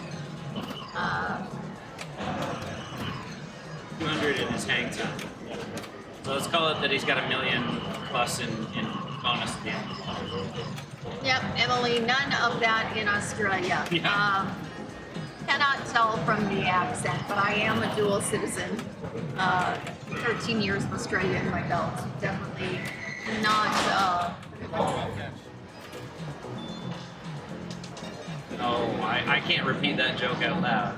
Speaker 2: 200 in his hang time. So let's call it that he's got $1 million plus in bonus at the end.
Speaker 1: Yep, Emily, none of that in Australia.
Speaker 2: Yeah.
Speaker 1: Cannot tell from the accent, but I am a dual citizen. 13 years of Australia in my belt. Definitely not.
Speaker 2: Oh, I can't repeat that joke out loud.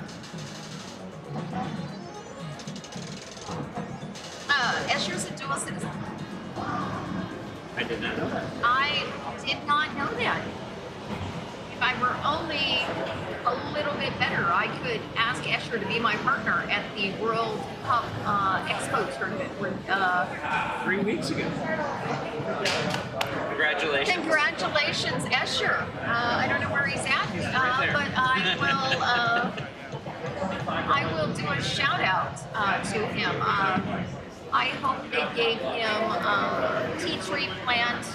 Speaker 1: Escher's a dual citizen.
Speaker 2: I did not know that.
Speaker 1: I did not know that. If I were only a little bit better. I could ask Escher to be my partner at the World Cup Expo tournament.
Speaker 2: 3 weeks ago. Congratulations.
Speaker 1: Congratulations, Escher. I don't know where he's at,
Speaker 2: right there.
Speaker 1: but I will do a shout out to him. I hope they gave him tea tree plant,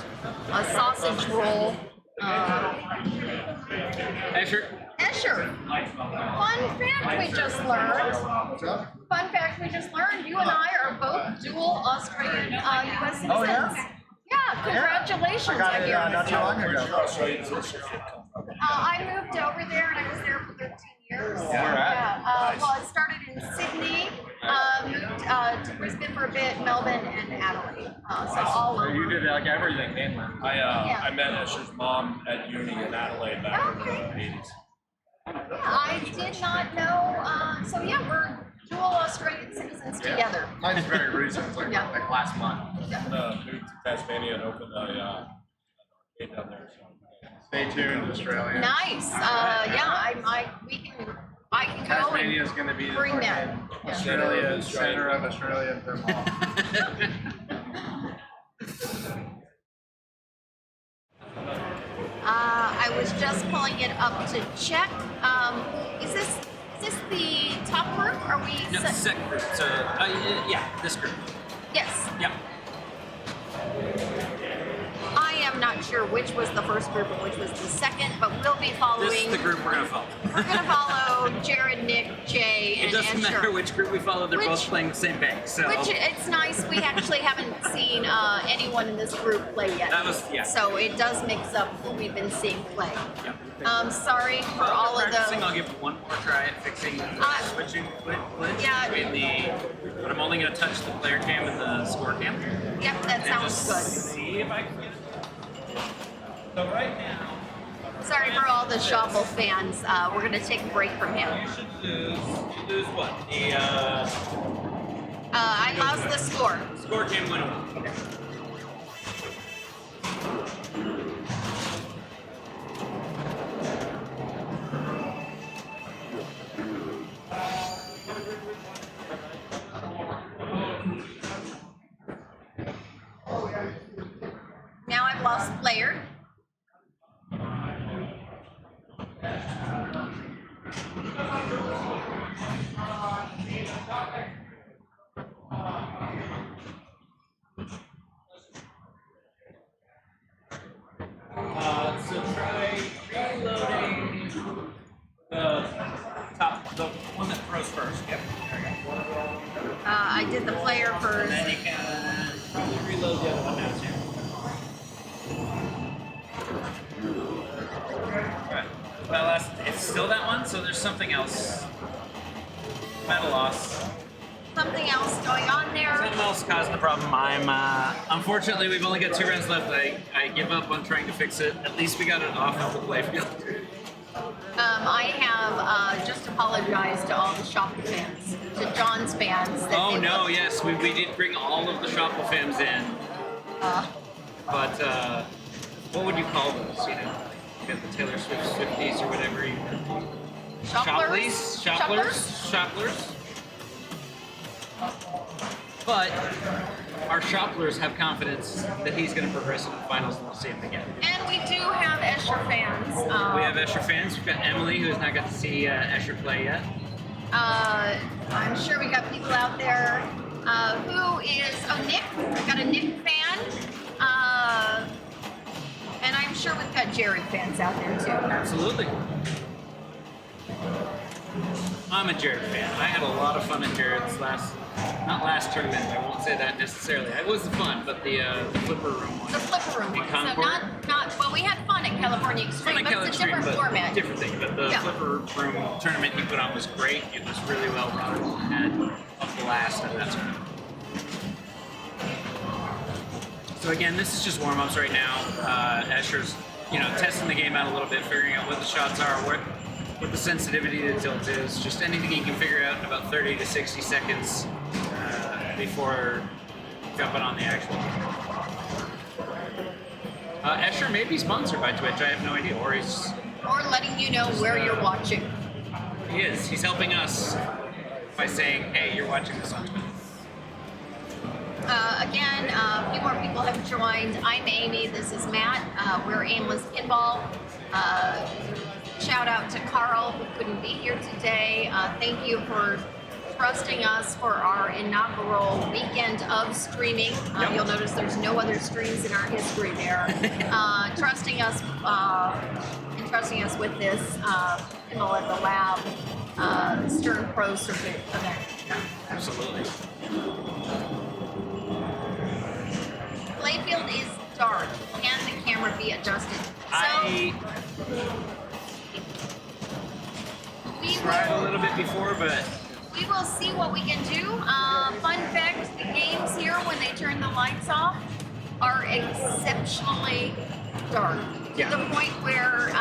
Speaker 1: a sausage roll.
Speaker 2: Escher.
Speaker 1: Escher, fun fact we just learned. Fun fact we just learned. You and I are both dual Australian U.S. citizens.
Speaker 7: Oh, yeah?
Speaker 1: Yeah, congratulations.
Speaker 7: I got
Speaker 1: I
Speaker 7: it
Speaker 1: hear.
Speaker 7: not too long ago.
Speaker 1: I moved over there and I was there for 13 years.
Speaker 7: Where at?
Speaker 1: Yeah. Well, I started in Sydney, moved to Brisbane for a bit, Melbourne, and Adelaide. So all over.
Speaker 6: You did like everything mainland.
Speaker 1: Yeah.
Speaker 5: I met Escher's mom at uni in Adelaide back in the
Speaker 1: Okay.
Speaker 5: 80s.
Speaker 1: Yeah, I did not know. So yeah, we're dual Australian citizens together.
Speaker 6: Mine's very recent, like,
Speaker 1: Yeah.
Speaker 6: like last month.
Speaker 5: Moved to Tasmania and opened a arcade down there. So.
Speaker 6: Stay tuned, Australia.
Speaker 1: Nice. Yeah, I can go
Speaker 6: Tasmania is
Speaker 1: and
Speaker 6: going to be the
Speaker 1: bring
Speaker 6: fucking
Speaker 1: them.
Speaker 6: Australia, center of Australia and Vermont.
Speaker 1: I was just pulling it up to check. Is this the top group? Are we?
Speaker 2: No, second group. So, yeah, this group.
Speaker 1: Yes.
Speaker 2: Yep.
Speaker 1: I am not sure which was the first group and which was the second, but we'll be following.
Speaker 2: This is the group we're gonna follow.
Speaker 1: We're gonna follow Jared, Nick, Jay,
Speaker 2: It
Speaker 1: and
Speaker 2: doesn't
Speaker 1: Escher.
Speaker 2: matter which group we follow; they're
Speaker 1: Which-
Speaker 2: both playing the same bank. So
Speaker 1: Which it's nice. We actually haven't seen anyone in this group play yet.
Speaker 2: That was- yeah.
Speaker 1: So it does mix up what we've been seeing play.
Speaker 2: yeah.
Speaker 1: Sorry for
Speaker 2: While
Speaker 1: all
Speaker 2: they're
Speaker 1: of
Speaker 2: practicing,
Speaker 1: the.
Speaker 2: I'll give one more try at fixing switching glitch
Speaker 1: Yeah.
Speaker 2: between the. But I'm only gonna touch the player cam and the score cam.
Speaker 1: Yep, that
Speaker 2: And
Speaker 1: sounds
Speaker 2: just
Speaker 1: good.
Speaker 2: see if I can get it. So right now,
Speaker 1: Sorry for all the Shuffle fans. We're gonna take a break from him.
Speaker 2: you should lose what? The
Speaker 1: I lost the score.
Speaker 2: score cam went away.
Speaker 1: Now I've lost player.
Speaker 2: So try reloading the one that throws first. Yep. There we go.
Speaker 1: I did the player
Speaker 2: And
Speaker 1: first.
Speaker 2: then you can probably reload the other one now too. Alright. That last, it's still that one, so there's something else. I'm at a loss.
Speaker 1: Something else going on there.
Speaker 2: Something else causing the problem. Unfortunately, we've only got 2 rounds left. I give up on trying to fix it. At least we got it off of the playfield.
Speaker 1: I have just apologized to all the Shuffle fans, to John's fans. That
Speaker 2: Oh
Speaker 1: they
Speaker 2: no,
Speaker 1: looked-
Speaker 2: yes, we did bring all of the Shuffle fans in. But what would you call those? You know, you got the Taylor Swift Swifties or whatever.
Speaker 1: Shufflers?
Speaker 2: Shopplers. But our Shopplers have confidence that he's going to progress in the finals and we'll see him again.
Speaker 1: And we do have Escher fans.
Speaker 2: We have Escher fans. We've got Emily, who has not got to see Escher play yet.
Speaker 1: I'm sure we got people out there who is, Nick. We got a Nick fan. And I'm sure we've got Jared fans out there too.
Speaker 2: Absolutely. I'm a Jared fan. I had a lot of fun at Jared's not last tournament, I won't say that necessarily. It was fun, but the flipper room one.
Speaker 1: The flipper room
Speaker 2: In
Speaker 1: one. So
Speaker 2: Concord?
Speaker 1: well, we had fun at California Extreme, but it's a different format.
Speaker 2: Different thing, but the
Speaker 1: Yeah.
Speaker 2: flipper room tournament he put on was great. It was really well run. We had a blast at that tournament. So again, this is just warm-ups right now. Escher's, testing the game out a little bit, figuring out what the shots are, what the sensitivity to the tilt is, just anything he can figure out in about 30 to 60 seconds before jumping on the actual game. Escher may be sponsored by Twitch, I have no idea, or
Speaker 1: or letting you know where you're watching.
Speaker 2: He is. He's helping us by saying, "Hey, you're watching this on Twitch."
Speaker 1: Again, a few more people have joined. I'm Amy. This is Matt. We're Aimless Pinball. Shout out to Carl, who couldn't be here today. Thank you for trusting us for our inaugural weekend of streaming. You'll notice there's no other streams in our history there. Trusting us with this Pinball at the Lab Stern Pro Circuit event.
Speaker 2: Yeah, absolutely.
Speaker 1: Playfield is dark. Can the camera be adjusted?
Speaker 2: I
Speaker 1: We
Speaker 2: tried a
Speaker 1: will,
Speaker 2: little bit before, but
Speaker 1: we will see what we can do. Fun fact, the games here, when they turn the lights off, are exceptionally dark.
Speaker 2: Yeah.
Speaker 1: To the point where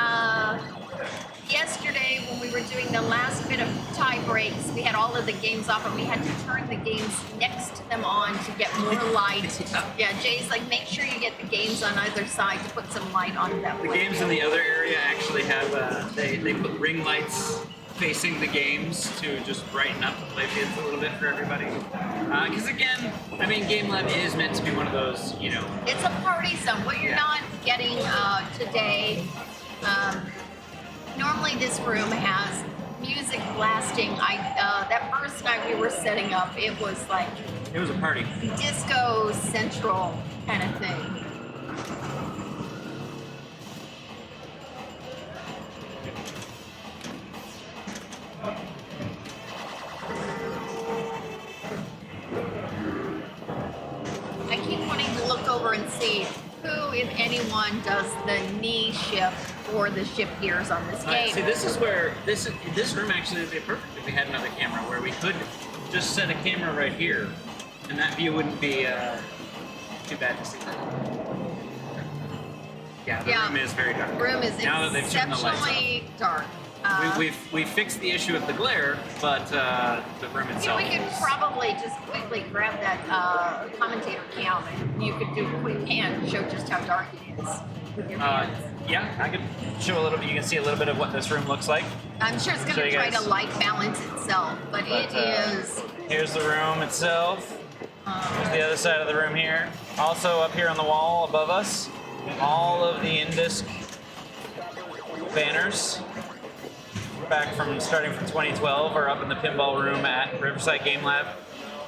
Speaker 1: yesterday, when we were doing the last bit of tie breaks, we had all of the games off and we had to turn the games next to them on to get more light. Yeah, Jay's like, make sure you get the games on either side to put some light on that
Speaker 2: the
Speaker 1: way.
Speaker 2: games in the other area actually have they put ring lights facing the games to just brighten up the playfields a little bit for everybody. Because again, I mean, Game Lab is meant to be one of those, you know.
Speaker 1: It's a party zone. What you're not getting today, normally this room has music blasting. That first night we were setting up, it was like
Speaker 2: It was a party.
Speaker 1: disco central kind of thing. I keep wanting to look over and see who, if anyone, does the knee shift or the shift gears on this game.
Speaker 2: See, this is where this room actually would be perfect if we had another camera where we could just set a camera right here, and that view wouldn't be too bad to see. Yeah, the room is very dark.
Speaker 1: The room is
Speaker 2: now that they've turned the lights off.
Speaker 1: exceptionally dark.
Speaker 2: We fixed the issue of the glare, but the room
Speaker 1: You know,
Speaker 2: itself.
Speaker 1: we could probably just quickly grab that commentator cam and you could do a quick pan to show just how dark it is with your hands.
Speaker 2: Yeah, I could show a little bit. You can see a little bit of what this room looks like.
Speaker 1: I'm sure it's going
Speaker 2: show
Speaker 1: to
Speaker 2: you
Speaker 1: try
Speaker 2: guys.
Speaker 1: to light balance itself, but it is.
Speaker 2: Here's the room itself. There's the other side of the room here. Also up here on the wall above us, all of the in-disc banners back from starting from 2012 are up in the pinball room at Riverside Game Lab,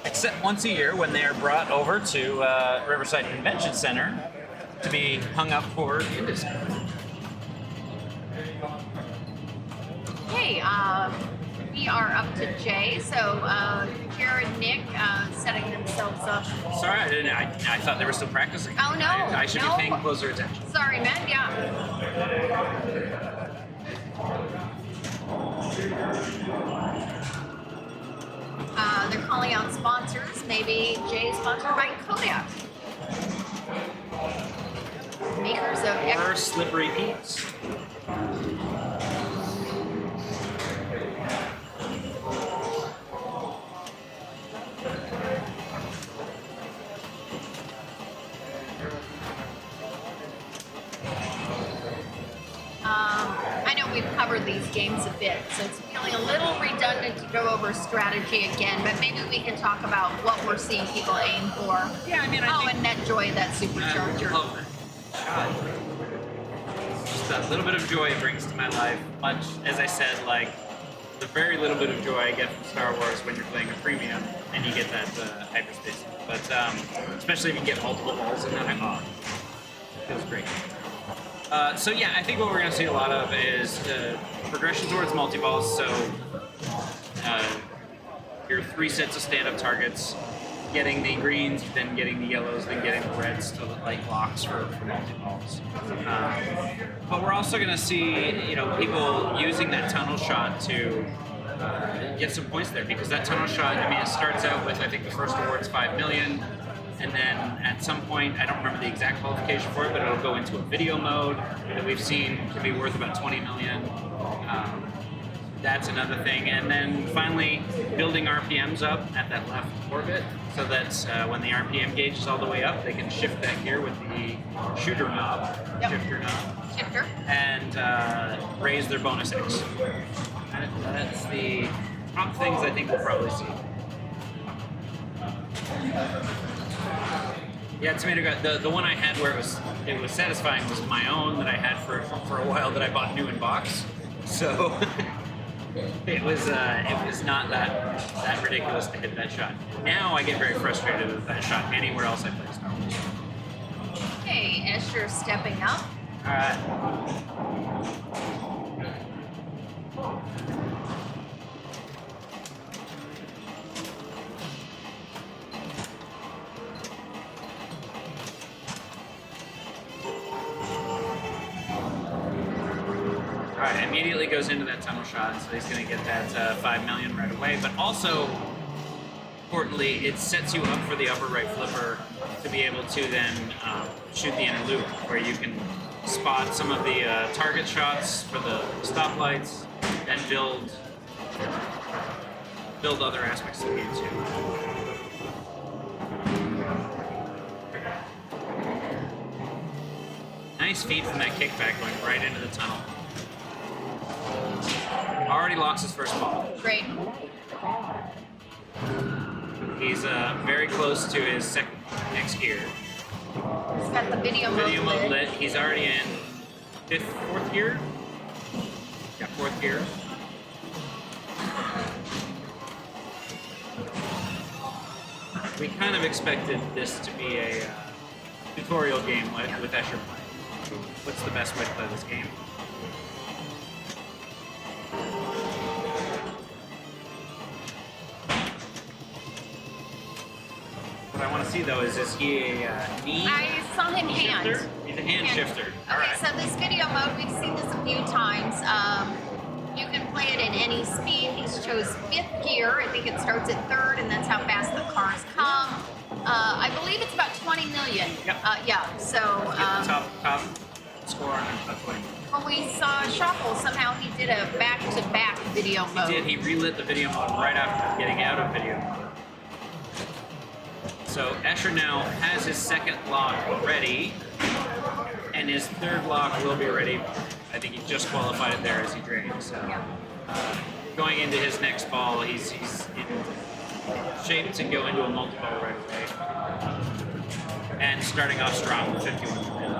Speaker 2: except once a year when they are brought over to Riverside Convention Center to be hung up for in-disc.
Speaker 1: Hey, we are up to Jay, so Jared and Nick setting themselves up.
Speaker 2: Sorry, I didn't. I thought they were still practicing.
Speaker 1: Oh, no,
Speaker 2: I should
Speaker 1: no.
Speaker 2: be paying closer attention.
Speaker 1: Sorry, man, yeah. They're calling out sponsors. Maybe Jay's sponsored by Kodak. Makers of
Speaker 2: Or Slippery Pete's.
Speaker 1: I know we've covered these games a bit, so it's feeling a little redundant to go over strategy again, but maybe we can talk about what we're seeing people aim for.
Speaker 2: Yeah, I mean, I think
Speaker 1: and that joy, that supercharger.
Speaker 2: God. Just that little bit of joy it brings to my life. Much, as I said, like the very little bit of joy I get from Star Wars when you're playing a premium and you get that hyperspace. But especially if you get multiple balls in that, it feels great. So yeah, I think what we're going to see a lot of is progression towards multi-balls. So your 3 sets of stand-up targets, getting the greens, then getting the yellows, then getting the reds to like blocks for multi-balls. But we're also going to see, people using that tunnel shot to get some points there, because that tunnel shot, I mean, it starts out with, I think the first award's 5 million. And then at some point, I don't remember the exact qualification for it, but it'll go into a video mode that we've seen can be worth about 20 million. That's another thing. And then finally, building RPMs up at that left orbit so that when the RPM gauge is all the way up, they can shift that gear with the shooter knob,
Speaker 1: Yep.
Speaker 2: shifter knob.
Speaker 1: Shifter Sure.
Speaker 2: and raise their bonus X. That's the top things I think we'll probably see. Yeah, Tomato got the one I had where it was satisfying was my own that I had for a while that I bought new in box. So it was not that ridiculous to hit that shot. Now I get very frustrated with that shot anywhere else I play Star Wars.
Speaker 1: Okay, Escher stepping up.
Speaker 2: All right. Alright, immediately goes into that tunnel shot, so he's going to get that 5 million right away. But also, importantly, it sets you up for the upper right flipper to be able to then shoot the inner loop, where you can spot some of the target shots for the stoplights and build other aspects of the game too. Nice feed from that kickback going right into the tunnel. Already locks his first ball.
Speaker 1: Great.
Speaker 2: He's very close to his next gear.
Speaker 1: He's got the video mode lit.
Speaker 2: He's already in fourth gear. Yeah, fourth gear. We kind of expected this to be a tutorial game with Escher playing. What's the best way to play this game? What I want to see though is he a knee?
Speaker 1: I saw him hand.
Speaker 2: Shifter? He's a hand shifter. All
Speaker 1: Okay,
Speaker 2: right.
Speaker 1: so this video mode, we've seen this a few times. You can play it in any speed. He's chose 5th gear. I think it starts at 3rd, and that's how fast the cars come. I believe it's about 20 million.
Speaker 2: Yep.
Speaker 1: Yeah, so
Speaker 2: Get the top score on that point.
Speaker 1: when we saw Shuffle, somehow he did a back-to-back video mode.
Speaker 2: He relit the video mode right after getting out of video mode. So Escher now has his second lock ready, and his third lock will be ready. I think he just qualified it there as he drained. So going into his next ball, he's in shape to go into a multi-ball right away. And starting off strong with 51 million.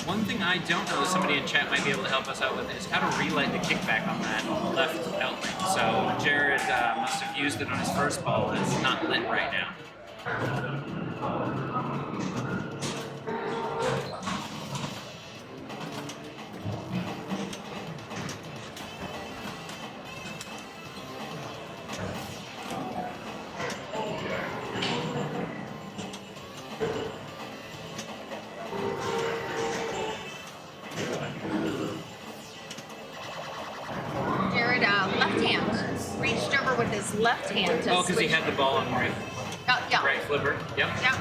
Speaker 2: One thing I don't know, somebody in chat might be able to help us out with, is how to relight the kickback on that left outlet. So Jared must have used it on his first ball. It's not lit right now.
Speaker 1: Jared, left hand. Reached over with his left hand to
Speaker 2: Oh, because he
Speaker 1: switch.
Speaker 2: had the ball on the right,
Speaker 1: Yeah.
Speaker 2: right flipper. Yep.
Speaker 1: Yeah.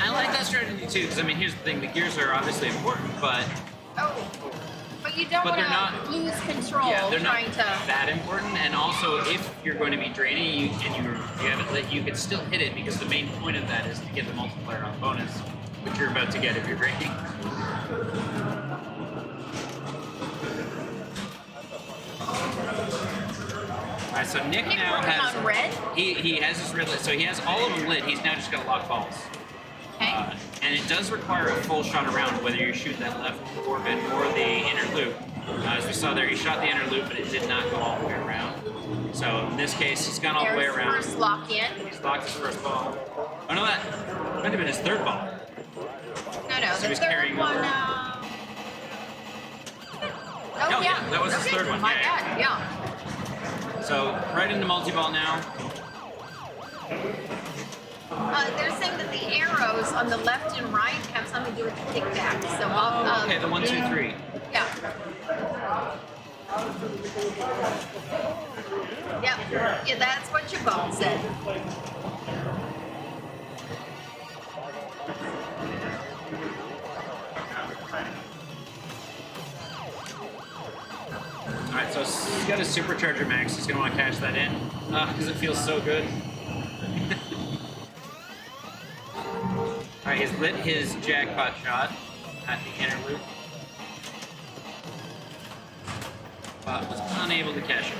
Speaker 2: I like that strategy too, because I mean, here's the thing: the gears are obviously important, but
Speaker 1: But you don't
Speaker 2: But
Speaker 1: want
Speaker 2: they're not-
Speaker 1: to lose control
Speaker 2: they're not
Speaker 1: trying to.
Speaker 2: that important. And also, if you're going to be draining you have it lit, you can still hit it, because the main point of that is to get the multiplier on bonus, which you're about to get if you're draining. All right, so Nick
Speaker 1: Nick
Speaker 2: now
Speaker 1: working
Speaker 2: has
Speaker 1: on red?
Speaker 2: He has his red lit, so he has all of them lit. He's now just got to lock balls.
Speaker 1: Okay.
Speaker 2: And it does require a full shot around, whether you shoot that left orbit or the inner loop. As we saw there, he shot the inner loop, but it did not go all the way around. So in this case, he's gone all the way
Speaker 1: There's
Speaker 2: around.
Speaker 1: first lock in.
Speaker 2: He's locked his first ball. Oh no, that might have been his third ball.
Speaker 1: No,
Speaker 2: So
Speaker 1: the
Speaker 2: he's
Speaker 1: third
Speaker 2: carrying
Speaker 1: one.
Speaker 2: over. Oh, yeah, that was his
Speaker 1: Okay,
Speaker 2: third one,
Speaker 1: My
Speaker 2: yeah,
Speaker 1: bad. Yeah.
Speaker 2: So right into multi-ball now.
Speaker 1: They're saying that the arrows on the left and right have something to do with the kickback. So
Speaker 2: Okay, the 1, 2, 3.
Speaker 1: Yeah. Yeah, that's what your phone said.
Speaker 2: Alright, so he's got his supercharger max. He's going to want to cash that in because it feels so good. Alright, he's lit his jackpot shot at the inner loop, but was unable to cash it.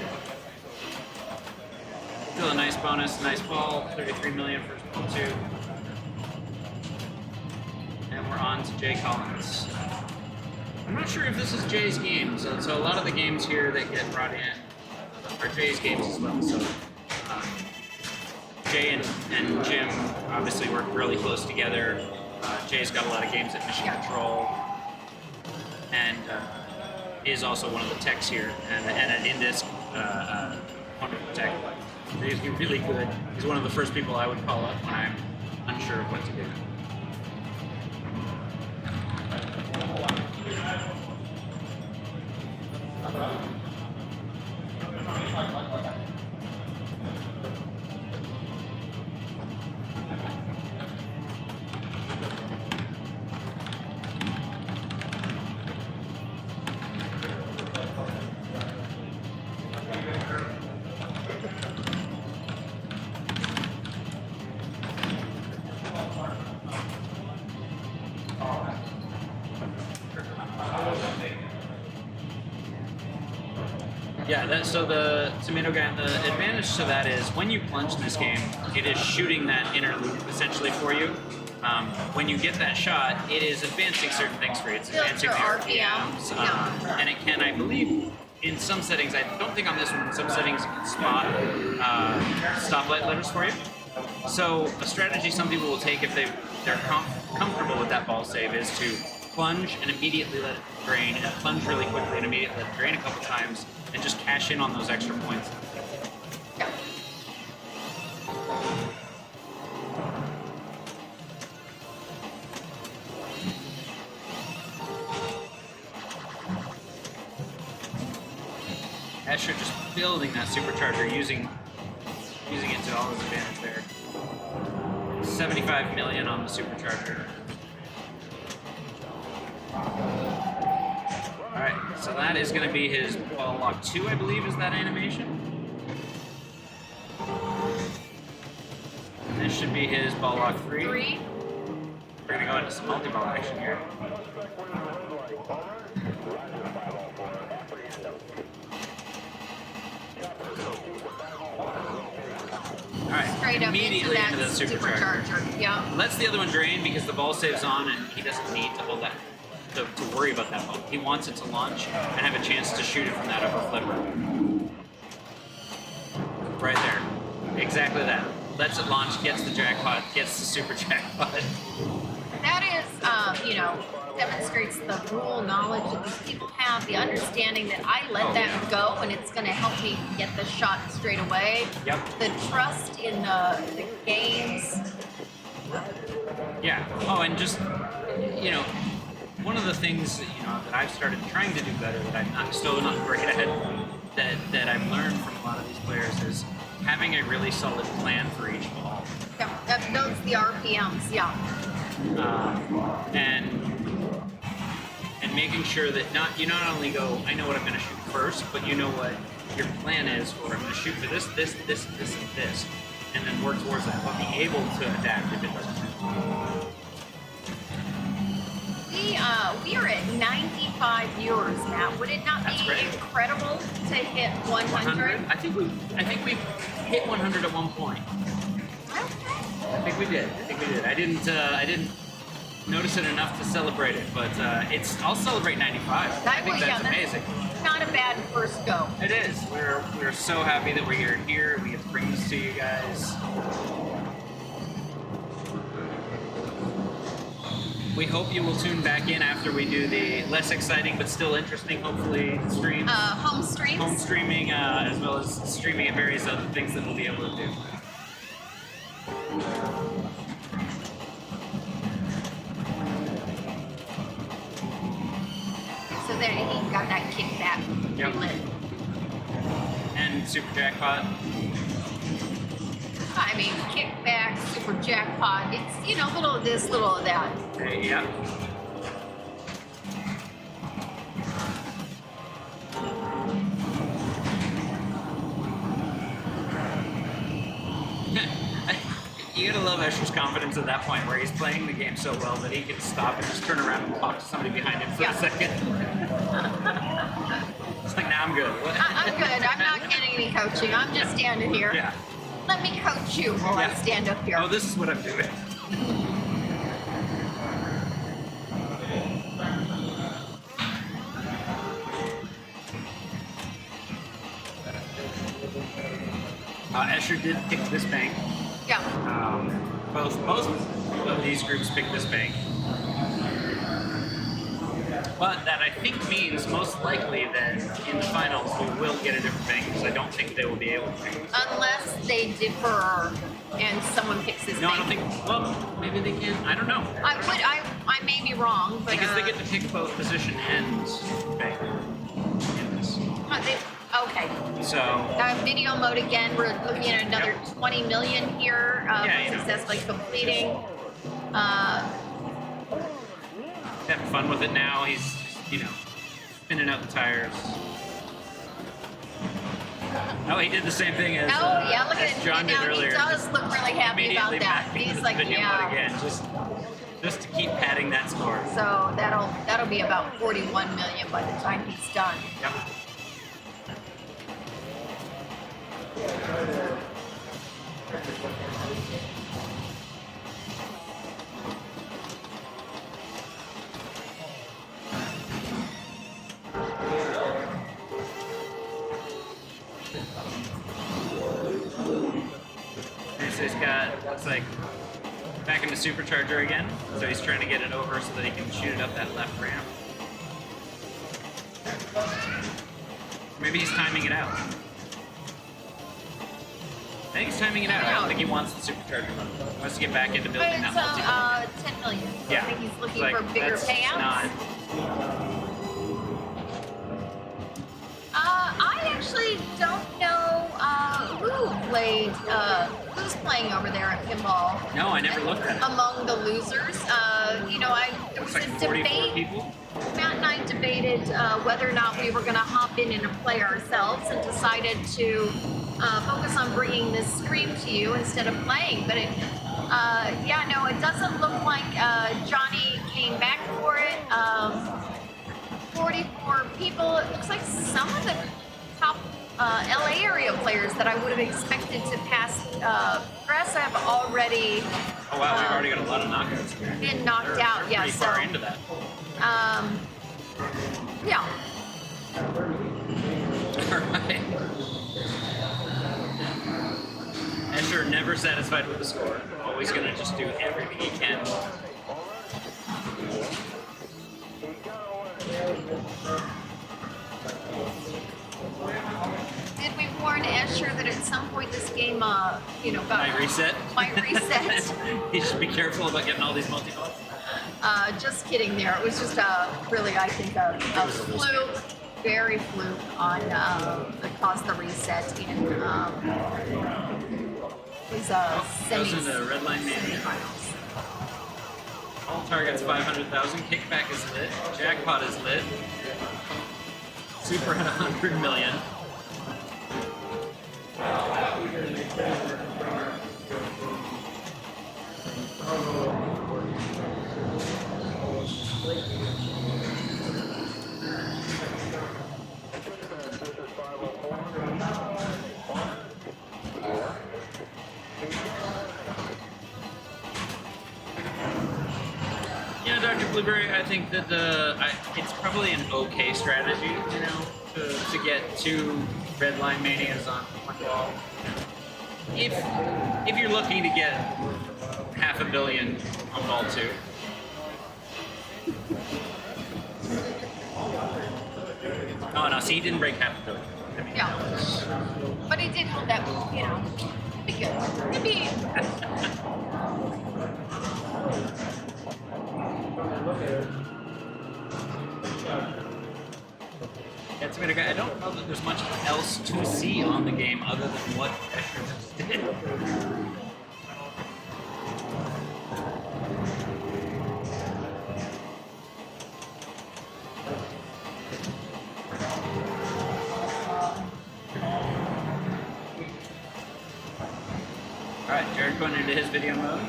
Speaker 2: Still a nice bonus, nice ball, 33 million first ball 2. And we're on to Jay Collins. I'm not sure if this is Jay's game, so a lot of the games here that get brought in are Jay's games as well. So Jay and Jim obviously work really close together. Jay's got a lot of games at Mission Control, and is also one of the techs here, and in this wonderful tech. He's really good. He's one of the first people I would call up when I'm unsure of what to do. Yeah, so the tomato guy, the advantage to that is when you plunge this game, it is shooting that inner loop essentially for you. When you get that shot, it is advancing certain things for you. It's advancing the RPMs, and it can, I believe, in some settings, I don't think on this one, in some settings it can spot stoplight letters for you. So a strategy some people will take if they're comfortable with that ball save is to plunge and immediately let it drain, and plunge really quickly and immediately let it drain a couple times, and just cash in on those extra points.
Speaker 1: Yeah.
Speaker 2: Escher just building that supercharger, using it to all his advantage there. 75 million on the supercharger. Alright, so that is going to be his ball lock 2, I believe, is that animation. And this should be his ball lock 3. We're going to go into some multi-ball action here. Alright,
Speaker 1: Straight up
Speaker 2: immediately
Speaker 1: into
Speaker 2: the
Speaker 1: that
Speaker 2: supercharger.
Speaker 1: Yeah.
Speaker 2: Lets the other one drain because the ball saves on and he doesn't need to hold that, to worry about that ball. He wants it to launch and have a chance to shoot it from that upper flipper. Right there. Exactly that. Lets it launch, gets the jackpot, gets the super jackpot.
Speaker 1: That is, demonstrates the rule knowledge that these people have, the understanding that I let that go and it's going to help me get the shot straight away.
Speaker 2: Yep.
Speaker 1: The trust in the games.
Speaker 2: Yeah. Oh, and just, one of the things, that I've started trying to do better, that I'm still not great at, that I've learned from a lot of these players is having a really solid plan for each ball.
Speaker 1: Yeah, that builds the RPMs, yeah.
Speaker 2: And making sure that you not only go, I know what I'm going to shoot first, but you know what your plan is, or I'm going to shoot for this, and this, and then work towards that, but be able to adapt if it doesn't. We are at 95 viewers now. Would it not be incredible to hit 100? I think we hit 100 at one point.
Speaker 1: Okay.
Speaker 2: I think we did. I didn't notice it enough to celebrate it, but I'll celebrate 95. I think that's amazing.
Speaker 1: Not a bad first go.
Speaker 2: It is. We're so happy that we're here. We get to bring this to you guys. We hope you will tune back in after we do the less exciting but still interesting, hopefully, streams.
Speaker 1: Home streams.
Speaker 2: Home streaming, as well as streaming and various other things that we'll be able to do.
Speaker 1: So there he got that kickback.
Speaker 2: Yep. And Super Jackpot.
Speaker 1: I mean, kickback, super jackpot. It's, you know, little of this, little of that.
Speaker 2: Yeah. You gotta love Escher's confidence at that point where he's playing the game so well that he can stop and just turn around and talk to somebody behind him for a second. It's like, nah, I'm good. What?
Speaker 1: I'm good. I'm not getting any coaching. I'm just standing here.
Speaker 2: Yeah.
Speaker 1: Let me coach you while I stand up here.
Speaker 2: Oh, this is what I'm doing. Escher did pick this bank.
Speaker 1: Yeah.
Speaker 2: Both of these groups picked this bank. But that I think means most likely that in the finals we will get a different bank because I don't think they will be able to pick this.
Speaker 1: Unless they differ and someone picks this
Speaker 2: No,
Speaker 1: bank.
Speaker 2: I don't think. Well, maybe they can. I don't know.
Speaker 1: I may be wrong, but
Speaker 2: Because they get to pick both position and bank in this.
Speaker 1: okay.
Speaker 2: So
Speaker 1: Video mode again. We're looking at another 20 million here. Successfully completing.
Speaker 2: having fun with it now. He's, you know, spinning out the tires. Oh, he did the same thing as,
Speaker 1: yeah, look
Speaker 2: as
Speaker 1: at it.
Speaker 2: John did
Speaker 1: Now
Speaker 2: earlier.
Speaker 1: he does look really happy about
Speaker 2: Immediately
Speaker 1: that.
Speaker 2: back into
Speaker 1: He's
Speaker 2: the
Speaker 1: like,
Speaker 2: video mode
Speaker 1: yeah.
Speaker 2: again, just to keep padding that score.
Speaker 1: So that'll be about 41 million by the time he's done.
Speaker 2: Yep. So he's got, looks like, back into supercharger again. So he's trying to get it over so that he can shoot it up that left ramp. Maybe he's timing it out. I think he's timing it out. I don't think he wants the supercharger run. He wants to get back into
Speaker 1: But
Speaker 2: building
Speaker 1: it's
Speaker 2: that multi.
Speaker 1: 10 million. So
Speaker 2: Yeah.
Speaker 1: I think he's looking
Speaker 2: Like,
Speaker 1: for bigger
Speaker 2: that's
Speaker 1: payouts.
Speaker 2: not-
Speaker 1: I actually don't know who's playing over there at Pinball.
Speaker 2: No, I never looked at it.
Speaker 1: Among the losers, there was
Speaker 2: It's like
Speaker 1: a
Speaker 2: 44
Speaker 1: debate.
Speaker 2: people.
Speaker 1: Matt and I debated whether or not we were going to hop in and play ourselves, and decided to focus on bringing this stream to you instead of playing. But it doesn't look like Johnny came back for it. 44 people. It looks like some of the top LA area players that I would have expected to pass press have already
Speaker 2: Oh wow, we've already got a lot of knockouts here.
Speaker 1: been knocked
Speaker 2: They're
Speaker 1: out. Yeah,
Speaker 2: pretty
Speaker 1: so
Speaker 2: far into that.
Speaker 1: yeah.
Speaker 2: Alright. Escher never satisfied with the score. Always gonna just do everything he can.
Speaker 1: Did we warn Escher that at some point this game, got
Speaker 2: Might reset.
Speaker 1: Might reset.
Speaker 2: He should be careful about getting all these multi-balls.
Speaker 1: Just kidding there. It was just really, I think, a fluke, very fluke on that caused the reset in his
Speaker 2: Goes
Speaker 1: semis.
Speaker 2: into Red Line Mania. All targets 500,000. Kickback is lit. Jackpot is lit. Super at 100 million. Yeah, Dr. Blueberry, I think that it's probably an okay strategy, to get 2 Red Line Manias on one ball. If you're looking to get $500 million on ball 2. Oh no, see, he didn't break $500 million.
Speaker 1: Yeah. But he did hold that, it'd be good. It'd be...
Speaker 2: Yeah, it's been a great. I don't know that there's much else to see on the game other than what Escher just did. Alright, Jared going into his video mode.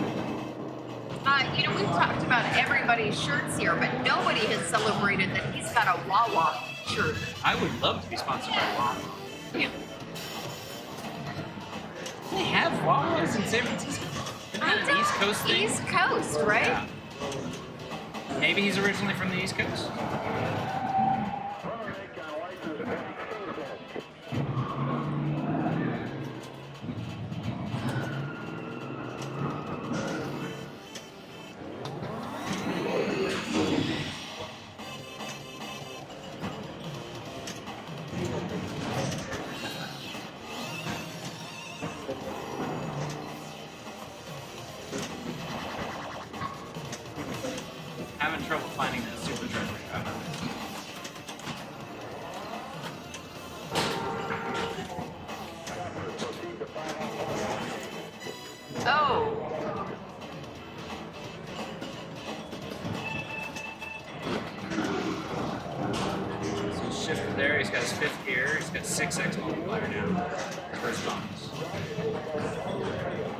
Speaker 1: You know, we've talked about everybody's shirts here, but nobody has celebrated that he's got a Wawa shirt.
Speaker 2: I would love to be sponsored by Wawa.
Speaker 1: Yeah.
Speaker 2: They have Wawas in San Francisco. Isn't that an East Coast thing?
Speaker 1: East Coast, right?
Speaker 2: Yeah. Maybe he's originally from the East Coast. Having trouble finding that supercharger.
Speaker 1: Oh.
Speaker 2: So shift there, he's got his 5th gear, he's got 6x multiplier now. First bonus.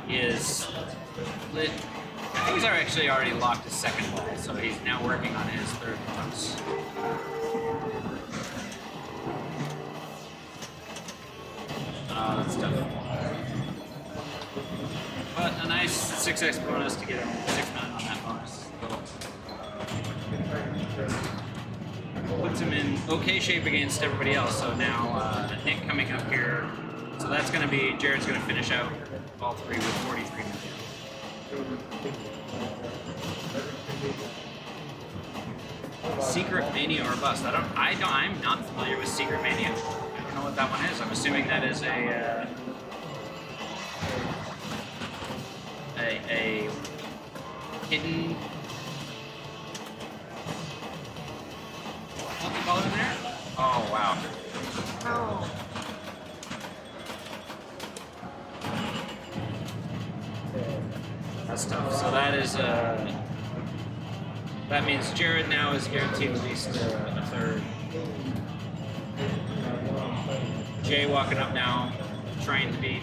Speaker 2: He is lit. I think he's actually already locked his 2nd ball, so he's now working on his 3rd bonus. Oh, that's tough. But a nice 6x bonus to get him 6-9 on that bonus. So puts him in okay shape against everybody else. So now Nick coming up here. So that's going to be, Jared's going to finish out all 3 with 43 million. Secret Mania or Bust. I'm not familiar with Secret Mania. I don't know what that one is. I'm assuming that is a hidden. What do you call it in there? Oh wow.
Speaker 1: Oh.
Speaker 2: That's tough. So that is that means Jared now is guaranteed at least a 3rd. Jay walking up now, trying to beat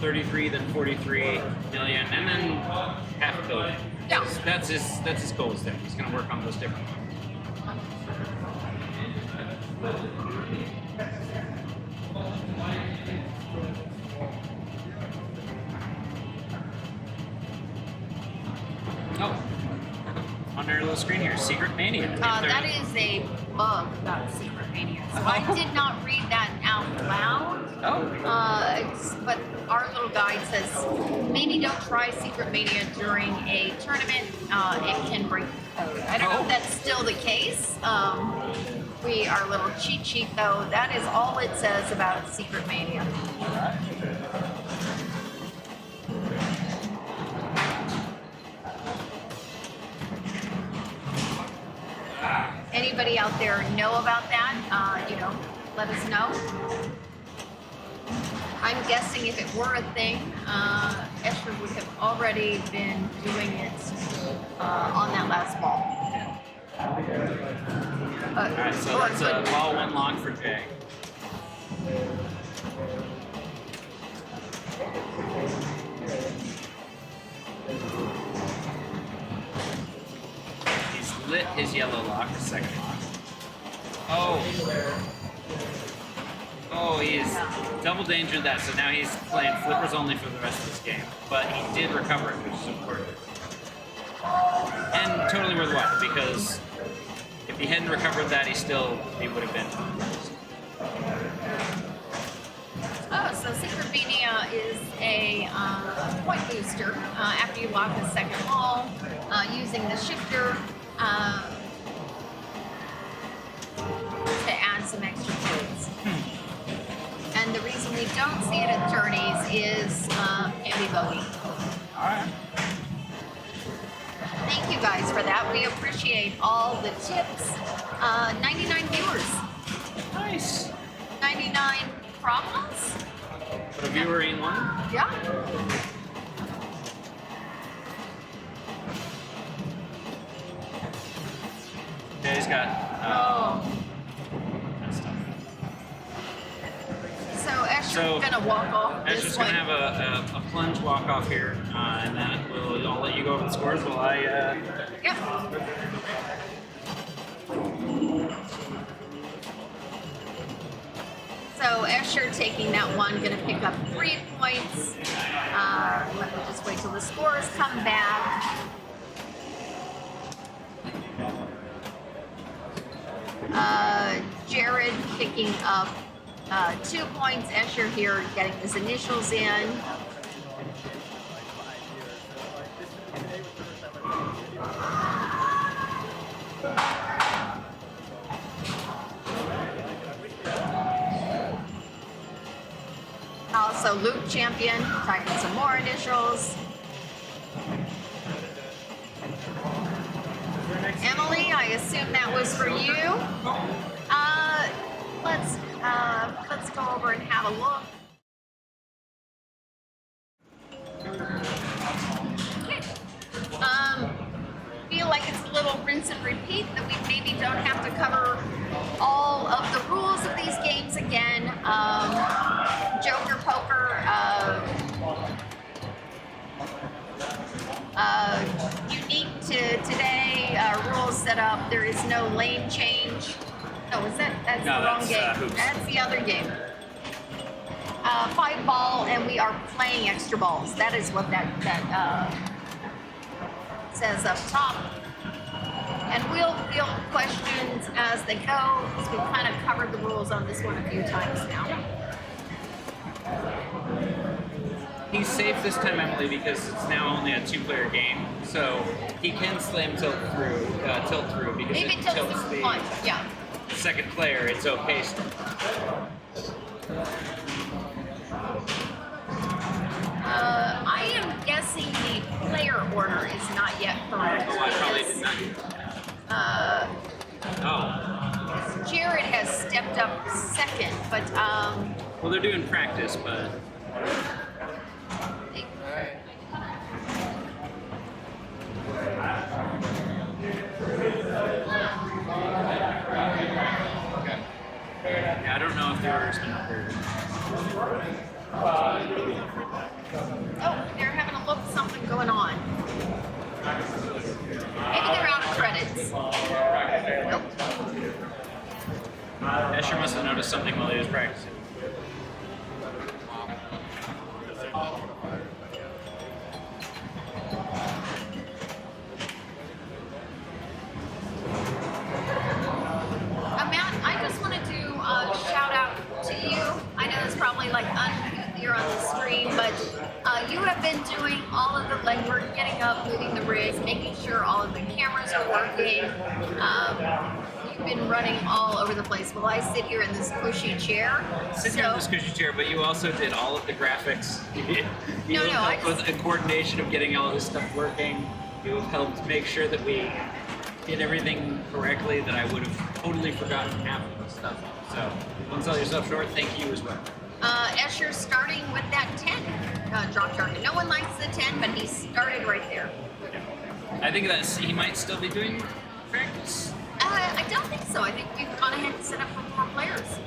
Speaker 2: 33, then 43 million, and then half a billion.
Speaker 1: Yeah.
Speaker 2: That's his goals there. He's gonna work on those different ones. Oh, on our little screen here, Secret Mania.
Speaker 1: That is a bug about Secret Mania. So I did not read that out loud.
Speaker 2: Oh.
Speaker 1: But our little guide says maybe don't try Secret Mania during a tournament. It can break the code. I don't know if that's still the case. Our little cheat sheet though, that is all it says about Secret Mania. Anybody out there know about that? Let us know. I'm guessing if it were a thing, Escher would have already been doing it on that last ball.
Speaker 2: Alright, so that's a ball 1 lock for Jay. He's lit his yellow lock, the 2nd lock. Oh, he is double dangered that, so now he's playing flippers only for the rest of this game. But he did recover it, which is important. And totally worthwhile, because if he hadn't recovered that, he would have been.
Speaker 1: Oh, so Secret Mania is a point booster after you lock the 2nd ball using the shifter to add some extra points. And the reason we don't see it at tourneys is can't be bogey.
Speaker 2: All right.
Speaker 1: Thank thank you guys for that. We appreciate all the tips. 99 viewers.
Speaker 2: Nice.
Speaker 1: 99 problems?
Speaker 2: Put a viewer in one.
Speaker 1: Yeah.
Speaker 2: Yeah, he's got. That's tough.
Speaker 1: So Escher's gonna walk off
Speaker 2: Escher's
Speaker 1: this
Speaker 2: gonna
Speaker 1: way.
Speaker 2: have a plunge walk off here, and then I'll let you go over the scores while I.
Speaker 1: Yep. So Escher taking that one, gonna pick up 3 points. Let me just wait till the scores come back. Jared picking up 2 points. Escher here getting his initials in. Also, Luke champion, typing some more initials. Emily, I assume that was for you. Let's go over and have a look. Okay. Feel like it's a little rinse and repeat, that we maybe don't have to cover all of the rules of these games again. Joker Poker, unique to today, rules set up. There is no lane change. Oh, that's
Speaker 2: No,
Speaker 1: the wrong
Speaker 2: that's,
Speaker 1: game.
Speaker 2: hoops.
Speaker 1: That's the other game. 5 ball, and we are playing extra balls. That is what that says up top. And we'll field questions as they go, because we've kind of covered the rules on this one a few times now.
Speaker 2: He's safe this time, Emily, because it's now only a 2-player game, so he can slam tilt through because
Speaker 1: Maybe
Speaker 2: it
Speaker 1: tilts
Speaker 2: tilts
Speaker 1: through
Speaker 2: the
Speaker 1: one, yeah.
Speaker 2: second player. It's okay.
Speaker 1: I am guessing the player order is not yet correct.
Speaker 2: Oh, I probably did not.
Speaker 1: Jared has stepped up second, but
Speaker 2: Well, they're doing practice, but. Yeah, I don't know if the order's been cleared.
Speaker 1: oh, they're having a look, something going on. Maybe they're out of credits. Nope.
Speaker 2: Escher must have noticed something while he was practicing.
Speaker 1: Matt, I just wanted to shout out to you. I know it's probably like you're on the screen, but you have been doing all of the legwork, getting up, moving the rigs, making sure all of the cameras are working. You've been running all over the place. Well, I sit here in this cushy chair.
Speaker 2: Sit here in this cushy chair, but you also did all of the graphics. You helped with the coordination of getting all of this stuff working. You have helped make sure that we did everything correctly, that I would have totally forgotten half of the stuff. So don't sell yourself short. Thank you as well.
Speaker 1: Escher starting with that 10 drop target. No one likes the 10, but he started right there.
Speaker 2: I think that he might still be doing practice.
Speaker 1: I don't think so. I think we've gone ahead and set up for more players.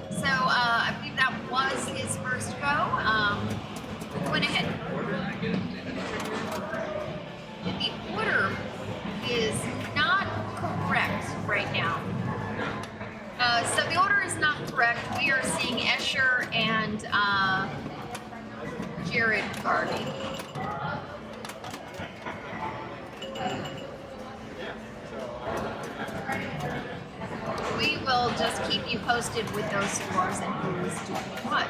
Speaker 1: So I believe that was his first go. Went ahead. The order is not correct right now. So the order is not correct. We are seeing Escher and Jared Garvey. We will just keep you posted with those scores and who's doing what.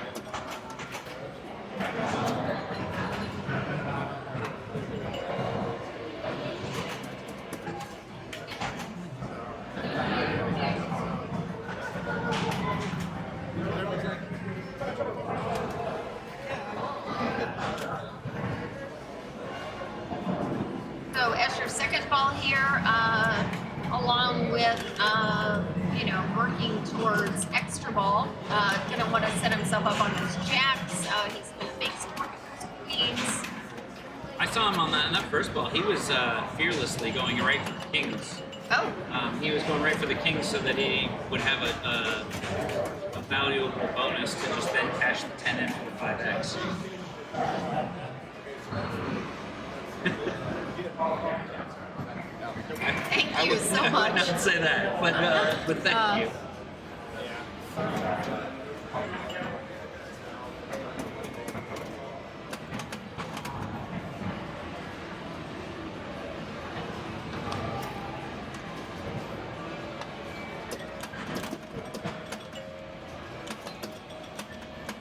Speaker 1: So Escher with, working towards extra ball. Gonna want to set himself up on those jacks. He's gonna make some more queens.
Speaker 2: I saw him on that first ball. He was fearlessly going right for the kings.
Speaker 1: Oh,
Speaker 2: He was going right for the kings so that he would have a valuable bonus to just then cash the 10 in for the 5x.
Speaker 1: thank you so
Speaker 2: I would
Speaker 1: much.
Speaker 2: not say that, but thank you.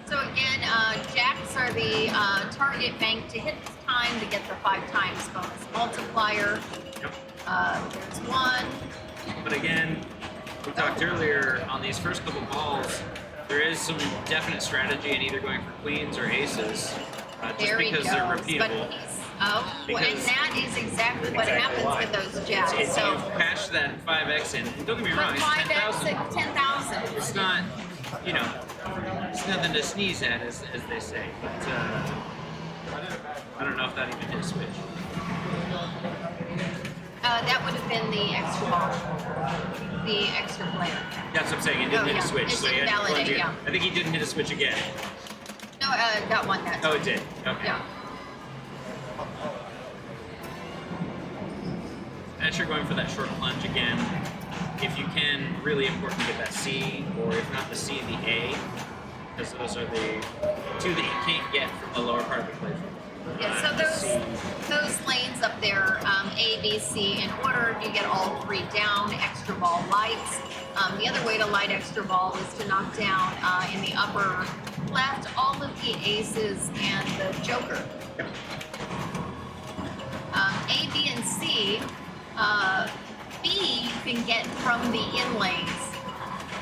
Speaker 1: So again, jacks are the target bank to hit this time to get the 5 times bonus multiplier.
Speaker 2: Yep.
Speaker 1: There's one.
Speaker 2: But again, we talked earlier on these first couple balls, there is some definite strategy in either going for queens or aces, just
Speaker 1: There he
Speaker 2: because
Speaker 1: goes.
Speaker 2: they're
Speaker 1: But
Speaker 2: repeatable.
Speaker 1: he's, and
Speaker 2: Because
Speaker 1: that is exactly what
Speaker 2: exactly
Speaker 1: happens
Speaker 2: why.
Speaker 1: with those jacks.
Speaker 2: If
Speaker 1: So,
Speaker 2: you cash that 5x in, and don't get me
Speaker 1: but
Speaker 2: wrong, it's
Speaker 1: 5x
Speaker 2: 10,000.
Speaker 1: at 10,000.
Speaker 2: It's not, it's nothing to sneeze at, as they say. But I don't know if that even hit a switch.
Speaker 1: That would have been the extra ball, the extra player.
Speaker 2: That's what I'm saying. It didn't
Speaker 1: Oh,
Speaker 2: hit
Speaker 1: yeah.
Speaker 2: a switch.
Speaker 1: It
Speaker 2: So
Speaker 1: didn't
Speaker 2: you had to plunge
Speaker 1: validate,
Speaker 2: in.
Speaker 1: yeah.
Speaker 2: I think he didn't hit a switch again.
Speaker 1: No, got one that
Speaker 2: Oh,
Speaker 1: time.
Speaker 2: it did. Okay.
Speaker 1: Yeah.
Speaker 2: As you're going for that short plunge again, if you can, really important to get that C, or if not the C, the A, because those are the two that you can't get from the lower part of the playfield.
Speaker 1: Yeah, so those lanes up there, A, B, C, in order, you get all 3 down, extra ball lights. The other way to light extra ball is to knock down in the upper left all of the aces and the joker. A, B, and C. B you can get from the in lanes,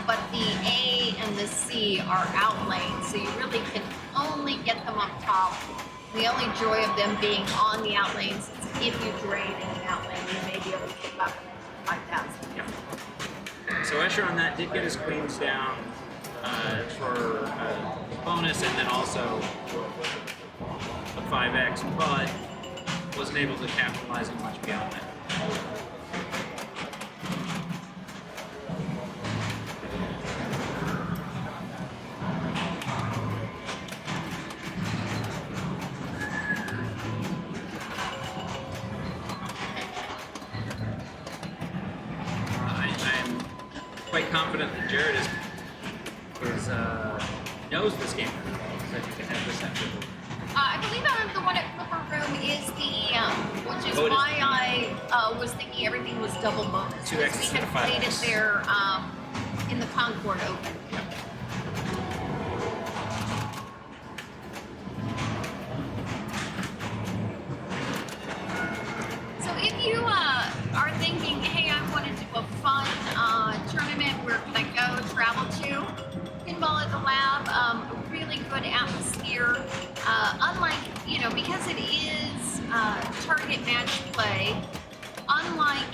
Speaker 1: but the A and the C are out lanes, so you really can only get them up top. The only joy of them being on the out lanes is if you drain in the out lane, you may be able to pick up 5,000.
Speaker 2: So Escher on that did get his queens down for bonus, and then also a 5x, but wasn't able to capitalize on much beyond that. I'm quite confident that Jared knows this game pretty well, because I think I have this after.
Speaker 1: I believe the one at Flipper Room is the which is
Speaker 2: Oh, it is.
Speaker 1: why I was thinking everything was double bonus.
Speaker 2: 2x
Speaker 1: because we
Speaker 2: instead
Speaker 1: had
Speaker 2: of
Speaker 1: played it
Speaker 2: 5x.
Speaker 1: there in the Concord Open. So if you are thinking, hey, I want to do a fun tournament, where can I go travel to? Pinball at the Lab, a really good atmosphere. Unlike, because it is target match play, unlike,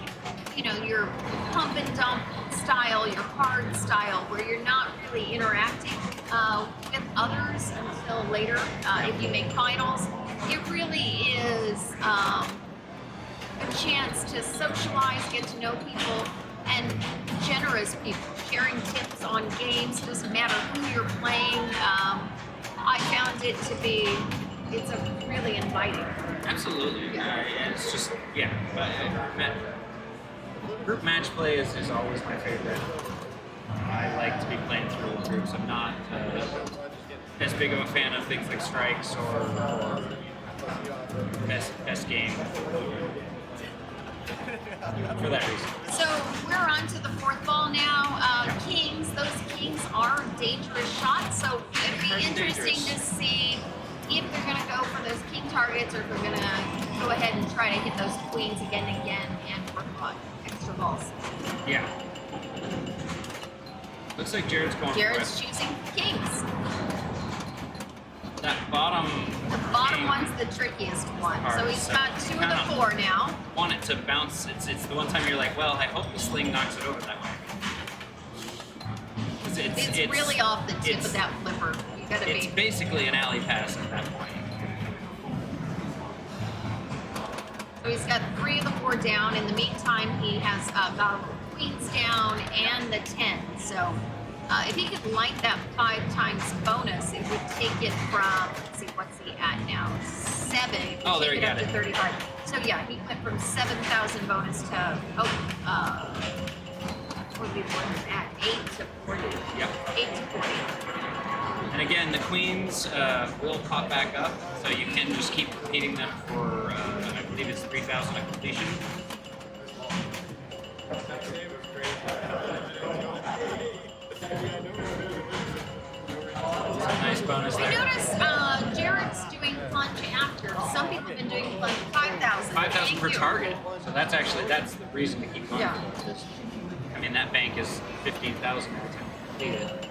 Speaker 1: your pump and dump style, your card style, where you're not really interacting with others until later if you make finals, it really is a chance to socialize, get to know people, and generous people, sharing tips on games. Doesn't matter who you're playing. I found it to be, it's a really inviting.
Speaker 2: Absolutely. It's just, group match play is always my favorite. I like to be playing through in groups. I'm not as big of a fan of things like strikes or best game for that reason.
Speaker 1: So we're on to the 4th ball now. Kings, those kings are dangerous shots, so it'd be
Speaker 2: Very
Speaker 1: interesting
Speaker 2: dangerous.
Speaker 1: to see if they're going to go for those king targets, or if they're going to go ahead and try to hit those queens again and again and work on extra balls.
Speaker 2: Yeah. Looks like Jared's going
Speaker 1: Jared's
Speaker 2: for it.
Speaker 1: choosing kings.
Speaker 2: that bottom.
Speaker 1: The bottom
Speaker 2: game
Speaker 1: one's the trickiest one. So
Speaker 2: hard,
Speaker 1: he's
Speaker 2: so
Speaker 1: got 2 of
Speaker 2: kinda
Speaker 1: the 4 now.
Speaker 2: Want it to bounce. It's the one time you're like, well, I hope the sling knocks it over that way. 'Cause
Speaker 1: It's really off the tip
Speaker 2: it's-
Speaker 1: of that flipper. You gotta
Speaker 2: It's
Speaker 1: be.
Speaker 2: basically an alley pass at that point.
Speaker 1: So he's got 3 of the 4 down. In the meantime, he has got queens down and the 10. So if he could light that 5 times bonus, it would take it from, let's see, what's he at now? 7. It would
Speaker 2: Oh, there
Speaker 1: take
Speaker 2: you
Speaker 1: it up
Speaker 2: got
Speaker 1: to
Speaker 2: it.
Speaker 1: 35. So yeah, he went from 7,000 bonus to, what would be more than that? 8 to 40.
Speaker 2: Yep.
Speaker 1: 8 to 40.
Speaker 2: And again, the queens will pop back up, so you can just keep repeating them for, I believe it's 3,000 at completion. It's a nice bonus
Speaker 1: We
Speaker 2: there.
Speaker 1: noticed Jared's doing plunge after. Some people have been doing plunge 5,000.
Speaker 2: 5,000 per
Speaker 1: Thank you.
Speaker 2: target. So that's the reason to keep going.
Speaker 1: Yeah.
Speaker 2: I mean, that bank is 15,000 every time you complete it.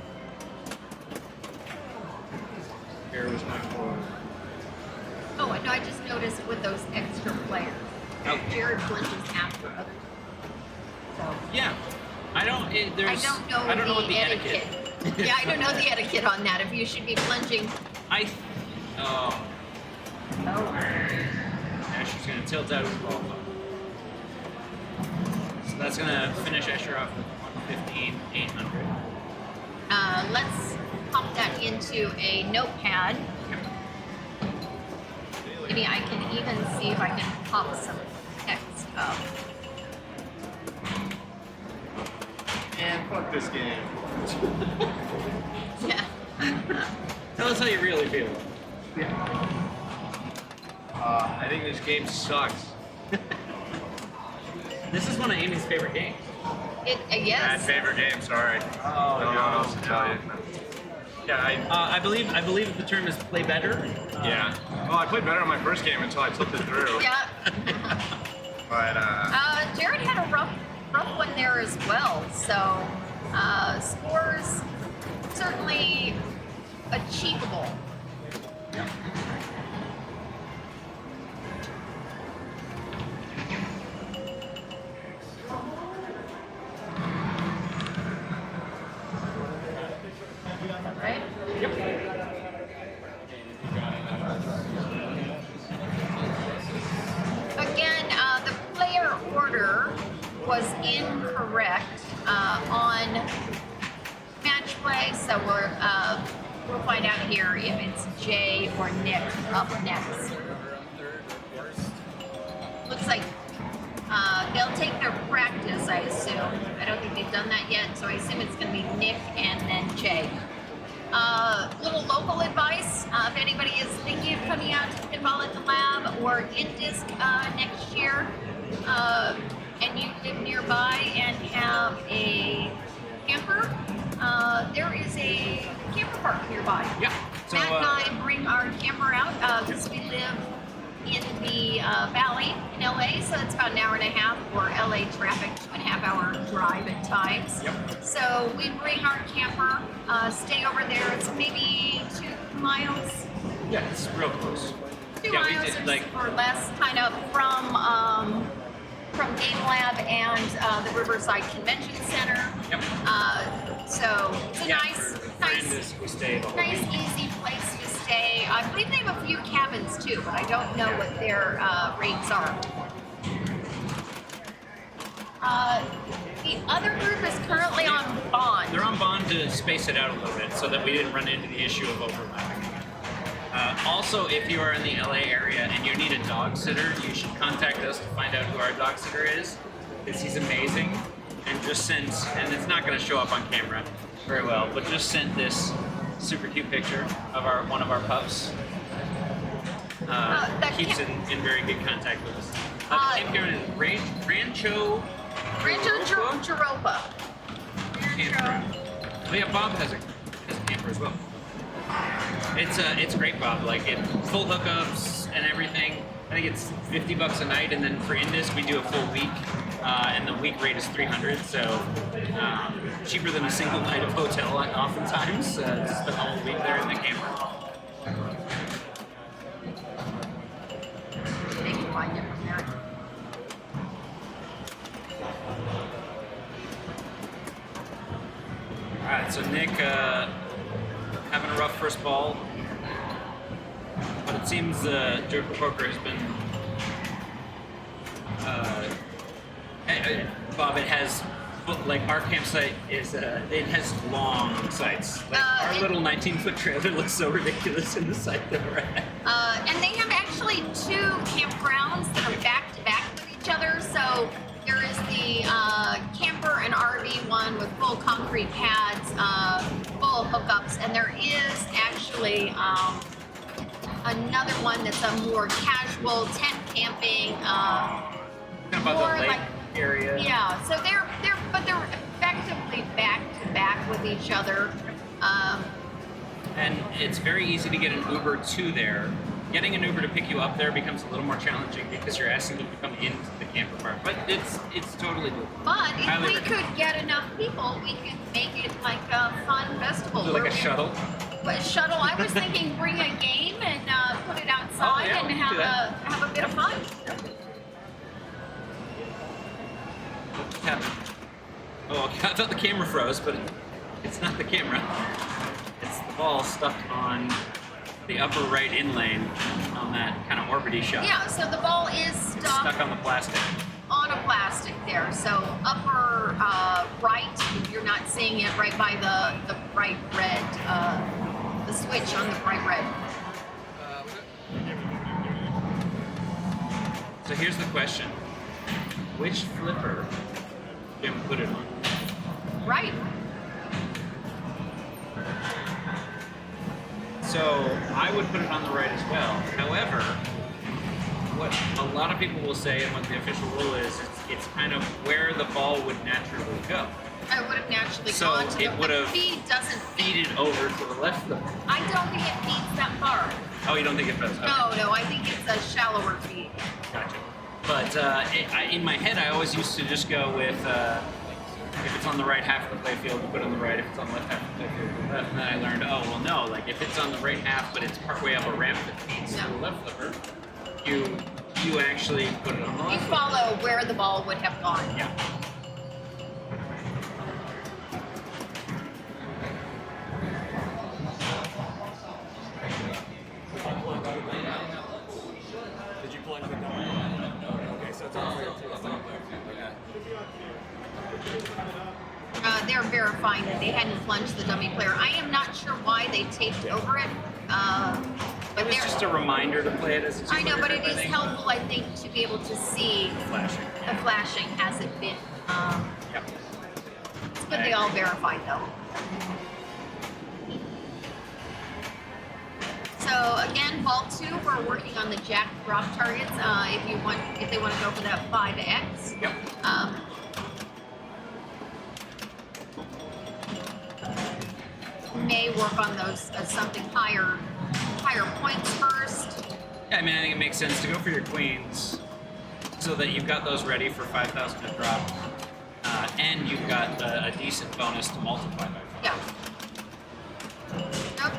Speaker 2: Here was my 4.
Speaker 1: Oh, no, I just noticed with those extra players.
Speaker 2: Oh.
Speaker 1: Jared plunges after others. So
Speaker 2: Yeah. I don't know what the etiquette.
Speaker 1: Yeah, I don't know the etiquette on that. If you should be plunging.
Speaker 2: Oh.
Speaker 1: Oh.
Speaker 2: Now she's going to tilt out of the ball. So that's going to finish Escher off with 115,800.
Speaker 1: Let's pop that into a notepad. Maybe I can even see if I can pop some text up.
Speaker 5: And fuck this game.
Speaker 1: Yeah.
Speaker 2: Tell us how you really feel.
Speaker 5: I think this game sucks.
Speaker 2: This is one of Amy's favorite games.
Speaker 1: Bad
Speaker 7: Bad favorite game, sorry.
Speaker 5: Oh,
Speaker 7: Don't know what else to tell you. Yeah,
Speaker 2: I believe the term is play better.
Speaker 7: yeah. Well, I played better on my first game until I flipped it through.
Speaker 1: Yeah.
Speaker 7: But
Speaker 1: Jared had a rough one there as well. So scores certainly achievable. Right? Again, the player order was incorrect on match play, so we'll find out here if it's Jay or Nick up next. Looks like they'll take their practice, I assume. I don't think they've done that yet, so I assume it's going to be Nick and then Jay. Little local advice, if anybody is thinking of coming out to Pinball at the Lab or in-disc next year, and you live nearby and have a camper, there is a camper park nearby.
Speaker 2: Yeah. So,
Speaker 1: Matt and I bring our camper out because we live in the valley in LA, so it's about an hour and a half, or LA traffic, 2.5 hour drive at times.
Speaker 2: Yep.
Speaker 1: So we bring our camper, stay over there. It's maybe 2 miles,
Speaker 2: Yeah, it's real close.
Speaker 1: 2
Speaker 2: Yeah, we
Speaker 1: miles
Speaker 2: did,
Speaker 1: or,
Speaker 2: like-
Speaker 1: or less, kind of from Game Lab and the Riverside Convention Center.
Speaker 2: Yep.
Speaker 1: So it's a
Speaker 2: Yeah,
Speaker 1: nice,
Speaker 2: for
Speaker 1: nice,
Speaker 2: Indus, we stayed all
Speaker 1: nice,
Speaker 2: week.
Speaker 1: easy place to stay. I believe they have a few cabins too, but I don't know what their rates are. The other group is currently on bond.
Speaker 2: They're on bond to space it out a little bit so that we didn't run into the issue of overlapping. Also, if you are in the LA area and you need a dog sitter, you should contact us to find out who our dog sitter is, because he's amazing. And just sent, and it's not going to show up on camera very well, but just sent this super cute picture of one of our pups.
Speaker 1: That
Speaker 2: Keeps
Speaker 1: can't-
Speaker 2: in very good contact with us. The campground is Rancho
Speaker 1: Jaropa.
Speaker 2: Campground. Oh yeah, Bob has a camper as well. It's great, Bob. Like full hookups and everything. I think it's $50 a night, and then for Indus we do a full week, and the week rate is $300. So cheaper than a single night of hotel, oftentimes. Just the whole week there in the camper. Alright, so Nick having a rough first ball. But it seems Joker Poker has been... Bob, it has... Like, our campsite is... it has long sites. Like, our little 19-foot trailer looks so ridiculous in the site that we're at.
Speaker 1: And they have actually 2 campgrounds that are back-to-back with each other. So there is the camper and RV one with full concrete pads, full hookups, and there is actually another one that's a more casual tent camping.
Speaker 2: Kind of about
Speaker 1: more
Speaker 2: the lake
Speaker 1: like,
Speaker 2: area.
Speaker 1: Yeah, so they're effectively back-to-back with each other.
Speaker 2: And it's very easy to get an Uber to there. Getting an Uber to pick you up there becomes a little more challenging because you're asking them to come into the camper park. But it's totally doable.
Speaker 1: But if
Speaker 2: Highly
Speaker 1: we
Speaker 2: recommend.
Speaker 1: could get enough people, we could make it like a fun festival.
Speaker 2: So like
Speaker 1: where
Speaker 2: a
Speaker 1: we-
Speaker 2: shuttle.
Speaker 1: But a shuttle, I was thinking bring a game and put it outside
Speaker 2: yeah,
Speaker 1: and
Speaker 2: we can do that.
Speaker 1: have a bit of fun.
Speaker 2: Oh, I thought the camera froze, but it's not the camera. It's the ball stuck on the upper right in lane on that kind of orbity shot.
Speaker 1: Yeah, so the ball is
Speaker 2: Stuck on the plastic.
Speaker 1: on a plastic there. So upper right, if you're not seeing it, right by the bright red, the switch on the bright red.
Speaker 2: So here's the question. Which flipper can we put it on?
Speaker 1: Right.
Speaker 2: So I would put it on the right as well. However, what a lot of people will say and what the official rule is, it's kind of where the ball would naturally go.
Speaker 1: I would have naturally
Speaker 2: So
Speaker 1: gone to
Speaker 2: it
Speaker 1: the
Speaker 2: would have
Speaker 1: feed doesn't
Speaker 2: feeded over to the left flipper.
Speaker 1: I don't think it feeds that far.
Speaker 2: Oh, you don't think it does? Okay.
Speaker 1: No, I think it's a shallower feed.
Speaker 2: Gotcha. But in my head, I always used to just go with if it's on the right half of the playfield, you put it on the right. If it's on the left half of the playfield, you put it on the left. And then I learned, oh, well, no. Like, if it's on the right half, but it's partway up a ramp that feeds to the left flipper, you actually put it on the
Speaker 1: You
Speaker 2: left flipper.
Speaker 1: follow where the ball would have gone.
Speaker 2: Yeah.
Speaker 5: Did you plunge the dummy? Okay, so it's on for your
Speaker 1: They're verifying that they hadn't plunged the dummy player. I am not sure why they taped over it. But
Speaker 2: It was
Speaker 1: they're-
Speaker 2: just a reminder to play it as a
Speaker 1: I know,
Speaker 2: two-player
Speaker 1: but it
Speaker 2: grip, I
Speaker 1: is
Speaker 2: think.
Speaker 1: helpful, I think, to be able to see
Speaker 2: Flashing.
Speaker 1: the flashing has it been.
Speaker 2: Yep.
Speaker 1: It's good they all verified though. So again, ball 2, we're working on the jack drop targets. If they want to go for that 5X.
Speaker 2: Yep.
Speaker 1: May work on those something higher points first.
Speaker 2: Yeah, I mean, I think it makes sense to go for your queens so that you've got those ready for 5,000 to drop, and you've got a decent bonus to multiply by.
Speaker 1: Yeah. Nope.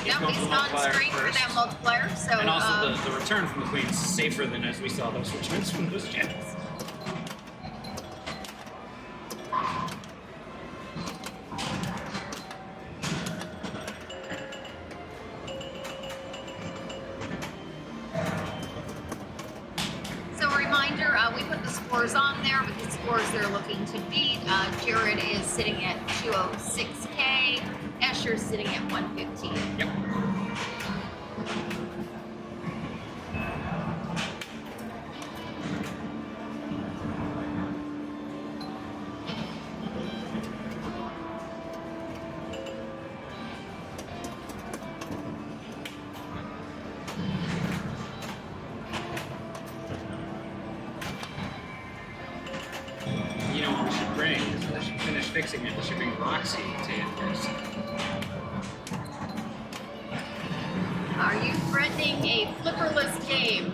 Speaker 1: Yep,
Speaker 2: going
Speaker 1: he's
Speaker 2: for the
Speaker 1: gone
Speaker 2: multiplier
Speaker 1: straight for
Speaker 2: first.
Speaker 1: that multiplier. So
Speaker 2: And also the return from the queens is safer than as we saw those returns from those jacks.
Speaker 1: So a reminder, we put the scores on there with the scores they're looking to beat. Jared is sitting at 206K. Escher's sitting at 115.
Speaker 2: Yep. You know what we should bring is we should finish fixing it. We should bring Roxy to it first.
Speaker 1: Are you threatening a flipperless game?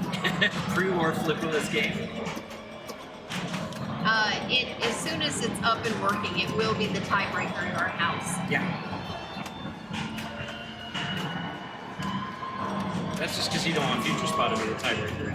Speaker 2: Pre-war flipperless game.
Speaker 1: As soon as it's up and working, it will be the tiebreaker in our house.
Speaker 2: Yeah. That's just because you don't want Future Spot to be the tiebreaker.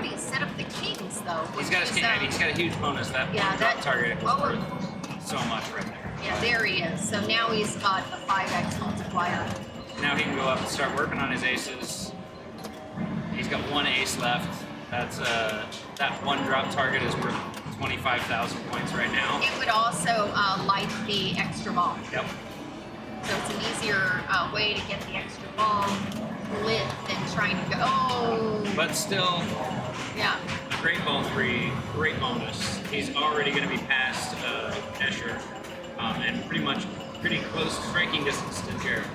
Speaker 1: already set up the kings though.
Speaker 2: He's got his king. He's got a huge bonus. That
Speaker 1: Yeah,
Speaker 2: drop
Speaker 1: that-
Speaker 2: target was
Speaker 1: oh.
Speaker 2: worth so much right there.
Speaker 1: Yeah, there he is. So now he's got a 5x multiplier.
Speaker 2: Now he can go up and start working on his aces. He's got one ace left. That's that one drop target is worth 25,000 points right now.
Speaker 1: It would also light the extra ball.
Speaker 2: Yep.
Speaker 1: So it's an easier way to get the extra ball lit than trying to go. Oh,
Speaker 2: But still,
Speaker 1: yeah.
Speaker 2: great ball 3, great bonus. He's already going to be past Escher, and pretty close striking distance to Jared.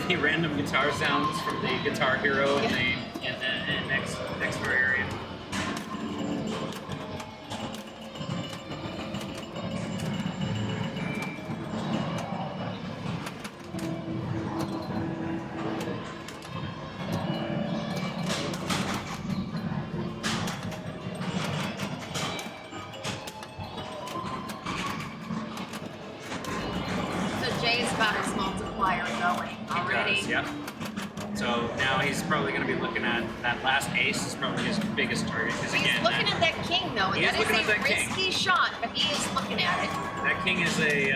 Speaker 2: The random guitar sounds from the Guitar Hero in the next door area.
Speaker 1: So Jay's got his multiplier going already.
Speaker 2: He does, yep. So now he's probably going to be looking at that last ace is probably his biggest target. Because
Speaker 1: He's
Speaker 2: again,
Speaker 1: looking at that king though, and
Speaker 2: He is
Speaker 1: that is
Speaker 2: looking at
Speaker 1: a
Speaker 2: that king.
Speaker 1: risky shot, but he is looking at it.
Speaker 2: that king is a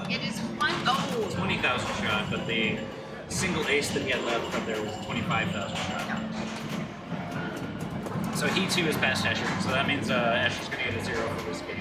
Speaker 1: It is one. Oh,
Speaker 2: 20,000 shot, but the single ace that he had left up there was a 25,000 shot.
Speaker 1: yeah.
Speaker 2: So he too is past Escher. So that means Escher's going to get a 0 for this game.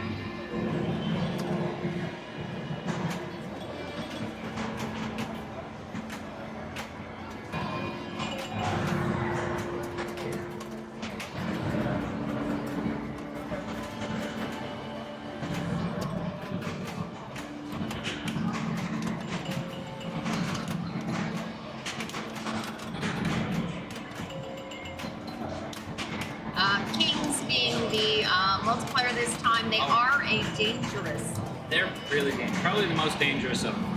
Speaker 1: Kings being the multiplier this time, they are a dangerous.
Speaker 2: They're really dangerous. Probably the most dangerous of them.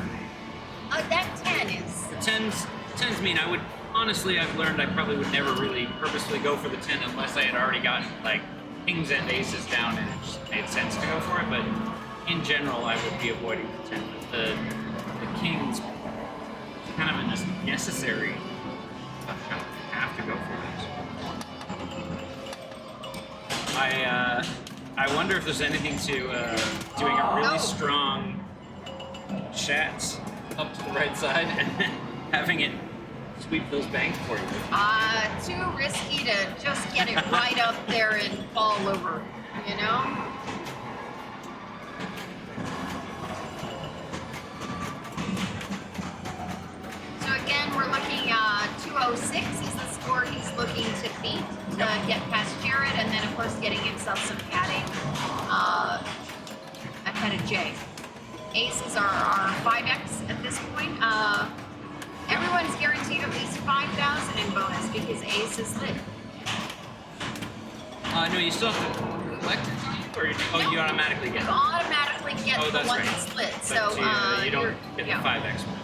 Speaker 1: That 10 is.
Speaker 2: The tens mean I've learned I probably would never really purposefully go for the 10 unless I had already gotten like kings and aces down and it just made sense to go for it. But in general, I would be avoiding the 10. The kings kind of a necessary. I have to go for it. I wonder if there's anything to doing a really strong shats up to the right side and then having it sweep those banks for you.
Speaker 1: Too risky to just get it right up there and fall over, you know? So again, we're looking 206 is the score he's looking to beat to get past Jared, and then of course getting himself some padding ahead of Jay. Aces are 5x at this point. Everyone's guaranteed at least 5,000 in bonus because ace is lit.
Speaker 2: No, you still have to collect it, or you automatically get
Speaker 1: You
Speaker 2: it.
Speaker 1: automatically get
Speaker 2: Oh,
Speaker 1: the
Speaker 2: that's
Speaker 1: one
Speaker 2: right.
Speaker 1: that's lit.
Speaker 2: But
Speaker 1: So
Speaker 2: you don't
Speaker 1: you're-
Speaker 2: get the
Speaker 1: yeah.
Speaker 2: 5x one.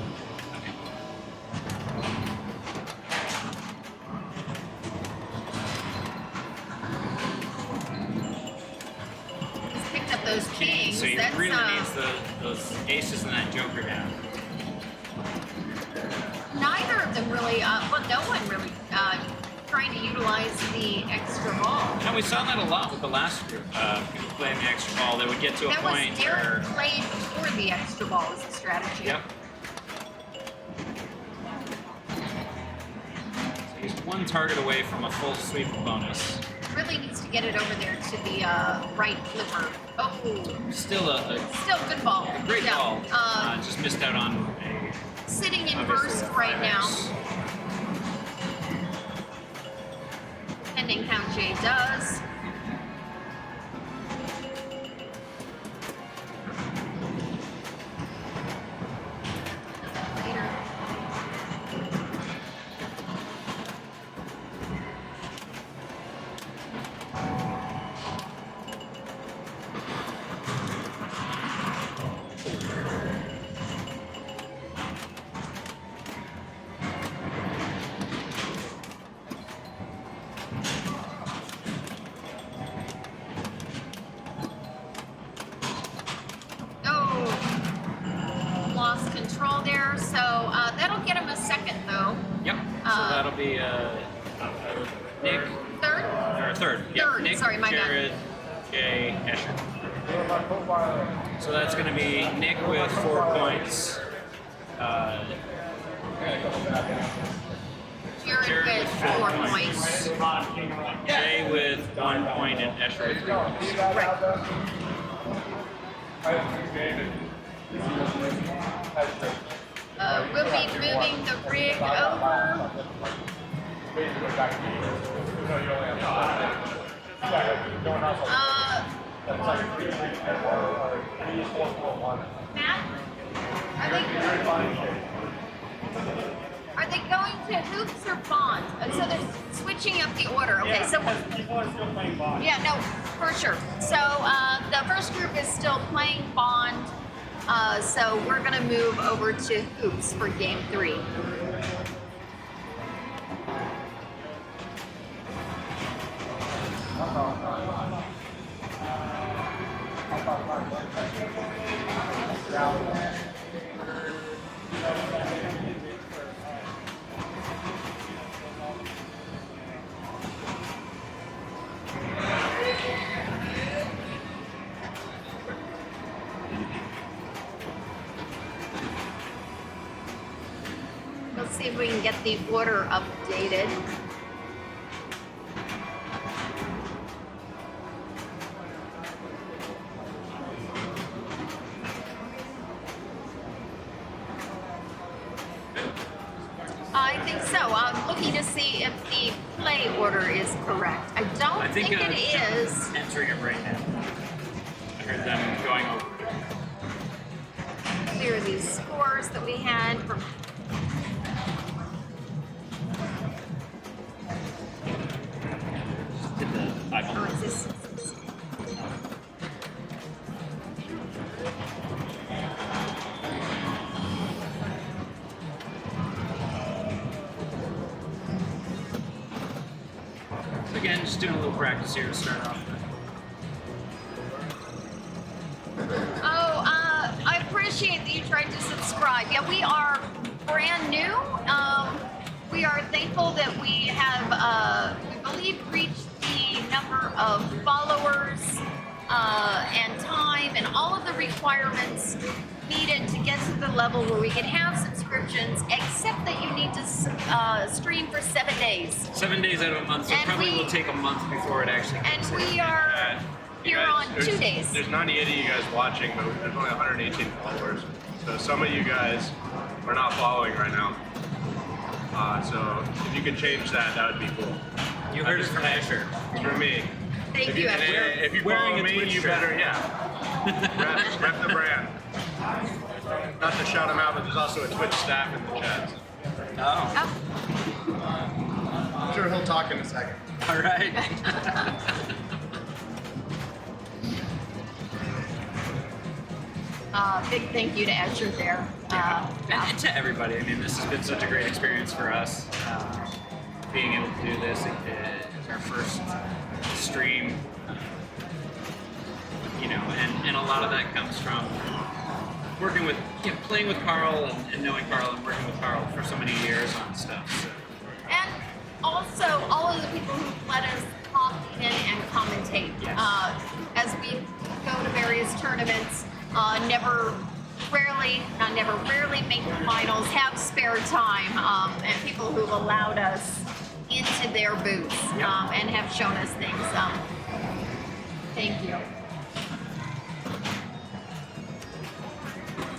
Speaker 1: He's picked up those kings.
Speaker 2: So he
Speaker 1: That's
Speaker 2: really needs those aces and that joker down.
Speaker 1: neither of them really. Well, no one really trying to utilize the extra ball.
Speaker 2: And we saw that a lot with the last group. People playing the extra ball, they would get to a
Speaker 1: That was
Speaker 2: point
Speaker 1: Derek
Speaker 2: where.
Speaker 1: played for the extra ball as a strategy.
Speaker 2: Yep. So he's one target away from a full sweep bonus.
Speaker 1: Really needs to get it over there to the right flipper. Oh,
Speaker 2: Still a
Speaker 1: still good ball.
Speaker 2: great
Speaker 1: Yeah.
Speaker 2: ball. Just missed out on a.
Speaker 1: Sitting in
Speaker 2: obviously
Speaker 1: first
Speaker 2: a
Speaker 1: right now.
Speaker 2: 5x.
Speaker 1: Pending how Jay does. Later. there. So that'll get him a second, though.
Speaker 2: Yep. So that'll be Nick.
Speaker 1: Third?
Speaker 2: Or third. Yep.
Speaker 1: Third.
Speaker 2: Nick,
Speaker 1: Sorry, my bad.
Speaker 2: Jared, Jay, Escher. So that's going to be Nick with 4 points.
Speaker 1: Jared with 4 points.
Speaker 2: Jay with 1 point and Escher with 3 points.
Speaker 1: Right. We'll be moving the rig over. Matt, are they going to hoops or bond? So they're switching up the order. Okay, so yeah, no, for sure. So the first group is still playing bond. So we're gonna move over to hoops for game 3. Let's see if we can get the order updated. I think so. I'm looking to see if the play order is correct. I don't think it is.
Speaker 2: Entering it right now. I heard them going over.
Speaker 1: Clear these scores that we had from.
Speaker 2: Hit the icon.
Speaker 1: Oh, is this?
Speaker 2: Again, just doing a little practice here to start off.
Speaker 1: I appreciate that you tried to subscribe. Yeah, we are brand new. We are thankful that we have, we believe, reached the number of followers and time and all of the requirements needed to get to the level where we can have subscriptions, except that you need to stream for 7 days.
Speaker 2: 7 days out of a month, so
Speaker 1: And
Speaker 2: probably
Speaker 1: we-
Speaker 2: will take a month before it actually
Speaker 1: And
Speaker 2: kicks in.
Speaker 1: we are here on 2 days.
Speaker 5: There's 98 of you guys watching, but there's only 118 followers. So some of you guys are not following right now. So if you could change that, that would be cool.
Speaker 2: You heard it from Asher.
Speaker 5: It's from me.
Speaker 1: Thank
Speaker 5: If
Speaker 1: you,
Speaker 5: you,
Speaker 1: Asher.
Speaker 5: if you
Speaker 2: Wearing
Speaker 5: follow
Speaker 2: a
Speaker 5: me,
Speaker 2: Twitch
Speaker 5: you
Speaker 2: shirt.
Speaker 5: better, yeah. rep the brand. Not to shout them out, but there's also a Twitch staff in the chat.
Speaker 2: Oh,
Speaker 1: Oh,
Speaker 7: I'm sure he'll talk in a second.
Speaker 2: all right.
Speaker 1: big thank you to Asher there.
Speaker 2: And to everybody. I mean, this has been such a great experience for us. Being able to do this, it's our first stream. You know, and a lot of that comes from working with, playing with Carl and knowing Carl and working with Carl for so many years on stuff. So.
Speaker 1: And also, all of the people who let us pop in and commentate.
Speaker 2: Yes.
Speaker 1: As we go to various tournaments, rarely make the finals, have spare time, and people who've allowed us into their booths and have shown us things. Thank you.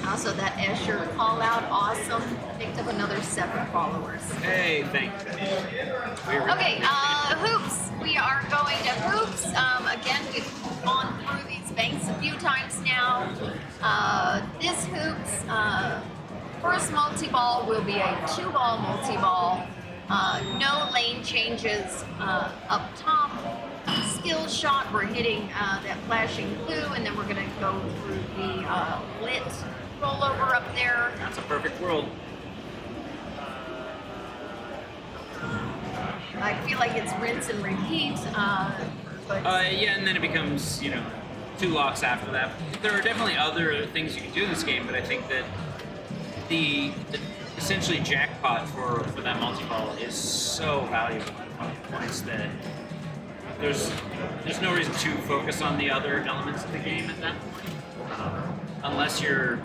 Speaker 1: Also, that Escher call out, awesome. Picked up another 7 followers.
Speaker 2: Hey, thank you.
Speaker 1: Okay, hoops. We are going to hoops. Again, we've gone through these banks a few times now. This hoops, first multi-ball will be a 2-ball multi-ball. No lane changes up top. Skill shot, we're hitting that flashing blue, and then we're going to go through the lit rollover up there.
Speaker 2: That's a perfect world.
Speaker 1: I feel like it's rinse and repeat. But
Speaker 2: Yeah, and then it becomes, 2 locks after that. There are definitely other things you can do in this game, but I think that the essentially jackpot for that multi-ball is so valuable at points that there's no reason to focus on the other elements of the game at that point, unless you're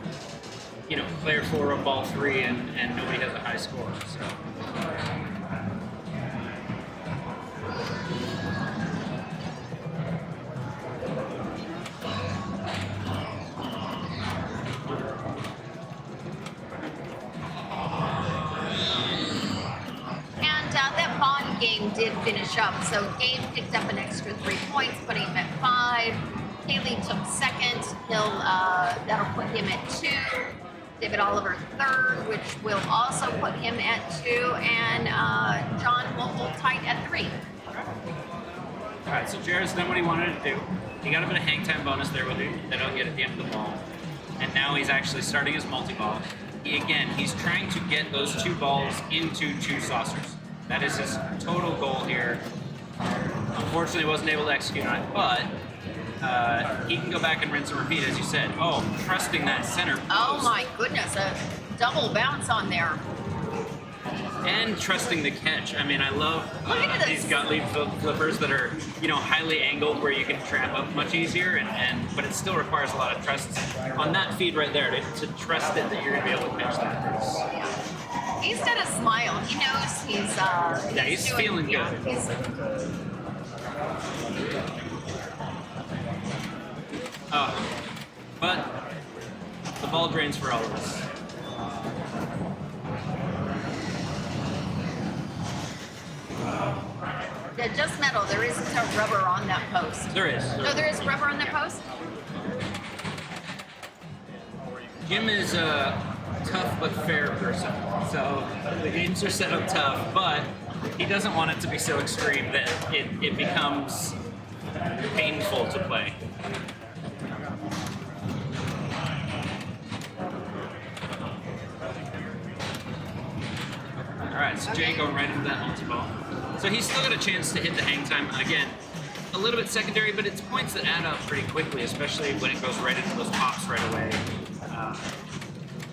Speaker 2: player 4 of ball 3 and nobody has a high score. So.
Speaker 1: That Bond game did finish up, so Gabe picked up an extra 3 points, putting him at 5. Haley took second. That'll put him at 2. David Oliver third, which will also put him at 2, and John will hold tight at 3.
Speaker 2: All right, so Jared's done what he wanted to do. He got a bit of hang time bonus there with him that he'll get at the end of the ball, and now he's actually starting his multi-ball. He's trying to get those 2 balls into 2 saucers. That is his total goal here. Unfortunately, wasn't able to execute on it, but he can go back and rinse and repeat, as you said. Oh, trusting that center post.
Speaker 1: Oh my goodness, a double bounce on there.
Speaker 2: And trusting the catch. I mean, I love
Speaker 1: Look at
Speaker 2: these
Speaker 1: this.
Speaker 2: Gottlieb flippers that are, highly angled where you can trap up much easier, but it still requires a lot of trust on that feed right there to trust it that you're going to be able to catch that.
Speaker 1: He's got a smile. He knows
Speaker 2: he's
Speaker 1: doing,
Speaker 2: feeling good. But the ball drains for all of us.
Speaker 1: Yeah, just metal. There isn't a rubber on that post.
Speaker 2: There is.
Speaker 1: No, there is rubber on that post?
Speaker 2: Jim is a tough but fair person. So the games are set up tough, but he doesn't want it to be so extreme that it becomes painful to play. Alright, so Jay going right into that multi-ball. So he's still got a chance to hit the hang time. Again, a little bit secondary, but it's points that add up pretty quickly, especially when it goes right into those pops right away.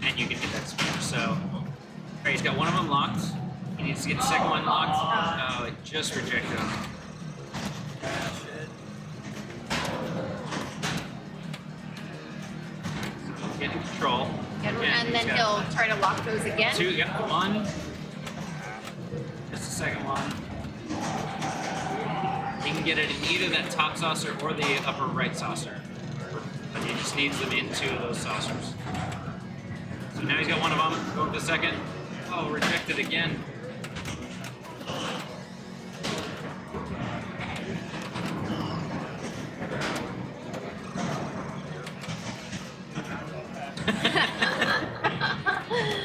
Speaker 2: And you can get that spinner. So, alright, he's got one of them locked. He needs to get the second one locked. Oh, it just rejected him. Getting control.
Speaker 1: And then he'll try to lock those again.
Speaker 2: 2, yep, 1. Just the second one. He can get it in either that top saucer or the upper right saucer. But he just needs them into those saucers. So now he's got one of them. Going to the second. Oh, rejected again.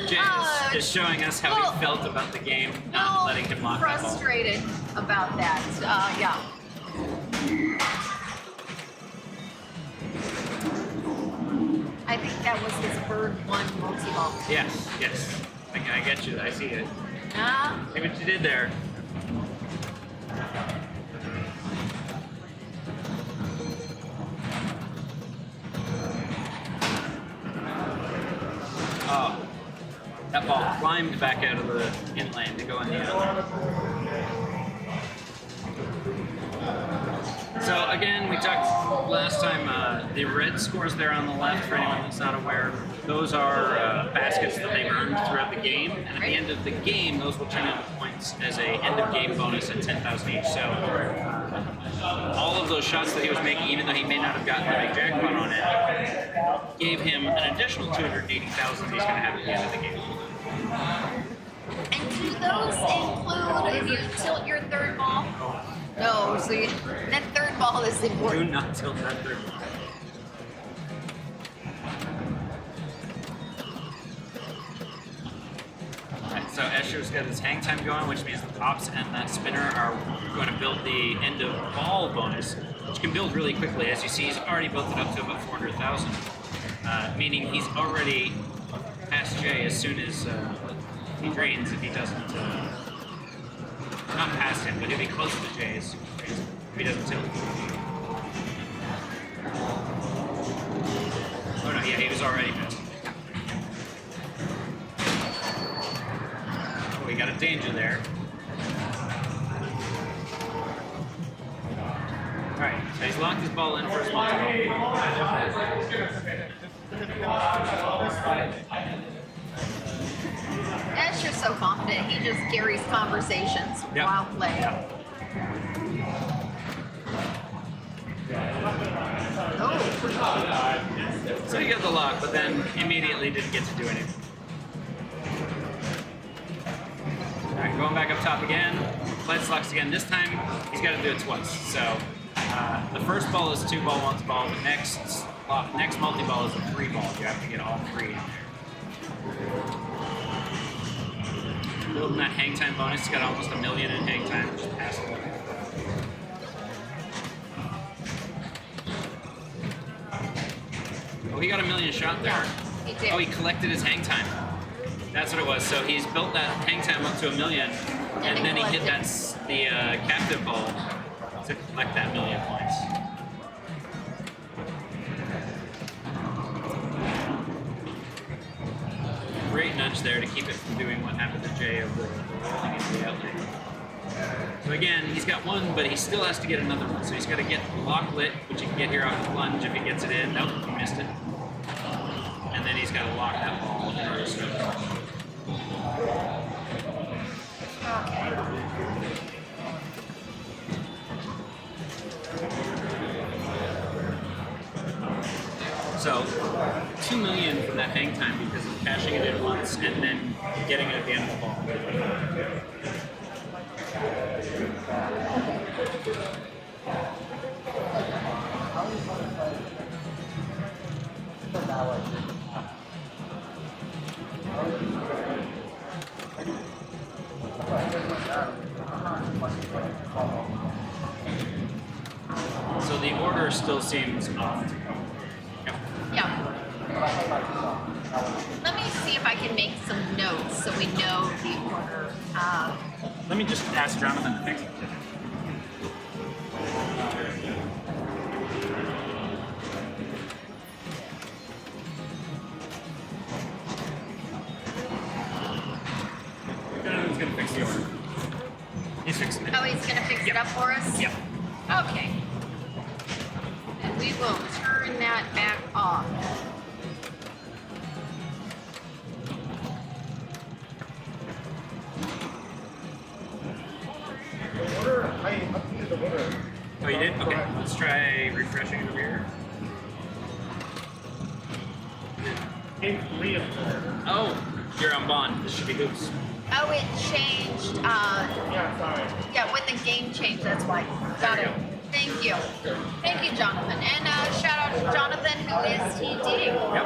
Speaker 2: Jay is just showing us how he felt about the game, not letting him lock that ball.
Speaker 1: Frustrated about that. Yeah. I think that was his bird 1 multi-ball.
Speaker 2: Yes. I get you. I see it. See what you did there. Oh, that ball climbed back out of the in lane to go in the out. So again, we talked last time, the red scores there on the left, for anyone that's not aware, those are baskets that they've earned throughout the game, and at the end of the game, those will turn into points as a end-of-game bonus at 10,000 each. So all of those shots that he was making, even though he may not have gotten the big jackpot on it, gave him an additional 280,000 he's going to have at the end of the game.
Speaker 1: And do those include if you tilt your third ball? No, so that third ball is
Speaker 2: Do
Speaker 1: important.
Speaker 2: not tilt that third ball. Alright, so Escher's got his hang time going, which means the pops and that spinner are going to build the end of ball bonus, which can build really quickly. As you see, he's already built it up to about 400,000, meaning he's already past Jay as soon as he drains if he doesn't. Not past him, but he'll be close to Jay as soon as he drains if he doesn't tilt. Oh no, yeah, he was already past. We got a danger there. Alright, so he's locked his ball in for his multi-ball.
Speaker 1: Ash is so confident. He just carries conversations
Speaker 2: Yep.
Speaker 1: while playing.
Speaker 2: Yep.
Speaker 1: Oh,
Speaker 2: So he got the lock, but then immediately didn't get to do anything. Alright, going back up top again. Lights locks again. This time, he's got to do it twice. So, the first ball is 2-ball, multi-ball. The next multi-ball is a 3-ball. You have to get all 3 in there. Building that hang time bonus. He's got almost $1 million in hang time. Just pass it away. Oh, he got $1 million shot there.
Speaker 1: yeah, he did.
Speaker 2: Oh, he collected his hang time. That's what it was. So he's built that hang time up to $1 million, and then he hit the captive ball to collect that $1 million points. Great nudge there to keep it from doing what happened to Jay of rolling into the outlane. So again, he's got one, but he still has to get another one. So he's got to get the lock lit, which he can get here off the plunge if he gets it in. Nope, he missed it. And then he's got to lock that ball in order to start the punch. So, $2 million from that hang time because of cashing it in once and then getting it at the end of the ball. So the order still seems off. Yep.
Speaker 1: Yeah. Let me see if I can make some notes so we know the order.
Speaker 2: Let me just ask Jonathan to fix it. Jonathan's gonna fix the order. He's fixing it.
Speaker 1: Oh, he's going to fix it up for us?
Speaker 2: Yep.
Speaker 1: Okay. And we will turn that back off.
Speaker 2: Oh, you did? Okay. Let's try refreshing it over here. Oh, you're on bond. This should be hoops.
Speaker 1: Oh, it changed. Yeah, when the game changed, that's why. Got
Speaker 2: There
Speaker 1: it.
Speaker 2: we go.
Speaker 1: Thank you. Thank you, Jonathan. And shout out to Jonathan, who is TD.
Speaker 2: Yep.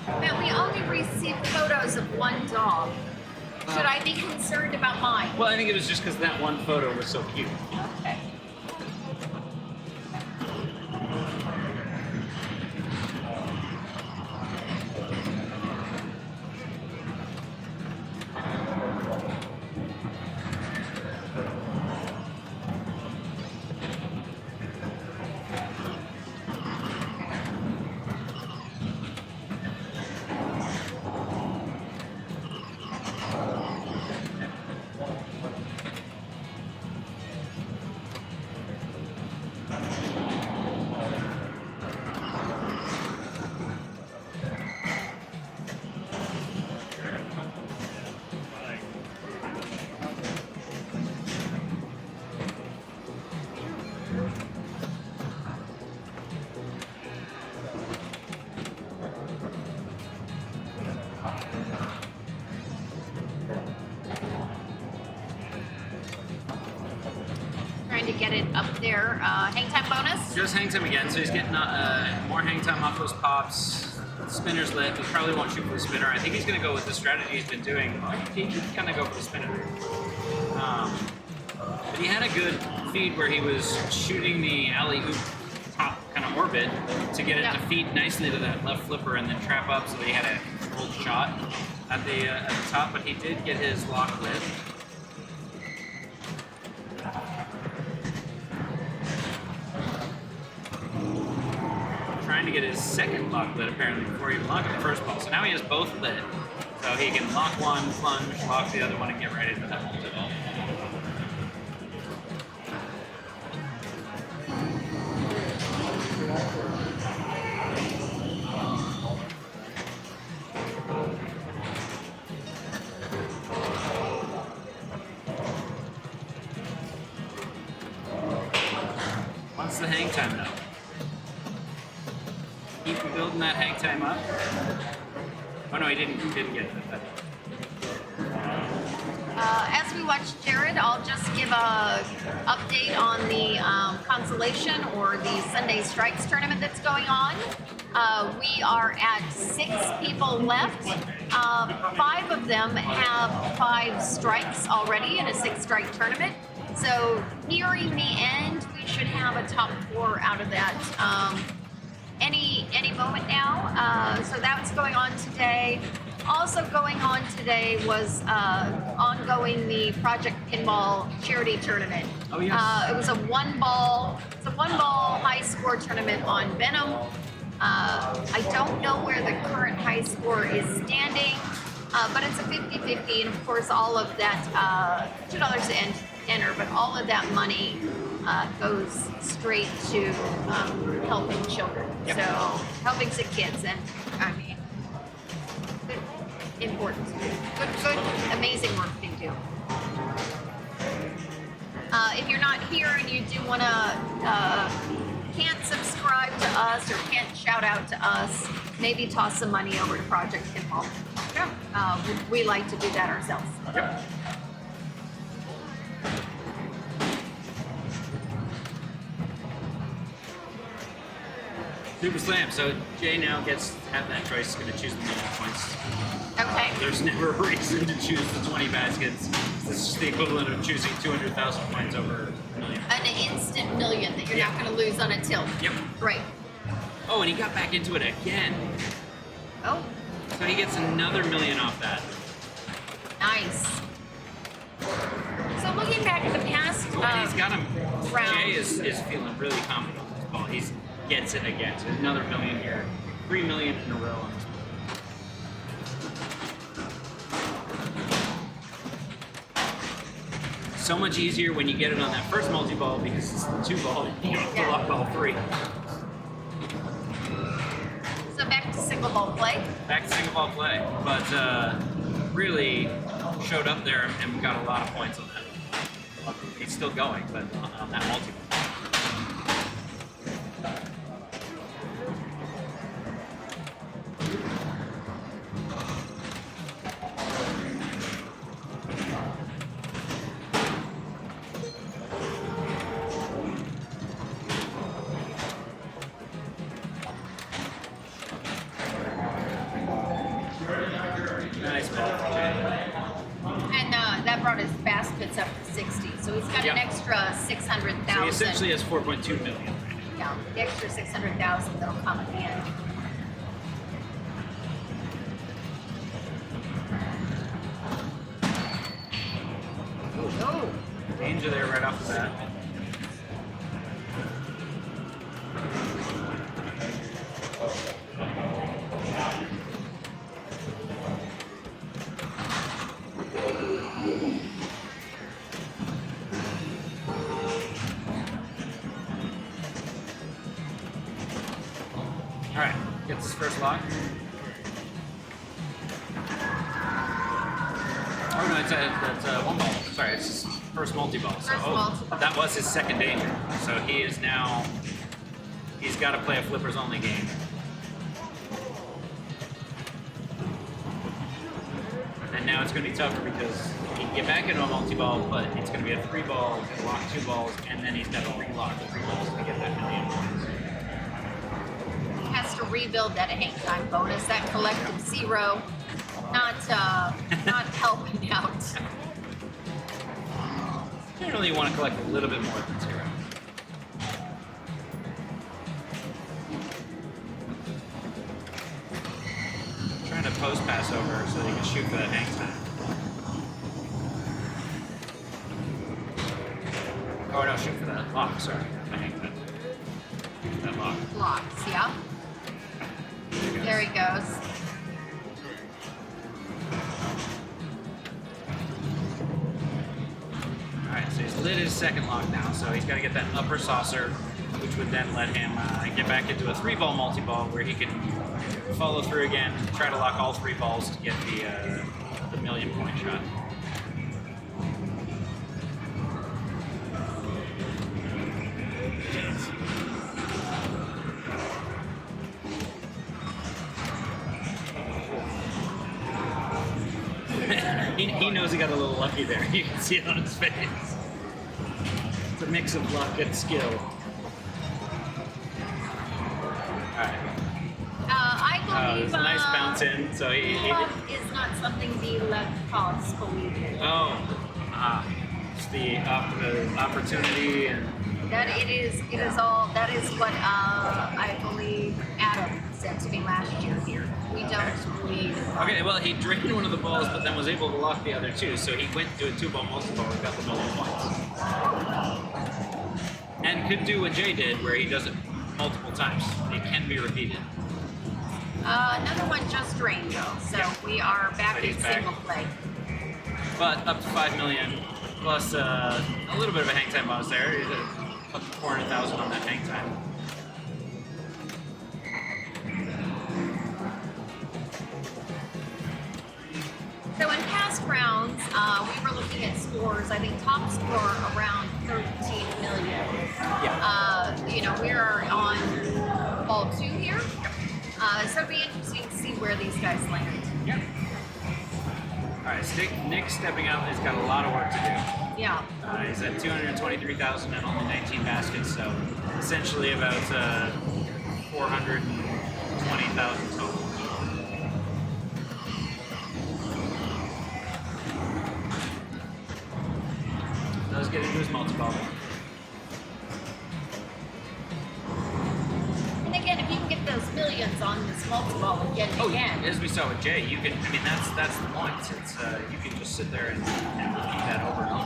Speaker 1: Now, we only received photos of one dog. Should I be concerned about mine?
Speaker 2: Well, I think it was just because that one photo was so cute.
Speaker 1: Okay. Trying to get it up there. Hang time bonus?
Speaker 2: Just hang time again, so he's getting more hang time off those pops. Spinner's lit. He probably won't shoot for the spinner. I think he's going to go with the strategy he's been doing. He did kind of go for the spinner. But he had a good feed where he was shooting the alley-oop top kind of orbit to get it to feed nicely to that left flipper and then trap up so that he had a controlled shot at the top, but he did get his lock lit. Trying to get his second lock lit apparently before he even locked the first ball. So now he has both lit. So he can lock one, plunge, lock the other one, and get right into that multi-ball. What's the hang time though? Keep building that hang time up. Oh no, he didn't get it.
Speaker 1: As we watch Jared, I'll just give a update on the consolation or the Sunday Strikes tournament that's going on. We are at 6 people left. 5 of them have 5 strikes already in a 6-strike tournament. So nearing the end, we should have a top 4 out of that any moment now. So that's going on today. Also going on today was ongoing the Project Pinball charity tournament.
Speaker 2: Oh yes.
Speaker 1: It was a one-ball high score tournament on Venom. I don't know where the current high score is standing, but it's a 50-50, and of course all of that $2 to enter, but all of that money goes straight to helping children.
Speaker 2: Yep.
Speaker 1: So helping sick kids, and I mean, important, good, amazing work they do. If you're not here and you do want to can't subscribe to us or can't shout out to us, maybe toss some money over to Project Pinball. Yeah. We like to do that ourselves.
Speaker 2: Yep. Super Slam. So Jay now gets to have that choice. He's going to choose the million points.
Speaker 1: Okay.
Speaker 2: There's never a reason to choose the 20 baskets. This is the equivalent of choosing 200,000 points over a million.
Speaker 1: An instant million that you're not going to lose on a tilt.
Speaker 2: Yep.
Speaker 1: Right.
Speaker 2: Oh, and he got back into it again.
Speaker 1: Oh,
Speaker 2: So he gets another million off that.
Speaker 1: nice. So looking back at the past
Speaker 2: And he's got him.
Speaker 1: round.
Speaker 2: Jay is feeling really confident with this ball. He gets it again. So another million here. 3 million in a row on this ball. So much easier when you get it on that first multi-ball because it's the 2-ball. You don't have to lock all 3.
Speaker 1: So back to single ball play.
Speaker 2: Back to single ball play. But really showed up there and got a lot of points on that. He's still going, but on that multi-ball. Nice ball for Jay.
Speaker 1: And that brought his fast bits up to 60. So he's got
Speaker 2: Yep.
Speaker 1: an extra 600,000.
Speaker 2: So he essentially has 4.2 million.
Speaker 1: Yeah, the extra 600,000 that'll come at the end. Oh,
Speaker 2: Danger there right off the bat. All right, gets his first lock. Oh no, it's a 1-ball. Sorry, it's his first multi-ball. So,
Speaker 1: First multi-ball.
Speaker 2: that was his second danger. So he is now, he's got to play a flippers only game. And now it's going to be tougher because he can get back into a multi-ball, but it's going to be a 3-ball, he's going to lock 2 balls, and then he's got to relock the 3 balls to get that million points.
Speaker 1: he has to rebuild that hang time bonus. That collective 0, not helping out.
Speaker 2: Generally, you want to collect a little bit more than 0. Trying to post pass over so that he can shoot for that hang time. Oh no, shoot for that lock, sorry. The hang time. That lock.
Speaker 1: Blocks, yeah. There he goes.
Speaker 2: Alright, so he's lit his second lock now, so he's got to get that upper saucer, which would then let him get back into a 3-ball multi-ball where he can follow through again, try to lock all 3 balls to get the million-point shot. He knows he got a little lucky there. You can see it on his face. It's a mix of luck and skill.
Speaker 1: I
Speaker 2: Oh,
Speaker 1: believe
Speaker 2: there's a nice bounce in, so he
Speaker 1: luck is not something the left columns believe in.
Speaker 2: it's the opportunity and
Speaker 1: That it is all, that is what I believe Adam said to me last year here. We don't believe in luck.
Speaker 2: okay. Well, he drained one of the balls, but then was able to lock the other 2. So he went to a 2-ball multi-ball and got the million points. And could do what Jay did, where he does it multiple times. It can be repeated.
Speaker 1: Another one just drained though, so we are back
Speaker 2: But
Speaker 1: in
Speaker 2: he's back.
Speaker 1: single play.
Speaker 2: But up to 5 million plus a little bit of a hang time bonus there. He's up to 400,000 on that hang time.
Speaker 1: So in past rounds, we were looking at scores. I think top score around 13 million.
Speaker 2: Yeah.
Speaker 1: You know, we are on ball 2 here. So it'll be interesting to see where these guys land.
Speaker 2: Yeah. All right, Nick stepping out has got a lot of work to do.
Speaker 1: Yeah.
Speaker 2: He's at 223,000 and only 19 baskets, so essentially about 420,000 total. Let's get into his multi-ball.
Speaker 1: And again, if you can get those millions on this multi-ball again and again.
Speaker 2: As we saw with Jay, you can. I mean, that's the point. It's you can just sit there and repeat that over and over.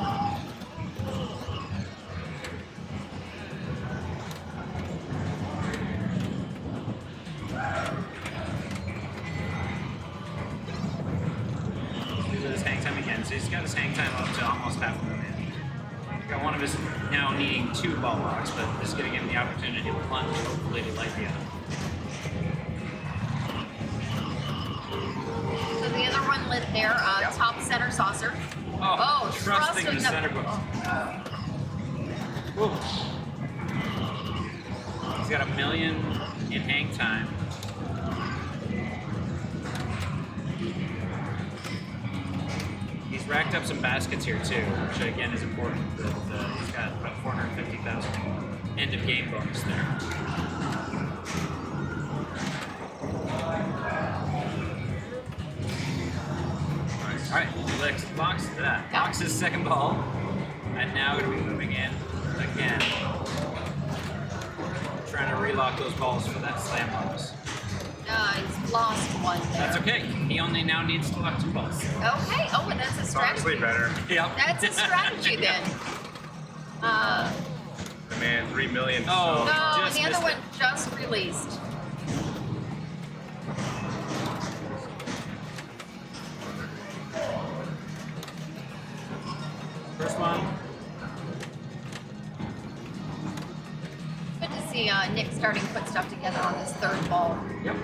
Speaker 2: Do his hang time again. So he's got his hang time up to almost half a million. Got one of his now needing 2 ball locks, but this is giving him the opportunity to plunge, hopefully to light the other.
Speaker 1: So the other one lit there, top center saucer.
Speaker 2: Oh, trusting the
Speaker 1: the-
Speaker 2: center book. Whoa. He's got $1 million in hang time. He's racked up some baskets here too, which again is important. That he's got about 450,000 end of game bonus there. All right, locks his second ball, and now going to be moving in again, trying to relock those balls for that slam bonus.
Speaker 1: He's lost one there.
Speaker 2: That's okay. He only now needs to lock 2 balls.
Speaker 1: Okay. Oh, and that's a
Speaker 5: Honestly,
Speaker 1: strategy.
Speaker 5: better.
Speaker 2: Yep.
Speaker 1: That's a strategy then.
Speaker 5: The man, 3 million.
Speaker 2: Oh.
Speaker 1: No, and
Speaker 2: Just
Speaker 1: the other
Speaker 2: missed
Speaker 1: one
Speaker 2: it.
Speaker 1: just released.
Speaker 2: First one.
Speaker 1: Good to see Nick starting to put stuff together on this 3rd ball.
Speaker 2: Yep.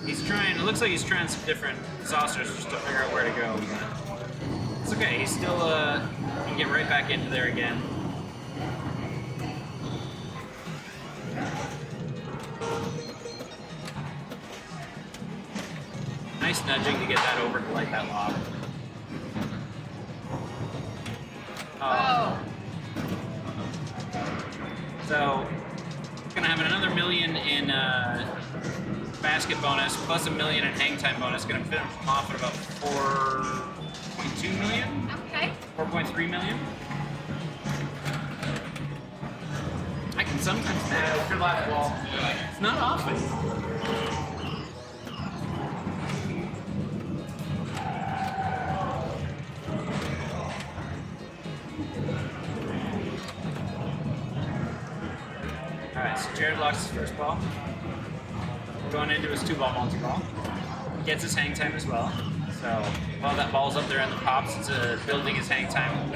Speaker 2: He's trying, it looks like he's trying some different saucers just to figure out where to go. But it's okay, he's still, he can get right back into there again. Nice nudging to get that over to light that lock.
Speaker 1: Oh.
Speaker 2: So, gonna have another $1 million in basket bonus plus $1 million in hang time bonus. Gonna fit him off at about 4.2 million,
Speaker 1: Okay.
Speaker 2: 4.3 million. I can sometimes it's not often. Alright, so Jared locks his first ball. Going into his 2-ball multi-ball. Gets his hang time as well. So while that ball's up there in the pops, it's building his hang time.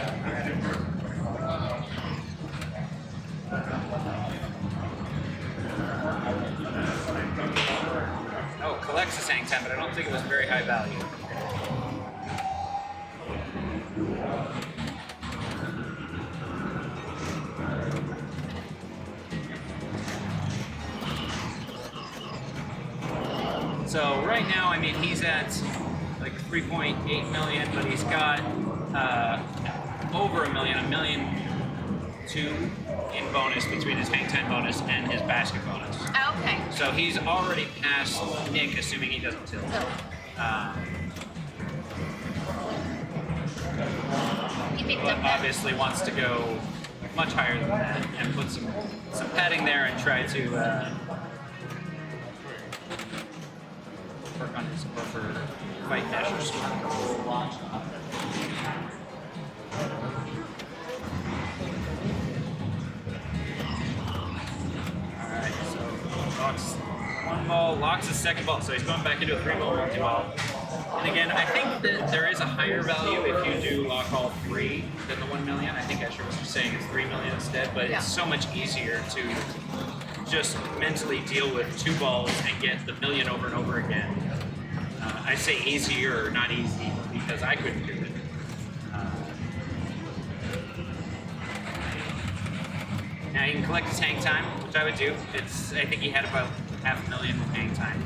Speaker 2: Oh, collects his hang time, but I don't think it was very high value. So right now, I mean, he's at like 3.8 million, but he's got over $1 million, $1.2 million in bonus between his hang time bonus and his basket bonus.
Speaker 1: Okay.
Speaker 2: So he's already past Nick, assuming he doesn't tilt.
Speaker 1: He picked
Speaker 2: But
Speaker 1: up that.
Speaker 2: obviously wants to go much higher than that and put some padding there and try to work on his buffer fight dasher skill. Alright, so locks one ball, locks his second ball, so he's going back into a 3-ball multi-ball. And again, I think that there is a higher value if you do lock all 3 than the 1 million. I think Escher was saying it's 3 million instead, but it's so much easier to just mentally deal with 2 balls and get the million over and over again. I say easier or not easy because I couldn't do it. Now he can collect his hang time, which I would do. I think he had about $500,000 in hang time.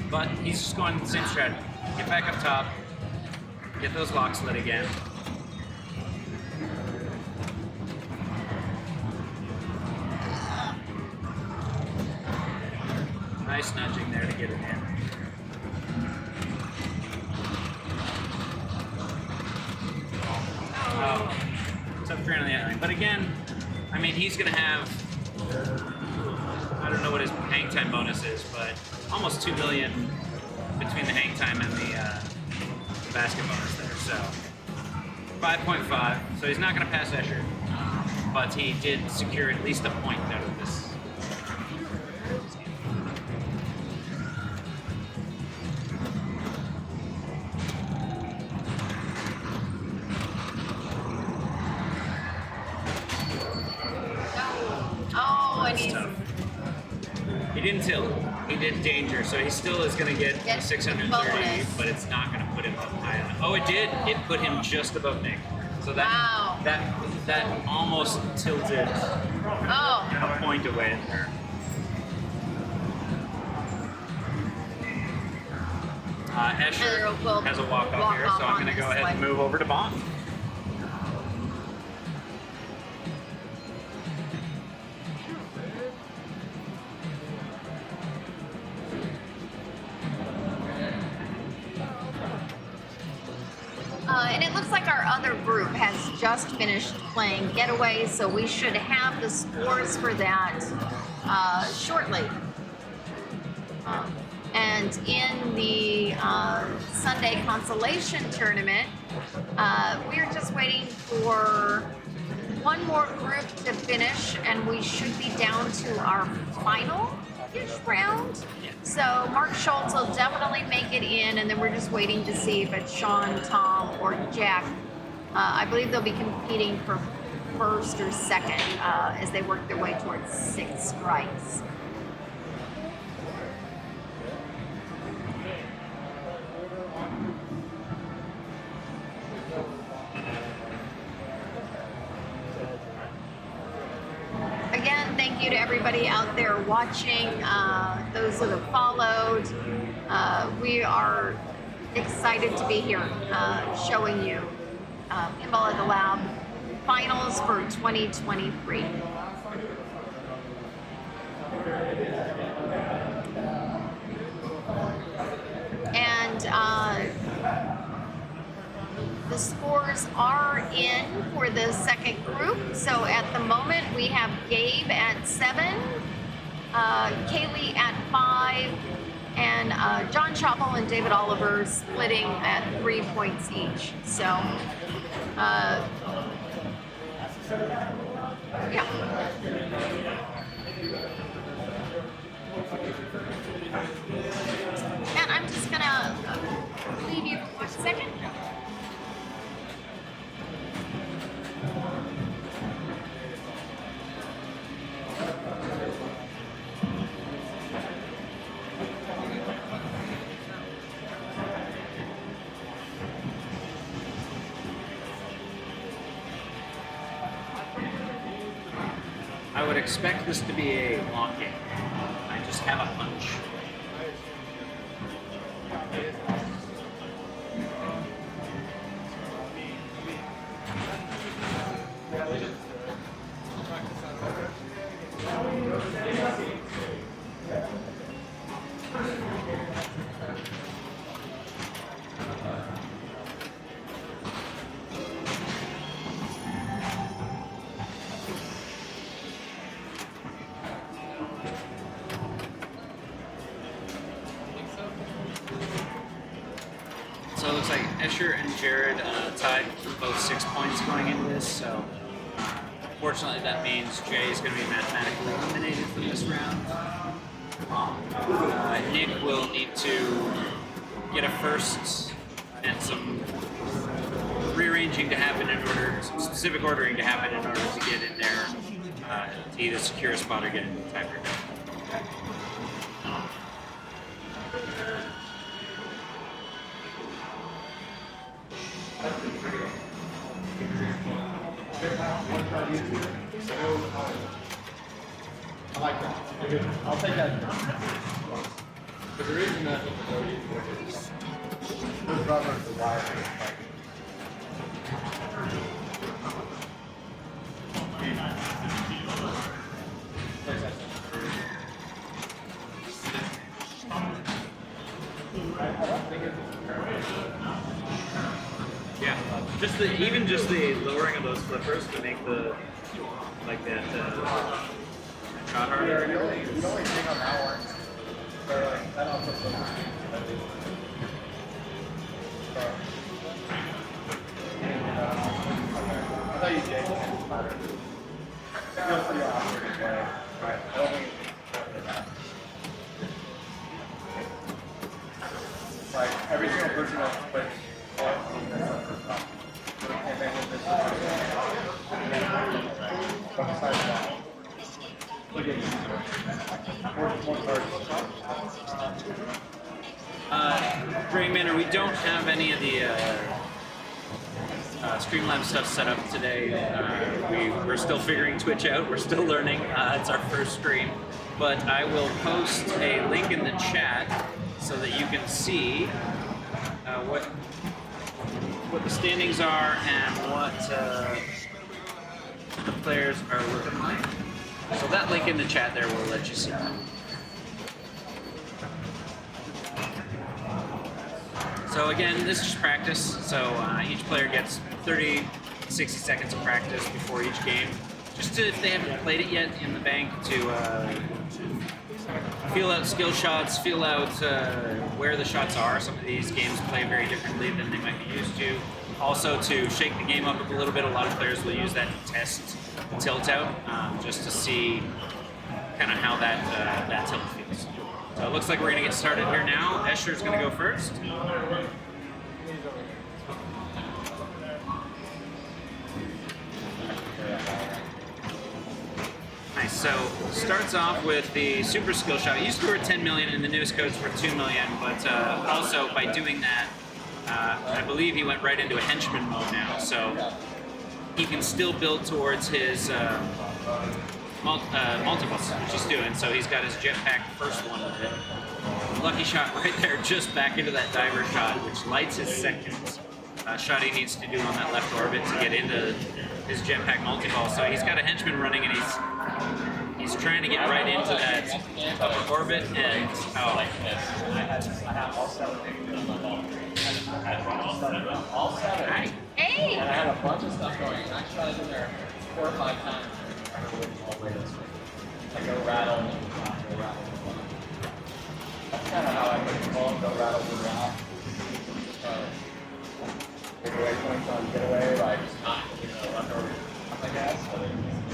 Speaker 2: But he's just going the same strategy. Get back up top, get those locks lit again. Nice nudging there to get it in. Oh, it's up 3 on the other. But again, I mean, he's going to have, I don't know what his hang time bonus is, but almost 2 million between the hang time and the basket bonus there. So 5.5. So he's not going to pass Escher, but he did secure at least a point out of this. He didn't tilt. He did danger, so he still is going to get 630,
Speaker 1: bonus.
Speaker 2: but it's not going to put him up high enough. Oh, it did. It put him just above Nick. So that almost tilted a point away there. Escher has a walk-off here, so I'm going to go ahead and move over to Bond.
Speaker 1: And it looks like our other group has just finished playing Getaway, so we should have the scores for that shortly. And in the Sunday consolation tournament, we are just waiting for one more group to finish, and we should be down to our final-ish round. So Mark Schultz will definitely make it in, and then we're just waiting to see if it's Sean, Tom, or Jack. I believe they'll be competing for first or second as they work their way towards 6 strikes. Again, thank you to everybody out there watching, those that have followed. We are excited to be here showing you Pinball at the Lab finals for 2023. And the scores are in for the second group. So at the moment we have Gabe at 7, Kaylee at 5, and John Choppel and David Oliver splitting at 3 points each. So, yeah. And I'm just gonna leave you for 1 second.
Speaker 2: I would expect this to be a long game. I just have a hunch. So it looks like Escher and Jared tied for both 6 points going into this. So fortunately, that means Jay is going to be mathematically eliminated from this round. Nick will need to get a first and some rearranging to happen in order, some specific ordering to happen in order to get in there to either secure a spot or get into the tiebreaker.
Speaker 7: I like that. I'll take that. But the reason that those rubbers, the wire,
Speaker 2: Yeah, even just the lowering of those flippers to make the that shot harder and everything.
Speaker 7: the only thing on that one, they're like, I don't know. I thought you did. Feel free to offer it, right? I don't think it's like every single person else plays.
Speaker 2: Green Manor, we don't have any of the Streamlabs stuff set up today. We're still figuring Twitch out. We're still learning. It's our first stream. But I will post a link in the chat so that you can see what the standings are and what the players are looking like. So that link in the chat there will let you see that. So again, this is just practice. So each player gets 30, 60 seconds of practice before each game. Just to, if they haven't played it yet, in the bank to feel out skill shots, feel out where the shots are. Some of these games play very differently than they might be used to. Also to shake the game up a little bit, a lot of players will use that to test the tilt out, just to see kind of how that tilt feels. So it looks like we're going to get started here now. Escher's going to go first. Nice, so starts off with the super skill shot. It used to be worth 10 million and the newest code's worth 2 million, but also by doing that, I believe he went right into a henchman mode now, so he can still build towards his multiples, which he's doing. So he's got his jetpack first one with it. Lucky shot right there, just back into that diver shot, which lights his second shot he needs to do on that left orbit to get into his jetpack multi-ball. So he's got a henchman running and he's trying to get right into that upper orbit and
Speaker 1: Hey.
Speaker 7: And I had a bunch of stuff going. And I shot it in there 4 or 5 times. Like go rattle, go rattle. That's kind of how I make the ball, go rattle, go rattle. Getaway points on getaway, like not, under, I guess, but it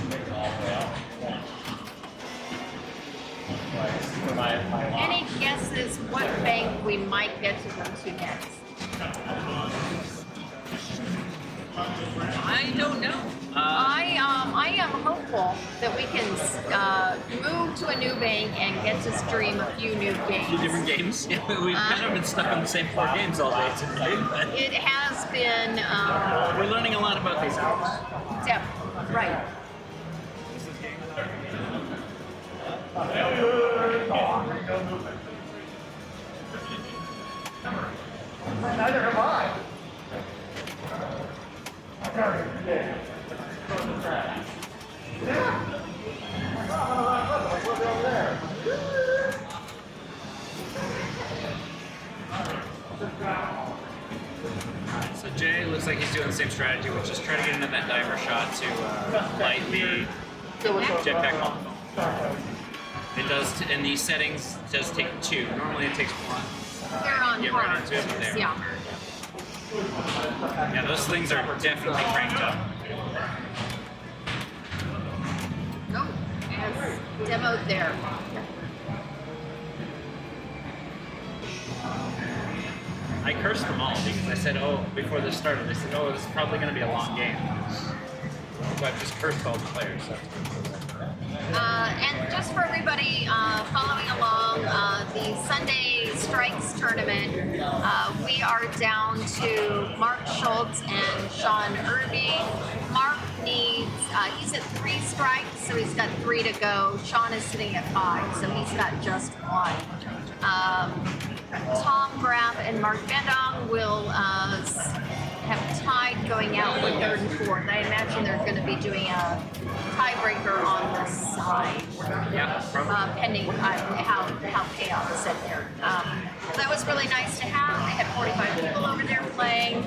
Speaker 7: makes it all the way out. Like, for my
Speaker 1: Any guesses what bank we might get to go to next?
Speaker 2: I don't know.
Speaker 1: I am hopeful that we can move to a new bank and get to stream a few new games.
Speaker 2: A few different games. Yeah, we've kind of been stuck on the same 4 games all day today. But
Speaker 1: It has been,
Speaker 2: we're learning a lot about these apps.
Speaker 1: yeah, right.
Speaker 7: Neither am I.
Speaker 2: So Jay looks like he's doing the same strategy, which is try to get into that diver shot to light the jetpack multiple. It does, in these settings, it does take 2. Normally it takes 1.
Speaker 1: They're on
Speaker 2: Get right
Speaker 1: hard.
Speaker 2: into it, but there.
Speaker 1: Yeah.
Speaker 2: Yeah, those things are definitely cranked up.
Speaker 1: Oh, as demoed there.
Speaker 2: I cursed them all because I said, before this started, I said, this is probably going to be a long game. So I've just cursed all the players. So.
Speaker 1: And just for everybody following along, the Sunday Strikes tournament, we are down to Mark Schultz and Sean Irby. Mark needs, he's at 3 strikes, so he's got 3 to go. Sean is sitting at 5, so he's got just 1. Tom Graff and Mark Vendong will have tied going out for 3rd and 4th. I imagine they're going to be doing a tiebreaker on the side,
Speaker 2: Yeah, probably.
Speaker 1: pending how chaos is set there. That was really nice to have. They had 45 people over there playing.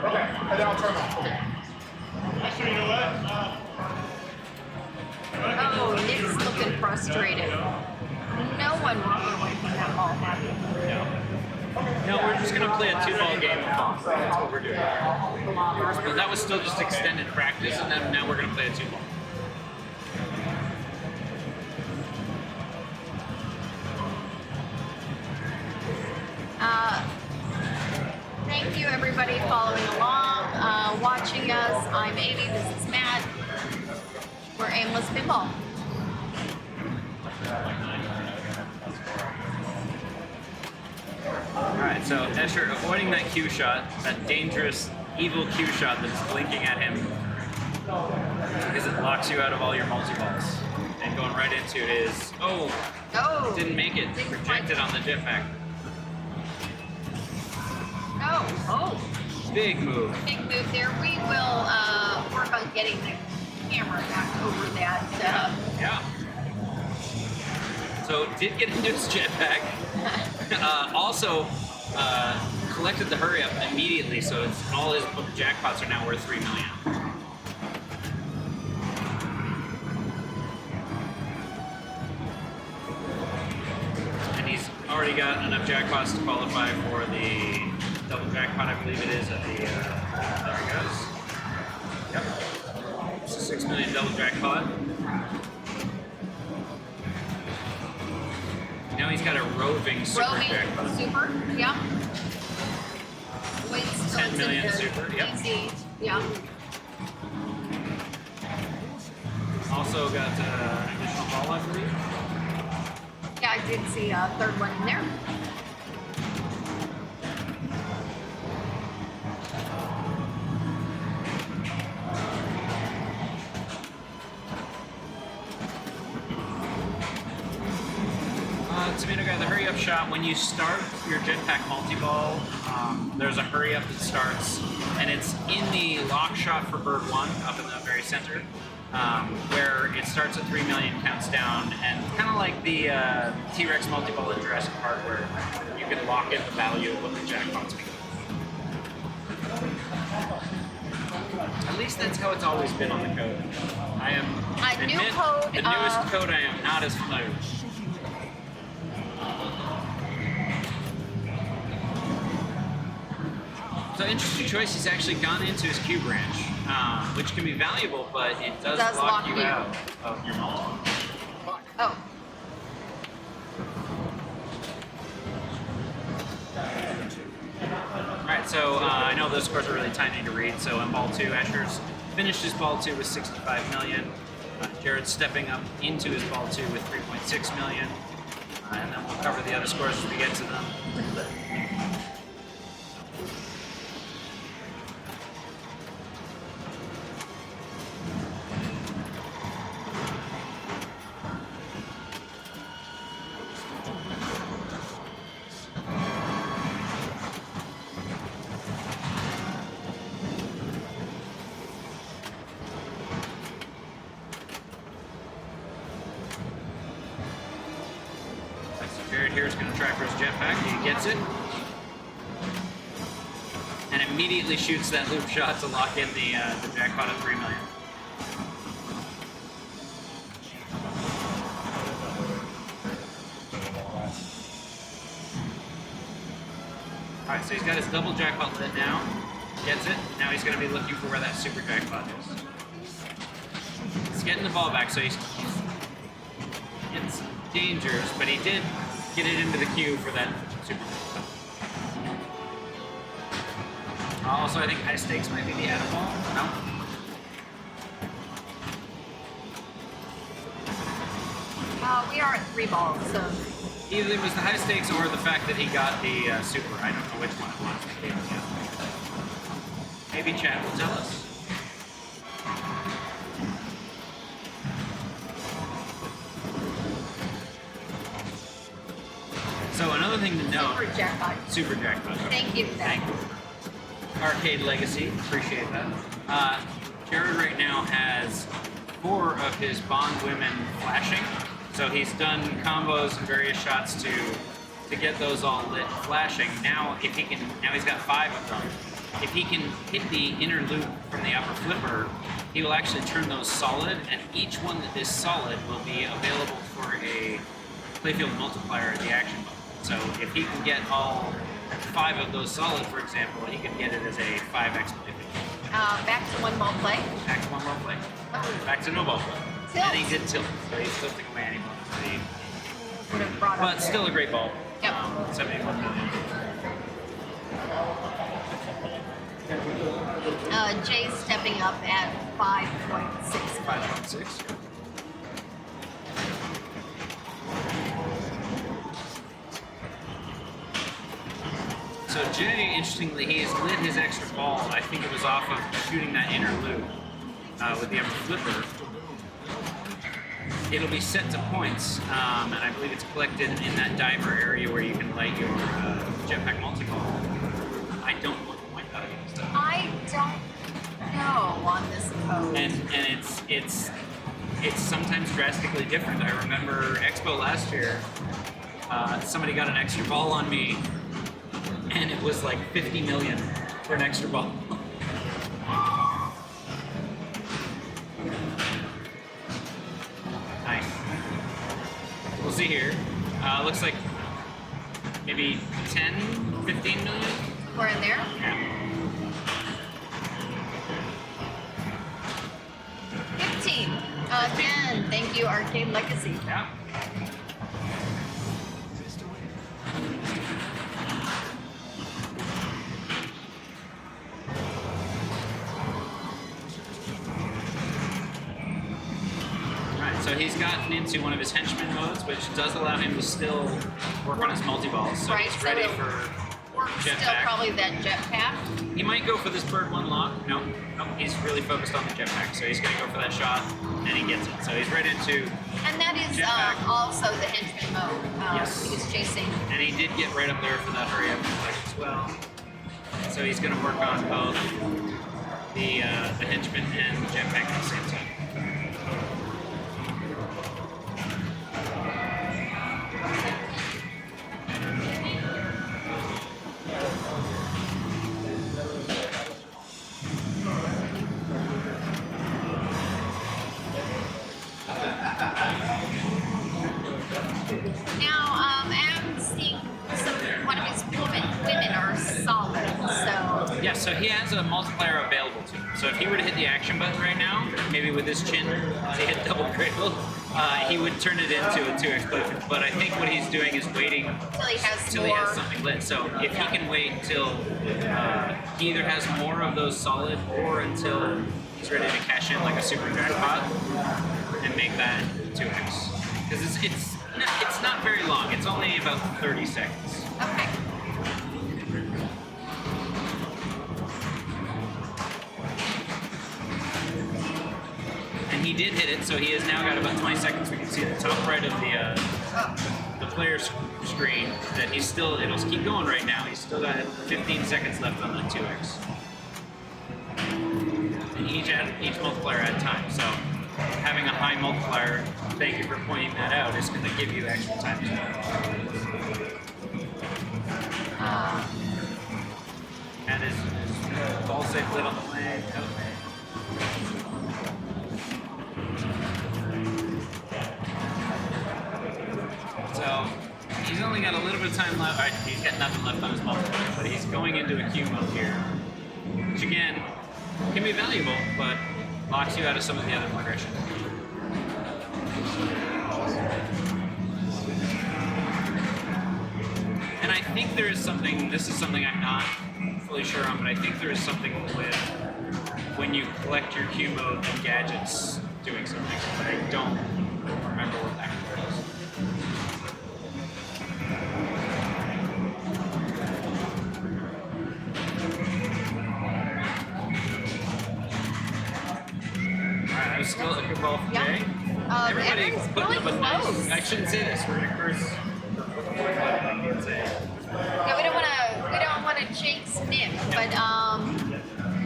Speaker 7: Okay, and then I'll turn off. Okay.
Speaker 3: Actually, you know what?
Speaker 1: Oh, Nick's looking frustrated. No one walked away from that ball happy.
Speaker 2: No, we're just going to play a 2-ball game of golf. That's what we're doing. But that was still just extended practice, and then now we're going to play a 2-ball.
Speaker 1: Thank you, everybody, following along, watching us. I'm Amy. This is Matt. We're Aimless Pinball.
Speaker 2: Alright, so Escher avoiding that cue shot, that dangerous, evil cue shot that's blinking at him, because it locks you out of all your multi-balls. And going right into it is,
Speaker 1: Oh,
Speaker 2: didn't make it,
Speaker 1: Didn't
Speaker 2: rejected on the jetpack.
Speaker 1: oh,
Speaker 2: Big move.
Speaker 1: big move there. We will work on getting the camera back over that.
Speaker 2: Yeah. So did get into his jetpack. Also collected the hurry up immediately, so it's, all his jackpots are now worth $3 million. And he's already got enough jackpots to qualify for the double jackpot, I believe it is, at the there he goes. Yep. It's a $6 million double jackpot. Now he's got a roving super
Speaker 1: Roving
Speaker 2: jackpot.
Speaker 1: super, yeah. Wait, still
Speaker 2: 10 million
Speaker 1: it's in
Speaker 2: super,
Speaker 1: the
Speaker 2: yep.
Speaker 1: easy, yeah.
Speaker 2: Also got an additional ball, I believe.
Speaker 1: Yeah, I did see a 3rd one in there.
Speaker 2: Tomato guy, the hurry up shot, when you start your jetpack multi-ball, there's a hurry up that starts, and it's in the lock shot for bird 1 up in the very center. where it starts at 3 million, counts down, and kind of like the T-Rex multi-ball in Jurassic Park, where you can lock in the value of what the jackpot's going to be. At least that's how it's always been on the code. I am
Speaker 1: New code.
Speaker 2: the newest code I am not as familiar with. So interesting choice. He's actually gone into his Q branch, which can be valuable, but it does lock you out of your multiple.
Speaker 1: Oh.
Speaker 2: Alright, so I know those scores are really tiny to read. So in ball 2, Asher's finished his ball 2 with 65 million. Jared's stepping up into his ball 2 with 3.6 million. And then we'll cover the other scores as we get to them. Jared here is going to try for his jetpack. He gets it. And immediately shoots that loop shot to lock in the jackpot of 3 million. Alright, so he's got his double jackpot lit now. Gets it. Now he's going to be looking for where that super jackpot is. He's getting the ball back, so it's dangerous, but he did get it into the queue for that super jackpot. Also, I think high stakes might be the add ball. No?
Speaker 1: We are at 3 balls, so.
Speaker 2: Either it was the high stakes or the fact that he got the super. I don't know which one it was. Maybe chat will tell us. So another thing to note.
Speaker 1: Super jackpot.
Speaker 2: Super jackpot.
Speaker 1: Thank you for that.
Speaker 2: Thank you. Arcade Legacy, appreciate that. Jared right now has 4 of his Bond women flashing. So he's done combos and various shots to get those all lit flashing. Now if he can, now he's got 5 of them. If he can hit the inner loop from the upper flipper, he will actually turn those solid, and each one that is solid will be available for a playfield multiplier at the action button. So if he can get all 5 of those solid, for example, he could get it as a 5x playfield.
Speaker 1: Back to 1 ball play.
Speaker 2: Back to 1 ball play. Back to no ball play.
Speaker 1: Tilt.
Speaker 2: And he did tilt, so he's tilting away any bonus that he.
Speaker 1: Would have brought
Speaker 2: But
Speaker 1: up
Speaker 2: still
Speaker 1: there.
Speaker 2: a great ball.
Speaker 1: Yep.
Speaker 2: 71 million.
Speaker 1: Jay's stepping up at 5.6.
Speaker 2: 5.6. So Jay, interestingly, he has lit his extra ball. I think it was off of shooting that inner loop with the upper flipper. It'll be set to points, and I believe it's collected in that diver area where you can light your jetpack multi-ball. I don't know what the point value is though.
Speaker 1: I don't know on this code.
Speaker 2: And it's sometimes drastically different. I remember Expo last year, somebody got an extra ball on me, and it was like 50 million for an extra ball. Nice. We'll see here. Looks like maybe 10, 15 million?
Speaker 1: We're in there.
Speaker 2: Yeah.
Speaker 1: 15. Again, thank you, Arcade Legacy.
Speaker 2: Yeah. So he's gotten into one of his henchman modes, which does allow him to still work on his multi-balls. So
Speaker 1: Right,
Speaker 2: he's
Speaker 1: so
Speaker 2: ready
Speaker 1: it'll
Speaker 2: for
Speaker 1: We're still
Speaker 2: jetpack.
Speaker 1: probably that jetpack.
Speaker 2: He might go for this bird one lock. No, he's really focused on the jetpack. So he's going to go for that shot, and he gets it. So he's right into,
Speaker 1: And that is
Speaker 2: Jetpack.
Speaker 1: also the henchman mode.
Speaker 2: Yes.
Speaker 1: He's chasing.
Speaker 2: and he did get right up there for that hurry up reflex as well. So he's going to work on both the henchman and the jetpack at the same time. Yeah, so he has a multiplier available to him. So if he were to hit the action button right now, maybe with his chin to hit double critical, he would turn it into a 2x blade. But I think what he's doing is waiting
Speaker 1: Till he has more.
Speaker 2: something lit. So if he can wait till he either has more of those solid or until he's ready to cash in like a super jackpot and make that 2x. Because it's not very long. It's only about 30 seconds.
Speaker 1: Okay.
Speaker 2: And he did hit it, so he has now got about 20 seconds. We can see the top right of the player's screen that he's still, it'll keep going right now. He's still got 15 seconds left on that 2x. And each multiplier at a time. So having a high multiplier, thank you for pointing that out, is going to give you extra time as well. And his ball safe lid on the way. So he's only got a little bit of time left. Right, he's got nothing left on his multiplier, but he's going into a queue mode here, which again can be valuable, but locks you out of some of the other progression. And I think there is something. This is something I'm not fully sure on, but I think there is something with when you collect your queue mode and gadgets doing something, but I don't remember what that is. Alright, that was still a good ball for Jay. Everybody
Speaker 1: everyone's
Speaker 2: putting
Speaker 1: really
Speaker 2: up a nice.
Speaker 1: close.
Speaker 2: I shouldn't say this. We're gonna curse.
Speaker 1: Yeah, we don't want to jinx Nick, but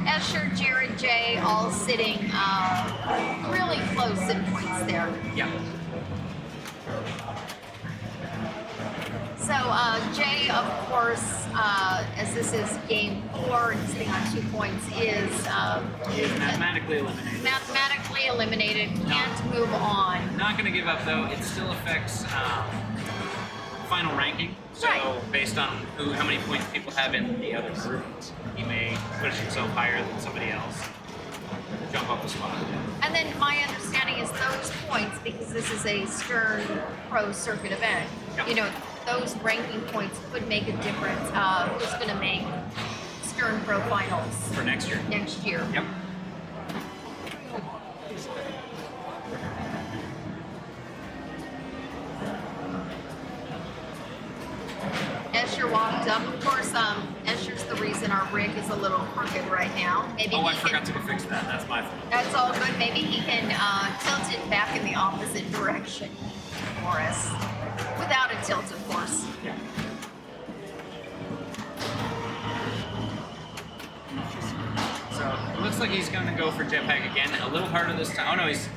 Speaker 1: Escher, Jared, Jay, all sitting really close in points there.
Speaker 2: Yeah.
Speaker 1: So Jay, of course, as this is game 4 and sitting on 2 points, is
Speaker 2: Mathematically eliminated.
Speaker 1: mathematically eliminated. Can't move on.
Speaker 2: Not going to give up though. It still affects final ranking. So based on how many points people have in the other group, he may push himself higher than somebody else. Jump off the spot.
Speaker 1: And then my understanding is those points, because this is a Stern Pro Circuit event, you know, those ranking points could make a difference. Who's going to make Stern Pro finals
Speaker 2: For next year.
Speaker 1: next year?
Speaker 2: Yep.
Speaker 1: Escher walked up. Of course, Escher's the reason our rig is a little crooked right now. Maybe
Speaker 2: Oh, I
Speaker 1: he
Speaker 2: forgot
Speaker 1: can,
Speaker 2: to go fix that. That's my fault.
Speaker 1: that's all good. Maybe he can tilt it back in the opposite direction for us. Without a tilt, of course.
Speaker 2: Yeah. So it looks like he's going to go for jetpack again. A little harder this time. Oh no, he's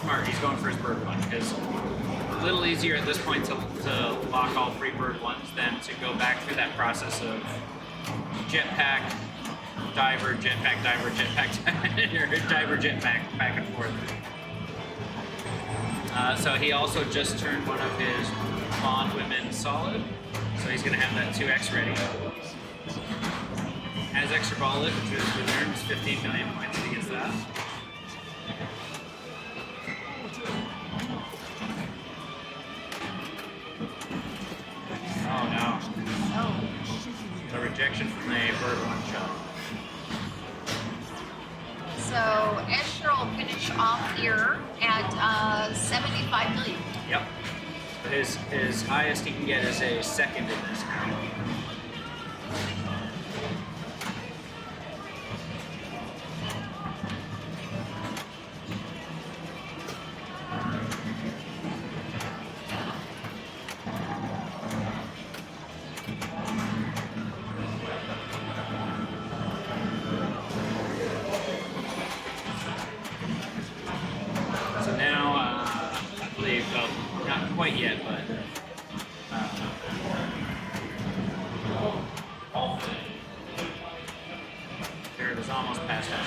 Speaker 2: smart. He's going for his bird one because a little easier at this point to lock all 3 bird ones than to go back through that process of jetpack, diver, jetpack, diver, jetpack, or diver, jetpack, back and forth. So he also just turned one of his Bond women solid, so he's going to have that 2x ready. Has extra ball lit, which is earns 15 million points if he gets that. Oh no.
Speaker 1: Oh.
Speaker 2: The rejection from the bird one shot.
Speaker 1: So Escher will finish off here at 75 million.
Speaker 2: Yep. His highest he can get is a second in this now. So now, I believe, well, not quite yet, but Jared is almost past that.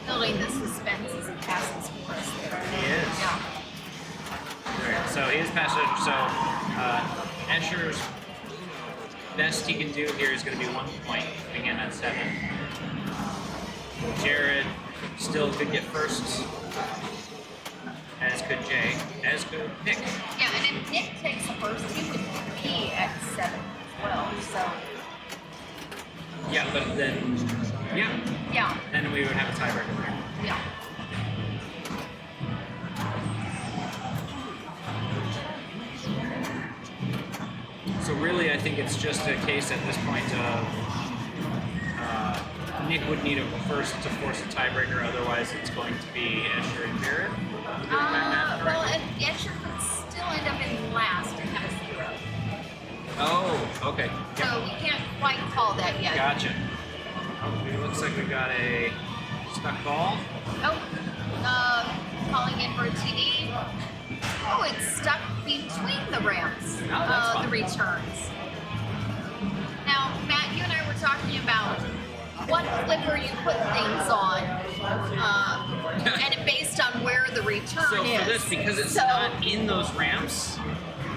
Speaker 1: Building the suspense is
Speaker 2: gets past Escher. So Escher's best he can do here is going to be 1 point, putting him at 7. Jared still could get first, as could Jay, as could Nick.
Speaker 1: Yeah, and if Nick takes the first, he would be at 7 as well. So
Speaker 2: Yeah, but then,
Speaker 1: yeah,
Speaker 2: then we would have a tiebreaker there.
Speaker 1: yeah.
Speaker 2: So really, I think it's just a case at this point of Nick would need a first to force a tiebreaker, otherwise it's going to be Escher and Jared.
Speaker 1: Well, and Escher could still end up in last and have a 0.
Speaker 2: Oh, okay.
Speaker 1: So we can't quite call that yet.
Speaker 2: Gotcha. Okay, looks like we got a stuck ball.
Speaker 1: Oh, calling in for a TD. Oh, it's stuck between the ramps.
Speaker 2: Oh, that's fun.
Speaker 1: The returns. Now, Matt, you and I were talking about what flipper you put things on, and it based on where the return
Speaker 2: So
Speaker 1: is.
Speaker 2: for this, because it's not in those ramps,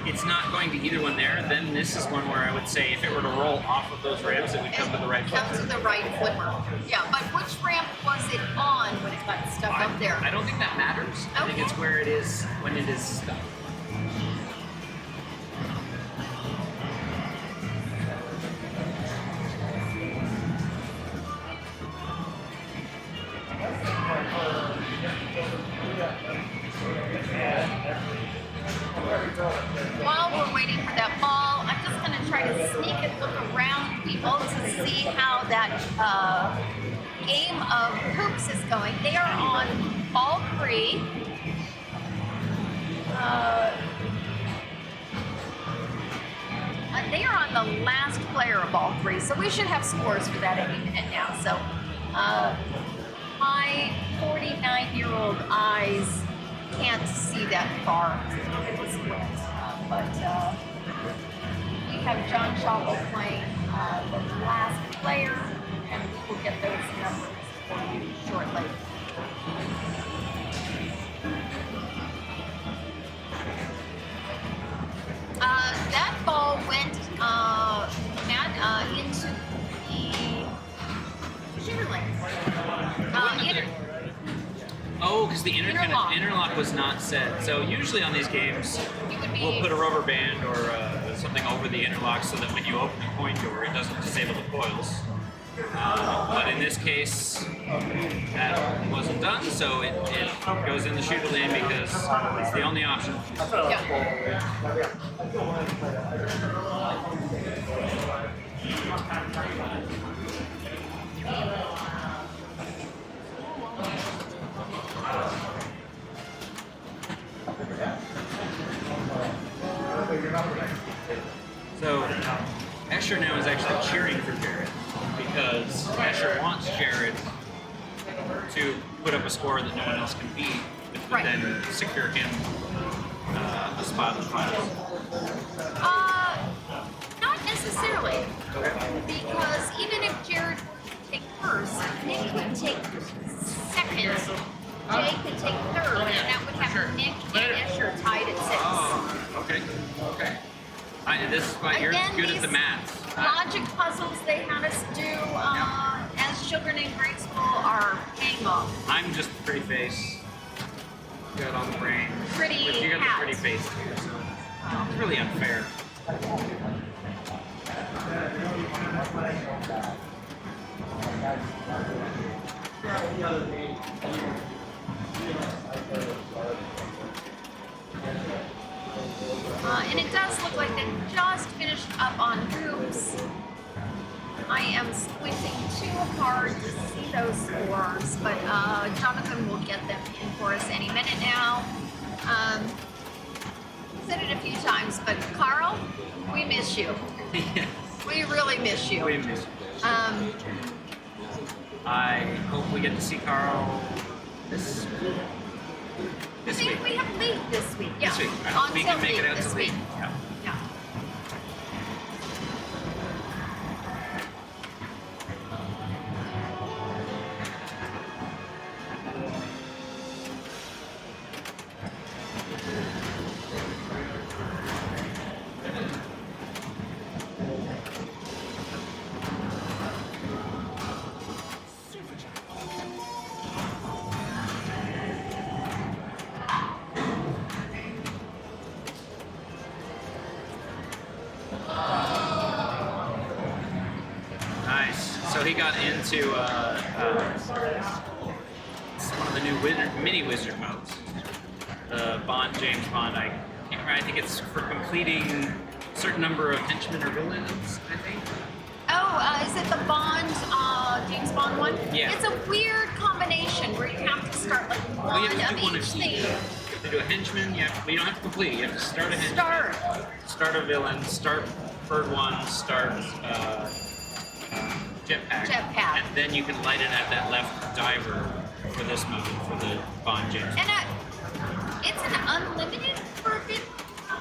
Speaker 2: it's not going to either one there. Then this is one where I would say if it were to roll off of those ramps, it would come to the right
Speaker 1: Come to
Speaker 2: flipper.
Speaker 1: the right flipper. Yeah, but which ramp was it on when it got stuck up there?
Speaker 2: I don't think that matters. I think
Speaker 1: Okay.
Speaker 2: it's where it is when it is stuck.
Speaker 1: While we're waiting for that ball, I'm just going to try to sneak and look around people to see how that game of hoops is going. They are on ball 3. They are on the last player of ball 3, so we should have scores for that any minute now. So my 49-year-old eyes can't see that far. It was wet, but we have John Schauble playing the last player, and we'll get those numbers for you shortly. That ball went, Matt, into the shooter lane.
Speaker 2: Oh, because the
Speaker 1: Interlock.
Speaker 2: interlock was not set. So usually on these games,
Speaker 1: You would be,
Speaker 2: we'll put a rubber band or something over the interlock so that when you open the coin door, it doesn't disable the coils. But in this case, that wasn't done, so it goes in the shooter lane because it's the only option.
Speaker 1: yeah.
Speaker 2: So Escher now is actually cheering for Jared because Escher wants Jared to put up a score that no one else can beat, which would
Speaker 1: Right.
Speaker 2: then secure him a spot in the finals.
Speaker 1: Not necessarily. Because even if Jared would take first, Nick could take second, Jay could take third, and that would have Nick and Escher tied at 6.
Speaker 2: Oh, okay, okay. This is why you're
Speaker 1: Again,
Speaker 2: good at the
Speaker 1: these
Speaker 2: math.
Speaker 1: Logic puzzles they had us do as children in grade school are paying off.
Speaker 2: I'm just a pretty face. Good on the brain.
Speaker 1: Pretty
Speaker 2: But you got
Speaker 1: hat.
Speaker 2: the pretty face too, so it's really unfair.
Speaker 1: And it does look like they just finished up on hoops. I am squinting too hard to see those scores, but Jonathan will get them in for us any minute now. Said it a few times, but Carl, we miss you. We really miss you.
Speaker 2: We miss you. I hope we get to see Carl this
Speaker 1: I think
Speaker 2: week.
Speaker 1: we have league this week. Yeah.
Speaker 2: This week. I hope we
Speaker 1: Until
Speaker 2: can make it
Speaker 1: league
Speaker 2: out
Speaker 1: this
Speaker 2: to
Speaker 1: week.
Speaker 2: league. Yeah.
Speaker 1: Yeah.
Speaker 2: Nice. So he got into one of the new mini wizard modes. The James Bond. I can't remember. I think it's for completing a certain number of henchmen or villains. I think.
Speaker 1: Oh, is it the Bond, James Bond one?
Speaker 2: Yeah.
Speaker 1: It's a weird combination where you have to start like
Speaker 2: Well,
Speaker 1: one
Speaker 2: you have to
Speaker 1: of
Speaker 2: do one
Speaker 1: each
Speaker 2: of
Speaker 1: thing.
Speaker 2: each. You have to do a henchman. You don't have to complete. You have to start a henchman. Start a villain. Start bird one. Start jetpack.
Speaker 1: Jetpack.
Speaker 2: And then you can light it at that left diver for this mode for the Bond James.
Speaker 1: And it's an unlimited forbidden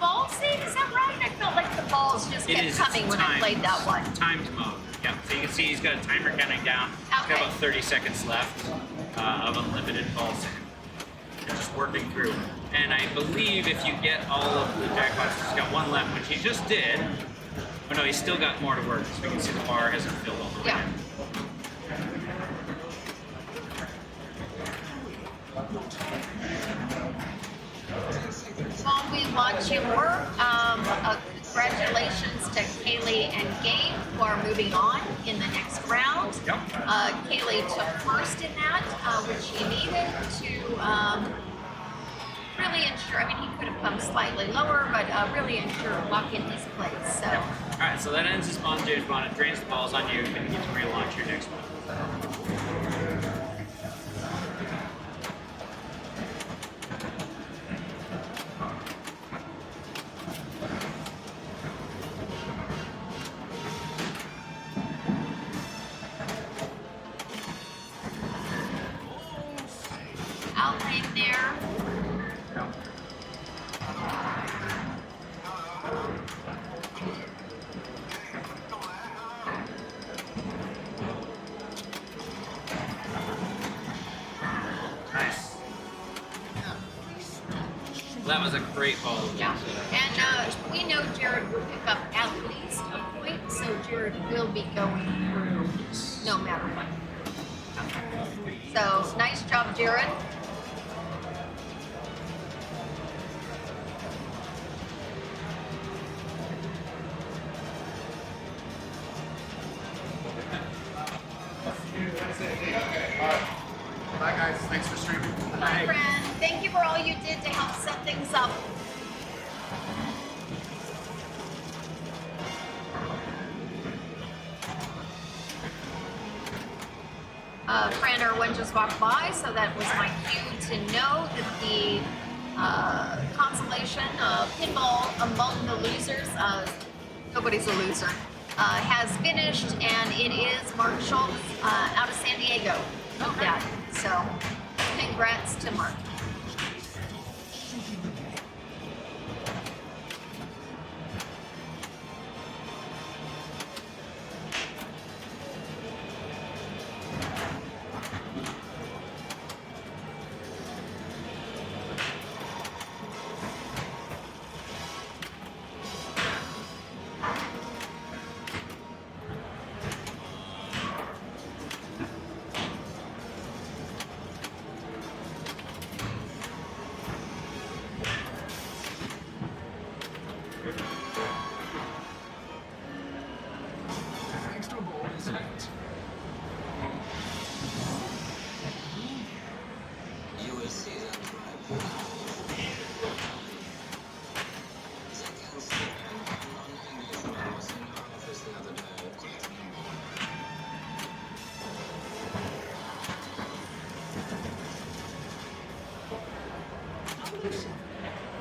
Speaker 1: ball save, is that right? I felt like the balls just
Speaker 2: It
Speaker 1: kept
Speaker 2: is
Speaker 1: coming when I played that one.
Speaker 2: Timed mode. Yeah. So you can see he's got a timer counting down. He's got
Speaker 1: Okay.
Speaker 2: about 30 seconds left of unlimited ball save. You're just working through. And I believe if you get all of the jackpots, he's got one left, which he just did. Oh no, he's still got more to work. So we can see the bar hasn't filled all the way.
Speaker 1: Yeah. While we watch him work, congratulations to Kaylee and Gabe who are moving on in the next round.
Speaker 2: Yep.
Speaker 1: Kaylee took first in that, which he needed to really ensure. I mean, he could have come slightly lower, but really ensure lock in his place. So.
Speaker 2: All right, so that ends his Bond James Bond. It drains the balls on you, and you get to relaunch your next one.
Speaker 1: Outlane there.
Speaker 2: Nice. Well, that was a great ball.
Speaker 1: Yeah. And we know Jared will pick up at least a point, so Jared will be going through no matter what. So nice job, Jared.
Speaker 6: Bye guys, thanks for streaming.
Speaker 1: My friend, thank you for all you did to help set things up. Fran Irwin just walked by, so that was my cue to know that the consolation pinball among the losers, nobody's a loser, has finished, and it is Mark Schultz out of San Diego. Note that. So, congrats to Mark.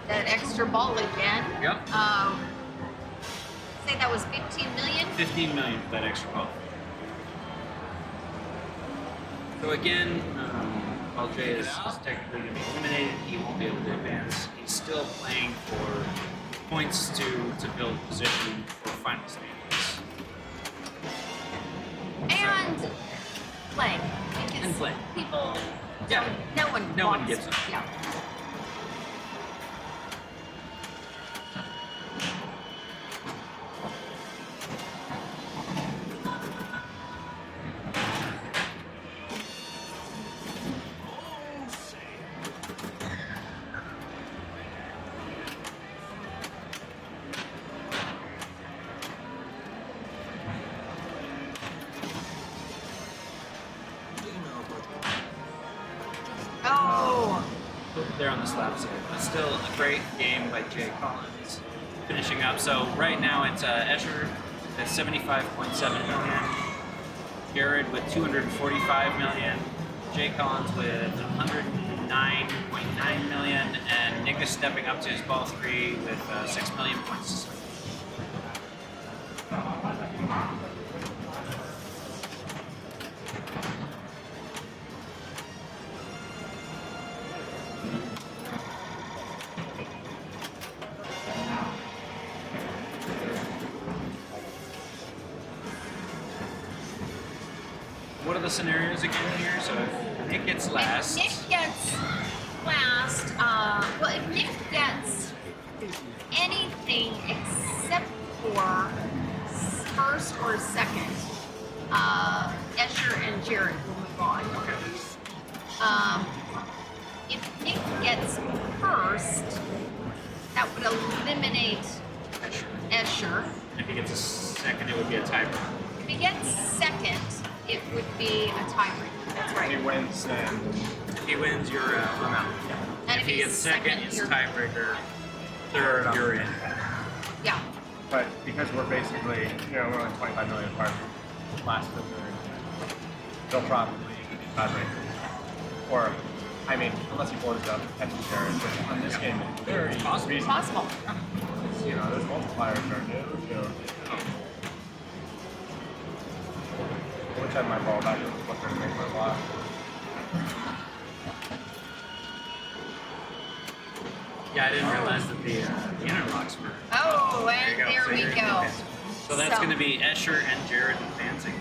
Speaker 1: That extra ball again.
Speaker 2: Yep.
Speaker 1: Say that was 15 million.
Speaker 2: 15 million for that extra ball. So again, while Jay is technically going to be eliminated, he won't be able to advance. He's still playing for points to build position for final standings.
Speaker 1: And play. Because
Speaker 2: And play.
Speaker 1: People.
Speaker 2: Yeah.
Speaker 1: No one.
Speaker 2: No one
Speaker 1: wants-
Speaker 2: gives up.
Speaker 1: Yeah.
Speaker 2: there on the slab side. But still a great game by Jay Collins. Finishing up, so right now it's Escher at 75.7 million, Jared with 245 million, Jay Collins with 109.9 million, and Nick is stepping up to his ball 3 with 6 million points. What are the scenarios again here? So if Nick gets last.
Speaker 1: If Nick gets last, well, if Nick gets anything except for first or second, Escher and Jared will move on. If Nick gets first, that would eliminate Escher.
Speaker 2: If he gets a second, it would be a tiebreaker.
Speaker 1: If he gets second, it would be a tiebreaker. That's right.
Speaker 6: He wins, then
Speaker 2: If he wins, you're I'm out.
Speaker 1: And
Speaker 2: If he gets second, it's
Speaker 1: you're-
Speaker 2: tiebreaker. Third, you're in.
Speaker 1: Yeah.
Speaker 6: but because we're basically, we're only 25 million apart, last to third, they'll probably be tiebreaker. Or, I mean, unless he blows up catching Jared, but on this game, it's very
Speaker 2: possible.
Speaker 1: It's possible.
Speaker 6: There's multipliers are new, so. Which had my ball back and was looking to make my block.
Speaker 2: Yeah, I didn't realize that the interlocks were.
Speaker 1: Oh, and there we go.
Speaker 2: So that's going to be Escher and Jared advancing.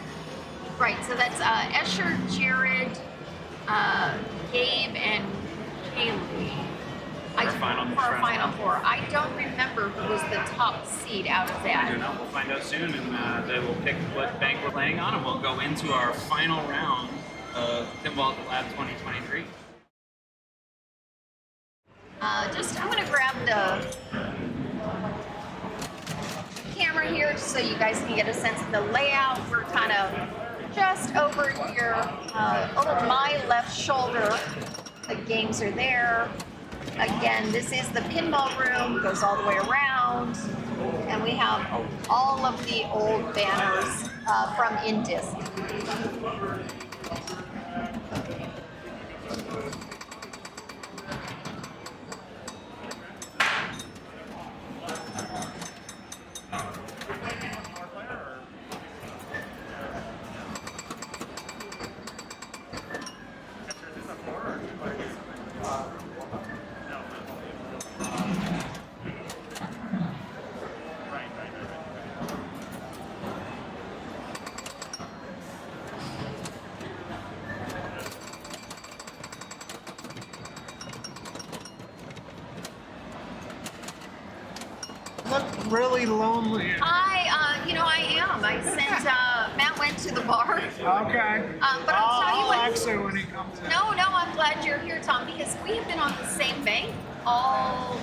Speaker 1: Right, so that's Escher, Jared, Gabe, and Kaylee.
Speaker 2: For our final
Speaker 1: for our
Speaker 2: round.
Speaker 1: final four. I don't remember who was the top seed out of
Speaker 2: I
Speaker 1: that.
Speaker 2: don't know. We'll find out soon, and they will pick what bank we're laying on, and we'll go into our final round of Pinball At The Lab 2023.
Speaker 1: I'm going to grab the camera here just so you guys can get a sense of the layout. We're kind of just over here, over my left shoulder. The games are there. Again, this is the pinball room, goes all the way around, and we have all of the old banners from Indisc.
Speaker 3: Look really lonely.
Speaker 1: I am. I sent, Matt went to the bar.
Speaker 3: Okay.
Speaker 1: But I'll tell you what.
Speaker 3: Actually, when he comes in.
Speaker 1: No, I'm glad you're here, Tom, because we have been on the same bank all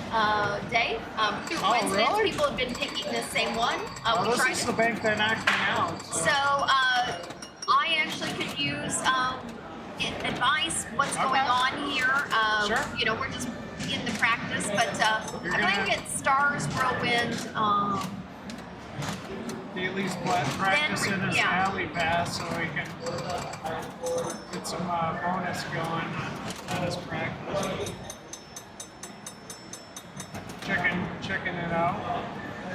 Speaker 1: day. Through coincidence,
Speaker 3: really?
Speaker 1: people have been picking the same one. We
Speaker 3: This
Speaker 1: tried
Speaker 3: is
Speaker 1: to-
Speaker 3: the bank that knocked me out.
Speaker 1: So I actually could use advice, what's going on here.
Speaker 3: Sure.
Speaker 1: We're just in the practice, but
Speaker 3: You're
Speaker 1: I'm
Speaker 3: gonna-
Speaker 1: going to get Stars, Whirlwind.
Speaker 3: Daly's practicing his
Speaker 1: yeah.
Speaker 3: alley pass so he can get some bonus going on his practice. Checking it out.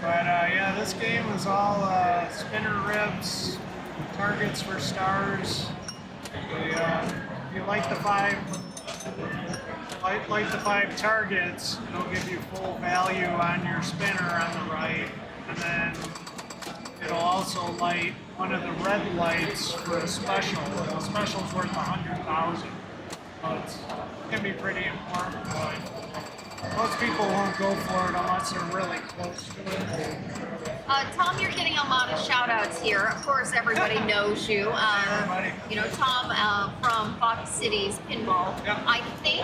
Speaker 3: But yeah, this game is all spinner ribs, targets for stars. If you light the five targets, it'll give you full value on your spinner on the right, and then it'll also light one of the red lights for a special. The special's worth 100,000. So it can be pretty important, but most people won't go for it unless they're really close to it.
Speaker 1: Tom, you're getting a lot of shout outs here. Of course, everybody knows you.
Speaker 3: Everybody.
Speaker 1: Tom from Fox City's Pinball.
Speaker 3: Yep.
Speaker 1: I think,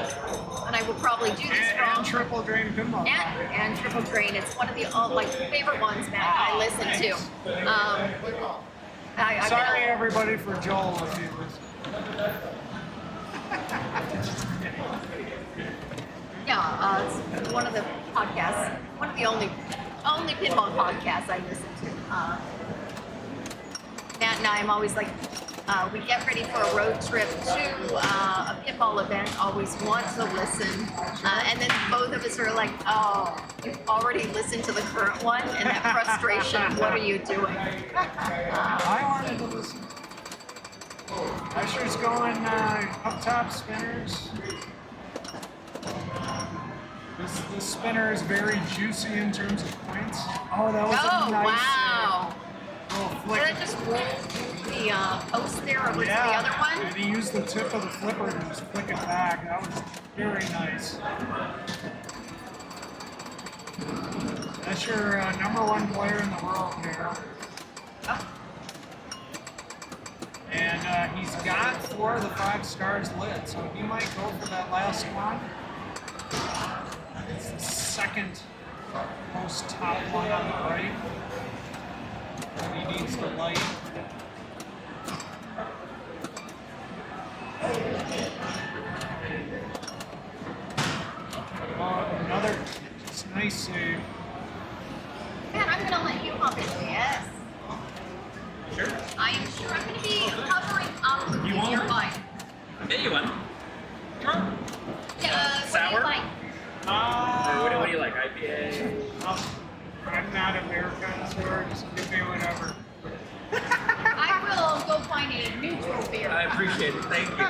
Speaker 1: and I will probably do this
Speaker 3: And
Speaker 1: wrong.
Speaker 3: triple drain pinball.
Speaker 1: And Triple Drain. It's one of the favorite ones, Matt, I listen to. I
Speaker 3: Sorry,
Speaker 1: gotta-
Speaker 3: everybody, for Joel if he was.
Speaker 1: Yeah, it's one of the podcasts, one of the only pinball podcasts I listen to. Matt and I am always like, we get ready for a road trip to a pinball event, always want to listen. And then both of us are like, oh, you've already listened to the current one, and that frustration, what are you doing?
Speaker 3: I wanted to listen. Usher's going up top spinners. This spinner is very juicy in terms of points. Oh, that was a nice
Speaker 1: wow.
Speaker 3: little
Speaker 1: Did
Speaker 3: flick.
Speaker 1: I just roll the post there over to the other one?
Speaker 3: And he used the tip of the flipper to just flick it back. That was very nice. That's your #1 player in the world here. And he's got 4 of the 5 stars lit, so he might go for that last one. It's the second most top one on the right. He needs the light. Another nice save.
Speaker 1: Man, I'm gonna let you hop in. Yes.
Speaker 2: Sure.
Speaker 1: I am sure I'm gonna be hovering up with
Speaker 2: You want
Speaker 1: your
Speaker 2: one?
Speaker 1: mic.
Speaker 2: Get you one.
Speaker 3: Sure.
Speaker 1: What do
Speaker 2: Sour?
Speaker 1: you like?
Speaker 2: Or what do you like? IPA?
Speaker 3: I'm not a beer connoisseur, just give me whatever.
Speaker 1: I will go find a neutral beer.
Speaker 2: I appreciate it. Thank you.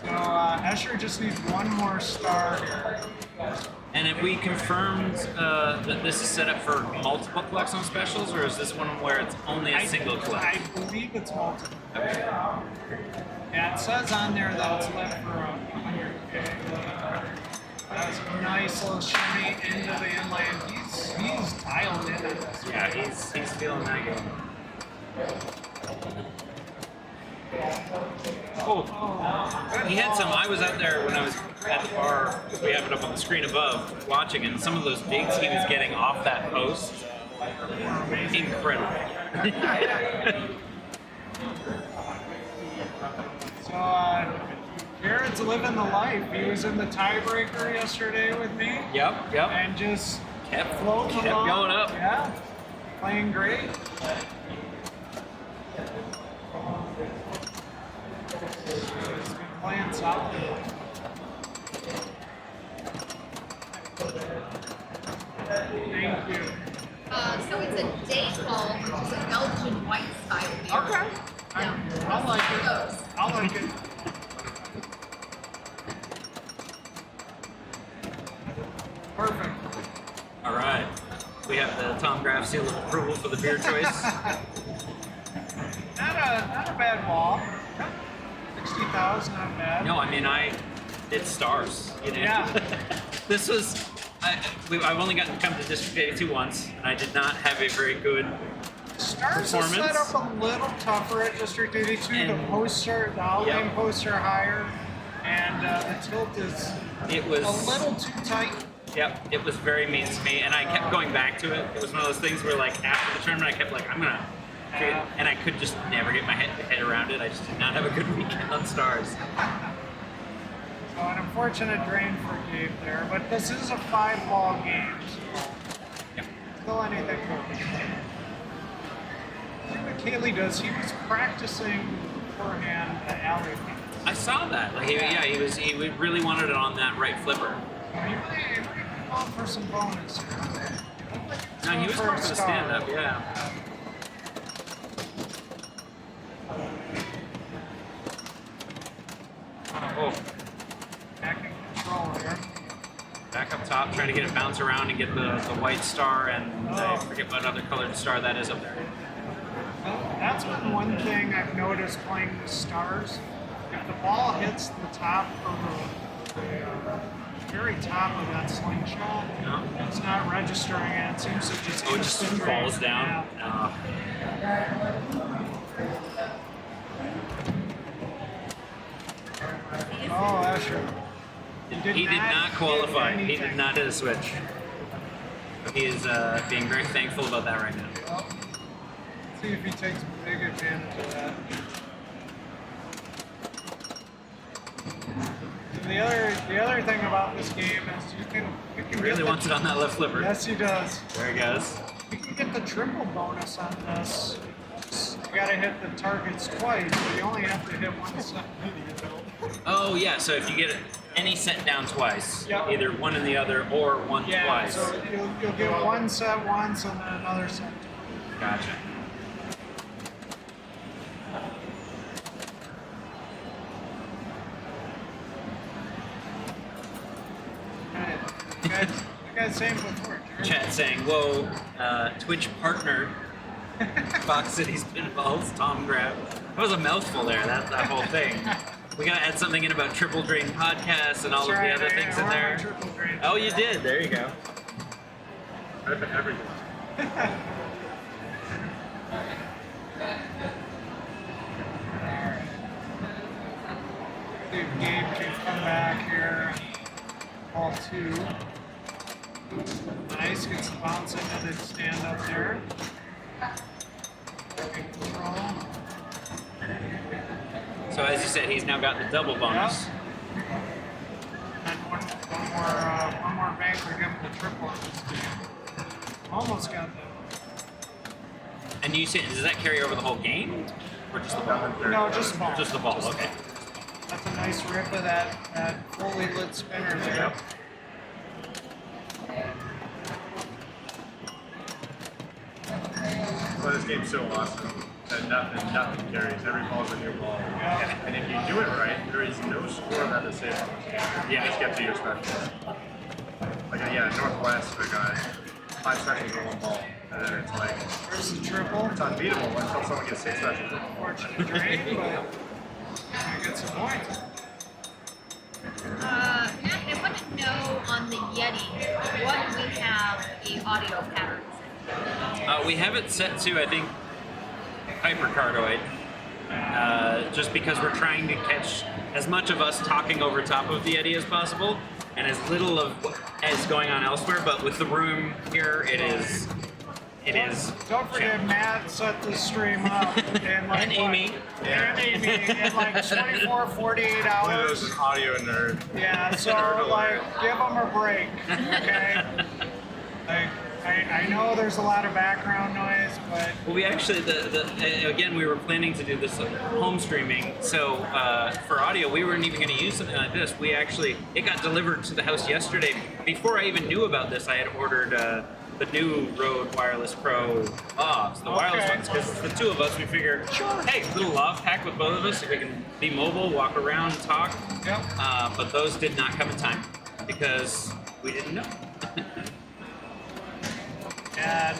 Speaker 3: So Escher just needs one more star here.
Speaker 2: And have we confirmed that this is set up for multiple collects on specials, or is this one where it's only a single collect?
Speaker 3: I believe it's multiple. Yeah, it says on there that it's lit for 100K. That's a nice little shimmy into the inland. He's dialed in on this.
Speaker 2: Yeah, he's feeling that game. Oh, he had some. I was out there when I was at the bar. We have it up on the screen above, watching, and some of those digs he was getting off that post, incredible.
Speaker 3: So, Jared's living the life. He was in the tiebreaker yesterday with me.
Speaker 2: Yep.
Speaker 3: And just
Speaker 2: Kept
Speaker 3: floating along.
Speaker 2: going up.
Speaker 3: Yeah, playing great. He's been playing solid. Thank you.
Speaker 1: So it's a day ball, which is a Belgian white style beer.
Speaker 3: Okay.
Speaker 1: Yeah.
Speaker 3: I like it.
Speaker 1: Goes.
Speaker 3: I like it. Perfect.
Speaker 2: All right. We have the Tom Graff seal of approval for the beer choice.
Speaker 3: Not a bad ball. 60,000, not bad.
Speaker 2: No, I mean it's stars. You know?
Speaker 3: Yeah.
Speaker 2: This was. I've only gotten to come to District 82 once, and I did not have a very good
Speaker 3: Stars are set
Speaker 2: performance.
Speaker 3: up a little tougher at District 82. The
Speaker 2: And-
Speaker 3: posts are, the outline
Speaker 2: Yep.
Speaker 3: posts are higher, and the tilt is
Speaker 2: It was
Speaker 3: a little too tight.
Speaker 2: Yep, it was very mean to me, and I kept going back to it. It was one of those things where, like, after the tournament, I kept like, I'm gonna, and I could just never get my head around it. I just did not have a good weekend on stars.
Speaker 3: So an unfortunate drain for Gabe there, but this is a 5-ball game, so
Speaker 2: Yep.
Speaker 3: still anything goes. See what Kaylee does. He was practicing beforehand the alley pass.
Speaker 2: I saw that. Like, he really wanted it on that right flipper.
Speaker 3: He might call for some bonus here.
Speaker 2: No, he was
Speaker 3: For a
Speaker 2: going for the
Speaker 3: star.
Speaker 2: stand up. Yeah. Oh,
Speaker 3: Back in control here.
Speaker 2: back up top, trying to get it bounce around and get the white star, and I forget what other colored star that is up there.
Speaker 3: Well, that's been one thing I've noticed playing with stars. If the ball hits the top of the very top of that slingshot,
Speaker 2: No?
Speaker 3: it's not registering and it seems to just
Speaker 2: Oh, it just
Speaker 3: instant
Speaker 2: falls
Speaker 3: drain.
Speaker 2: down.
Speaker 3: Yeah. Oh, Asher.
Speaker 2: He did not qualify.
Speaker 3: get
Speaker 2: He did
Speaker 3: anything.
Speaker 2: not hit a switch. He is being very thankful about that right now.
Speaker 3: Well, see if he takes big advantage of that. The other thing about this game is you can
Speaker 2: He really wants it on that left flipper.
Speaker 3: Yes, he does.
Speaker 2: There he goes.
Speaker 3: You can get the triple bonus on this. You gotta hit the targets twice, but you only have to hit one set.
Speaker 2: Oh yeah, so if you get any set down twice,
Speaker 3: Yep.
Speaker 2: either one and the other or one
Speaker 3: Yeah,
Speaker 2: twice.
Speaker 3: so you'll get one set once and then another set.
Speaker 2: Gotcha.
Speaker 3: You guys saying before, Jared?
Speaker 2: Chat saying, whoa, Twitch partner, Fox Cities Pinballs, Tom Grab. That was a mouthful there, that whole thing. We gotta add something in about Triple Drain Podcasts and all of the other things in there. Oh, you did. There you go.
Speaker 5: I put everything.
Speaker 3: See if Gabe can come back here. Ball 2. Nice, gets the bounce into the stand up there. Good control.
Speaker 2: So as you said, he's now got the double bonus.
Speaker 3: And one more bank to give him the triple in this game. Almost got that.
Speaker 2: And you said, does that carry over the whole game? Or just the ball?
Speaker 3: No, just the ball.
Speaker 2: Just the ball, okay.
Speaker 3: That's a nice rip of that fully lit spinner there.
Speaker 5: Well, this game's so awesome that nothing carries. Every ball's a new ball.
Speaker 3: Yeah.
Speaker 5: And if you do it right, there is no score that is safe. You just get to your specials. Like, Northwest, we got 5 specials in one ball. And then it's like,
Speaker 3: There's the triple.
Speaker 5: it's unbeatable until someone gets 6 specials.
Speaker 3: Fortunate drain, but I get some points.
Speaker 1: Matt, I want to know on the Yeti what we have the audio patterns.
Speaker 2: We have it set to, I think, hypercardioid, just because we're trying to catch as much of us talking over top of the Yeti as possible, and as little of what is going on elsewhere. But with the room here, it is.
Speaker 3: Don't forget, Matt set the stream up in like
Speaker 2: And Amy.
Speaker 3: What? And Amy in like 24, 48 hours.
Speaker 5: There's an audio nerd.
Speaker 3: Yeah, so like, give them a break, okay? Like, I know there's a lot of background noise, but
Speaker 2: Well, we actually, again, we were planning to do this home streaming. So for audio, we weren't even going to use something like this. It got delivered to the house yesterday. Before I even knew about this, I had ordered the new Rode Wireless Pro lavs, the wireless ones, because the two of us, we figured, hey, little lav pack with both of us, so we can be mobile, walk around, talk.
Speaker 3: Yep.
Speaker 2: But those did not come in time because we didn't know.
Speaker 3: And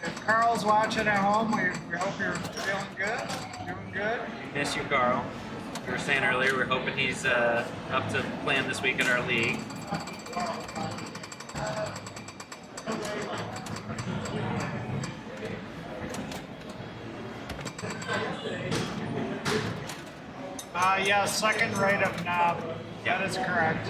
Speaker 3: if Carl's watching at home, we hope you're feeling good, doing good.
Speaker 2: Miss you, Carl. You were saying earlier, we're hoping he's up to playing this week in our league.
Speaker 3: Yeah, second right of knob. That is correct.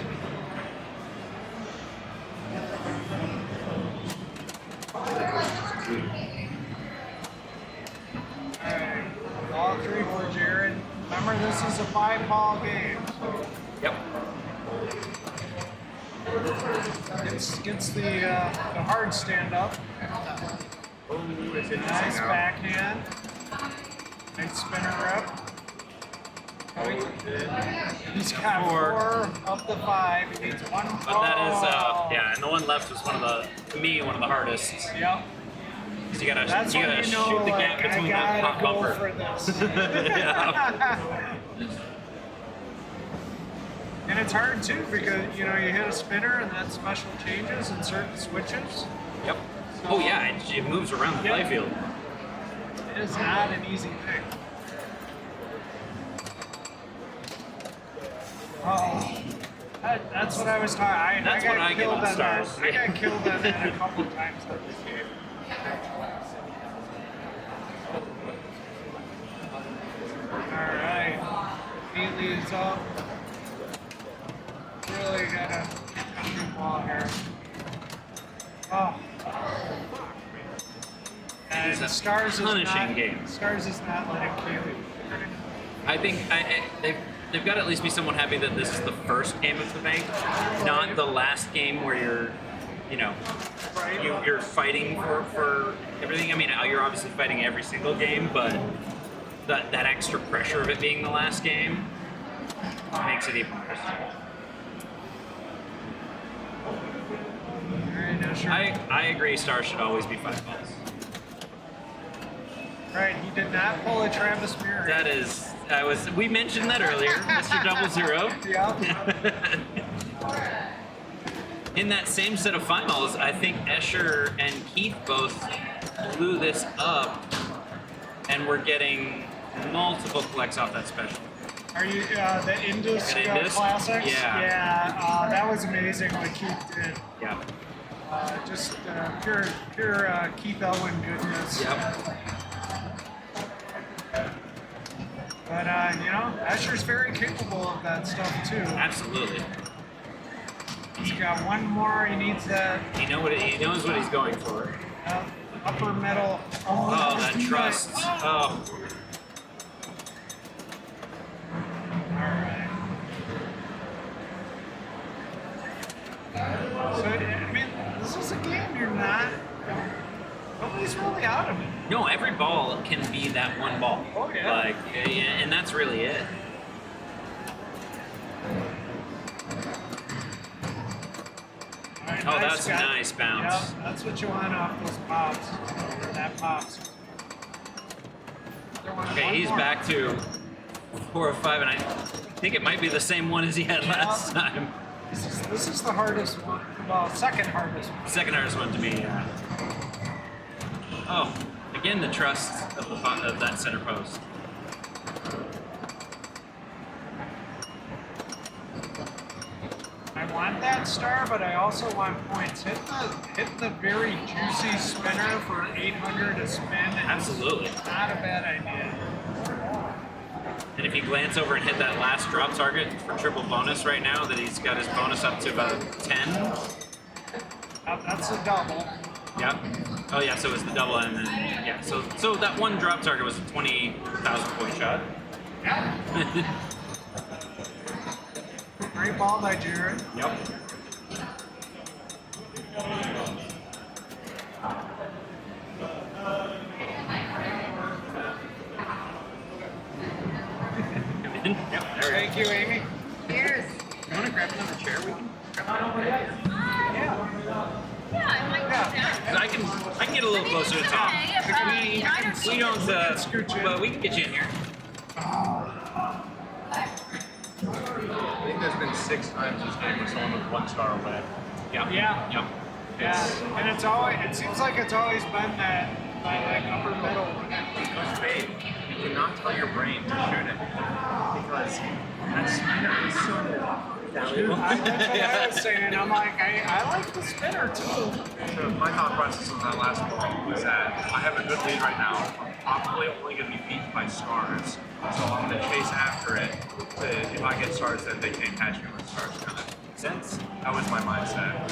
Speaker 3: Alright, all 3 for Jared. Remember, this is a 5-ball game.
Speaker 2: Yep.
Speaker 3: Gets the hard stand up.
Speaker 5: Oh, it's interesting
Speaker 3: Nice
Speaker 5: now.
Speaker 3: backhand. Nice spinner rep. He's got 4 up to 5. He needs 1.
Speaker 2: But that is, and the one left was one of the hardest.
Speaker 3: Yep.
Speaker 2: 'Cause you gotta
Speaker 3: That's when you know,
Speaker 2: shoot the
Speaker 3: like,
Speaker 2: gap between
Speaker 3: I
Speaker 2: that
Speaker 3: gotta
Speaker 2: pop
Speaker 3: go
Speaker 2: bumper.
Speaker 3: for this.
Speaker 2: Yeah.
Speaker 3: And it's hard too because you hit a spinner and that special changes in certain switches.
Speaker 2: Yep. Oh yeah, it moves around the
Speaker 3: Yep.
Speaker 2: playfield.
Speaker 3: It is not an easy thing. Oh, that's what I was talking.
Speaker 2: That's what I get on stars.
Speaker 3: I got killed on that a couple times on this game. All right, he leads up. Really gotta get the ball here. Oh.
Speaker 2: It's a
Speaker 3: And Stars is
Speaker 2: punishing
Speaker 3: not,
Speaker 2: game.
Speaker 3: Stars is not letting Kaylee.
Speaker 2: I think they've got to at least be somewhat happy that this is the first game of the bank, not the last game where you're, you know, you're fighting for everything. I mean, you're obviously fighting every single game, but that extra pressure of it being the last game makes it even worse.
Speaker 3: Alright, now sure.
Speaker 2: I agree. Stars should always be 5 balls.
Speaker 3: Right, he did not pull a Travis Mirror.
Speaker 2: That is, we mentioned that earlier, Mr. 00.
Speaker 3: Yeah.
Speaker 2: In that same set of finals, I think Escher and Keith both blew this up, and we're getting multiple collects off that special.
Speaker 3: Are you the Indus Classics?
Speaker 2: Yeah.
Speaker 3: Yeah, that was amazing what Keith did.
Speaker 2: Yeah.
Speaker 3: Just pure Keith Elwin goodness.
Speaker 2: Yep.
Speaker 3: But you know, Escher's very capable of that stuff too.
Speaker 2: Absolutely.
Speaker 3: He's got one more. He needs that.
Speaker 2: He knows what he's going for.
Speaker 3: Upper middle.
Speaker 2: Oh, that trust. Oh.
Speaker 3: Alright. So, I mean, this is a game you're not. Nobody's really out of it.
Speaker 2: No, every ball can be that one ball.
Speaker 3: Oh, yeah.
Speaker 2: Like, and that's really it.
Speaker 3: Alright,
Speaker 2: Oh, that's a
Speaker 3: Scott.
Speaker 2: nice bounce.
Speaker 3: Yep, that's what you want off those pops. That pops.
Speaker 2: Okay, he's back to 4 or 5, and I think it might be the same one as he had last time.
Speaker 3: This is the hardest one. Well, second hardest one.
Speaker 2: Second hardest one to me, yeah. Oh, again, the trust of that center post.
Speaker 3: I want that star, but I also want points. Hit the very juicy spinner for 800 a spin.
Speaker 2: Absolutely.
Speaker 3: Not a bad idea.
Speaker 2: And if you glance over and hit that last drop target for triple bonus right now, that he's got his bonus up to about 10.
Speaker 3: That's a double.
Speaker 2: Yep. Oh yeah, so it was the double, and then yeah. So that one drop target was a 20,000 point shot.
Speaker 3: Yeah. Great ball by Jared.
Speaker 2: Yep. Yep, there
Speaker 3: Thank you, Amy.
Speaker 1: Cheers.
Speaker 2: You want to grab another chair? We can grab another
Speaker 1: Yeah, I might do that.
Speaker 2: I can get a little closer to Tom. We don't, but we can get you in here.
Speaker 5: I think there's been 6 times this game where someone was 1 star away.
Speaker 2: Yep.
Speaker 3: Yeah.
Speaker 2: Yep.
Speaker 3: Yeah, and it's always. It seems like it's always been that like upper middle.
Speaker 6: Coach Spade, you cannot tell your brain to shoot it because that spinner is so valuable.
Speaker 3: That's what I was saying. I'm like, I like the spinner too.
Speaker 5: So my thought process on that last ball was that I have a good lead right now. I'm probably only going to be beaten by stars, so I'm going to chase after it. If I get stars, then they can't catch me with stars. Kind of
Speaker 2: Sense.
Speaker 5: that was my mindset.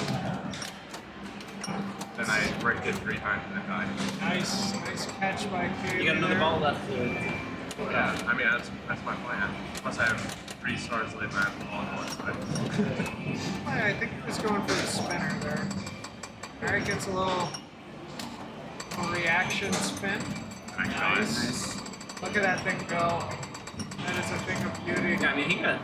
Speaker 5: Then I bricked it 3 times and then died.
Speaker 3: Nice catch by Katie.
Speaker 2: You got another
Speaker 3: there.
Speaker 2: ball left.
Speaker 5: Yeah, I mean that's my plan. Plus I have 3 stars laid back the ball on one side.
Speaker 3: I think he was going for the spinner there. Alright, gets a little reaction spin. Nice. Look at that thing go. That is a thing of beauty.
Speaker 2: Yeah, I mean, he got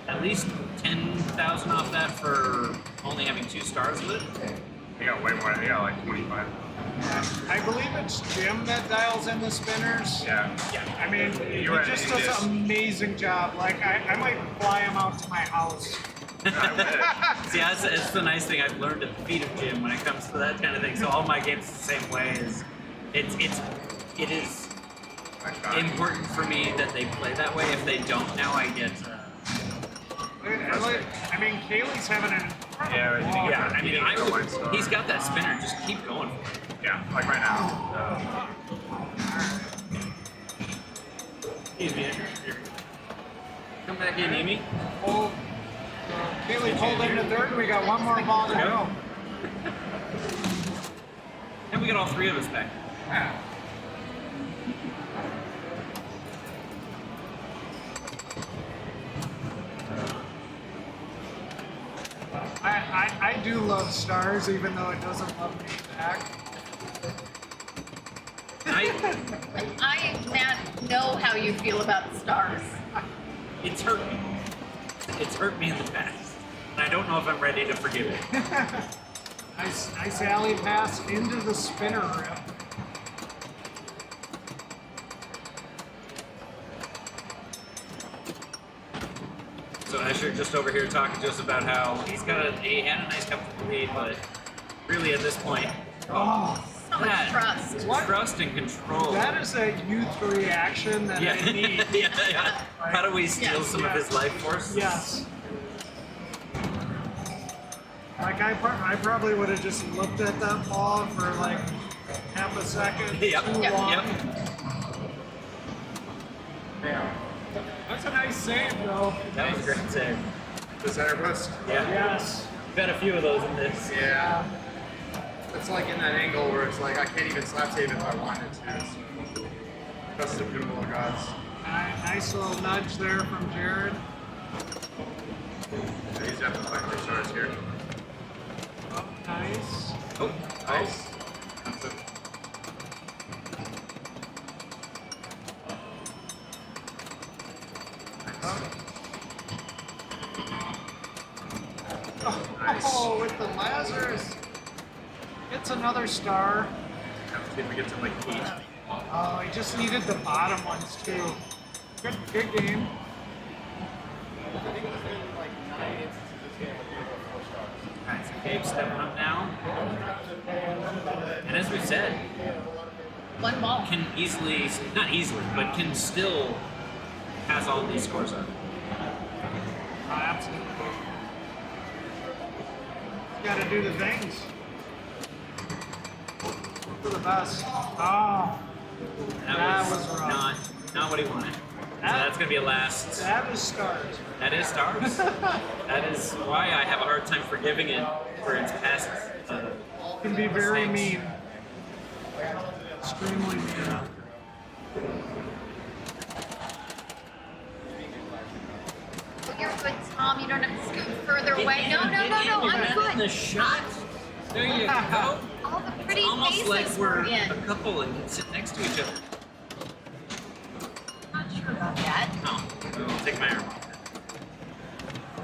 Speaker 2: at least 10,000 off that for only having 2 stars with it.
Speaker 5: He got way more. He got like 25.
Speaker 3: I believe it's Jim that dials in the spinners.
Speaker 5: Yeah.
Speaker 3: I mean, he
Speaker 5: You were at
Speaker 3: just does
Speaker 5: Indus.
Speaker 3: an amazing job. Like, I might fly him out to my house.
Speaker 2: See, that's the nice thing I've learned at the feet of Jim when it comes to that kind of thing. So all my games the same way is, it is important for me that they play that way. If they don't, now I get.
Speaker 3: I mean, Kaylee's having an
Speaker 5: Yeah, you need to
Speaker 2: Yeah,
Speaker 5: get
Speaker 2: I mean,
Speaker 5: you need to go one star.
Speaker 2: he's got that spinner. Just keep going for it.
Speaker 5: Yeah, like right now.
Speaker 2: Excuse me. Here. Come back in, Amy.
Speaker 3: pull. Kaylee pulled into third, and we got one more ball to go.
Speaker 2: And we got all 3 of us back.
Speaker 3: Yeah. do love stars, even though it doesn't love me back.
Speaker 1: I, Matt, know how you feel about stars.
Speaker 2: It's hurt me. It's hurt me in the past. And I don't know if I'm ready to forgive it.
Speaker 3: Nice alley pass into the spinner rip.
Speaker 2: So Escher just over here talking to us about how he had a nice comfortable lead, but really at this point,
Speaker 3: Oh,
Speaker 1: So much trust.
Speaker 3: What?
Speaker 2: trust and control.
Speaker 3: that is a youth reaction that I need.
Speaker 2: yeah. How do we steal some of his life force?
Speaker 3: Yes. Like I probably would have just looked at that ball for like half a second
Speaker 2: Yep.
Speaker 3: too
Speaker 1: Yep.
Speaker 3: long.
Speaker 2: Yep.
Speaker 3: That's a nice save though.
Speaker 2: That was a great save.
Speaker 6: The center post?
Speaker 2: Yeah.
Speaker 3: Yes.
Speaker 2: We've had a few of those in this.
Speaker 6: Yeah. It's like in that angle where it's like I can't even slap save if I wanted to. So. That's the pinball gods.
Speaker 3: Nice little nudge there from Jared.
Speaker 6: He's definitely playing for stars here.
Speaker 3: Oh, nice.
Speaker 2: Oh,
Speaker 6: Nice. That's it. Nice.
Speaker 3: Oh, with the Lazarus. It's another star.
Speaker 6: See if we get to like 8.
Speaker 3: Oh, he just needed the bottom ones too. Good game.
Speaker 2: Alright, so Gabe's stepping up now. And as we said,
Speaker 1: One ball.
Speaker 2: can easily, not easily, but can still pass all of these scores up.
Speaker 3: Absolutely. Got to do the things. For the best. Oh, That was rough.
Speaker 2: not what he wanted. So that's going to be a last.
Speaker 3: that was stars.
Speaker 2: That is stars. That is why I have a hard time forgiving it for its past.
Speaker 3: Can be very
Speaker 2: mistakes.
Speaker 3: mean. Extremely mean.
Speaker 1: Oh, you're good, Tom. You don't have to scoot further away. No, I'm good.
Speaker 2: The shot. There you go.
Speaker 1: All the pretty
Speaker 2: Almost
Speaker 1: faces
Speaker 2: like we're
Speaker 1: in.
Speaker 2: a couple and can sit next to each other.
Speaker 1: Not sure about that.
Speaker 2: Oh, I'll take my arm off.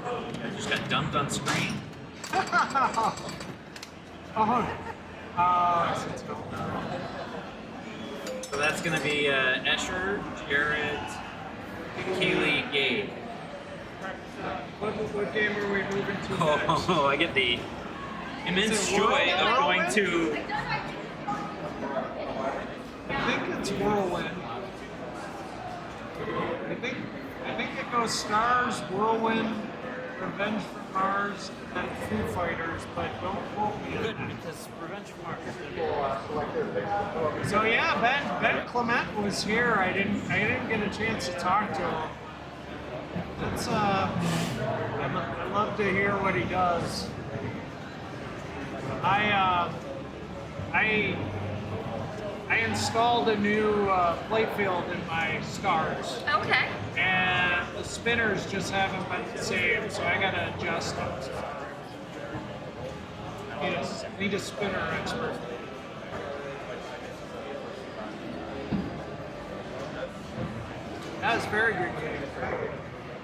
Speaker 2: I just got dumped on screen. So that's going to be Escher, Jared, Kaylee, Gabe.
Speaker 3: What game are we moving to next?
Speaker 2: Oh, I get the immense
Speaker 3: Is it
Speaker 2: joy of
Speaker 3: Whirlwind?
Speaker 2: going to.
Speaker 3: I think it's Whirlwind. I think it goes Stars, Whirlwind, Revenge from Mars, and Foo Fighters, but don't quote me on that.
Speaker 2: Because Revenge from Mars.
Speaker 3: So yeah, Ben Clement was here. I didn't get a chance to talk to him. That's I love to hear what he does. I installed a new playfield in my Stars,
Speaker 1: Okay.
Speaker 3: and the spinners just haven't been the same, so I gotta adjust them. Need a spinner expert. That was a very good game.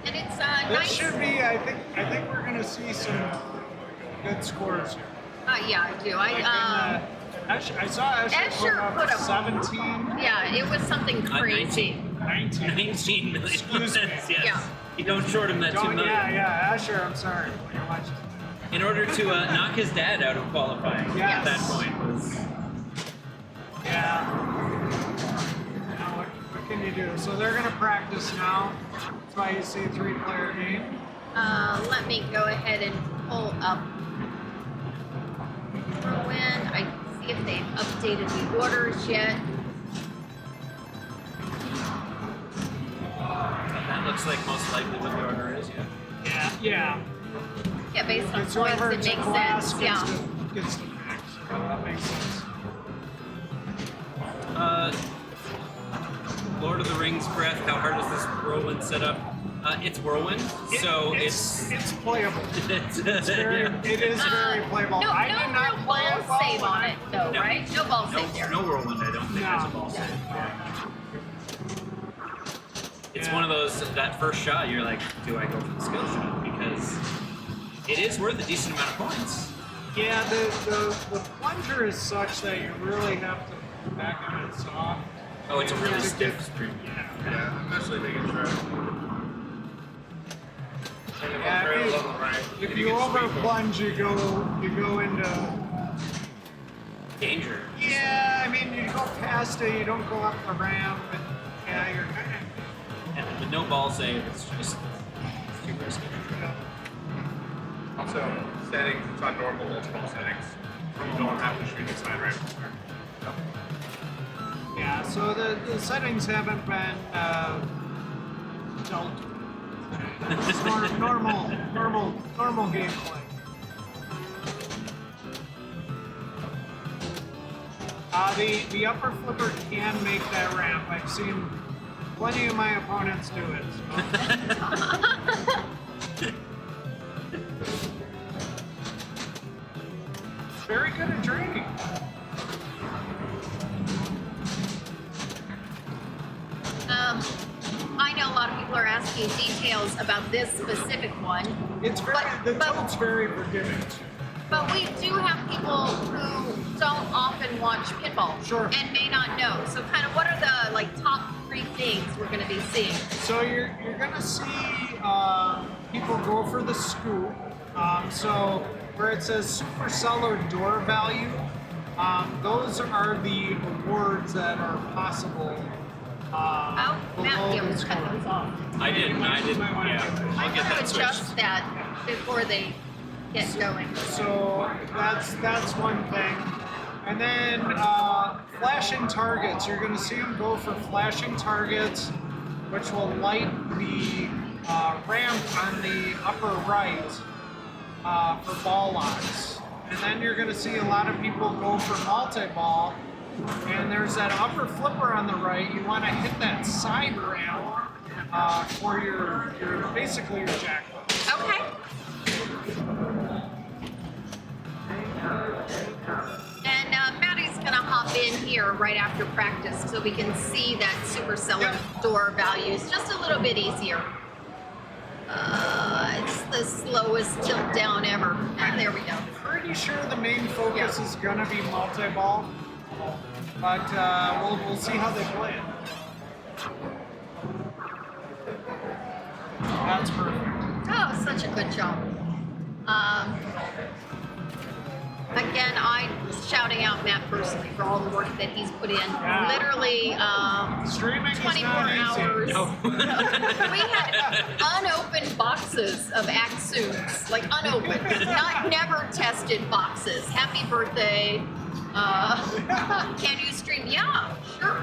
Speaker 1: And it's
Speaker 3: This
Speaker 1: nice.
Speaker 3: should be. I think we're gonna see some good scores here.
Speaker 1: Yeah, I do.
Speaker 3: I saw Escher put up 17.
Speaker 1: Yeah, it was something crazy.
Speaker 3: 19.
Speaker 2: 19 million.
Speaker 3: Excuse me.
Speaker 2: Yes.
Speaker 1: Yeah.
Speaker 2: You don't short him that 2 million.
Speaker 3: Yeah, Escher, I'm sorry. When you're watching.
Speaker 2: In order to knock his dad out of qualifying
Speaker 3: Yes.
Speaker 2: at that point was.
Speaker 3: Yeah. Now, what can you do? So they're gonna practice now. That's why you see a 3-player game.
Speaker 1: Let me go ahead and pull up Whirlwind. I see if they've updated the orders yet.
Speaker 2: That looks like most likely what the order is, yeah.
Speaker 3: Yeah.
Speaker 1: Yeah, based on
Speaker 3: It's
Speaker 1: points,
Speaker 3: whoever
Speaker 1: it makes
Speaker 3: class
Speaker 1: sense.
Speaker 3: gets
Speaker 1: Yeah.
Speaker 3: gets the max. That makes sense.
Speaker 2: Lord of the Rings breath. How hard is this Whirlwind setup? It's Whirlwind, so it's
Speaker 3: playable.
Speaker 2: it's
Speaker 3: Very,
Speaker 2: yeah.
Speaker 3: it is very playable.
Speaker 1: No,
Speaker 3: I
Speaker 1: no
Speaker 3: did not
Speaker 1: real
Speaker 3: play
Speaker 1: ball
Speaker 3: it well
Speaker 1: save
Speaker 3: when
Speaker 1: on
Speaker 3: I-
Speaker 1: it, though,
Speaker 2: No.
Speaker 1: right? No ball save there.
Speaker 2: No Whirlwind, I don't think has a
Speaker 3: No.
Speaker 2: ball save. It's
Speaker 3: Yeah.
Speaker 2: one of those, that first shot, you're like, do I go for the skill shot? Because it is worth a decent amount of points.
Speaker 3: Yeah, the plunger is such that you really have to back on it soft.
Speaker 2: Oh, it's a really
Speaker 3: To
Speaker 2: stiff
Speaker 3: get-
Speaker 2: string.
Speaker 5: Yeah, I'm actually making sure.
Speaker 3: Yeah, if you over plunge, you go into.
Speaker 2: Danger.
Speaker 3: Yeah, I mean, you go past it, you don't go up the ramp, and yeah, you're kind of.
Speaker 2: And with no ball save, it's just it's too risky.
Speaker 5: Also, settings, it's on normal multiple settings. You don't have to shoot inside right before.
Speaker 3: Yeah, so the settings haven't been dealt. It's normal gameplay. The upper flipper can make that ramp. I've seen plenty of my opponents do it. So. Very good at drinking.
Speaker 1: I know a lot of people are asking details about this specific one,
Speaker 3: It's very the tilt's very forgiving.
Speaker 1: but we do have people who don't often watch pinball
Speaker 3: Sure.
Speaker 1: and may not know. So, kind of, what are the top 3 things we're going to be seeing?
Speaker 3: So you're gonna see people go for the scoop. So where it says super seller door value, those are the awards that are possible.
Speaker 1: Oh, Matt,
Speaker 3: below
Speaker 1: you
Speaker 3: the
Speaker 1: cut
Speaker 3: score.
Speaker 1: those off.
Speaker 2: I didn't, yeah. I'll get that
Speaker 1: to
Speaker 2: switched.
Speaker 1: adjust that before they get going.
Speaker 3: So that's one thing. And then flashing targets. You're going to see them go for flashing targets, which will light the ramp on the upper right for ball locks. And then you're going to see a lot of people go for multi-ball. And there's that upper flipper on the right. You want to hit that side ramp for your basically your jackpot.
Speaker 1: Okay. And Maddie's going to hop in here right after practice so we can see that super seller door values just a little bit easier. It's the slowest tilt down ever. And there we go.
Speaker 3: Pretty sure the main focus is gonna be multi-ball, but we'll see how they play it. That's perfect.
Speaker 1: Oh, such a good job. Again, I'm shouting out Matt personally for all the work that he's put in.
Speaker 3: Yeah.
Speaker 1: Literally,
Speaker 3: Streaming is
Speaker 1: 24
Speaker 3: not easy.
Speaker 1: hours.
Speaker 2: No.
Speaker 1: We had unopened boxes of Act suits, like unopened, not never tested boxes. Happy birthday. Can you stream? Yeah, sure.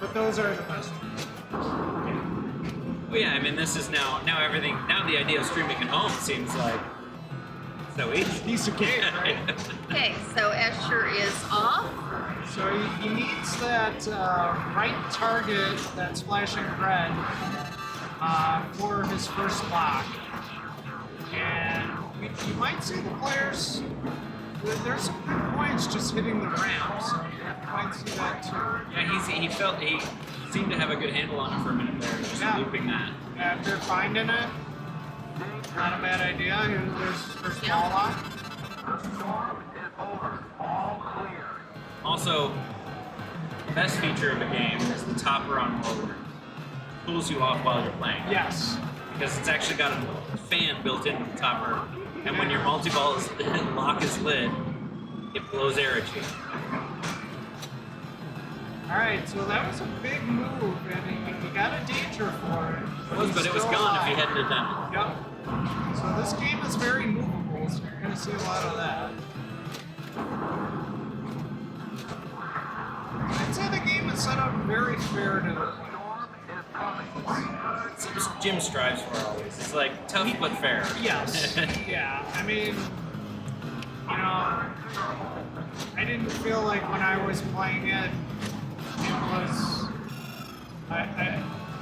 Speaker 3: But those are the best.
Speaker 2: Well, yeah, I mean, this is now everything. Now the idea of streaming at home seems like so easy.
Speaker 3: Piece of cake, right?
Speaker 1: Okay, so Escher is off.
Speaker 3: So he needs that right target that's flashing red for his first lock. And you might see the players, there's some good points just hitting the ramps. You might see that too.
Speaker 2: Yeah, he seemed to have a good handle on it for a minute there, just
Speaker 3: Yeah.
Speaker 2: looping that.
Speaker 3: After finding it, not a bad idea. There's his first ball lock.
Speaker 2: Also, the best feature of the game is the topper on Whirlwind. Cools you off while you're playing.
Speaker 3: Yes.
Speaker 2: Because it's actually got a fan built into the topper, and when your multi-ball lock is lit, it blows air at you.
Speaker 3: Alright, so that was a big move, and he got a danger for it.
Speaker 2: It was, but it was
Speaker 3: Still
Speaker 2: gone if he
Speaker 3: alive.
Speaker 2: hadn't have done it.
Speaker 3: Yep. So this game is very movable, so you're going to see a lot of that. I'd say the game is set up very fair to
Speaker 2: It's Jim strives for always. It's like tough but fair.
Speaker 3: Yes. Yeah. I mean, you know, I didn't feel like when I was playing it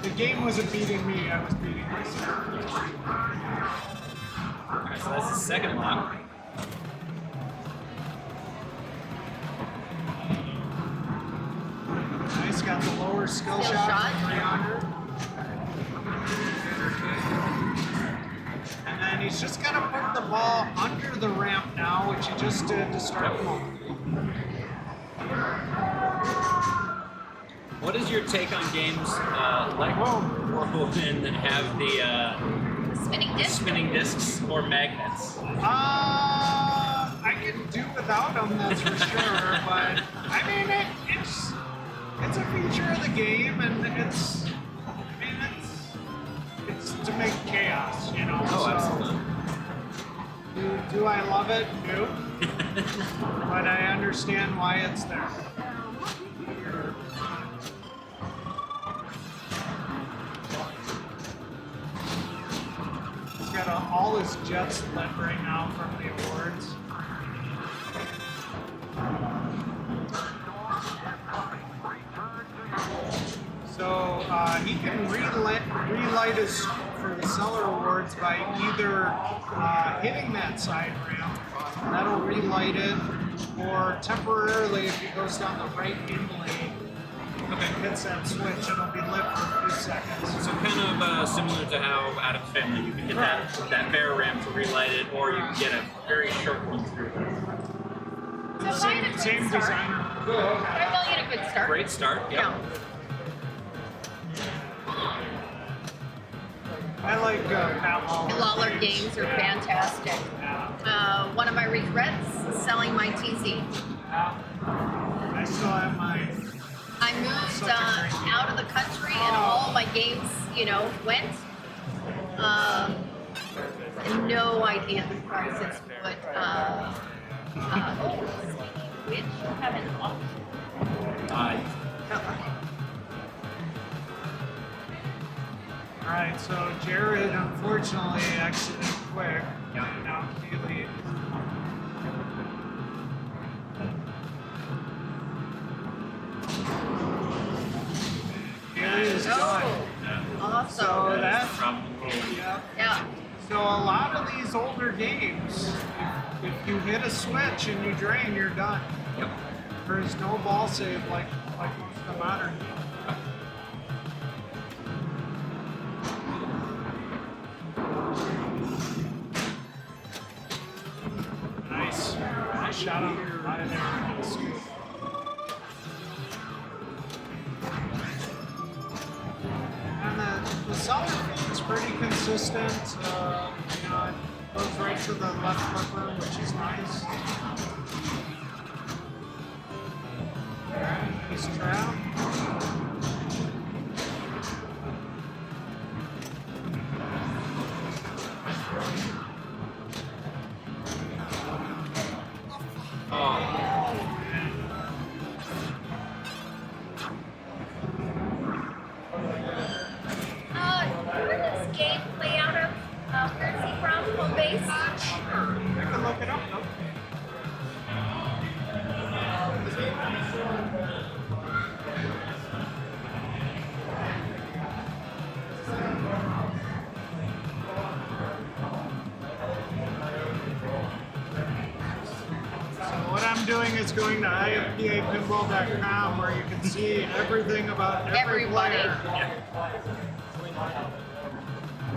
Speaker 3: The game wasn't beating me, I was beating myself.
Speaker 2: Alright, so that's the second lock.
Speaker 3: Nice, got the lower skill
Speaker 1: Skill
Speaker 3: shot
Speaker 1: shot.
Speaker 3: for 300. And then he's just got to put the ball under the ramp now, which he just did to start the moment.
Speaker 2: What is your take on games like Whirlwind that have the
Speaker 1: Spinning disc.
Speaker 2: spinning discs or magnets?
Speaker 3: I can do without them, that's for sure. But I mean, it's a feature of the game, and it's to make chaos, you know.
Speaker 2: Oh, absolutely.
Speaker 3: Do I love it? No. But I understand why it's there. He's got all his jets lit right now from the awards. So he can relight his for the seller awards by either hitting that side ramp, that'll relight it, or temporarily if he goes down the right in lane, hits that switch, it'll be lit for a few seconds.
Speaker 2: So kind of similar to how out of Family you can hit that bare ramp to relight it, or you can get a very short one through.
Speaker 1: So if I had a good
Speaker 3: Same
Speaker 1: start,
Speaker 3: designer.
Speaker 1: I'm calling it a good start.
Speaker 2: Great start. Yep.
Speaker 1: Yeah.
Speaker 3: I like Pat Lawler.
Speaker 1: The Lawler games are fantastic. One of my regrets is selling my TZ.
Speaker 3: I still have mine.
Speaker 1: I moved out of the country and all my games, went. No idea the prices, but which haven't lost.
Speaker 3: All right, so Jared unfortunately exited quick. Now Keely. Keely is done.
Speaker 1: Awesome.
Speaker 3: So that's
Speaker 2: Probably.
Speaker 1: Yeah.
Speaker 3: So a lot of these older games, if you hit a switch and you drain, you're done.
Speaker 2: Yep.
Speaker 3: There's no ball save like most of the modern games. Nice. Nice shot on your right there. Scoop. And the solid is pretty consistent. It goes right to the left flipper, which is nice. Alright, nice trap.
Speaker 1: Where does game play out of? Where's he from? Home base?
Speaker 3: Sure. I can look it up though. What I'm doing is going to ifpapinball.com where you can see everything about every
Speaker 1: Everybody.
Speaker 3: player.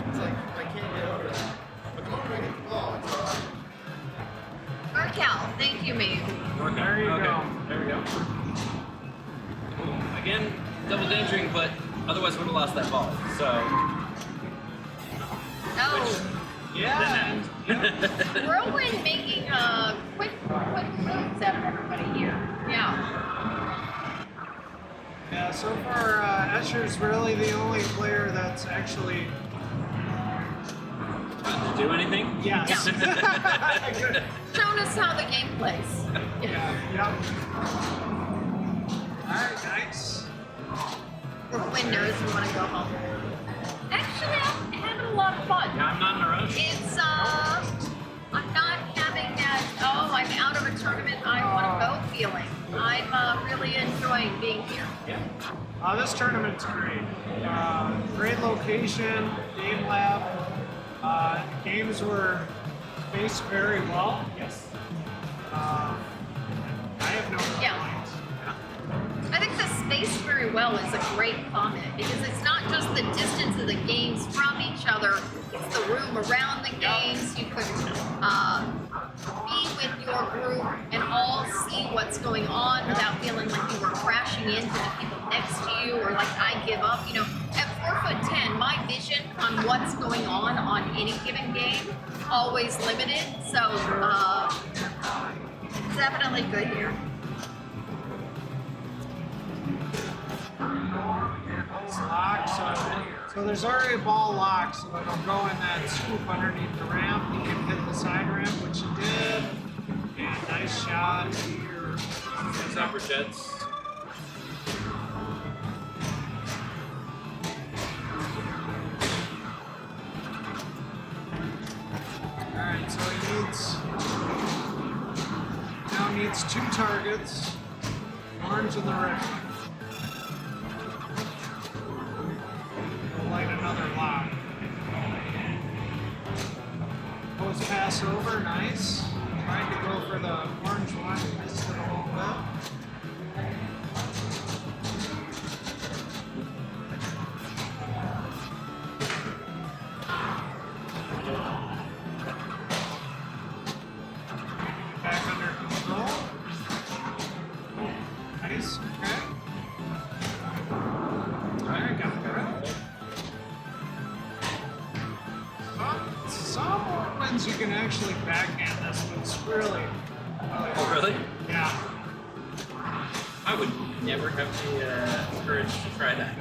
Speaker 7: It's like, I can't get over that. But the moment I get the ball, it's
Speaker 1: Urcal, thank you, mate.
Speaker 3: There you go.
Speaker 2: There we go. Again, double dangering, but otherwise would have lost that ball. So.
Speaker 1: Oh,
Speaker 3: Yeah.
Speaker 1: Whirlwind making quick moves out of everybody here. Yeah.
Speaker 3: Yeah, so far, Escher's really the only player that's actually.
Speaker 2: Trying to do anything?
Speaker 3: Yes. Good.
Speaker 1: Showing us how the game plays.
Speaker 3: Yeah, yep. Alright, nice.
Speaker 1: Whirlwind knows we want to go home. Actually, I'm having a lot of fun.
Speaker 2: Yeah, I'm not in a rush.
Speaker 1: It's I'm not having that, I'm out of a tournament, I want to go feeling. I'm really enjoying being here.
Speaker 2: Yeah.
Speaker 3: This tournament's great. Great location, game lab. Games were spaced very well.
Speaker 6: Yes.
Speaker 3: I have no
Speaker 1: Yeah.
Speaker 3: complaints.
Speaker 1: I think the space very well is a great comment because it's not just the distance of the games from each other, it's the room around the games. You could be with your group and all see what's going on without feeling like you were crashing into the people next to you or like I give up. You know, at 4'10", my vision on what's going on any given game always limited. So definitely good here.
Speaker 3: It's locked, so there's already a ball locked, so it'll go in that scoop underneath the ramp. You can hit the side ramp, which you did. And nice shot here.
Speaker 2: Those upper jets.
Speaker 3: Alright, so he now needs 2 targets. Orange and the red. We'll light another lock. Goes pass over, nice. Tried to go for the orange one, missed it a little bit. Back under control. Nice, okay. Alright, got that. Some Whirlwinds you can actually backhand this, but it's really.
Speaker 2: Oh, really?
Speaker 3: Yeah.
Speaker 2: I would never have the courage to try that.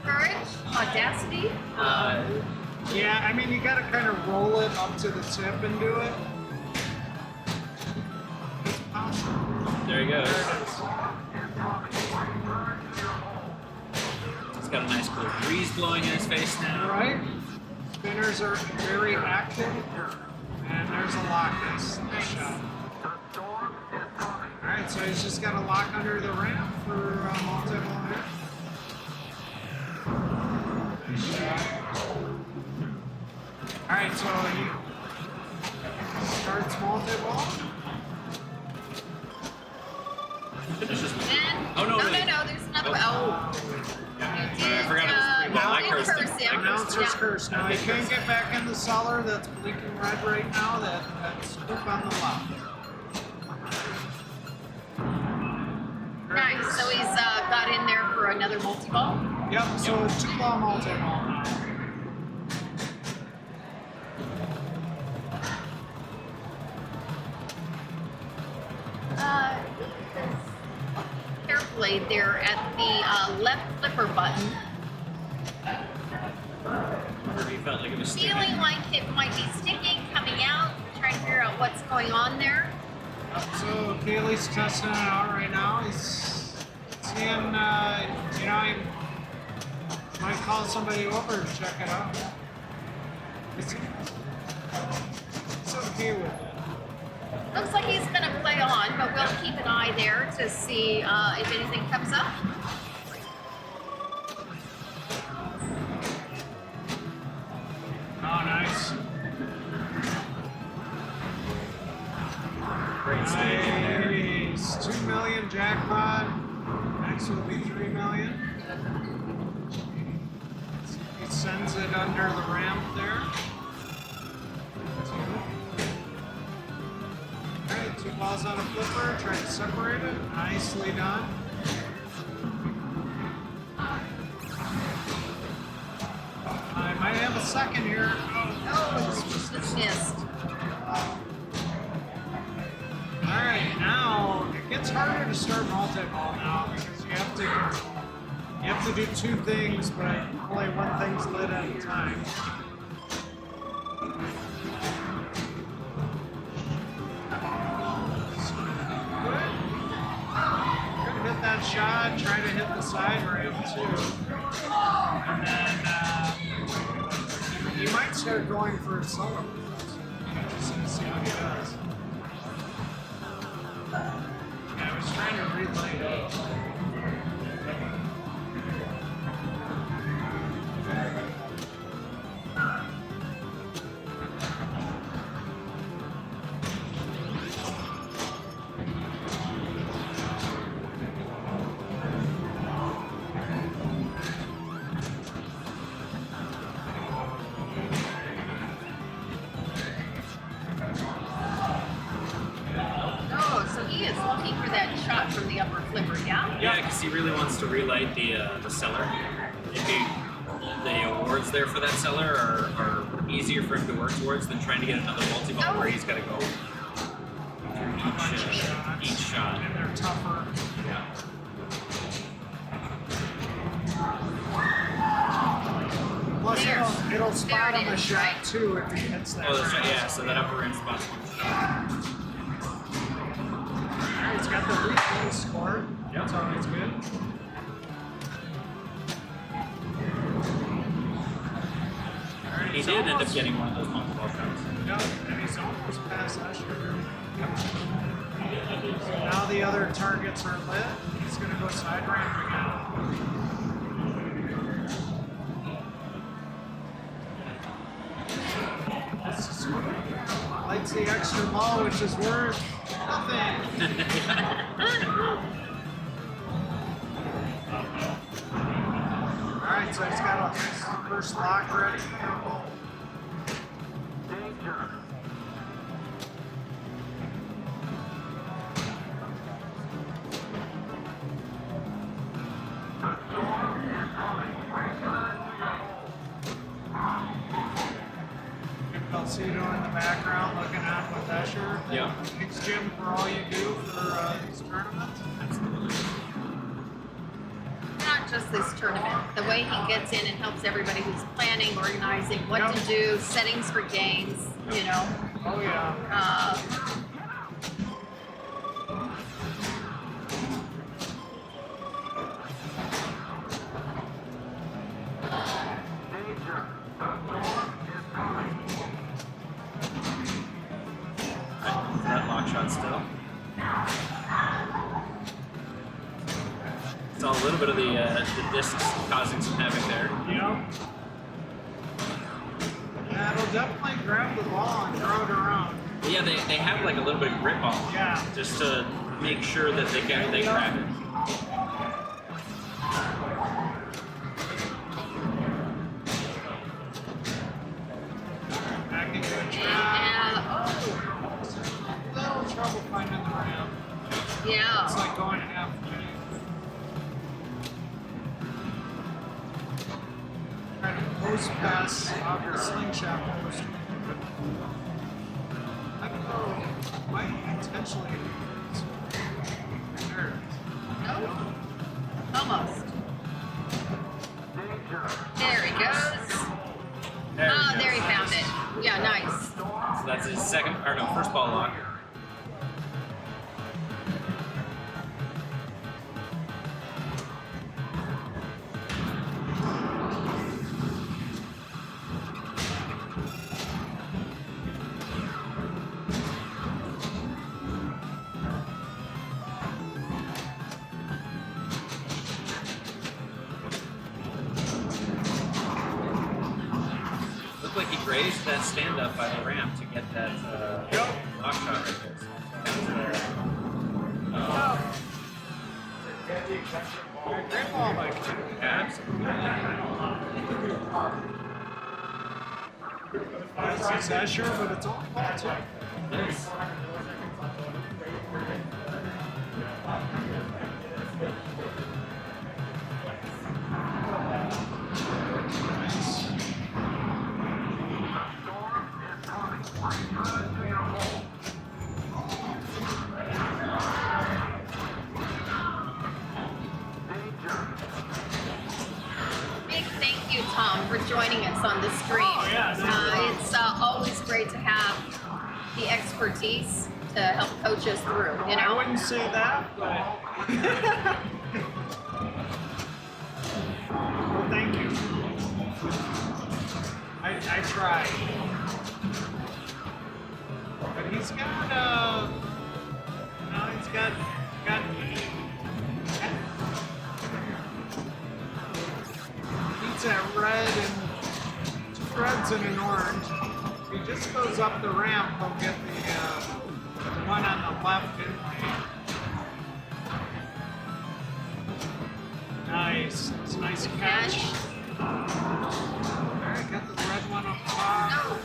Speaker 1: Courage, audacity.
Speaker 3: Yeah, I mean, you gotta kind of roll it up to the tip and do it. It's possible.
Speaker 2: There he goes.
Speaker 3: There it is.
Speaker 2: He's got a nice cool breeze blowing in his face now.
Speaker 3: Right? Spinners are very active. And there's a lock. Nice shot. Alright, so he's just got to lock under the ramp for multi-ball here. Nice shot. Alright, so he starts multi-ball.
Speaker 2: Finishes with
Speaker 1: Then,
Speaker 2: Oh, no, really?
Speaker 1: no, there's another one. Oh.
Speaker 2: I
Speaker 1: You did,
Speaker 2: forgot it was 3 ball. I cursed him.
Speaker 1: curse him.
Speaker 3: Announcer's
Speaker 1: Yeah.
Speaker 3: curse. Now he can't get back in the cellar that's blinking red right now. That's scoop on the left.
Speaker 1: Nice. So he's got in there for another multi-ball.
Speaker 3: Yep, so 2-ball multi-ball now.
Speaker 1: Carefully there at the left flipper button.
Speaker 2: Or he felt like it was sticking.
Speaker 1: Feeling like it might be sticking, coming out, trying to figure out what's going on there.
Speaker 3: So Kaylee's testing it out right now. He's seeing, he might call somebody over to check it out. He's okay with it.
Speaker 1: Looks like he's going to play on, but we'll keep an eye there to see if anything comes up.
Speaker 3: Oh, nice.
Speaker 2: Great staging.
Speaker 3: Nice. 2 million jackpot. Next will be 3 million. He sends it under the ramp there. 2 balls on a flipper, trying to separate it. Nicely done. I might have a second here.
Speaker 1: Oh, it's just missed.
Speaker 3: Alright, now it gets harder to start multi-ball now because you have to do 2 things, but only one thing's lit at a time. Hit that shot, try to hit the side ramp too. And then you might start going for a solo. Just to see what he does. Yeah, I was trying to relay it.
Speaker 1: that shot from the upper flipper, yeah?
Speaker 2: Yeah, because he really wants to relight the cellar. The awards there for that cellar are easier for him to work towards than trying to get another multi-ball where he's got to go each shot.
Speaker 3: And they're tougher.
Speaker 2: Yeah.
Speaker 3: Plus, it'll spot
Speaker 1: There it
Speaker 3: him a
Speaker 1: is,
Speaker 3: shot
Speaker 1: right?
Speaker 3: too if he hits that.
Speaker 2: Oh, that's right.
Speaker 3: round.
Speaker 2: Yeah, so that upper rim spot's one shot.
Speaker 3: Alright, he's got the recoil score.
Speaker 2: Yep.
Speaker 3: That's always good. Alright,
Speaker 2: He
Speaker 3: he's
Speaker 2: did end up
Speaker 3: almost-
Speaker 2: getting one of those multi-ball shots.
Speaker 3: Yep, and he's almost past Usher. So now the other targets are lit. He's going to go side ramp again. This is lights the extra ball, which is worth nothing. Alright, so he's got a first lock ready. Calcedo in the background looking on with Escher.
Speaker 2: Yeah.
Speaker 3: Thanks, Jim, for all you do for these tournaments.
Speaker 2: Absolutely.
Speaker 1: Not just this tournament. The way he gets in and helps everybody who's planning, organizing, what to do, settings for games, you know.
Speaker 3: Oh, yeah.
Speaker 2: That lock shot still. Saw a little bit of the discs causing some havoc there.
Speaker 3: Yeah, it'll definitely grab the ball and throw it around.
Speaker 2: But yeah, they have like a little bit of grip on it.
Speaker 3: Yeah.
Speaker 2: Just to make sure that they grab it.
Speaker 3: Back into a trap.
Speaker 1: Yeah.
Speaker 3: Little trouble finding the ramp.
Speaker 1: Oh, yeah.
Speaker 3: It's like going half way. Trying to post pass off the slingshot post. I don't know. Might intentionally. There.
Speaker 1: No? Almost. There he goes.
Speaker 2: There
Speaker 1: Oh,
Speaker 2: we go.
Speaker 1: there he found it. Yeah, nice.
Speaker 2: So that's his first ball lock. Looked like he grazed that stand up by the ramp to get that lock shot right there.
Speaker 3: Great ball, Mike.
Speaker 2: Absolutely.
Speaker 3: This is Escher, but it's only ball two.
Speaker 2: Nice.
Speaker 1: Big thank you, Tom, for joining us on the stream.
Speaker 3: Oh, yeah, no problem.
Speaker 1: It's always great to have the expertise to help coach us through, you
Speaker 3: I
Speaker 1: know?
Speaker 3: wouldn't say that, but. Well, thank you. I tried. But he's got, he's got he's that red and two reds and an orange. If he just goes up the ramp, he'll get the one on the left in lane. Nice. It's a nice catch. Alright, got the red one up top.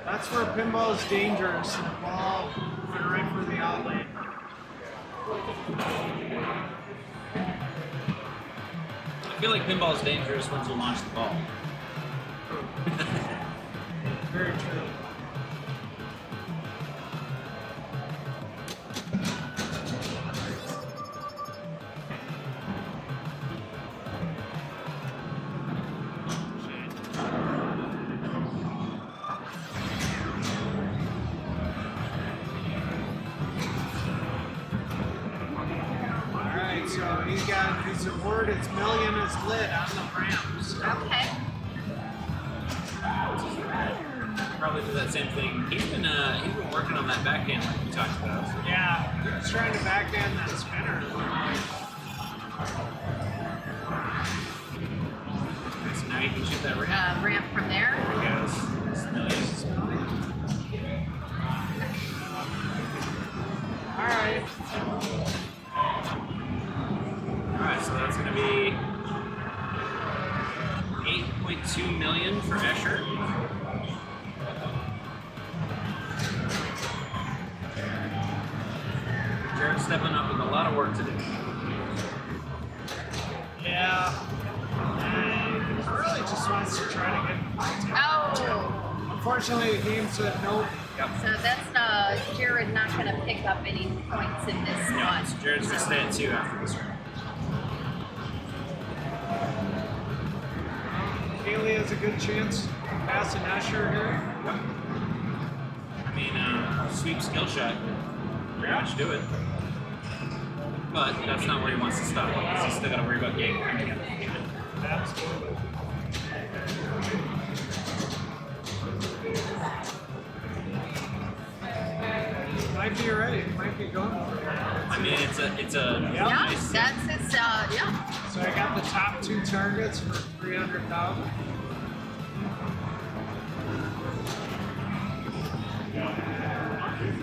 Speaker 3: That's where pinball is dangerous. The ball Went right for the outlet.
Speaker 2: I feel like pinball is dangerous once you launch the ball.
Speaker 3: Very true. Alright, so he's got his award, his million is lit on the ramps.
Speaker 1: Okay.
Speaker 2: Probably do that same thing. He's been working on that backhand like we talked about. So.
Speaker 3: Yeah, he's trying to backhand that spinner.
Speaker 2: So now you can shoot that ramp.
Speaker 1: Ramp from there.
Speaker 2: There goes. It's millions.
Speaker 3: Alright.
Speaker 2: Alright, so that's going to be 8.2 million for Escher. Jared's stepping up with a lot of work to do.
Speaker 3: Yeah. He really just wants to try to get points.
Speaker 1: Oh.
Speaker 3: Unfortunately, the game said nope.
Speaker 1: So that's Jared not going to pick up any points in this
Speaker 2: No,
Speaker 1: one.
Speaker 2: so Jared's going to stay at 2 after this round.
Speaker 3: Haley has a good chance passing Escher here.
Speaker 2: I mean, sweep skill shot would pretty much do it. But that's not where he wants to stop. He's still got to worry about game.
Speaker 3: Absolutely. Might be ready. Might be going for it.
Speaker 2: I mean, it's a
Speaker 1: Yeah,
Speaker 2: nice.
Speaker 1: that's his, yeah.
Speaker 3: So I got the top 2 targets for 300,000.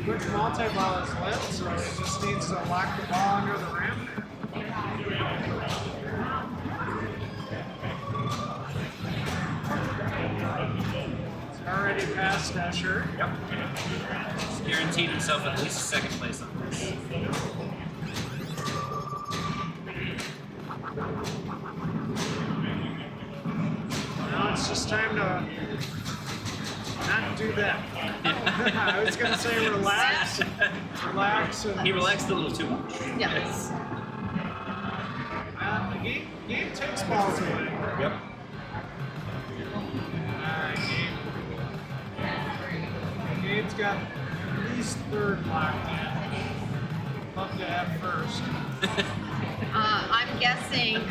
Speaker 3: Quick multi-ball is lit, so it just needs to lock the ball under the ramp. It's already past Escher.
Speaker 2: Yep. He's guaranteed himself at least second place on this.
Speaker 3: Now it's just time to not do that. I was gonna say relax, relax, and
Speaker 2: He relaxed a little too much.
Speaker 1: Yes.
Speaker 3: the game takes balls away.
Speaker 2: Yep.
Speaker 3: Alright, Gabe. Gabe's got at least third locked in. Love to have first.
Speaker 1: I'm guessing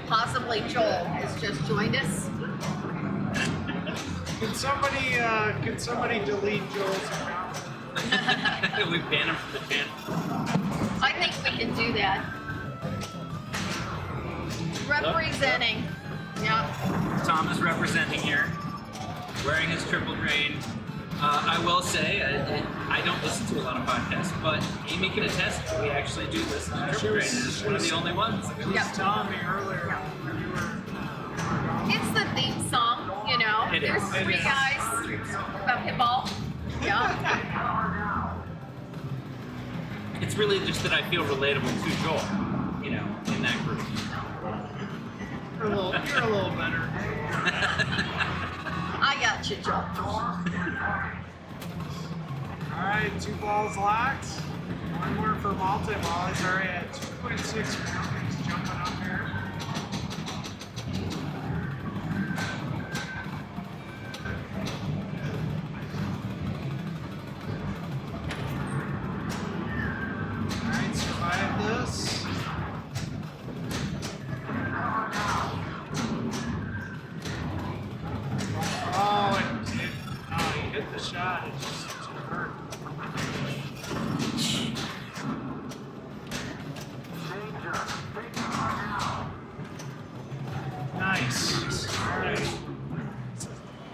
Speaker 1: possibly Joel has just joined us.
Speaker 3: Can somebody delete Joel's account?
Speaker 2: We banned him from the channel.
Speaker 1: I think we can do that. Representing. Yeah.
Speaker 2: Tom is representing here, wearing his triple grain. I will say, I don't listen to a lot of podcasts, but Amy can attest that we actually do listen to triple grain. It's one of the only ones.
Speaker 3: She was telling me earlier when you were
Speaker 1: It's the theme song, you know.
Speaker 2: It is.
Speaker 1: There's
Speaker 2: It
Speaker 1: 3
Speaker 2: is.
Speaker 1: guys about pinball. Yeah.
Speaker 2: It's really just that I feel relatable to Joel, you know, in that group.
Speaker 3: you're a little better.
Speaker 1: I got you, Joel.
Speaker 3: Alright, 2 balls locked. 1 more for multi-ball. He's already at 2.6 pounds. He's jumping up here. Alright, survive this. Oh, he hit the shot. It just hurt. Nice. All right.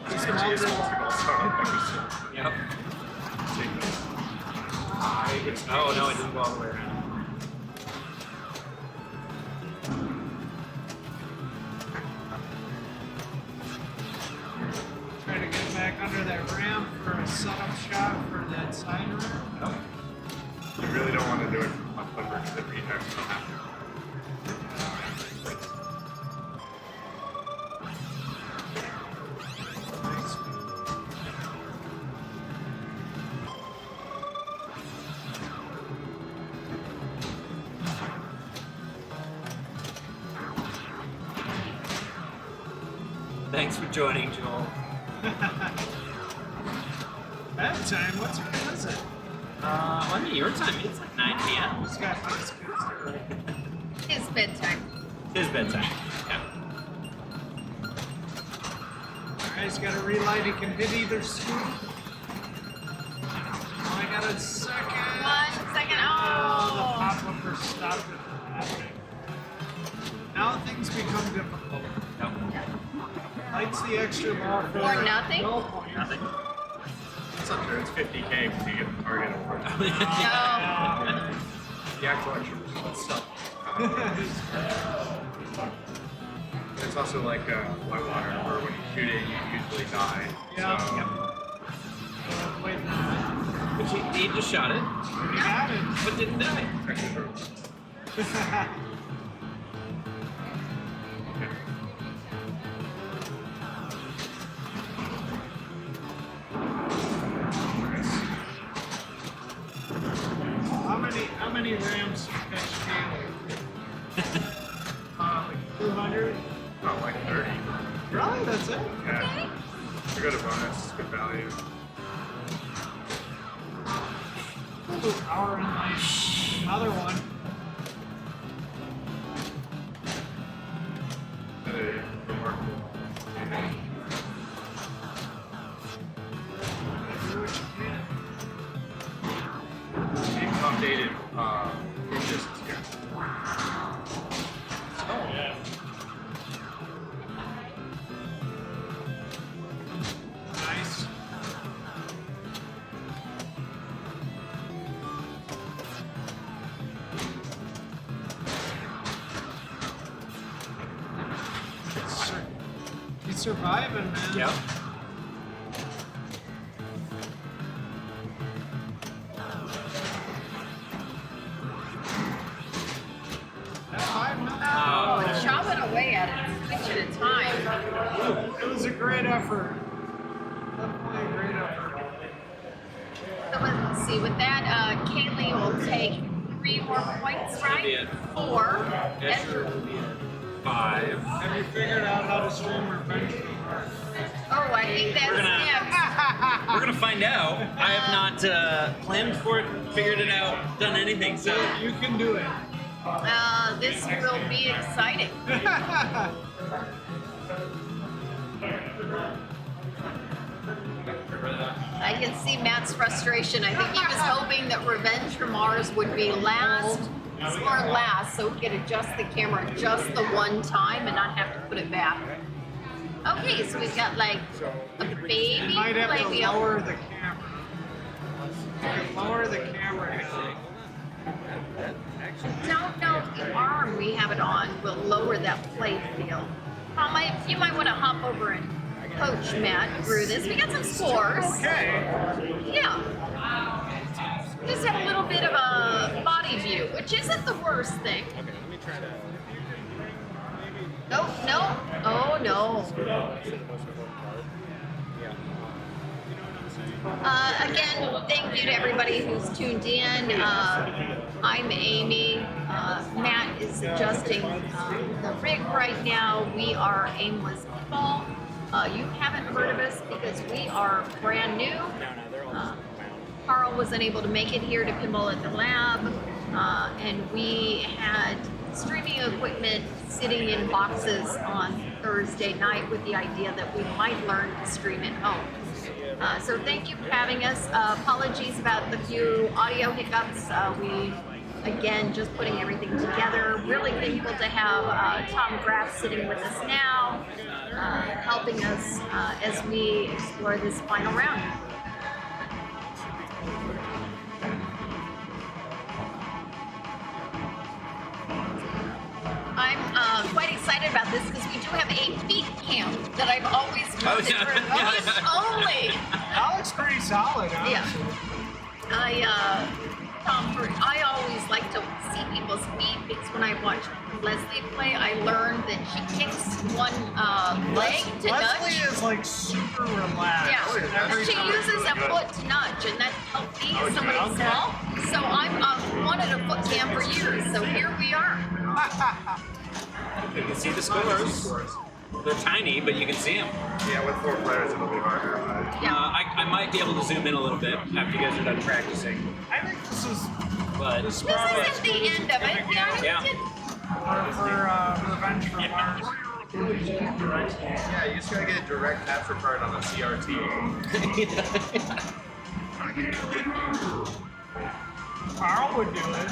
Speaker 3: He's
Speaker 2: Yep. Oh no, it didn't go all the way around.
Speaker 3: trying to get back back under that ramp for a setup shot for that side ramp?
Speaker 6: No. You really don't want to do it on flipper because it rejects the half.
Speaker 2: Thanks for joining, Joel.
Speaker 3: Bedtime? What time is it?
Speaker 2: I mean, your time, it's like 9 p.m.
Speaker 3: This guy finds kids there.
Speaker 1: His bedtime.
Speaker 2: It is bedtime. Yeah.
Speaker 3: Alright, he's got a relight. He can hit either scoop. Oh, I got a second.
Speaker 1: 1 second.
Speaker 3: Oh, the
Speaker 1: Oh.
Speaker 3: pop-upper stopped it from happening. Now things become difficult.
Speaker 2: No.
Speaker 3: Lights the extra ball for
Speaker 1: Or nothing?
Speaker 3: no point.
Speaker 2: Nothing.
Speaker 6: It's not true. It's 50K because you get the target of course.
Speaker 1: No.
Speaker 6: The actual extra stuff. It's also like white water, where when you shoot it, you usually die.
Speaker 3: Yeah.
Speaker 6: So,
Speaker 3: Wait a minute.
Speaker 2: But he just shot it,
Speaker 3: You got it.
Speaker 2: but didn't die.
Speaker 6: it's actually true.
Speaker 3: How many rams catch daily? Like 200?
Speaker 6: Oh, like 30.
Speaker 3: Really? That's it?
Speaker 6: Yeah. It's a good bonus. It's good value.
Speaker 3: Hour and like another one.
Speaker 6: Very remarkable.
Speaker 3: Do what you can.
Speaker 6: They've updated distance here.
Speaker 3: Oh, yeah. Nice. He's surviving, man.
Speaker 2: Yep.
Speaker 1: Oh, chopping away at it, pitch at a time.
Speaker 3: It was a great effort. Definitely a great effort.
Speaker 1: So let's see, with that, Kaylee will take 3 more points, right? 4.
Speaker 2: Esther will be at 5.
Speaker 3: Have you figured out how to stream Revenge of the Heart?
Speaker 1: Oh, I think that's
Speaker 2: We're gonna-
Speaker 1: next.
Speaker 2: We're gonna find out. I have not planned for it, figured it out, done anything. So
Speaker 3: You can do it.
Speaker 1: This will be exciting. I can see Matt's frustration. I think he was hoping that Revenge from Mars would be score last, so he could adjust the camera just the one time and not have to put it back. Okay, so we've got like a baby
Speaker 3: Might have to
Speaker 1: playfield.
Speaker 3: lower the camera. You can lower the camera.
Speaker 1: I don't know if the arm we have it on will lower that play field. You might want to hop over and coach Matt through this. We got some scores.
Speaker 3: Okay.
Speaker 1: Yeah. Just have a little bit of a body view, which isn't the worst thing.
Speaker 6: Okay, let me try to.
Speaker 1: No, no. Oh, no. Again, thank you to everybody who's tuned in. I'm Amy. Matt is adjusting the rig right now. We are Aimless Pinball. You haven't heard of us because we are brand new. Carl was unable to make it here to Pinball at the Lab, and we had streaming equipment sitting in boxes on Thursday night with the idea that we might learn to stream at home. So thank you for having us. Apologies about the few audio hiccups. We, again, just putting everything together. Really thankful to have Tom Graff sitting with us now, helping us as we explore this final round. I'm quite excited about this because we have a feet cam that I've always wanted
Speaker 2: yeah.
Speaker 1: for those only.
Speaker 3: That looks pretty solid, honestly.
Speaker 1: I always like to see people's feet because when I watch Leslie play, I learned that she kicks one leg to
Speaker 3: Leslie
Speaker 1: nudge.
Speaker 3: is like super relaxed.
Speaker 1: Yeah,
Speaker 3: every
Speaker 1: she
Speaker 3: time.
Speaker 1: uses a foot to nudge, and that helped me as somebody small. So I've wanted a foot cam for years. So here we are.
Speaker 2: You can see the scores. They're tiny, but you can see them.
Speaker 5: Yeah, with 4 players it'll be harder. But
Speaker 1: Yeah.
Speaker 2: I might be able to zoom in a little bit after you guys are done practicing.
Speaker 3: I think this is
Speaker 2: But
Speaker 1: This isn't the end of it.
Speaker 2: Yeah.
Speaker 3: for Revenge from Mars.
Speaker 5: yeah, you just gotta get a direct capture card on the CRT.
Speaker 3: Carl would do it.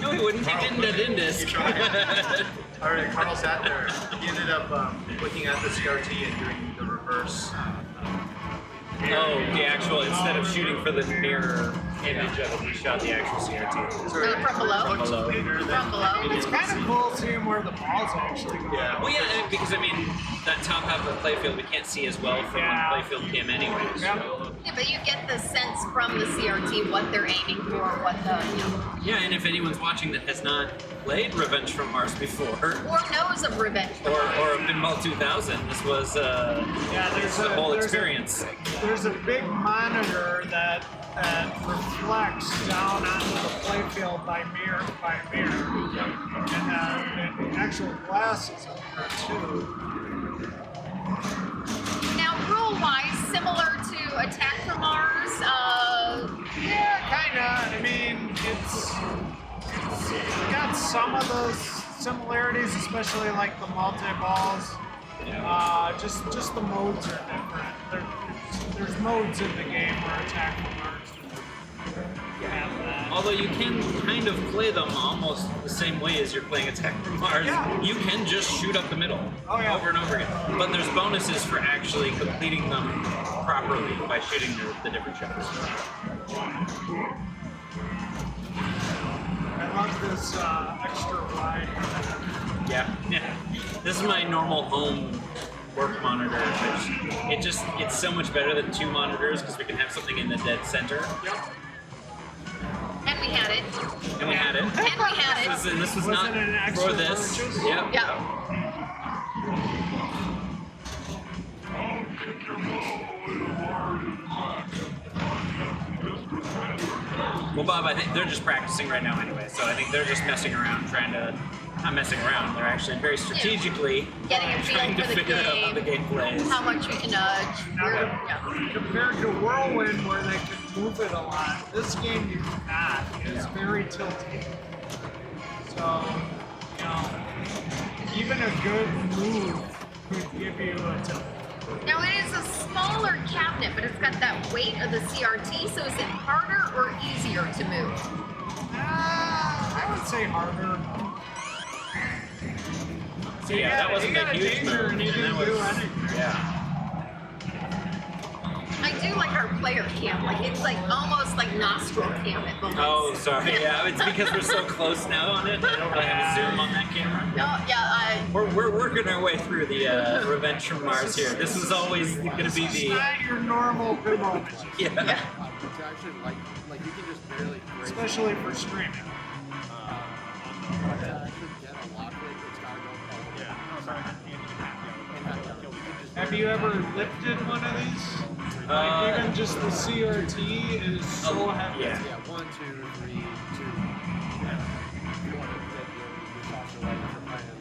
Speaker 2: No, he wouldn't. He didn't disc.
Speaker 5: Alright, Carl sat there. He ended up looking at the CRT and doing the reverse.
Speaker 2: Oh, the actual, instead of shooting for the mirror image of it, he shot the actual CRT.
Speaker 1: From below.
Speaker 2: From below.
Speaker 1: From below.
Speaker 3: It's kind of cool seeing where the balls actually go.
Speaker 5: Yeah.
Speaker 2: Well, yeah, because I mean, that top half of the playfield we can't see as well from
Speaker 3: Yeah.
Speaker 2: on the playfield cam anyways.
Speaker 3: Yeah.
Speaker 1: Yeah, but you get the sense from the CRT what they're aiming for, what the,
Speaker 2: Yeah, and if anyone's watching that has not played Revenge from Mars before,
Speaker 1: or knows of Revenge.
Speaker 2: or Pinball 2000, this was
Speaker 3: there's
Speaker 2: the whole
Speaker 3: there's
Speaker 2: experience.
Speaker 3: There's a big monitor that reflects down onto the playfield by mirror, and the actual glass is up there too.
Speaker 1: Now, rule-wise, similar to Attack from Mars,
Speaker 3: Yeah, kinda. I mean, it's got some of those similarities, especially like the multi-balls. Just the modes are different. There's modes in the game where Attack from Mars have that.
Speaker 2: Although you can kind of play them almost the same way as you're playing Attack from Mars.
Speaker 3: Yeah.
Speaker 2: You can just shoot up the middle over and over again. But there's bonuses for actually completing them properly by shooting the different shots.
Speaker 3: I love this extra wide.
Speaker 2: Yeah. This is my normal home work monitor, which it's so much better than 2 monitors because we can have something in the dead center.
Speaker 1: and we had it.
Speaker 2: And we had it.
Speaker 1: And we had it.
Speaker 2: This was
Speaker 3: Was
Speaker 2: not
Speaker 3: it an extra
Speaker 2: for this.
Speaker 3: purchase?
Speaker 2: Yep.
Speaker 1: Yeah.
Speaker 2: Well, Bob, I think they're just practicing right now anyway, so I think they're just messing around, not messing around, they're actually very strategically
Speaker 1: Getting a feel
Speaker 2: trying to
Speaker 1: for the
Speaker 2: figure out how the
Speaker 1: game.
Speaker 2: game plays.
Speaker 1: How much we can nudge.
Speaker 3: Compared to Whirlwind, where they could move it a lot, this game you cannot. It's very tilty. So, even a good move could give you a tilt.
Speaker 1: Now it is a smaller cabinet, but it's got that weight of the CRT, so is it harder or easier to move?
Speaker 3: I would say harder.
Speaker 2: So yeah, that wasn't
Speaker 3: you
Speaker 2: a
Speaker 3: got
Speaker 2: huge
Speaker 3: danger
Speaker 2: move.
Speaker 3: and you
Speaker 2: and
Speaker 3: didn't
Speaker 2: that
Speaker 3: do
Speaker 2: was,
Speaker 3: anything.
Speaker 2: yeah.
Speaker 1: I do like our player cam. Like it's like almost like nostril cam at moments.
Speaker 2: Oh, sorry. Yeah, it's because we're so close now on it. I don't really have a zoom on that camera.
Speaker 1: No, yeah,
Speaker 2: We're working our way through the Revenge from Mars here. This was always going to be
Speaker 3: It's
Speaker 2: the
Speaker 3: not your normal pinball machine,
Speaker 2: yeah.
Speaker 9: To actually like you can just barely break
Speaker 3: especially for streaming.
Speaker 9: to actually get a lock rate, it's gotta go all the way.
Speaker 3: Have you ever lifted one of these? Like even just the CRT is so heavy.
Speaker 2: Yeah.
Speaker 9: Yeah, 1, 2, 3, 2. Yeah. You want to get your shots are right for playing it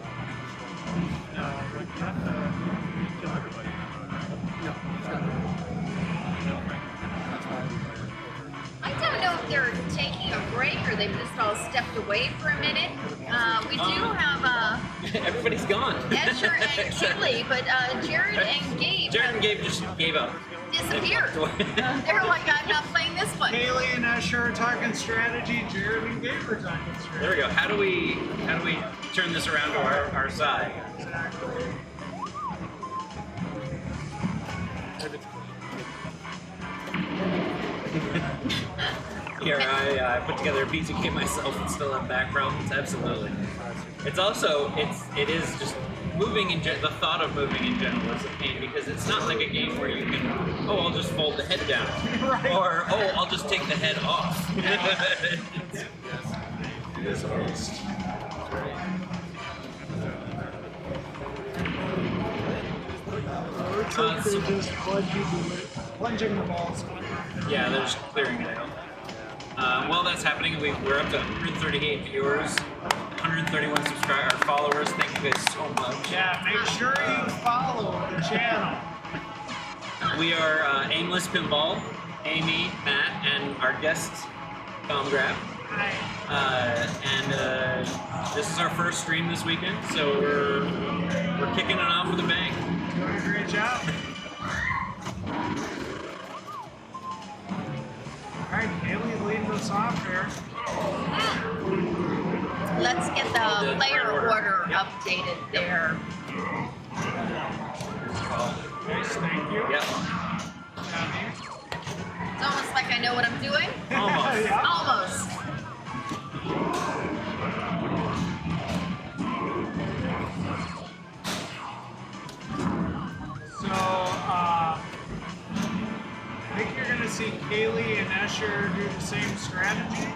Speaker 3: No, but you have to kill everybody.
Speaker 9: No, it's got that's why
Speaker 1: I don't know if they're taking a break or they've just all stepped away for a minute. We do have
Speaker 2: Everybody's gone.
Speaker 1: Escher and Kaylee, but Jared and Gabe
Speaker 2: Jared and Gabe just gave up.
Speaker 1: disappeared. They were like, I'm not playing this one.
Speaker 3: Kaylee and Escher are talking strategy. Jared and Gabe are talking strategy.
Speaker 2: There we go. How do we turn this around to our side?
Speaker 3: Exactly.
Speaker 2: Here, I put together a PTK myself and still have back problems. Absolutely. It's also it is just the thought of moving in general is a pain because it's not like a game where you can, oh, I'll just fold the head down, or oh, I'll just take the head off.
Speaker 6: It is a beast.
Speaker 3: They're just plunging the balls.
Speaker 2: Yeah, they're just clearing it out. While that's happening, we're up to 138 viewers, 131 followers. Thank you guys so much.
Speaker 3: Yeah, make sure you follow the channel.
Speaker 2: We are Aimless Pinball, Amy, Matt, and our guest, Tom Grab. This is our first stream this weekend, so we're kicking it off with a bang.
Speaker 3: Doing a great job. Alright, Haley leading us off here.
Speaker 1: Let's get the player order updated there.
Speaker 3: Nice, thank you.
Speaker 2: Yep.
Speaker 1: It's almost like I know what I'm doing.
Speaker 2: Almost.
Speaker 3: Yeah.
Speaker 1: Almost.
Speaker 3: So, I think you're going to see Kaylee and Escher do the same strategy.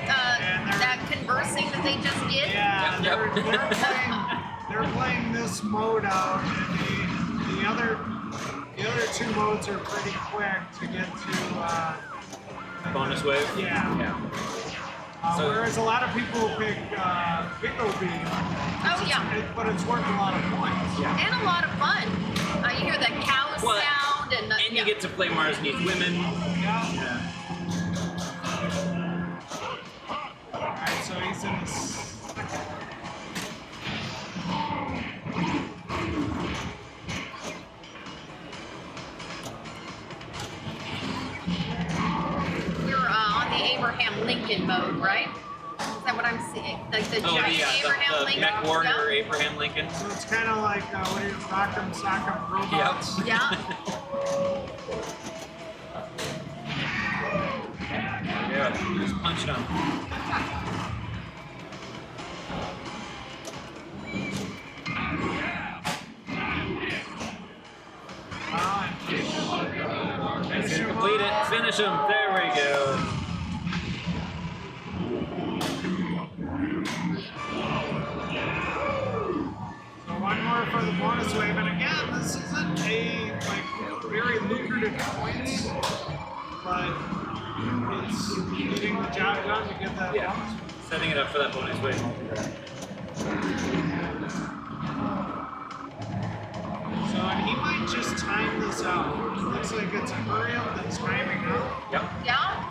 Speaker 1: That conversing that they just did.
Speaker 3: Yeah,
Speaker 2: Yep.
Speaker 3: they're playing this mode out, and the other two modes are pretty quick to get to.
Speaker 2: Bonus wave.
Speaker 3: Yeah.
Speaker 2: So-
Speaker 3: Whereas a lot of people pick Pickle Beam.
Speaker 1: Oh yeah.
Speaker 3: But it's worth a lot of points.
Speaker 2: Yeah.
Speaker 1: And a lot of fun. You hear the cow
Speaker 2: Well,
Speaker 1: sound and
Speaker 2: And you get to play Mars Needs Women.
Speaker 3: Yeah. Alright, so he's in this.
Speaker 1: We're on the Abraham Lincoln mode, right? Is that what I'm seeing? Like the
Speaker 2: Oh,
Speaker 1: giant
Speaker 2: yeah,
Speaker 1: Abraham
Speaker 2: the
Speaker 1: Lincoln?
Speaker 2: Mech Warrior
Speaker 1: Yeah.
Speaker 2: Abraham Lincoln.
Speaker 3: So it's kind of like what is Rock'em Sock'em Robots?
Speaker 2: Yep.
Speaker 1: Yeah.
Speaker 2: Yeah, just punch them. Complete it. Finish them. There we go.
Speaker 3: So one more for the bonus wave, and again, this isn't a very lucrative points, but it's getting the job done to get that bonus.
Speaker 2: Setting it up for that bonus wave.
Speaker 3: So and he might just time this out. It looks like it's a hurry up that's timing out.
Speaker 2: Yep.
Speaker 1: Yeah.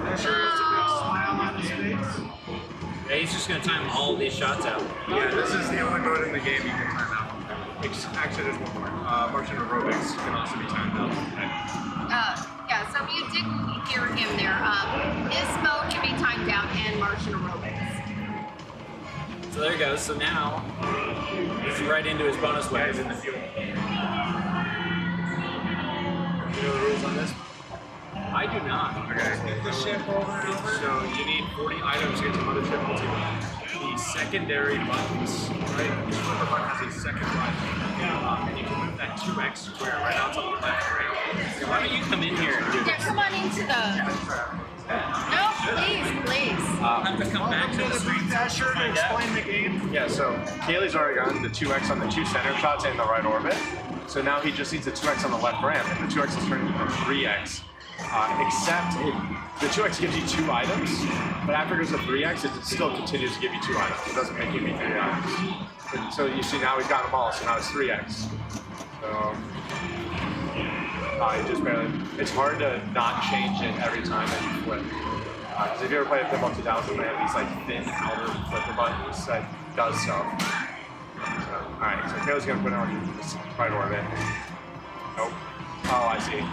Speaker 3: There sure is a big smile on his face.
Speaker 2: Yeah, he's just going to time all these shots out.
Speaker 6: Yeah, this is the only mode in the game you can time out. Actually, there's one more. Martian aerobics can also be timed out.
Speaker 1: Yeah, so if you didn't hear him there, this mode can be timed out and Martian aerobics.
Speaker 2: So there he goes. So now he's right into his bonus wave.
Speaker 6: in the field.
Speaker 2: You know the rules on this? I do not.
Speaker 6: Okay.
Speaker 3: Get the ship over and over.
Speaker 6: So you need 40 items to get to Mothership Ultimate. The secondary buttons, right? Each flipper button has a second button. And you can move that 2x square right out to the left, right?
Speaker 2: Why don't you come in here and do
Speaker 1: Yeah,
Speaker 2: this?
Speaker 1: come on into the. No, please.
Speaker 2: I have to come back to the
Speaker 3: Just
Speaker 2: screen.
Speaker 3: Escher to explain the game.
Speaker 6: Yeah, so Kaylee's already gotten the 2x on the two center shots in the right orbit. So now he just needs the 2x on the left ramp, and the 2x is turning into 3x. Except the 2x gives you 2 items, but after it goes to 3x, it still continues to give you 2 items. It doesn't make you be 3 items. And so you see now we've got them all, so now it's 3x. So you just barely. It's hard to not change it every time that you flip. Because if you ever play a Pinball 2000, they have these like thin outer flipper buttons that does so. Alright, so Kaylee's gonna put it on this right orbit. Nope. Oh, I see.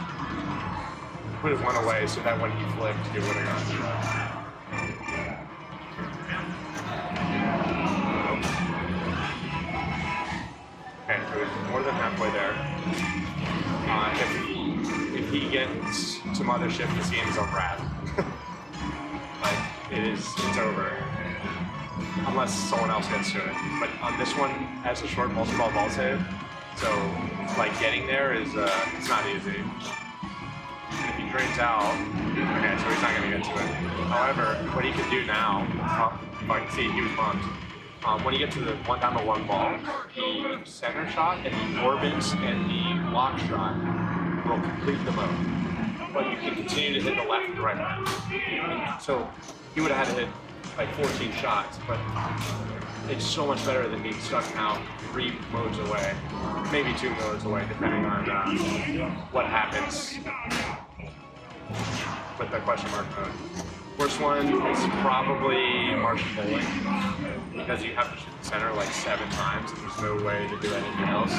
Speaker 6: Put it one away so that when he flipped, he would have gone through that. Okay, so it's more than halfway there. If he gets to Mothership, this game is a wrap. Like, it's over. Unless someone else gets to it. But on this one, has a short multi-ball ball save, so like getting there is it's not easy. And if he drains out, okay, so he's not going to get to it. However, what he can do now, if I can see, he was bumped. When you get to the one down to one ball, the center shot and the orbits and the block shot will complete the mode. But you can continue to hit the left and right one. So he would have had to hit like 14 shots, but it's so much better than being stuck now 3 modes away, maybe 2 modes away, depending on what happens with the question mark mode. Worst one is probably Martian bowling, because you have to shoot the center like 7 times and there's no way to do anything else.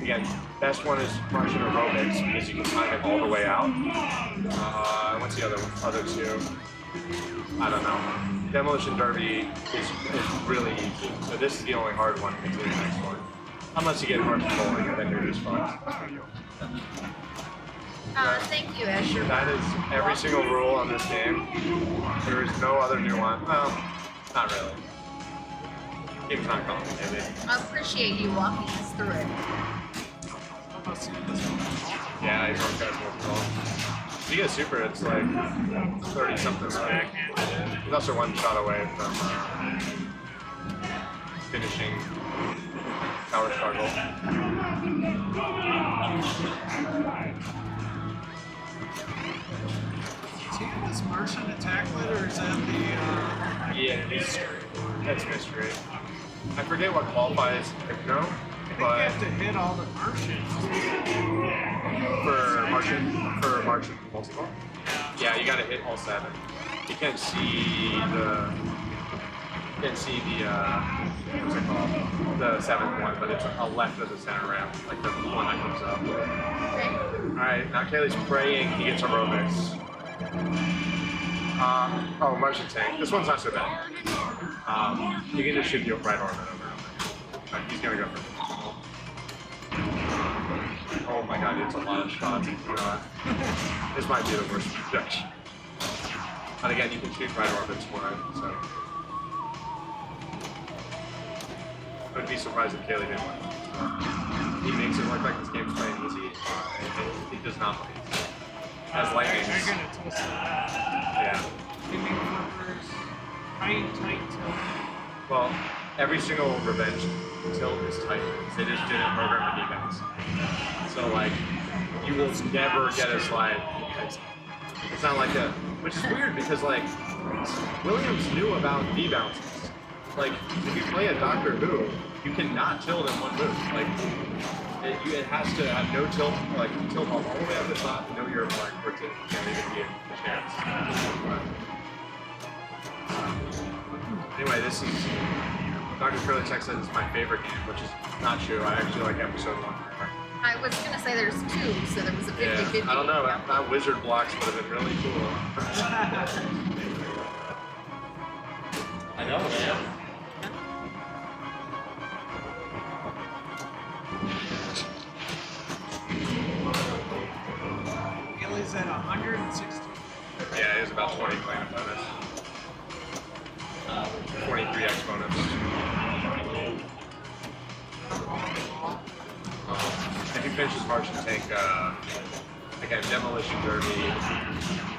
Speaker 6: Again, best one is Martian aerobics because you can time it all the way out. What's the other 2? I don't know. Demolition Derby is really easy, so this is the only hard one to get to the next one. Unless you get Martian bowling, and then you're just fine.
Speaker 1: Thank you, Asher.
Speaker 6: That is every single rule on this game. There is no other nuance. Well, not really. Game's not complicated.
Speaker 1: I appreciate you walking us through it.
Speaker 6: Yeah, you don't guys will call. If you get super, it's like 30 something. Right? He's also 1 shot away from finishing Power Struggle.
Speaker 3: Is he in this Martian attack lit, or is that the
Speaker 6: Yeah, that's mystery. I forget what qualifies Hypno,
Speaker 3: I think you
Speaker 6: but
Speaker 3: have to hit all the Martians.
Speaker 6: for Martian multi-ball. Yeah, you gotta hit all 7. You can't see the what's it called? The 7th one, but it's a left of the center ramp, like the one that comes up. Alright, now Kaylee's praying he gets aerobics. Oh, Martian tank. This one's not so bad. You can just shoot the right orbit over. He's gonna go for it. Oh my god, it's a lot of shots. This might be the worst projection. But again, you can shoot right orbits for it, so. I would be surprised if Kaylee didn't win. He makes it look like this game's playing easy. He does not play easy. Has lightning.
Speaker 3: They're gonna twist that.
Speaker 6: Yeah.
Speaker 3: Giving flippers, tight tilt.
Speaker 6: Well, every single revenge tilt is tight. They just didn't program the defense. So like, you will never get a slide. It's not like a, which is weird because like, Williams knew about D-bounces. Like, if you play a Doctor Who, you cannot tilt in one move. Like, it has to have no tilt, like tilt all the way up the top, know your mark for it to even be a chance. Anyway, this is Dr. Curly Tech says it's my favorite game, which is not true. I actually like episode 1 more.
Speaker 1: I was going to say there's 2, so there was a 50-50.
Speaker 6: Yeah, I don't know. That wizard blocks would have been really cool.
Speaker 2: I know, man.
Speaker 3: Haley's at 160.
Speaker 6: Yeah, it was about 20 playing a bonus. 23x bonus. If he finishes Martian Tank, again, Demolition Derby,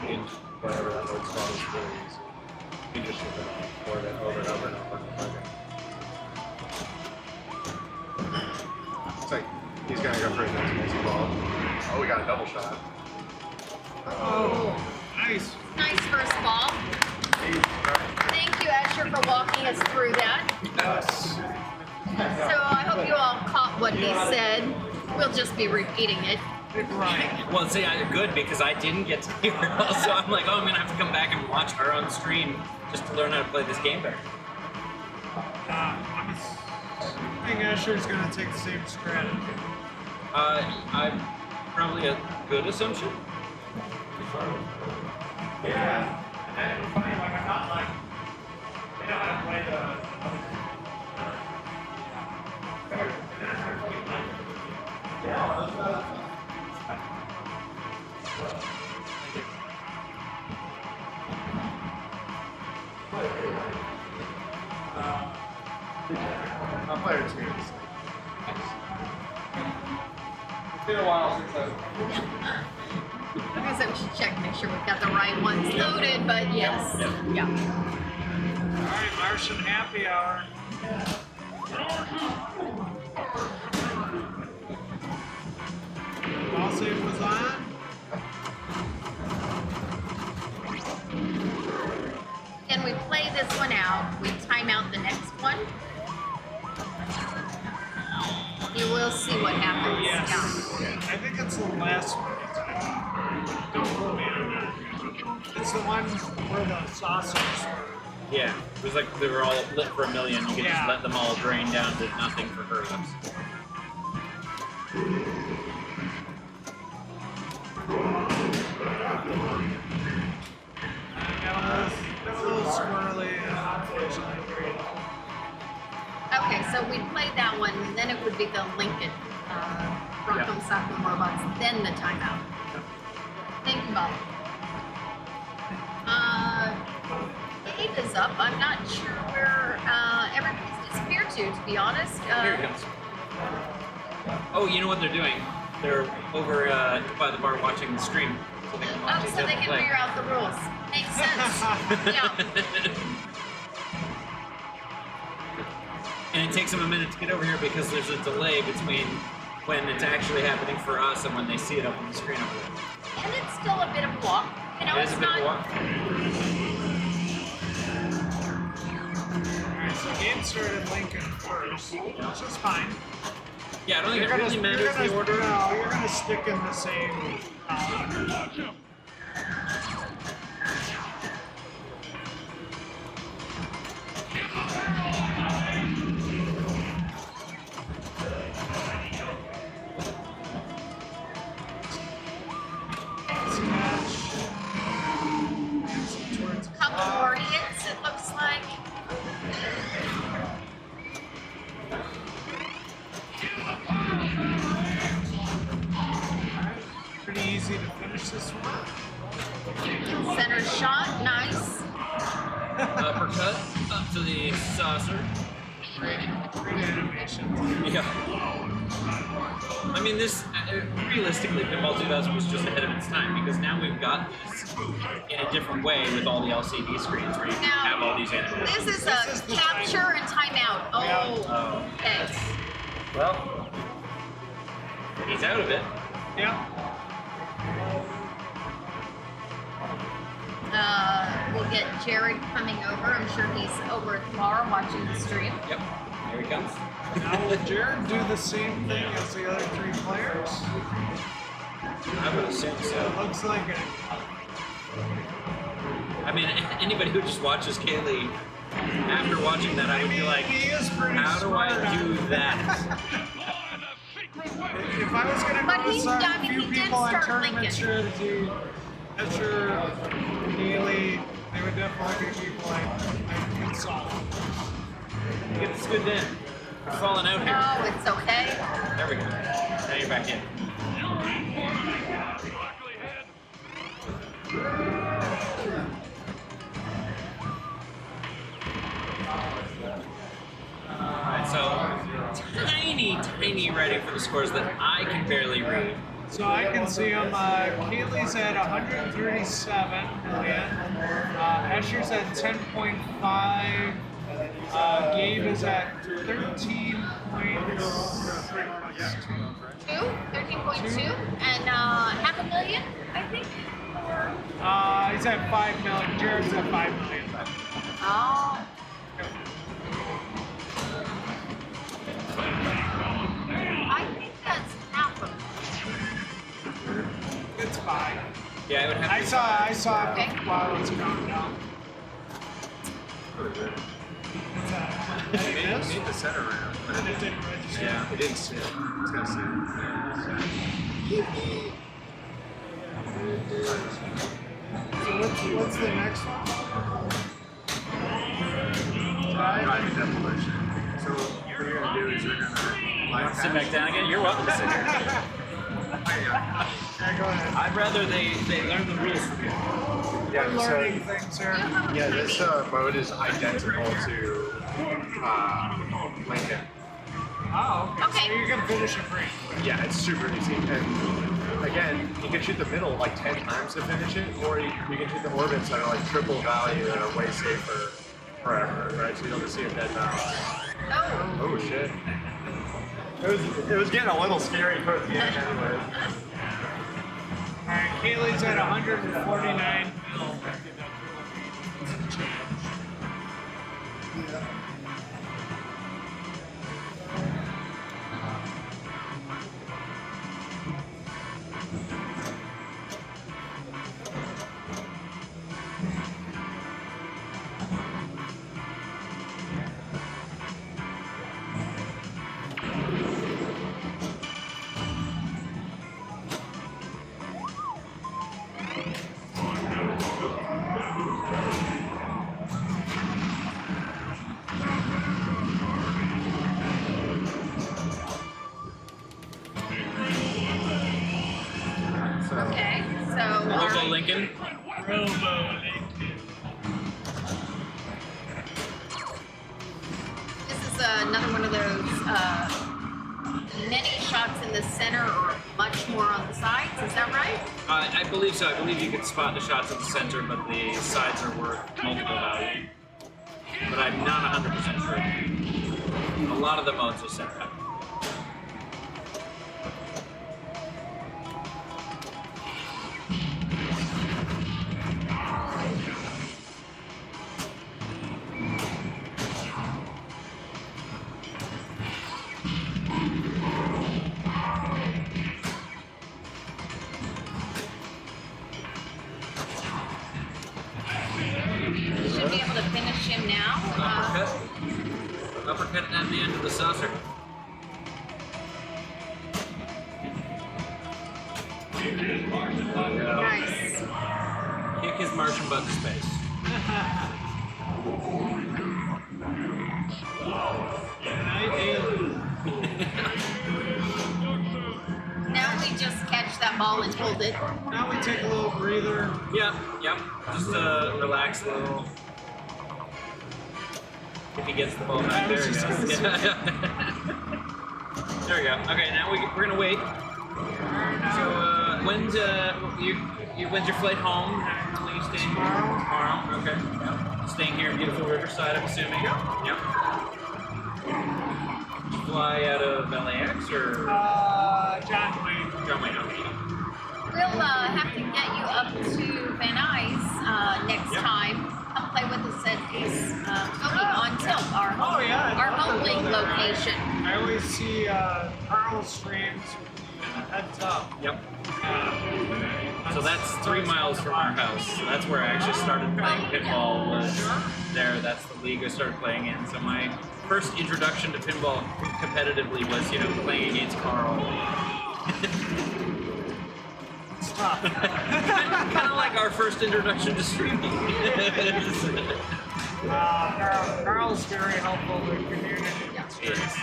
Speaker 6: in whatever that old spot is really easy. You just shoot it over and over and over and over and over. It's like, he's gonna go for his next multi-ball. Oh, we got a double shot.
Speaker 3: Oh, nice.
Speaker 1: Nice first ball. Thank you, Asher, for walking us through that.
Speaker 3: Yes.
Speaker 1: So I hope you all caught what he said. We'll just be repeating it.
Speaker 3: Right.
Speaker 2: Well, see, good because I didn't get to hear it all, so I'm like, oh, I'm gonna have to come back and watch her on stream just to learn how to play this game better.
Speaker 3: I think Asher's going to take the same strategy.
Speaker 2: I'm probably a good assumption.
Speaker 6: Yeah. And it's funny, like, I'm not like, they know how to play the. experience.
Speaker 7: It's been a while since I've.
Speaker 1: I guess I should check, make sure we've got the right ones loaded, but yes. Yeah.
Speaker 3: All right, Martian happy hour. Ball save was on.
Speaker 1: Can we play this one out? We time out the next one. You will see what happens.
Speaker 3: Yes.
Speaker 1: Yeah.
Speaker 3: I think it's the last one. Don't quote me on that. It's the one where the saucers were.
Speaker 2: Yeah, it was like they were all lit for $1 million. You could
Speaker 3: Yeah.
Speaker 2: just let them all drain down to nothing for hurdles.
Speaker 3: Got a little squirrely, unfortunately.
Speaker 1: Okay, so we played that one, and then it would be the Lincoln Bronco Sophomore Robots, then the timeout. Thank you, Bob. Dave is up. I'm not sure where everybody's disappeared to be honest.
Speaker 2: Here it comes. Oh, you know what they're doing? They're over by the bar watching the stream. So they can watch
Speaker 1: Oh,
Speaker 2: each
Speaker 1: so
Speaker 2: other
Speaker 1: they can
Speaker 2: play.
Speaker 1: figure out the rules. Makes sense. Yeah.
Speaker 2: And it takes them a minute to get over here because there's a delay between when it's actually happening for us and when they see it up on the screen over there.
Speaker 1: And it's still a bit of a walk. You know,
Speaker 2: It is
Speaker 1: it's
Speaker 2: a bit of
Speaker 1: not.
Speaker 2: a walk.
Speaker 3: Alright, so game started Lincoln first, which is fine.
Speaker 2: Yeah, I don't think it really matters the order.
Speaker 3: No, you're gonna stick in the same.
Speaker 1: Couple more hits, it looks like.
Speaker 3: Pretty easy to finish this one.
Speaker 1: Center shot, nice.
Speaker 2: Uppercut up to the saucer.
Speaker 3: Great animation.
Speaker 2: Yeah. I mean, this realistically, Pinball 2000 was just ahead of its time because now we've got this in a different way with all the LCD screens where you can
Speaker 1: Now,
Speaker 2: have all these animations.
Speaker 1: This is a capture and timeout. Oh, okay.
Speaker 2: Well, he's out of it.
Speaker 3: Yeah.
Speaker 1: We'll get Jared coming over. I'm sure he's over at the bar watching the stream.
Speaker 2: Yep. Here he comes.
Speaker 3: Now will Jared do the same thing as the other three players?
Speaker 2: I would assume so.
Speaker 3: Looks like it.
Speaker 2: I mean, anybody who just watches Kaylee, after watching that, I would be like,
Speaker 3: he is pretty
Speaker 2: how do I
Speaker 3: smart
Speaker 2: do
Speaker 3: on-
Speaker 2: that?
Speaker 3: If I was going
Speaker 1: But
Speaker 3: to
Speaker 1: he-
Speaker 3: assign
Speaker 1: I
Speaker 3: a
Speaker 1: mean,
Speaker 3: few
Speaker 1: he did
Speaker 3: people on
Speaker 1: start
Speaker 3: tournament
Speaker 1: Lincoln.
Speaker 3: strategy, Escher, Neely, they would definitely be people I consult.
Speaker 2: You get this good then. We're falling out here.
Speaker 1: Oh, it's okay.
Speaker 2: There we go. Now you're back in. Alright, so tiny writing for the scores that I can barely read.
Speaker 3: So I can see them. Keeley's at 137 million. Escher's at 10.5. Gabe is at 13.2.
Speaker 1: 13.2 and $500,000, I think.
Speaker 3: He's at 5 million. Jared's at 5 million.
Speaker 1: Oh. I think that's half of it.
Speaker 3: It's 5.
Speaker 2: Yeah, I would have
Speaker 3: I
Speaker 2: to.
Speaker 3: saw
Speaker 1: Okay.
Speaker 3: it while it was going down.
Speaker 6: You made the center round, but
Speaker 3: It didn't register.
Speaker 6: it didn't sit. It's gonna sit.
Speaker 3: So what's the next one?
Speaker 6: Driving demolition. So what you're gonna do is you're gonna
Speaker 2: Sit back down again. You're welcome to sit here.
Speaker 3: Yeah, go ahead.
Speaker 2: I'd rather they learn the rules from you.
Speaker 6: Yeah,
Speaker 3: We're
Speaker 6: so
Speaker 3: learning things here.
Speaker 6: yeah, this mode is identical to Lincoln.
Speaker 3: Oh, okay.
Speaker 1: Okay.
Speaker 3: So you can finish it pretty quick.
Speaker 6: Yeah, it's super easy. And again, you can shoot the middle like 10 times to finish it, or you can shoot the orbits that are like triple value that are way safer forever, right? So you don't see a dead mouse.
Speaker 1: Oh.
Speaker 6: Oh shit. It was getting a little scary towards the end anyway.
Speaker 3: Alright, Kaylee's at 149 mil.
Speaker 1: Okay. So
Speaker 2: Robo Lincoln.
Speaker 1: this is another one of those many shots in the center or much more on the sides. Is that right?
Speaker 2: I believe so. I believe you can spot the shots at the center, but the sides are worth multiple value. But I'm not 100% sure. A lot of the modes are set up.
Speaker 1: You should be able to finish him now.
Speaker 2: Uppercut at the end of the saucer.
Speaker 1: Nice.
Speaker 2: Kick his Martian butt to space.
Speaker 1: Now we just catch that ball and hold it.
Speaker 3: Now we take a little breather.
Speaker 2: Yep. Just relax a little. If he gets the ball back, there he goes. There we go. Okay, now we're gonna wait. So, when's your flight home? Are you staying tomorrow? Okay. Yep. Staying here in beautiful Riverside, I'm assuming. Yep. Fly out of LAX or
Speaker 3: John Wayne.
Speaker 2: John Wayne? Okay.
Speaker 1: We'll have to get you up to Van Nuys next time. Come play with us at Ace Tony on Tilt, our home league location.
Speaker 3: I always see Carl streams heads up.
Speaker 2: Yep. So that's 3 miles from our house. So that's where I actually started playing pinball. Was there? That's the league I started playing in. So my first introduction to pinball competitively was, playing against Carl.
Speaker 3: It's tough.
Speaker 2: Kind of like our first introduction to streaming.
Speaker 3: Carl's very helpful to the community.
Speaker 2: Yes.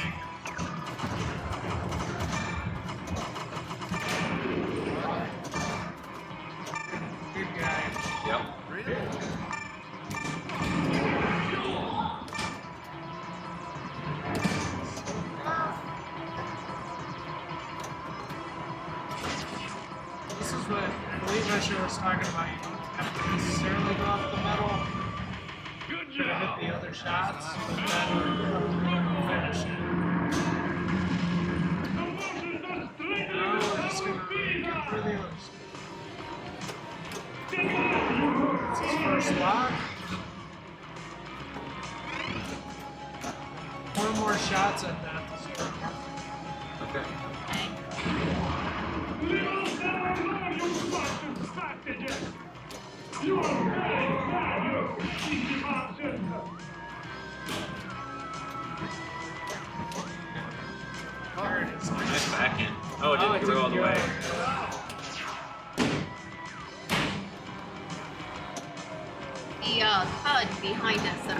Speaker 3: Good guy.
Speaker 2: Yep.
Speaker 3: This is what I believe Usher was talking about. You don't have to necessarily go off the metal to hit the other shots, but then finish it. Now we're just going to get through the others. It's his first lock. 4 more shots at that to start.
Speaker 2: Okay.
Speaker 3: There it is.
Speaker 2: Nice backhand. Oh, it didn't go all the way.
Speaker 1: The HUD behind us of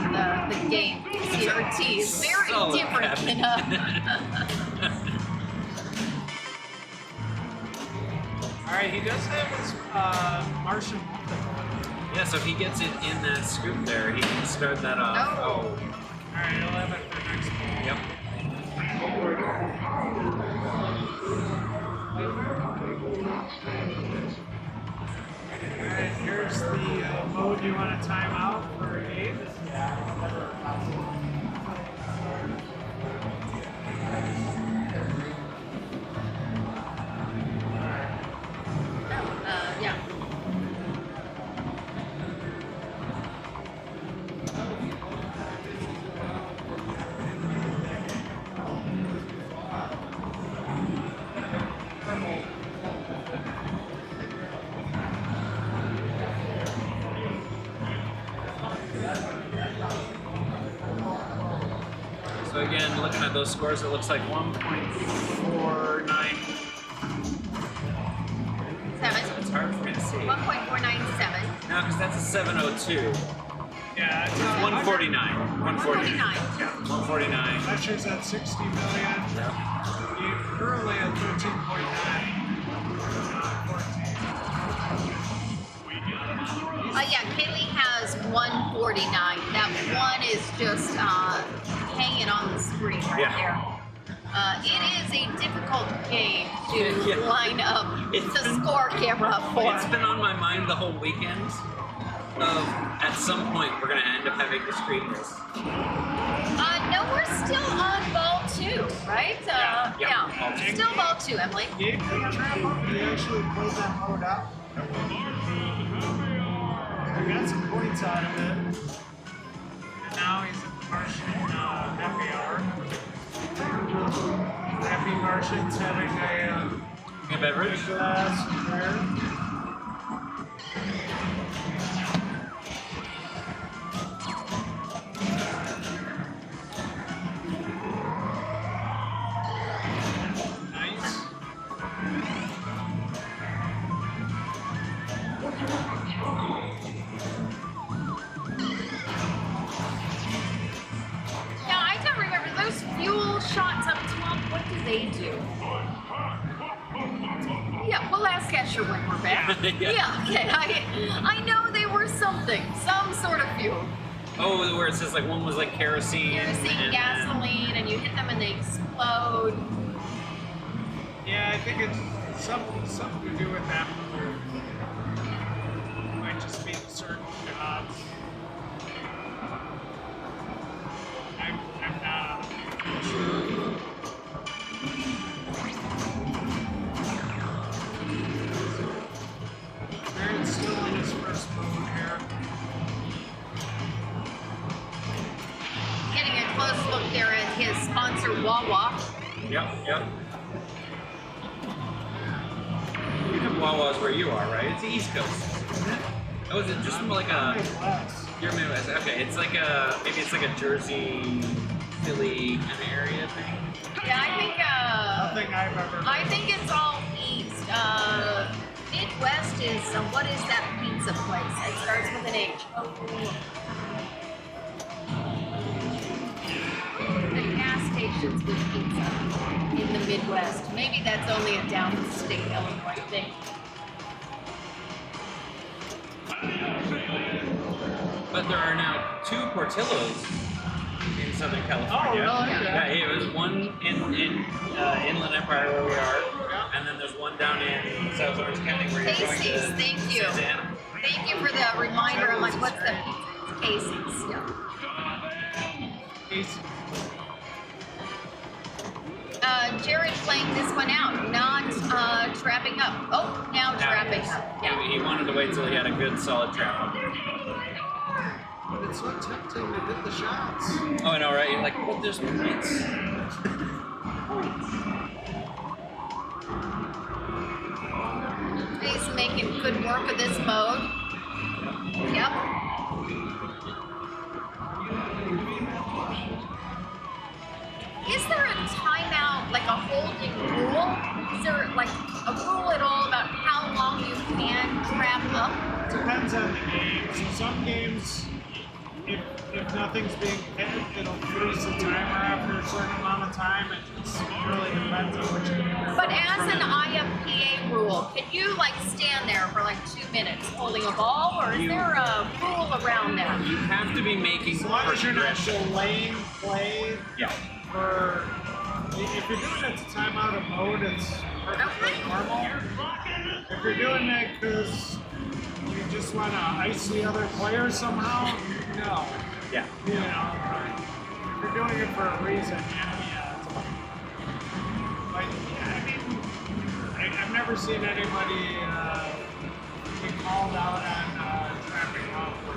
Speaker 1: the game, CRT, is very
Speaker 2: Solid
Speaker 1: different than
Speaker 3: Alright, he does have his Martian multiplier.
Speaker 2: Yeah, so if he gets it in that scoop there, he can start that off.
Speaker 1: Oh.
Speaker 3: Alright, he'll have it for next game.
Speaker 2: Yep.
Speaker 3: you want a timeout for a game?
Speaker 1: Yeah.
Speaker 2: So again, looking at those scores, it looks like 1.49. It's hard for me to see.
Speaker 1: 1.497.
Speaker 2: No, because that's a 702.
Speaker 3: Yeah, it's
Speaker 2: 149. 149.
Speaker 1: 149.
Speaker 2: Yeah, 149.
Speaker 3: Measures at 60 million. You're currently at 13.9.
Speaker 1: Yeah, Kaylee has 149. That one is just hanging on the screen right there. It is a difficult game to line up the score camera for.
Speaker 2: It's been on my mind the whole weekend. At some point, we're going to end up having the screen race.
Speaker 1: No, we're still on ball 2, right?
Speaker 2: Ball two.
Speaker 1: Still ball 2, Emily.
Speaker 3: Game for the trap up, he actually pulled that mode out. We got some points out of it. And now he's at the Martian happy hour. Happy Martian's having
Speaker 2: A beverage?
Speaker 3: glass there. Nice.
Speaker 1: Yeah, I don't remember those fuel shots up top. What do they do? Yeah, we'll ask Escher when we're back.
Speaker 2: Yeah.
Speaker 1: Okay. I know they were something, some sort of fuel.
Speaker 2: Oh, where it says like one was like kerosene.
Speaker 1: Kerosene,
Speaker 2: and
Speaker 1: gasoline, and you hit them and they explode.
Speaker 3: Yeah, I think it's something to do with that. Might just be certain jobs. I'm not sure. Barrett's still in his first move here.
Speaker 1: Getting a close look there at his sponsor, Wawa.
Speaker 2: Yep. You have Wawa's where you are, right? It's the East Coast, isn't it? Oh, is it just more like a...
Speaker 3: Midwest.
Speaker 2: You're Midwest. Okay, it's like a... Maybe it's like a Jersey, Philly kind of area thing.
Speaker 1: Yeah,
Speaker 3: Nothing I've ever.
Speaker 1: I think it's all east. Midwest is, what is that pizza place? It starts with an H. The gas stations with pizza in the Midwest. Maybe that's only a downstate Illinois thing.
Speaker 2: But there are now 2 Portillos in Southern California.
Speaker 3: Oh, really?
Speaker 2: Yeah, it was one in Inland Empire where we are, and then there's one down in South Orange County where you're going
Speaker 1: Casey's,
Speaker 2: to
Speaker 1: thank you.
Speaker 2: Santana.
Speaker 1: Thank you for the reminder. I'm like, what's the pizza? It's Casey's. Yeah.
Speaker 3: Casey.
Speaker 1: Jared playing this one out, not trapping up. Oh, now trapping up. Yeah.
Speaker 2: He wanted to wait till he had a good solid trap.
Speaker 3: But it's so tempting to hit the shots.
Speaker 2: Oh, I know, right? You're like, well, there's points.
Speaker 1: He's making good work of this mode. Yep. Is there a timeout, like a holding rule? Is there like a rule at all about how long you can trap up?
Speaker 3: Depends on the game. So some games, if nothing's being hit, it'll freeze the timer after a certain amount of time. It just really depends on which game you're
Speaker 1: But as
Speaker 3: playing.
Speaker 1: an IFPA rule, can you like stand there for like 2 minutes holding a ball, or is there a rule around that?
Speaker 2: You have to be making
Speaker 3: As long as you're not
Speaker 2: progression.
Speaker 3: delaying play
Speaker 2: Yeah.
Speaker 3: for If you're doing it to time out of mode, it's perfectly normal. If you're doing it because you just want to ice the other player somehow, no.
Speaker 2: Yeah.
Speaker 3: You know, if you're doing it for a reason, yeah, it's fine. But yeah, I mean, I've never seen anybody get called out on trapping off or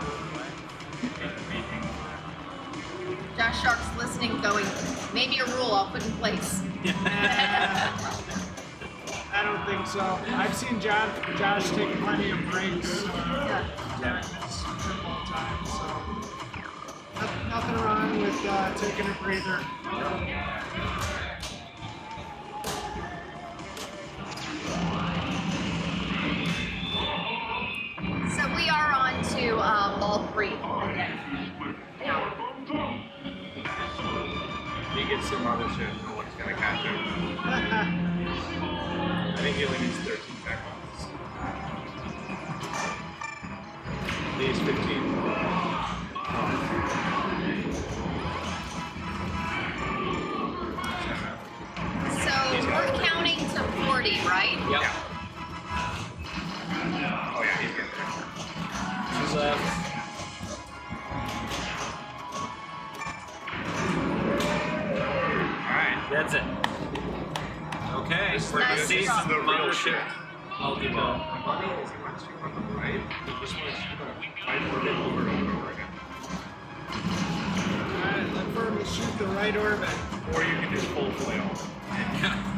Speaker 3: anything.
Speaker 1: Josh Shark's listening, going, maybe a rule I'll put in place.
Speaker 3: I don't think so. I've seen Josh take plenty of breaks during this football time, so nothing wrong with taking a breather.
Speaker 1: So we are on to ball 3 again. Now,
Speaker 6: If he gets some other shit, no one's gonna catch him. I think he only needs 13 tackles. These 15.
Speaker 1: so we're counting to 40, right?
Speaker 2: Yep.
Speaker 6: Oh yeah, he's getting there.
Speaker 2: She's left.
Speaker 6: Alright.
Speaker 2: That's it. Okay, we're
Speaker 1: Nice
Speaker 2: gonna see
Speaker 1: job.
Speaker 2: some
Speaker 6: The real
Speaker 2: mothership
Speaker 6: shit.
Speaker 2: multi-ball.
Speaker 6: Money is he wants to shoot on the right. He just wants to shoot on the right orbit over and over again.
Speaker 3: Alright, let Furby shoot the right orbit.
Speaker 6: Or you can just full flail.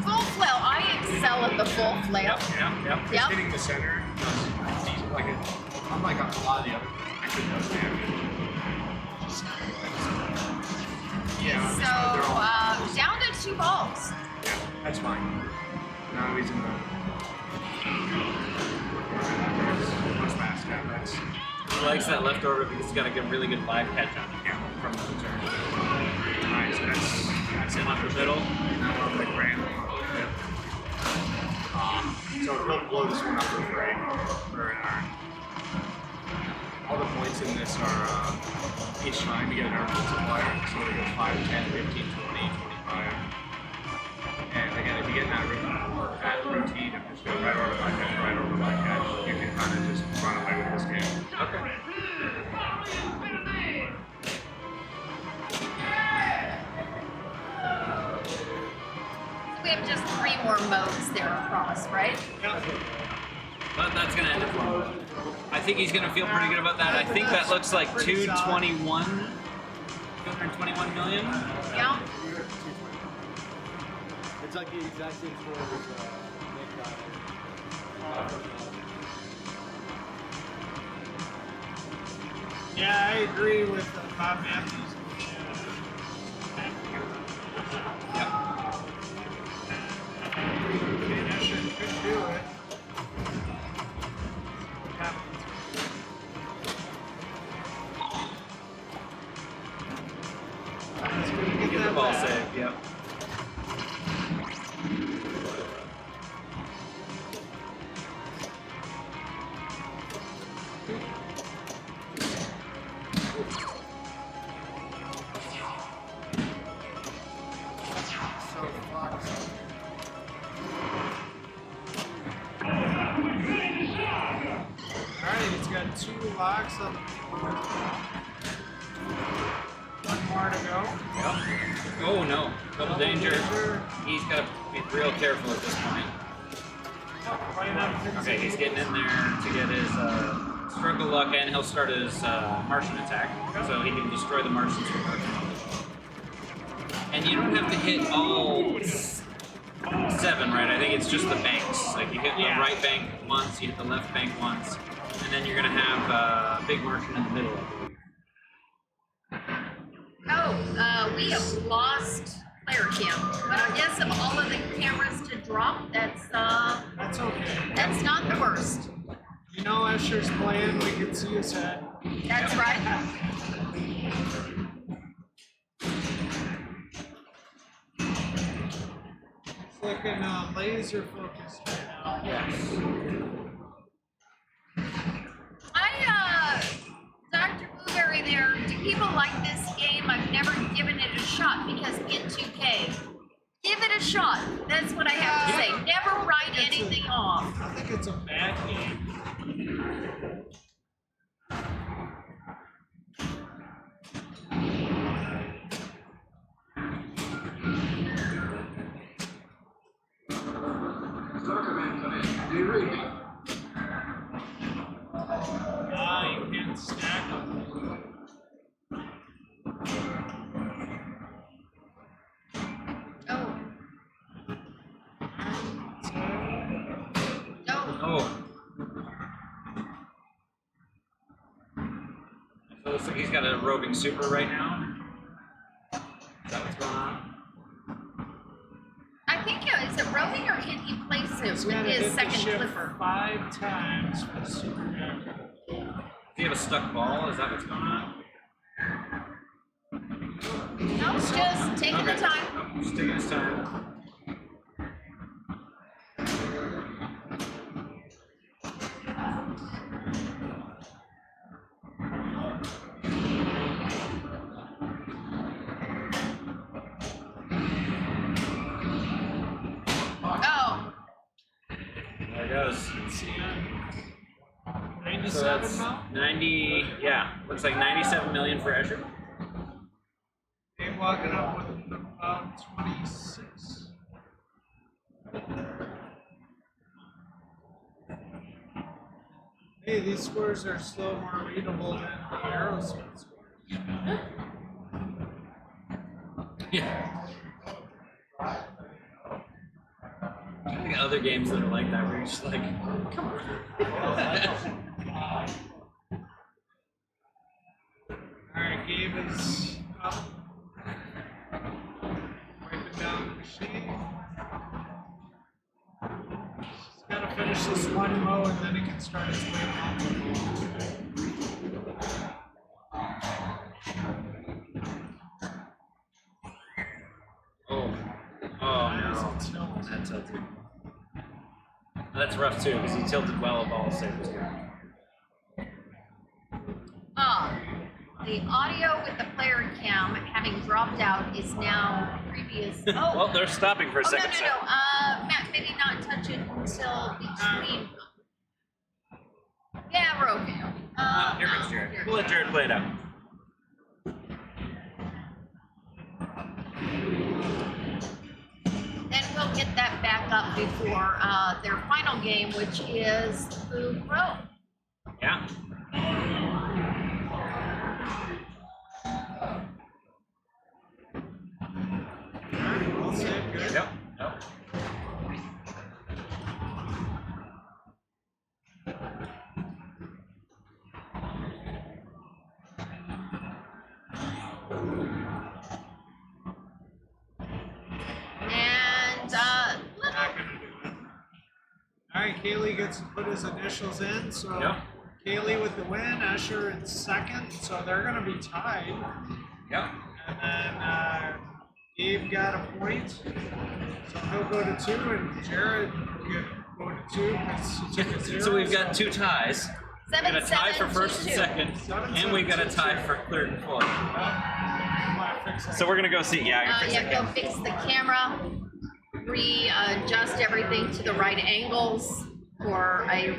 Speaker 1: Full flail. I excel at the full flail.
Speaker 6: Yep.
Speaker 1: Yep.
Speaker 6: Just hitting the center. He's like unlike a lot of the other actually does damage. Yeah.
Speaker 1: So down to 2 balls.
Speaker 6: Yeah, that's fine. Now he's in the most fast cap. That's
Speaker 2: He likes that left orbit because he's got a really good live catch on it from the return.
Speaker 6: nice. That's
Speaker 2: In up the middle.
Speaker 6: the grand. Yep. So he'll blow this one up for free. For an iron. All the points in this are each time you get an earth multiplier. So it goes 5, 10, 15, 20, 25. And again, if you get that routine of just go right over by catch, right over by catch, you can kind of just run away with this game.
Speaker 2: Okay.
Speaker 1: We have just 3 more modes there across, right?
Speaker 2: But that's gonna end it for him. I think he's gonna feel pretty good about that. I think that looks like 221 million.
Speaker 1: Yeah.
Speaker 9: It's like the exact same score as Nick got.
Speaker 3: Yeah, I agree with Bob Matthews. Okay, Escher could do it. He's gonna get
Speaker 2: Get the
Speaker 3: that
Speaker 2: ball
Speaker 3: back.
Speaker 2: save. Yep.
Speaker 3: So fucked. Alright, he's got 2 locks on the board. 1 more to go.
Speaker 2: Yep. Oh no, double danger. He's got to be real careful at this point.
Speaker 3: Playing up
Speaker 2: Okay, he's getting in there to get his struggle luck, and he'll start his Martian attack, so he can destroy the Martians with Martian. And you don't have to hit all 7, right? I think it's just the banks. Like you hit the right bank once, you hit the left bank once, and then you're gonna have big Martian in the middle.
Speaker 1: Oh, we have lost player cam. But I guess of all of the cameras to drop, that's
Speaker 3: okay.
Speaker 1: that's not the worst.
Speaker 3: You know Escher's playing, we can see his head.
Speaker 1: That's right.
Speaker 3: It's looking laser focused right now.
Speaker 2: Yes.
Speaker 1: Dr. Blueberry there, do people like this game? I've never given it a shot because in 2K, give it a shot. That's what I have to say. Never write anything off.
Speaker 3: I think it's a bad game. You can't stack them.
Speaker 1: Oh. Oh.
Speaker 2: Oh. So it looks like he's got a roving super right now. Is that what's going on?
Speaker 1: I think is it roving or can he place it
Speaker 3: He's
Speaker 1: with
Speaker 3: gotta
Speaker 1: his
Speaker 3: hit the
Speaker 1: second
Speaker 3: ship
Speaker 1: flipper?
Speaker 3: for 5 times for the super jack.
Speaker 2: Does he have a stuck ball? Is that what's going on?
Speaker 1: No, it's just taking the time.
Speaker 2: Oh, just taking his time.
Speaker 1: Oh.
Speaker 2: There it goes.
Speaker 3: See, 97
Speaker 2: So that's
Speaker 3: now?
Speaker 2: 90, yeah, looks like 97 million for Escher.
Speaker 3: Dave walking up with about 26. Hey, these scores are still more readable than the Aerosmith scores.
Speaker 2: Yeah. I think other games that are like that where you're just like, come on.
Speaker 3: Alright, Gabe is up. Wiping down the machine. He's got to finish this one row and then he can start his way down.
Speaker 2: Oh, oh no, that tilted. That's rough too because he tilted well of all sabers here.
Speaker 1: The audio with the player cam having dropped out is now previous. Oh,
Speaker 2: Well, they're stopping for a
Speaker 1: oh no,
Speaker 2: second.
Speaker 1: no, no. Matt, maybe not touch it until between. Yeah, we're okay.
Speaker 2: Here comes Jared. We'll let Jared play it out.
Speaker 1: Then we'll get that back up before their final game, which is Foo Pro.
Speaker 2: Yeah.
Speaker 3: Well said, good.
Speaker 2: Yep. Yep.
Speaker 1: And
Speaker 3: Not gonna do it. Alright, Kaylee gets to put his initials in, so
Speaker 2: Yep.
Speaker 3: Kaylee with the win, Escher in second, so they're gonna be tied.
Speaker 2: Yep.
Speaker 3: And then Gabe got a point, so he'll go to 2, and Jared will go to 2 because he took a 0.
Speaker 2: So we've got 2 ties. We got a tie for first and
Speaker 1: 7-2.
Speaker 2: second, and we got a tie for third and fourth. So we're gonna go see. Yeah, fix that
Speaker 1: Yeah, go
Speaker 2: camera.
Speaker 1: fix the camera, readjust everything to the right angles for a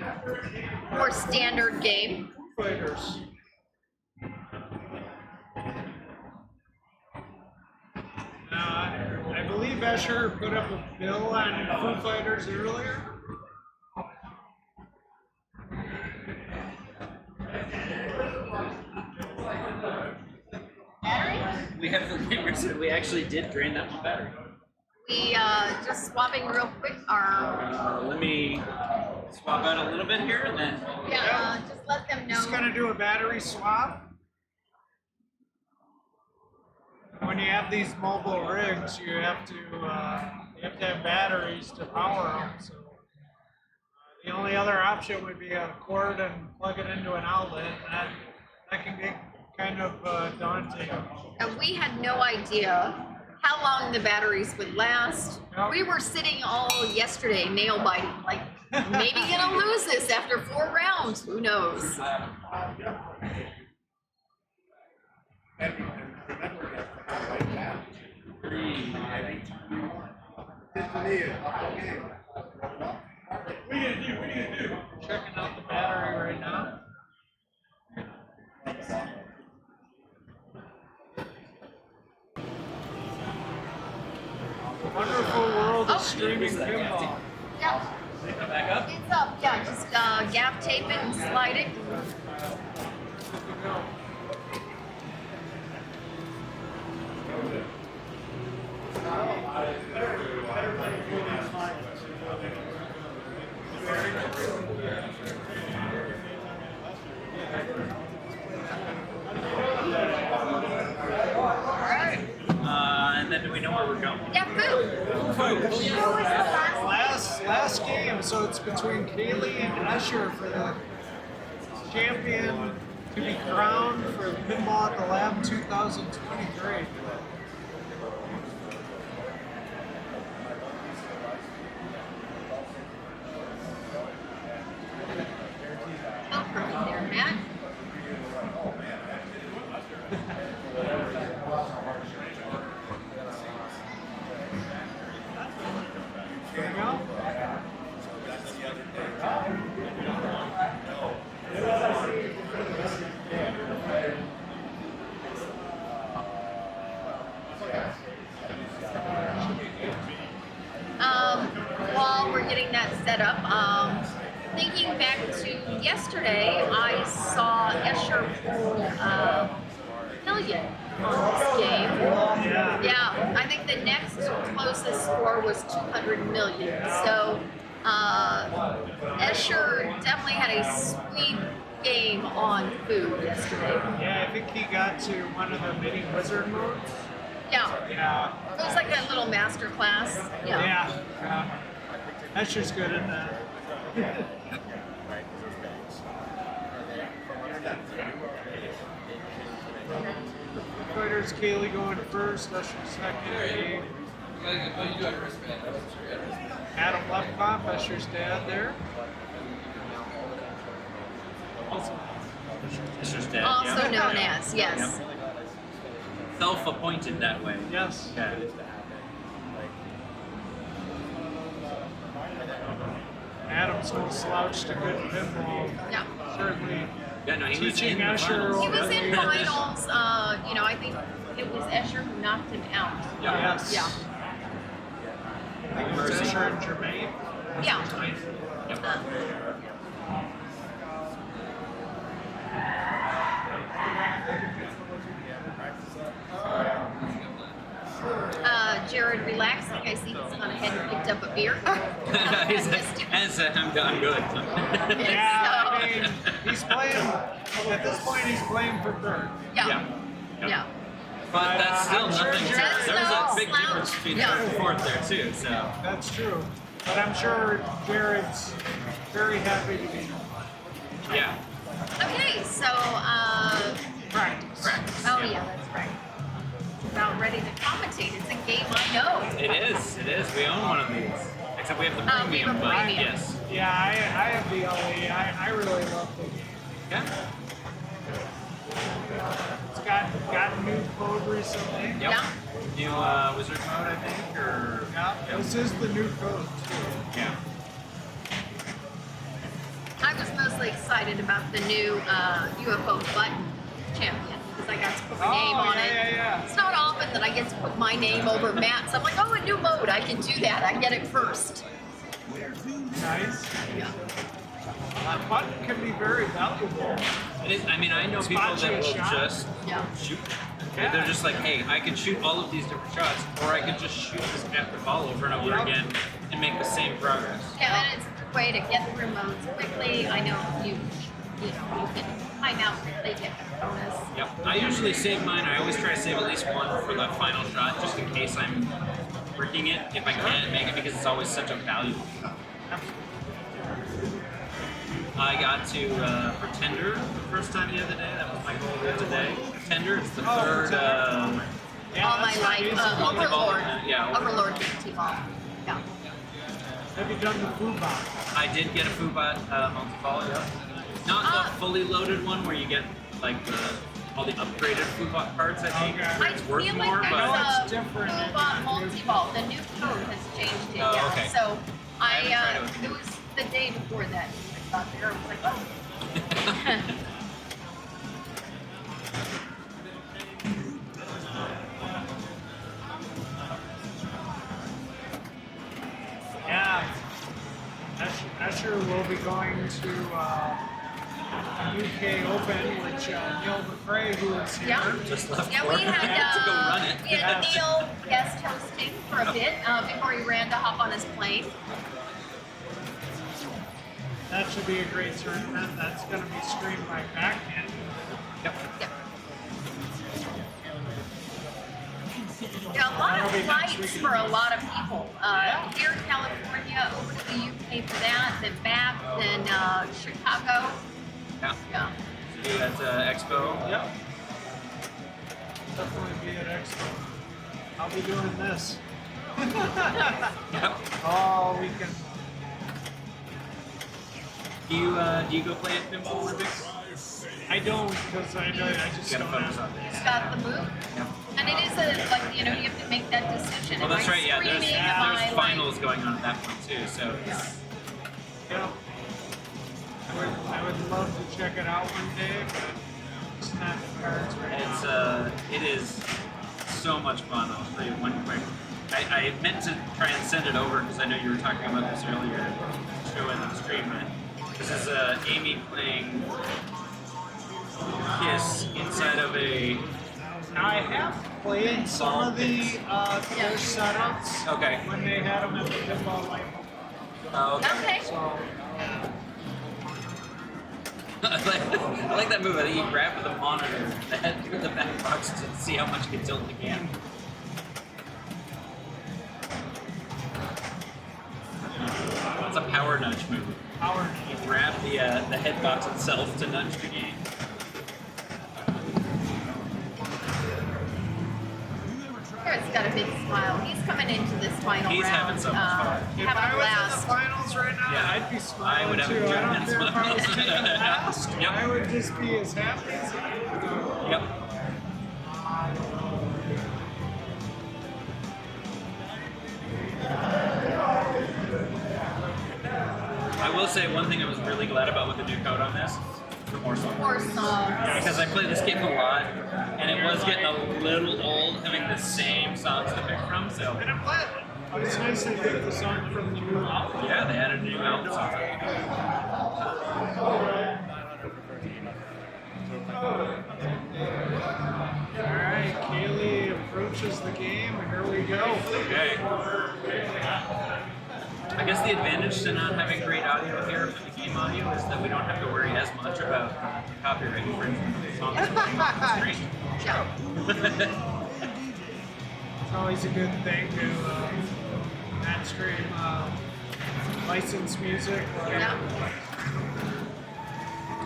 Speaker 1: more standard game.
Speaker 3: Fighters. I believe Escher put up a bill on Foo Fighters earlier.
Speaker 2: We have the Riverside. We actually did drain that battery.
Speaker 1: We just swapping real quick our
Speaker 2: Let me swap out a little bit here, and then
Speaker 1: just let them know.
Speaker 3: Just gonna do a battery swap. When you have these mobile rigs, you have to have batteries to power them. So the only other option would be a cord and plug it into an outlet. And that can get kind of daunting.
Speaker 1: And we had no idea how long the batteries would last.
Speaker 3: Yep.
Speaker 1: We were sitting all yesterday nail biting, like maybe gonna lose this after 4 rounds. Who knows?
Speaker 3: Checking out the battery right now. Wonderful world of streaming pinball.
Speaker 1: Yeah.
Speaker 2: Back up.
Speaker 1: It's up. Yeah, just gap tape it and slide it.
Speaker 2: And then do we know where we're going?
Speaker 1: Yeah, food.
Speaker 3: Last game, so it's between Kaylee and Escher for the champion to be crowned for Pinball at the Lab 2023.
Speaker 1: Oh, perfect there, Matt.
Speaker 3: There you go.
Speaker 1: While we're getting that set up, thinking back to yesterday, I saw Escher pull million on this game. Yeah, I think the next closest score was 200 million. So Escher definitely had a sweet game on food yesterday.
Speaker 3: Yeah, I think he got to one of the mini wizard modes.
Speaker 1: Yeah,
Speaker 3: Yeah.
Speaker 1: it was like a little master class. Yeah.
Speaker 3: Yeah. Escher's good at that. Foo Fighters, Kaylee going first, Escher second. Adam Lefkoff, Escher's dad there.
Speaker 2: It's just dead.
Speaker 1: Also known as, yes.
Speaker 2: Self-appointed that way.
Speaker 3: Yes.
Speaker 2: Yeah.
Speaker 3: Adam's no slouch to good pinball.
Speaker 1: Yeah.
Speaker 3: Certainly
Speaker 2: Yeah, no, he was
Speaker 3: teaching
Speaker 2: in the
Speaker 3: Escher.
Speaker 2: finals.
Speaker 1: He was in
Speaker 3: Yes.
Speaker 1: finals. I think it was Escher who knocked him out.
Speaker 3: Yes.
Speaker 1: Yeah.
Speaker 3: It was Escher and Jermaine.
Speaker 1: Yeah. Jared relaxing. I see he's gone ahead and picked up a beer.
Speaker 2: He's like, I'm good.
Speaker 3: Yeah, I mean, he's playing, at this point, he's playing for third.
Speaker 1: Yeah.
Speaker 2: Yeah.
Speaker 1: Yeah.
Speaker 2: But that's still
Speaker 3: I'm sure
Speaker 2: nothing.
Speaker 1: That's
Speaker 2: There was
Speaker 1: no
Speaker 2: a big
Speaker 1: slouch.
Speaker 2: difference between
Speaker 1: Yeah.
Speaker 2: third and fourth there too. So
Speaker 3: That's true. But I'm sure Jared's very happy to be here.
Speaker 2: yeah.
Speaker 1: Okay, so
Speaker 3: Practice.
Speaker 1: oh yeah, that's right. About ready to commentate. It's a game I know.
Speaker 2: It is. It is. We own one of these. Except we have the
Speaker 1: We have
Speaker 2: premium, but
Speaker 1: premium.
Speaker 2: yes.
Speaker 3: Yeah, I have the LE. I really love the game.
Speaker 2: Yeah.
Speaker 3: It's got new code recently.
Speaker 2: Yep.
Speaker 1: Yeah.
Speaker 2: New wizard mode, I think, or
Speaker 3: Yeah, this is the new code too.
Speaker 2: yeah.
Speaker 1: I was mostly excited about the new UFO button champion because I got to put my name on it.
Speaker 3: Yeah.
Speaker 1: It's not often that I get to put my name over Matt's. I'm like, oh, a new mode. I can do that. I get it first.
Speaker 3: Nice.
Speaker 1: Yeah.
Speaker 3: That button can be very valuable.
Speaker 2: It is. I mean, I know people
Speaker 3: Spot
Speaker 2: that
Speaker 3: you a
Speaker 2: will
Speaker 3: shot.
Speaker 2: just
Speaker 1: Yeah.
Speaker 2: shoot. They're just like, hey, I can shoot all of these different shots, or I can just shoot this after ball over and over
Speaker 3: Yep.
Speaker 2: again and make the same progress.
Speaker 1: Yeah, and it's a good way to get through modes quickly. I know you can time out if they get the bonus.
Speaker 2: Yep. I usually save mine. I always try to save at least one for the final shot, just in case I'm freaking it. If I can't make it, because it's always such a valuable shot. I got to Pretender the first time the other day. That was my goal the other day. Pretender, it's the third.
Speaker 3: Yeah,
Speaker 1: All my
Speaker 3: that's
Speaker 1: life,
Speaker 3: amazing.
Speaker 1: Overlord.
Speaker 2: Yeah,
Speaker 1: Overlord T-ball. Yeah.
Speaker 3: Have you done the food box?
Speaker 2: I did get a Foobot multi-ball, yeah. Not the fully loaded one where you get like the all the upgraded Foo cards, I think.
Speaker 3: Okay.
Speaker 2: Where
Speaker 1: I
Speaker 2: it's
Speaker 1: feel
Speaker 2: worth
Speaker 1: like
Speaker 2: more,
Speaker 1: there's
Speaker 2: but
Speaker 3: it's
Speaker 1: a
Speaker 3: different in
Speaker 1: Foo-Bot
Speaker 3: the new
Speaker 1: multi-ball. The new code has changed it.
Speaker 2: Oh,
Speaker 1: Yeah.
Speaker 2: okay.
Speaker 1: So
Speaker 2: I haven't tried it with
Speaker 1: it
Speaker 2: you.
Speaker 1: was the day before that. I got there. I was like, oh.
Speaker 3: Yeah. Escher will be going to UK Open, which Neil McRae, who is here.
Speaker 1: Yeah.
Speaker 2: just left
Speaker 1: Yeah,
Speaker 2: for
Speaker 1: we
Speaker 2: it.
Speaker 1: had
Speaker 2: to go run it.
Speaker 1: we had Neil guest hosting for a bit before he ran to hop on his plane.
Speaker 3: That should be a great tournament. That's going to be streamed by Pker.
Speaker 2: Yep.
Speaker 1: Yeah. Yeah, a lot of
Speaker 3: That'll be next
Speaker 1: flights
Speaker 3: weekend.
Speaker 1: for a lot of people. Here in California, over to the UK for that, then back, then Chicago.
Speaker 2: Yeah.
Speaker 1: Yeah.
Speaker 2: See you at Expo.
Speaker 3: Yep. Definitely be at Expo. I'll be doing this
Speaker 2: Yep.
Speaker 3: all weekend.
Speaker 2: Do you go play at Pinball Olympics?
Speaker 3: I don't because I just
Speaker 2: Gotta
Speaker 3: don't
Speaker 2: focus
Speaker 3: have
Speaker 2: on this.
Speaker 1: It's got the move.
Speaker 2: Yep.
Speaker 1: And it is like, you know, you have to make that decision.
Speaker 2: Well,
Speaker 1: Am
Speaker 2: that's
Speaker 1: I
Speaker 2: right. Yeah,
Speaker 1: streaming?
Speaker 2: there's
Speaker 1: Am I,
Speaker 2: finals going on at that point too. So
Speaker 3: Yeah. I would love to check it out one day, but it's not the cards right now.
Speaker 2: it is so much fun. I'll show you one quick. I meant to try and send it over because I know you were talking about this earlier. Show it on the stream. This is Amy playing Kiss inside of a.
Speaker 3: I have played some of the Kiss setups
Speaker 2: Okay.
Speaker 3: when they had them at the Pinball Light.
Speaker 2: Okay.
Speaker 1: Okay.
Speaker 3: So,
Speaker 2: I like that move. I think you grab the monitor, the back box to see how much you can tilt the game. It's a power nudge move.
Speaker 3: power.
Speaker 2: You grab the head box itself to nudge the game.
Speaker 1: Garrett's got a big smile. He's coming into this final
Speaker 2: He's
Speaker 1: round.
Speaker 2: having so much fun.
Speaker 3: If
Speaker 1: Having
Speaker 3: I
Speaker 1: a
Speaker 3: was in the
Speaker 1: blast.
Speaker 3: finals right now,
Speaker 2: Yeah,
Speaker 3: I'd be smiling
Speaker 2: I would have
Speaker 3: too.
Speaker 2: a
Speaker 3: I don't
Speaker 2: giant
Speaker 3: care if I was
Speaker 2: smile.
Speaker 3: taking last.
Speaker 2: Yep.
Speaker 3: I would just be as happy as I could.
Speaker 2: Yep. I will say one thing I was really glad about with the new code on this, the more songs.
Speaker 1: More songs.
Speaker 2: Because I played this game a lot, and it was getting a little old having the same songs to pick from, so.
Speaker 3: And I'm glad. It's nice to pick the song from the new album.
Speaker 2: Yeah, they added a new album song.
Speaker 3: Alright, Kaylee approaches the game, and here we go.
Speaker 2: Okay. I guess the advantage to not having great audio here for the game audio is that we don't have to worry as much about copyright infringement of the songs playing on the screen.
Speaker 1: Yeah.
Speaker 3: It's always a good thing to not stream licensed music.
Speaker 1: Yeah.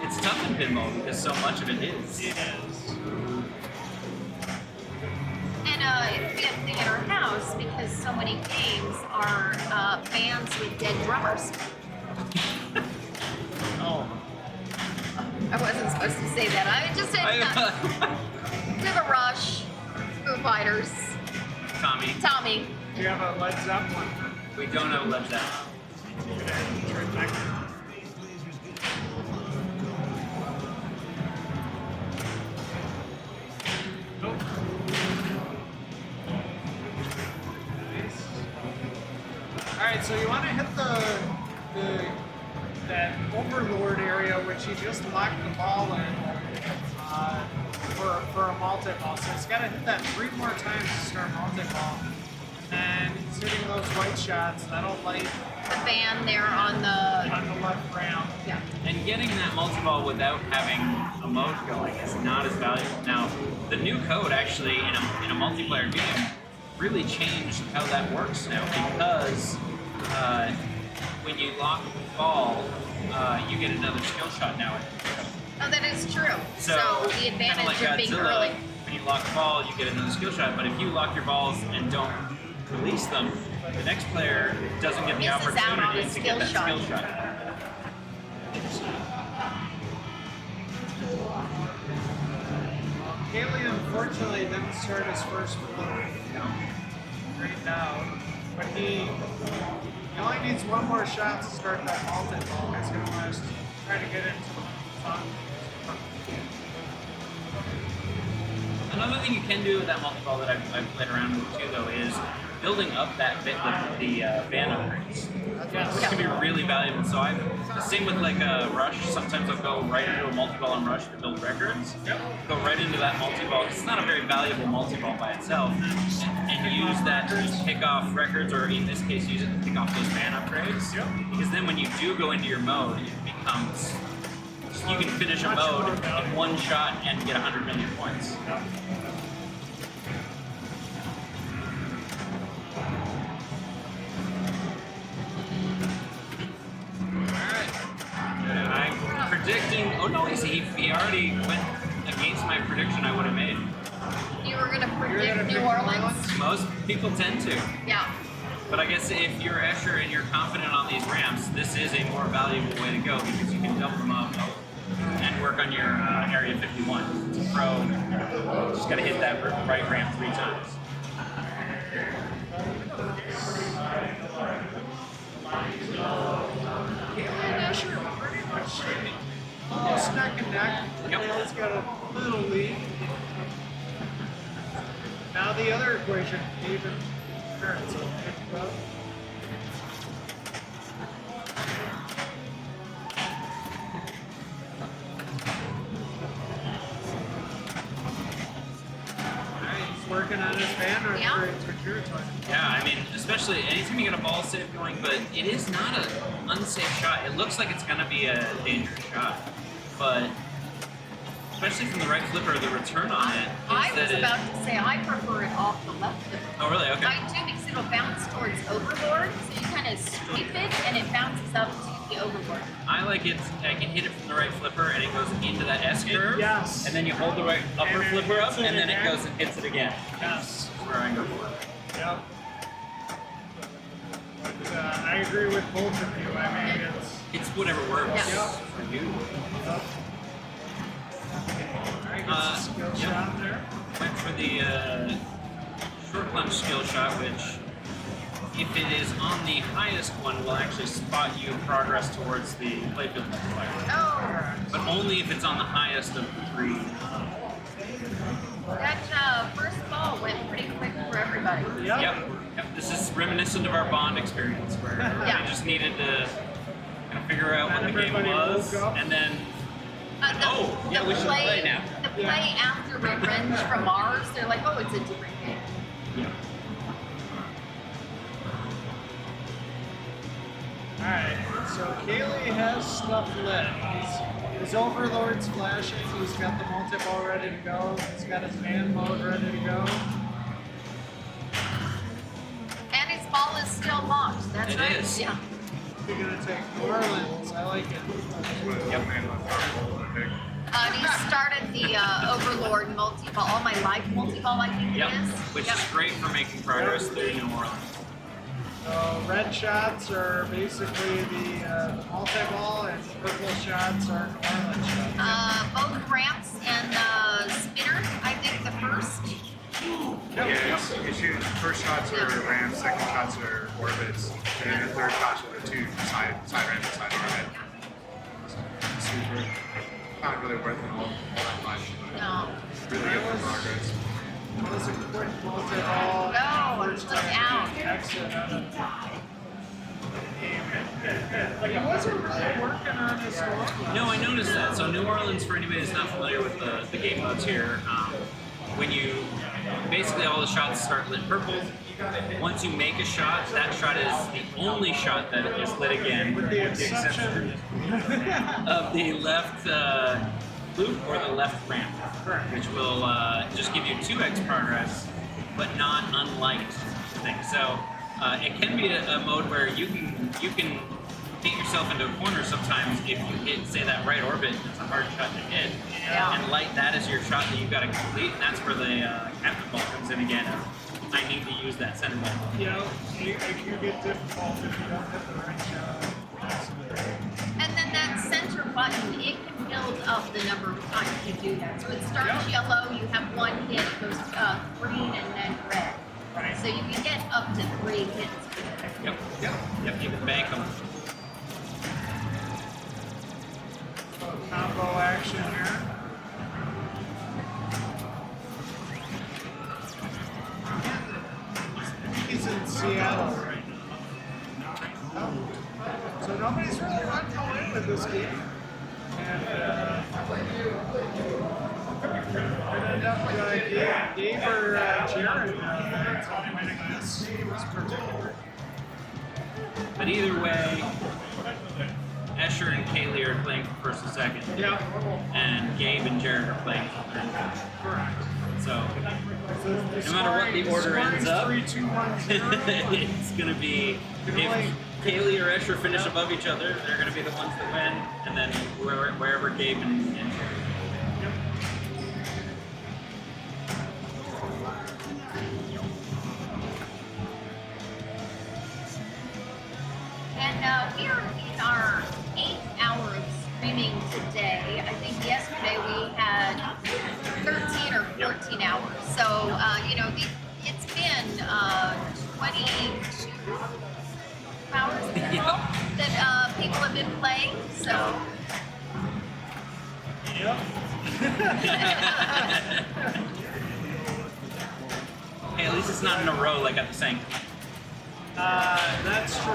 Speaker 2: It's tough in pinball because so much of it is.
Speaker 3: It is.
Speaker 1: And it's a good thing in our house because so many games are bands with dead drummers.
Speaker 3: Oh.
Speaker 1: I wasn't supposed to say that. I just said to the Rush, Foo Fighters,
Speaker 2: Tommy,
Speaker 1: Tommy.
Speaker 3: Do you have a Led Zeppelin?
Speaker 2: we don't know Led Zeppelin.
Speaker 3: It's right back there. Nope. Nice. Alright, so you want to hit that overlord area, which you just locked the ball in for a multi-ball. So it's got to hit that 3 more times to start multi-ball. And it's hitting those white shots. That'll light
Speaker 1: The band there on the.
Speaker 3: on the left ramp.
Speaker 1: Yeah.
Speaker 2: And getting that multi-ball without having a mode going is not as valuable. Now, the new code actually in a multiplayer game really changed how that works now because when you lock the ball, you get another skill shot now.
Speaker 1: Oh, that is true. So the
Speaker 2: kinda
Speaker 1: advantage
Speaker 2: like
Speaker 1: of being
Speaker 2: Godzilla,
Speaker 1: early.
Speaker 2: when you lock the ball, you get another skill shot. But if you lock your balls and don't release them, the next player doesn't get the
Speaker 1: Misses out on
Speaker 2: opportunity
Speaker 1: a
Speaker 2: to
Speaker 1: skill
Speaker 2: get that
Speaker 1: shot.
Speaker 2: skill shot.
Speaker 3: Haley unfortunately didn't start his first float right now, but he only needs one more shot to start that multi-ball because he wants to try to get into the fun.
Speaker 2: Another thing you can do with that multi-ball that I've played around with too, though, is building up that bit with the van upgrades. This can be really valuable. So the same with like a rush. Sometimes I'll go right into a multi-ball and rush to build records. Go right into that multi-ball. It's not a very valuable multi-ball by itself, and use that to just pick off records, or in this case, use it to pick off those van upgrades. Because then when you do go into your mode, it becomes you can finish a mode in one shot and get 100 million points. I'm predicting. Oh no, he already went against my prediction I would have made.
Speaker 1: You were gonna predict New Orleans?
Speaker 2: Most people tend to.
Speaker 1: Yeah.
Speaker 2: But I guess if you're Escher and you're confident on these ramps, this is a more valuable way to go because you can double them up and work on your Area 51. It's a pro. Just gotta hit that right ramp 3 times.
Speaker 3: Almost neck and neck.
Speaker 2: Yep.
Speaker 3: Haley's got a little lead. Now the other equation, even. Sure, it's okay. Working on his van or
Speaker 1: Yeah.
Speaker 2: Yeah, I mean, especially anytime you get a ball save going, but it is not an unsafe shot. It looks like it's going to be a dangerous shot, but especially from the right flipper, the return on it.
Speaker 1: I was about to say I prefer it off the left flipper.
Speaker 2: Oh, really? Okay.
Speaker 1: I do because it'll bounce towards overboard, so you kind of sweep it and it bounces up to the overboard.
Speaker 2: I like it. I can hit it from the right flipper, and it goes into that S curve.
Speaker 3: Yes.
Speaker 2: And then you hold the right upper
Speaker 3: And it
Speaker 2: flipper up,
Speaker 3: hits it
Speaker 2: and then it
Speaker 3: again.
Speaker 2: goes and hits it again.
Speaker 3: Yes.
Speaker 2: That's where I go for it.
Speaker 3: Yep. But, I agree with both of you. I mean,
Speaker 2: It's whatever works
Speaker 1: Yeah.
Speaker 2: for you.
Speaker 3: I guess a skill shot there.
Speaker 2: Went for the short plunge skill shot, which, if it is on the highest one, will actually spot you progress towards the playfield multiplier.
Speaker 1: Oh,
Speaker 2: But only if it's on the highest of the 3.
Speaker 1: that first ball went pretty quick for everybody.
Speaker 3: Yep.
Speaker 2: Yep. This is reminiscent of our Bond experience, where
Speaker 1: Yeah.
Speaker 2: we just needed to kind of figure out what the game
Speaker 3: Everybody
Speaker 2: was,
Speaker 3: woke up.
Speaker 2: and then
Speaker 1: The
Speaker 2: we should play now.
Speaker 1: The play after Revenge from Mars, they're like, oh, it's a different game.
Speaker 3: Alright, so Kaylee has stuff lit. His Overlord's flashing, he's got the multi-ball ready to go, he's got his man mode ready to go.
Speaker 1: And his ball is still locked. That's
Speaker 2: It
Speaker 1: right.
Speaker 2: is.
Speaker 1: Yeah.
Speaker 3: You're gonna take New Orleans, I like it.
Speaker 1: He started the Overlord multi-ball, all my life multi-ball, I think
Speaker 2: Yep.
Speaker 1: it is.
Speaker 2: Which
Speaker 1: Yep.
Speaker 2: is great for making progress through New Orleans.
Speaker 3: So red shots are basically the multi-ball, and purple shots are New Orleans shots.
Speaker 1: Both ramps and spinner, I think the first.
Speaker 6: Yeah, you shoot first shots are ramps, second shots are orbits, and then the third shots are the 2 side ramp and side orbit. Super. Not really worth it all that much, but
Speaker 1: No.
Speaker 6: really good for progress.
Speaker 3: That was a quick multi-ball.
Speaker 1: No,
Speaker 3: First
Speaker 1: look
Speaker 3: time
Speaker 1: out.
Speaker 3: exit out of like, it wasn't really working on his one.
Speaker 2: No, I noticed that. So New Orleans, for anybody that's not familiar with the game modes here, when you basically all the shots start lit purple. Once you make a shot, that shot is the only shot that is lit again,
Speaker 3: With the exception.
Speaker 2: of the left loop or the left ramp, which will just give you 2x progress, but not unliked things. So it can be a mode where you can hit yourself into a corner sometimes if you hit, say, that right orbit. It's a hard shot to hit,
Speaker 1: Yeah.
Speaker 2: and light that as your shot that you've got to complete, and that's where the captain ball comes in again. I need to use that center ball.
Speaker 3: Yeah, it can get difficult if you don't hit the right shot.
Speaker 1: And then that center button, it can build up the number of times you do that. So it starts yellow, you have one hit, it goes green and then red.
Speaker 3: Right.
Speaker 1: So you can get up to 3 hits.
Speaker 2: Yep. Yep. You can bank them.
Speaker 3: Combo action here. He's in Seattle right now. So nobody's really running away with this game. And could end up Gabe or Jared winning this particular.
Speaker 2: But either way, Escher and Kaylee are playing for first and second.
Speaker 3: Yeah.
Speaker 2: And Gabe and Jared are playing for third and fourth.
Speaker 3: Correct.
Speaker 2: So
Speaker 3: So
Speaker 2: no matter what the order ends up,
Speaker 3: 3, 2, 1, 0.
Speaker 2: it's going to be, if Kaylee or Escher finish above each other, they're going to be the ones that win, and then wherever Gabe and Jared.
Speaker 1: And we are in our 8th hour of streaming today. I think yesterday we had 13 or 14 hours. So, it's been 22 hours that people have been playing. So,
Speaker 2: Hey, at least it's not in a row like at the same.
Speaker 3: That's true.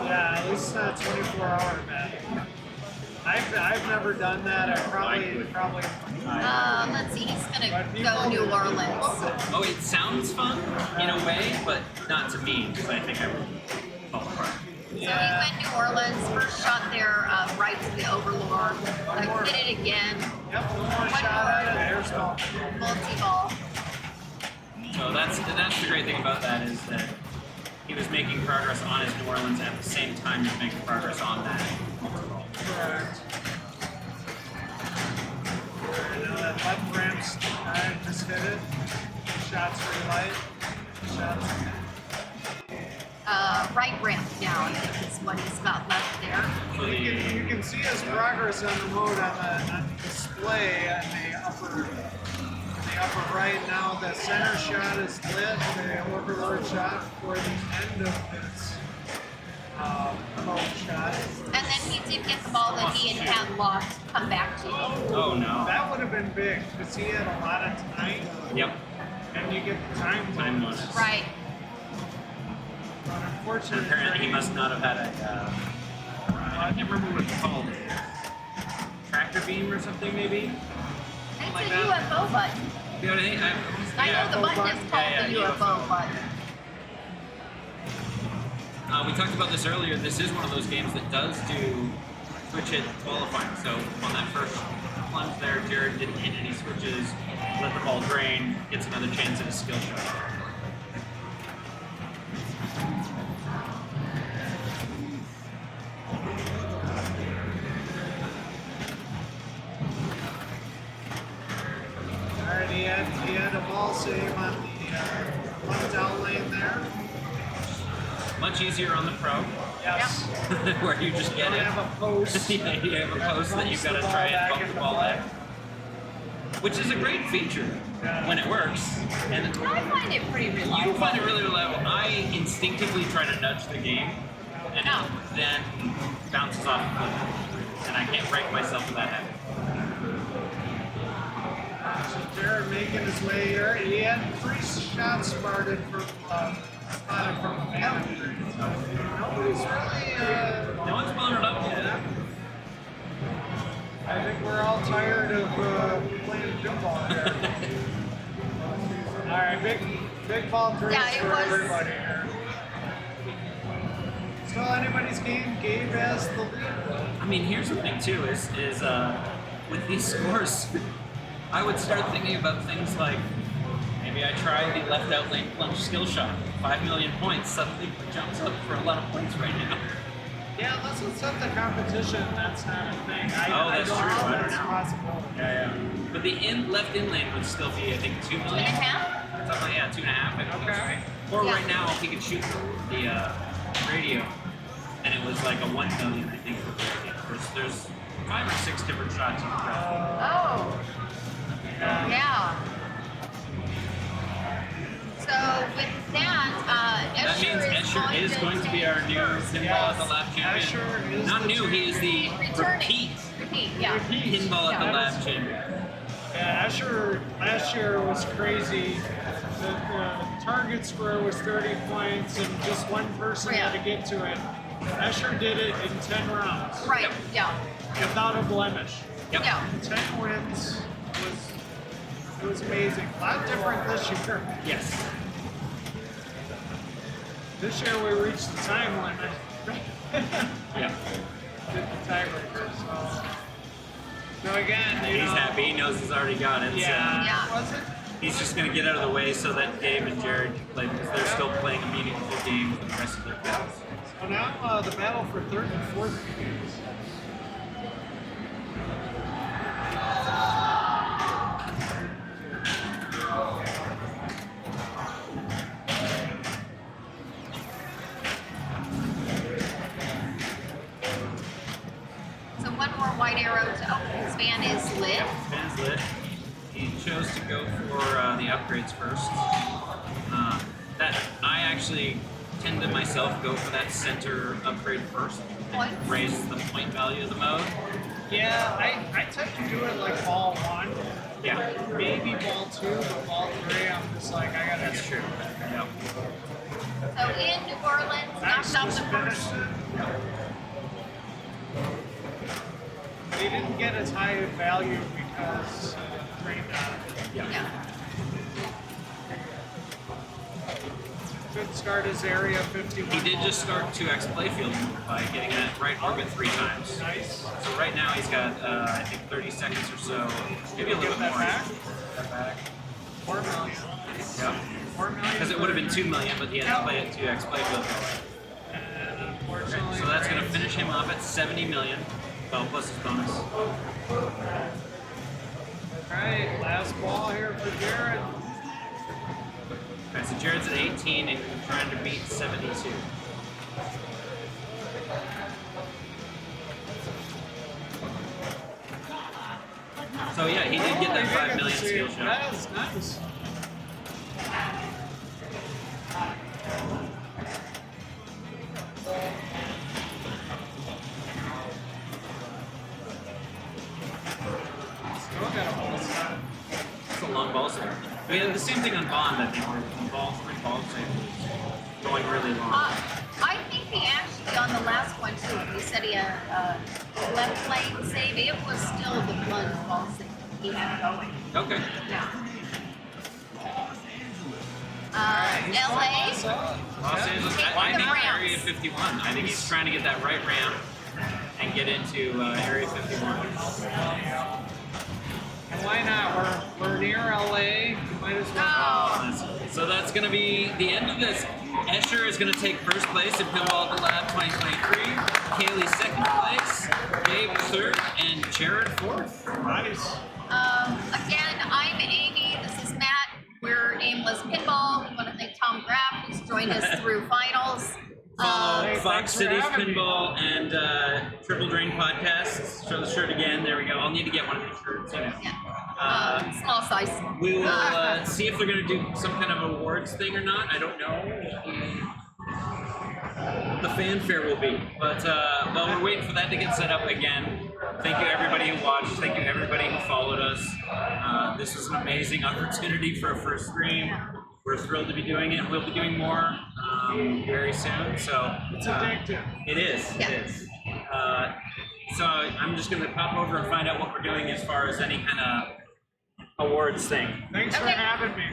Speaker 3: Yeah, at least it's not 24-hour bet. I've never done that. I probably.
Speaker 1: let's see, he's gonna go New Orleans.
Speaker 2: Oh, it sounds fun in a way, but not to me because I think I would fall apart.
Speaker 1: So he went New Orleans, first shot there, right to the Overlord. Hit it again.
Speaker 3: Yep, one more shot out of there. So.
Speaker 1: Multi-ball.
Speaker 2: So that's the great thing about that is that he was making progress on his New Orleans and at the same time he's making progress on that multi-ball.
Speaker 3: Correct. Now that left ramp's just hit it. Shots for light. Shots.
Speaker 1: Right ramp down is what he's got left there.
Speaker 3: You can see his progress on the mode on the display on the upper right. Now the center shot is lit. The Overlord shot for the end of his mode shot.
Speaker 1: And then he did get the ball that he had lost come back to you.
Speaker 2: Oh no.
Speaker 3: That would have been big because he had a lot of time.
Speaker 2: Yep.
Speaker 3: And you get the time
Speaker 2: bonus.
Speaker 1: Right.
Speaker 3: But unfortunately,
Speaker 2: Apparently he must not have had a, I can't remember what it's called. Tractor beam or something maybe?
Speaker 1: It's
Speaker 2: Like
Speaker 1: a
Speaker 2: that.
Speaker 1: UFO button.
Speaker 2: You know what I mean?
Speaker 1: I know the button is called the UFO button.
Speaker 2: We talked about this earlier. This is one of those games that does do switch hit qualifying. So on that first plunge there, Jared didn't hit any switches, let the ball drain, gets another chance at a skill shot.
Speaker 3: Alright, he had a ball save on the one down lane there.
Speaker 2: Much easier on the pro,
Speaker 3: Yes.
Speaker 2: where you just get
Speaker 3: You
Speaker 2: it.
Speaker 3: have a post.
Speaker 2: Yeah, you have a post that you've got to try and bump the ball at, which is a great feature when it works. And
Speaker 1: I find it pretty reliable.
Speaker 2: you find it really reliable. I instinctively try to nudge the game, and it then bounces off the cliff, and I can't break myself of that habit.
Speaker 3: So Jared making his way here. He had 3 shots spotted from the manager. Nobody's really.
Speaker 2: No one's blown it up yet.
Speaker 3: I think we're all tired of playing pinball here. All right, big ball drinks
Speaker 1: Yeah, it
Speaker 3: for
Speaker 1: was-
Speaker 3: everybody here. Still anybody's game. Gabe has the lead.
Speaker 2: I mean, here's the thing too: is with these scores, I would start thinking about things like maybe I try the left out lane plunge skill shot. 5 million points suddenly jumps up for a lot of points right now.
Speaker 3: Yeah, unless it's set the competition, that's not a thing.
Speaker 2: Oh, that's true. I don't
Speaker 3: That's
Speaker 2: know.
Speaker 3: possible.
Speaker 2: Yeah. But the left in lane would still be, I think, 2 million.
Speaker 1: 2.5?
Speaker 2: Something like, yeah, 2.5. I think that's
Speaker 3: Okay.
Speaker 2: right. Or
Speaker 1: Yeah.
Speaker 2: right now, if he could shoot the radio, and it was like a 1 million, I think. There's 5 or 6 different shots you can try.
Speaker 1: Oh. Yeah. So with that,
Speaker 2: That means Escher is going to be our new Pinball at the Lab champion.
Speaker 3: Escher is
Speaker 2: Not
Speaker 3: the
Speaker 2: new, he is the
Speaker 1: Returning.
Speaker 2: repeat
Speaker 1: Yeah.
Speaker 2: Pinball at the
Speaker 1: Yeah.
Speaker 2: Lab champion.
Speaker 3: Yeah, Escher last year was crazy. The target score was 30 points, and just one person had to get to it. Escher did it in 10 rounds.
Speaker 1: Right. Yeah.
Speaker 3: Without a blemish.
Speaker 2: Yep.
Speaker 1: Yeah.
Speaker 3: 10 wins was amazing. A lot different this year.
Speaker 2: Yes.
Speaker 3: This year we reached the time limit.
Speaker 2: Yeah.
Speaker 3: Did the tiebreaker. So again,
Speaker 2: He's happy. He knows he's already got it.
Speaker 3: Yeah.
Speaker 1: Yeah.
Speaker 3: Was it?
Speaker 2: So he's just going to get out of the way so that Dave and Jared can play because they're still playing a meaningful game for the rest of their pals.
Speaker 3: So now the battle for third and fourth begins.
Speaker 1: So one more white arrow to his van is lit.
Speaker 2: Van's lit. He chose to go for the upgrades first. That I actually tend to myself go for that center upgrade first.
Speaker 1: What?
Speaker 2: It raises the point value of the mode.
Speaker 3: Yeah, I tend to do it like ball one.
Speaker 2: Yeah,
Speaker 3: Maybe ball two, but ball three, I'm just like, I gotta
Speaker 2: that's
Speaker 3: get
Speaker 2: true. Yep.
Speaker 1: So in New Orleans, knocked off the first.
Speaker 3: But he didn't get as high a value because rained on.
Speaker 1: Yeah.
Speaker 3: Could start his area 51.
Speaker 2: He did just start 2x playfield by getting that right orbit 3 times.
Speaker 3: Nice.
Speaker 2: So right now he's got, I think, 30 seconds or so, maybe a little
Speaker 3: Get
Speaker 2: bit
Speaker 3: that
Speaker 2: more.
Speaker 3: back?
Speaker 2: That back.
Speaker 3: 4 million.
Speaker 2: Yep.
Speaker 3: 4 million.
Speaker 2: Because it would have been 2 million, but he had to play at 2x playfield.
Speaker 3: And unfortunately,
Speaker 2: So that's going to
Speaker 3: rained.
Speaker 2: finish him off at 70 million. Well, plus his bonus.
Speaker 3: Alright, last ball here for Jared.
Speaker 2: Alright, so Jared's at 18 and trying to beat 72. So yeah, he did get that 5 million skill shot.
Speaker 3: That is nice. Still got a ball set.
Speaker 2: It's a long ball save. We had the same thing on Bond, I think, where the ball save was going really long.
Speaker 1: I think he actually, on the last one too, he said he had left lane save. It was still the one ball save he had going.
Speaker 2: Okay.
Speaker 1: Yeah.
Speaker 3: He's
Speaker 1: LA.
Speaker 3: all set.
Speaker 2: Los Angeles,
Speaker 1: Take
Speaker 2: I
Speaker 1: the
Speaker 2: think
Speaker 1: Rams.
Speaker 2: Area 51. I think he's trying to get that right ramp and get into Area 51.
Speaker 3: And why not? We're near LA. Might as well.
Speaker 1: Oh,
Speaker 2: So that's going to be the end of this. Escher is going to take first place in Pinball at the Lab 2023. Kaylee second place. Dave third. And Jared fourth.
Speaker 3: Nice.
Speaker 1: again, I'm Amy. This is Matt. We're Aimless Pinball. We want to thank Tom Graff, who's joined us through finals.
Speaker 2: Follow
Speaker 3: Hey,
Speaker 2: Fox
Speaker 3: thanks for
Speaker 2: Cities
Speaker 3: having me.
Speaker 2: Pinball and Triple Drain Podcasts. Show the shirt again. There we go. I'll need to get one of these shirts. You know.
Speaker 1: Yeah. Small size.
Speaker 2: We will see if they're going to do some kind of awards thing or not. I don't know. The fanfare will be. But while we're waiting for that to get set up again, thank you everybody who watched. Thank you everybody who followed us. This was an amazing opportunity for a first stream. We're thrilled to be doing it. We'll be doing more very soon. So
Speaker 3: It's addictive.
Speaker 2: It is.
Speaker 1: Yeah.
Speaker 2: It is. So I'm just going to pop over and find out what we're doing as far as any kind of awards thing.
Speaker 3: Thanks for
Speaker 1: Okay.
Speaker 3: having me.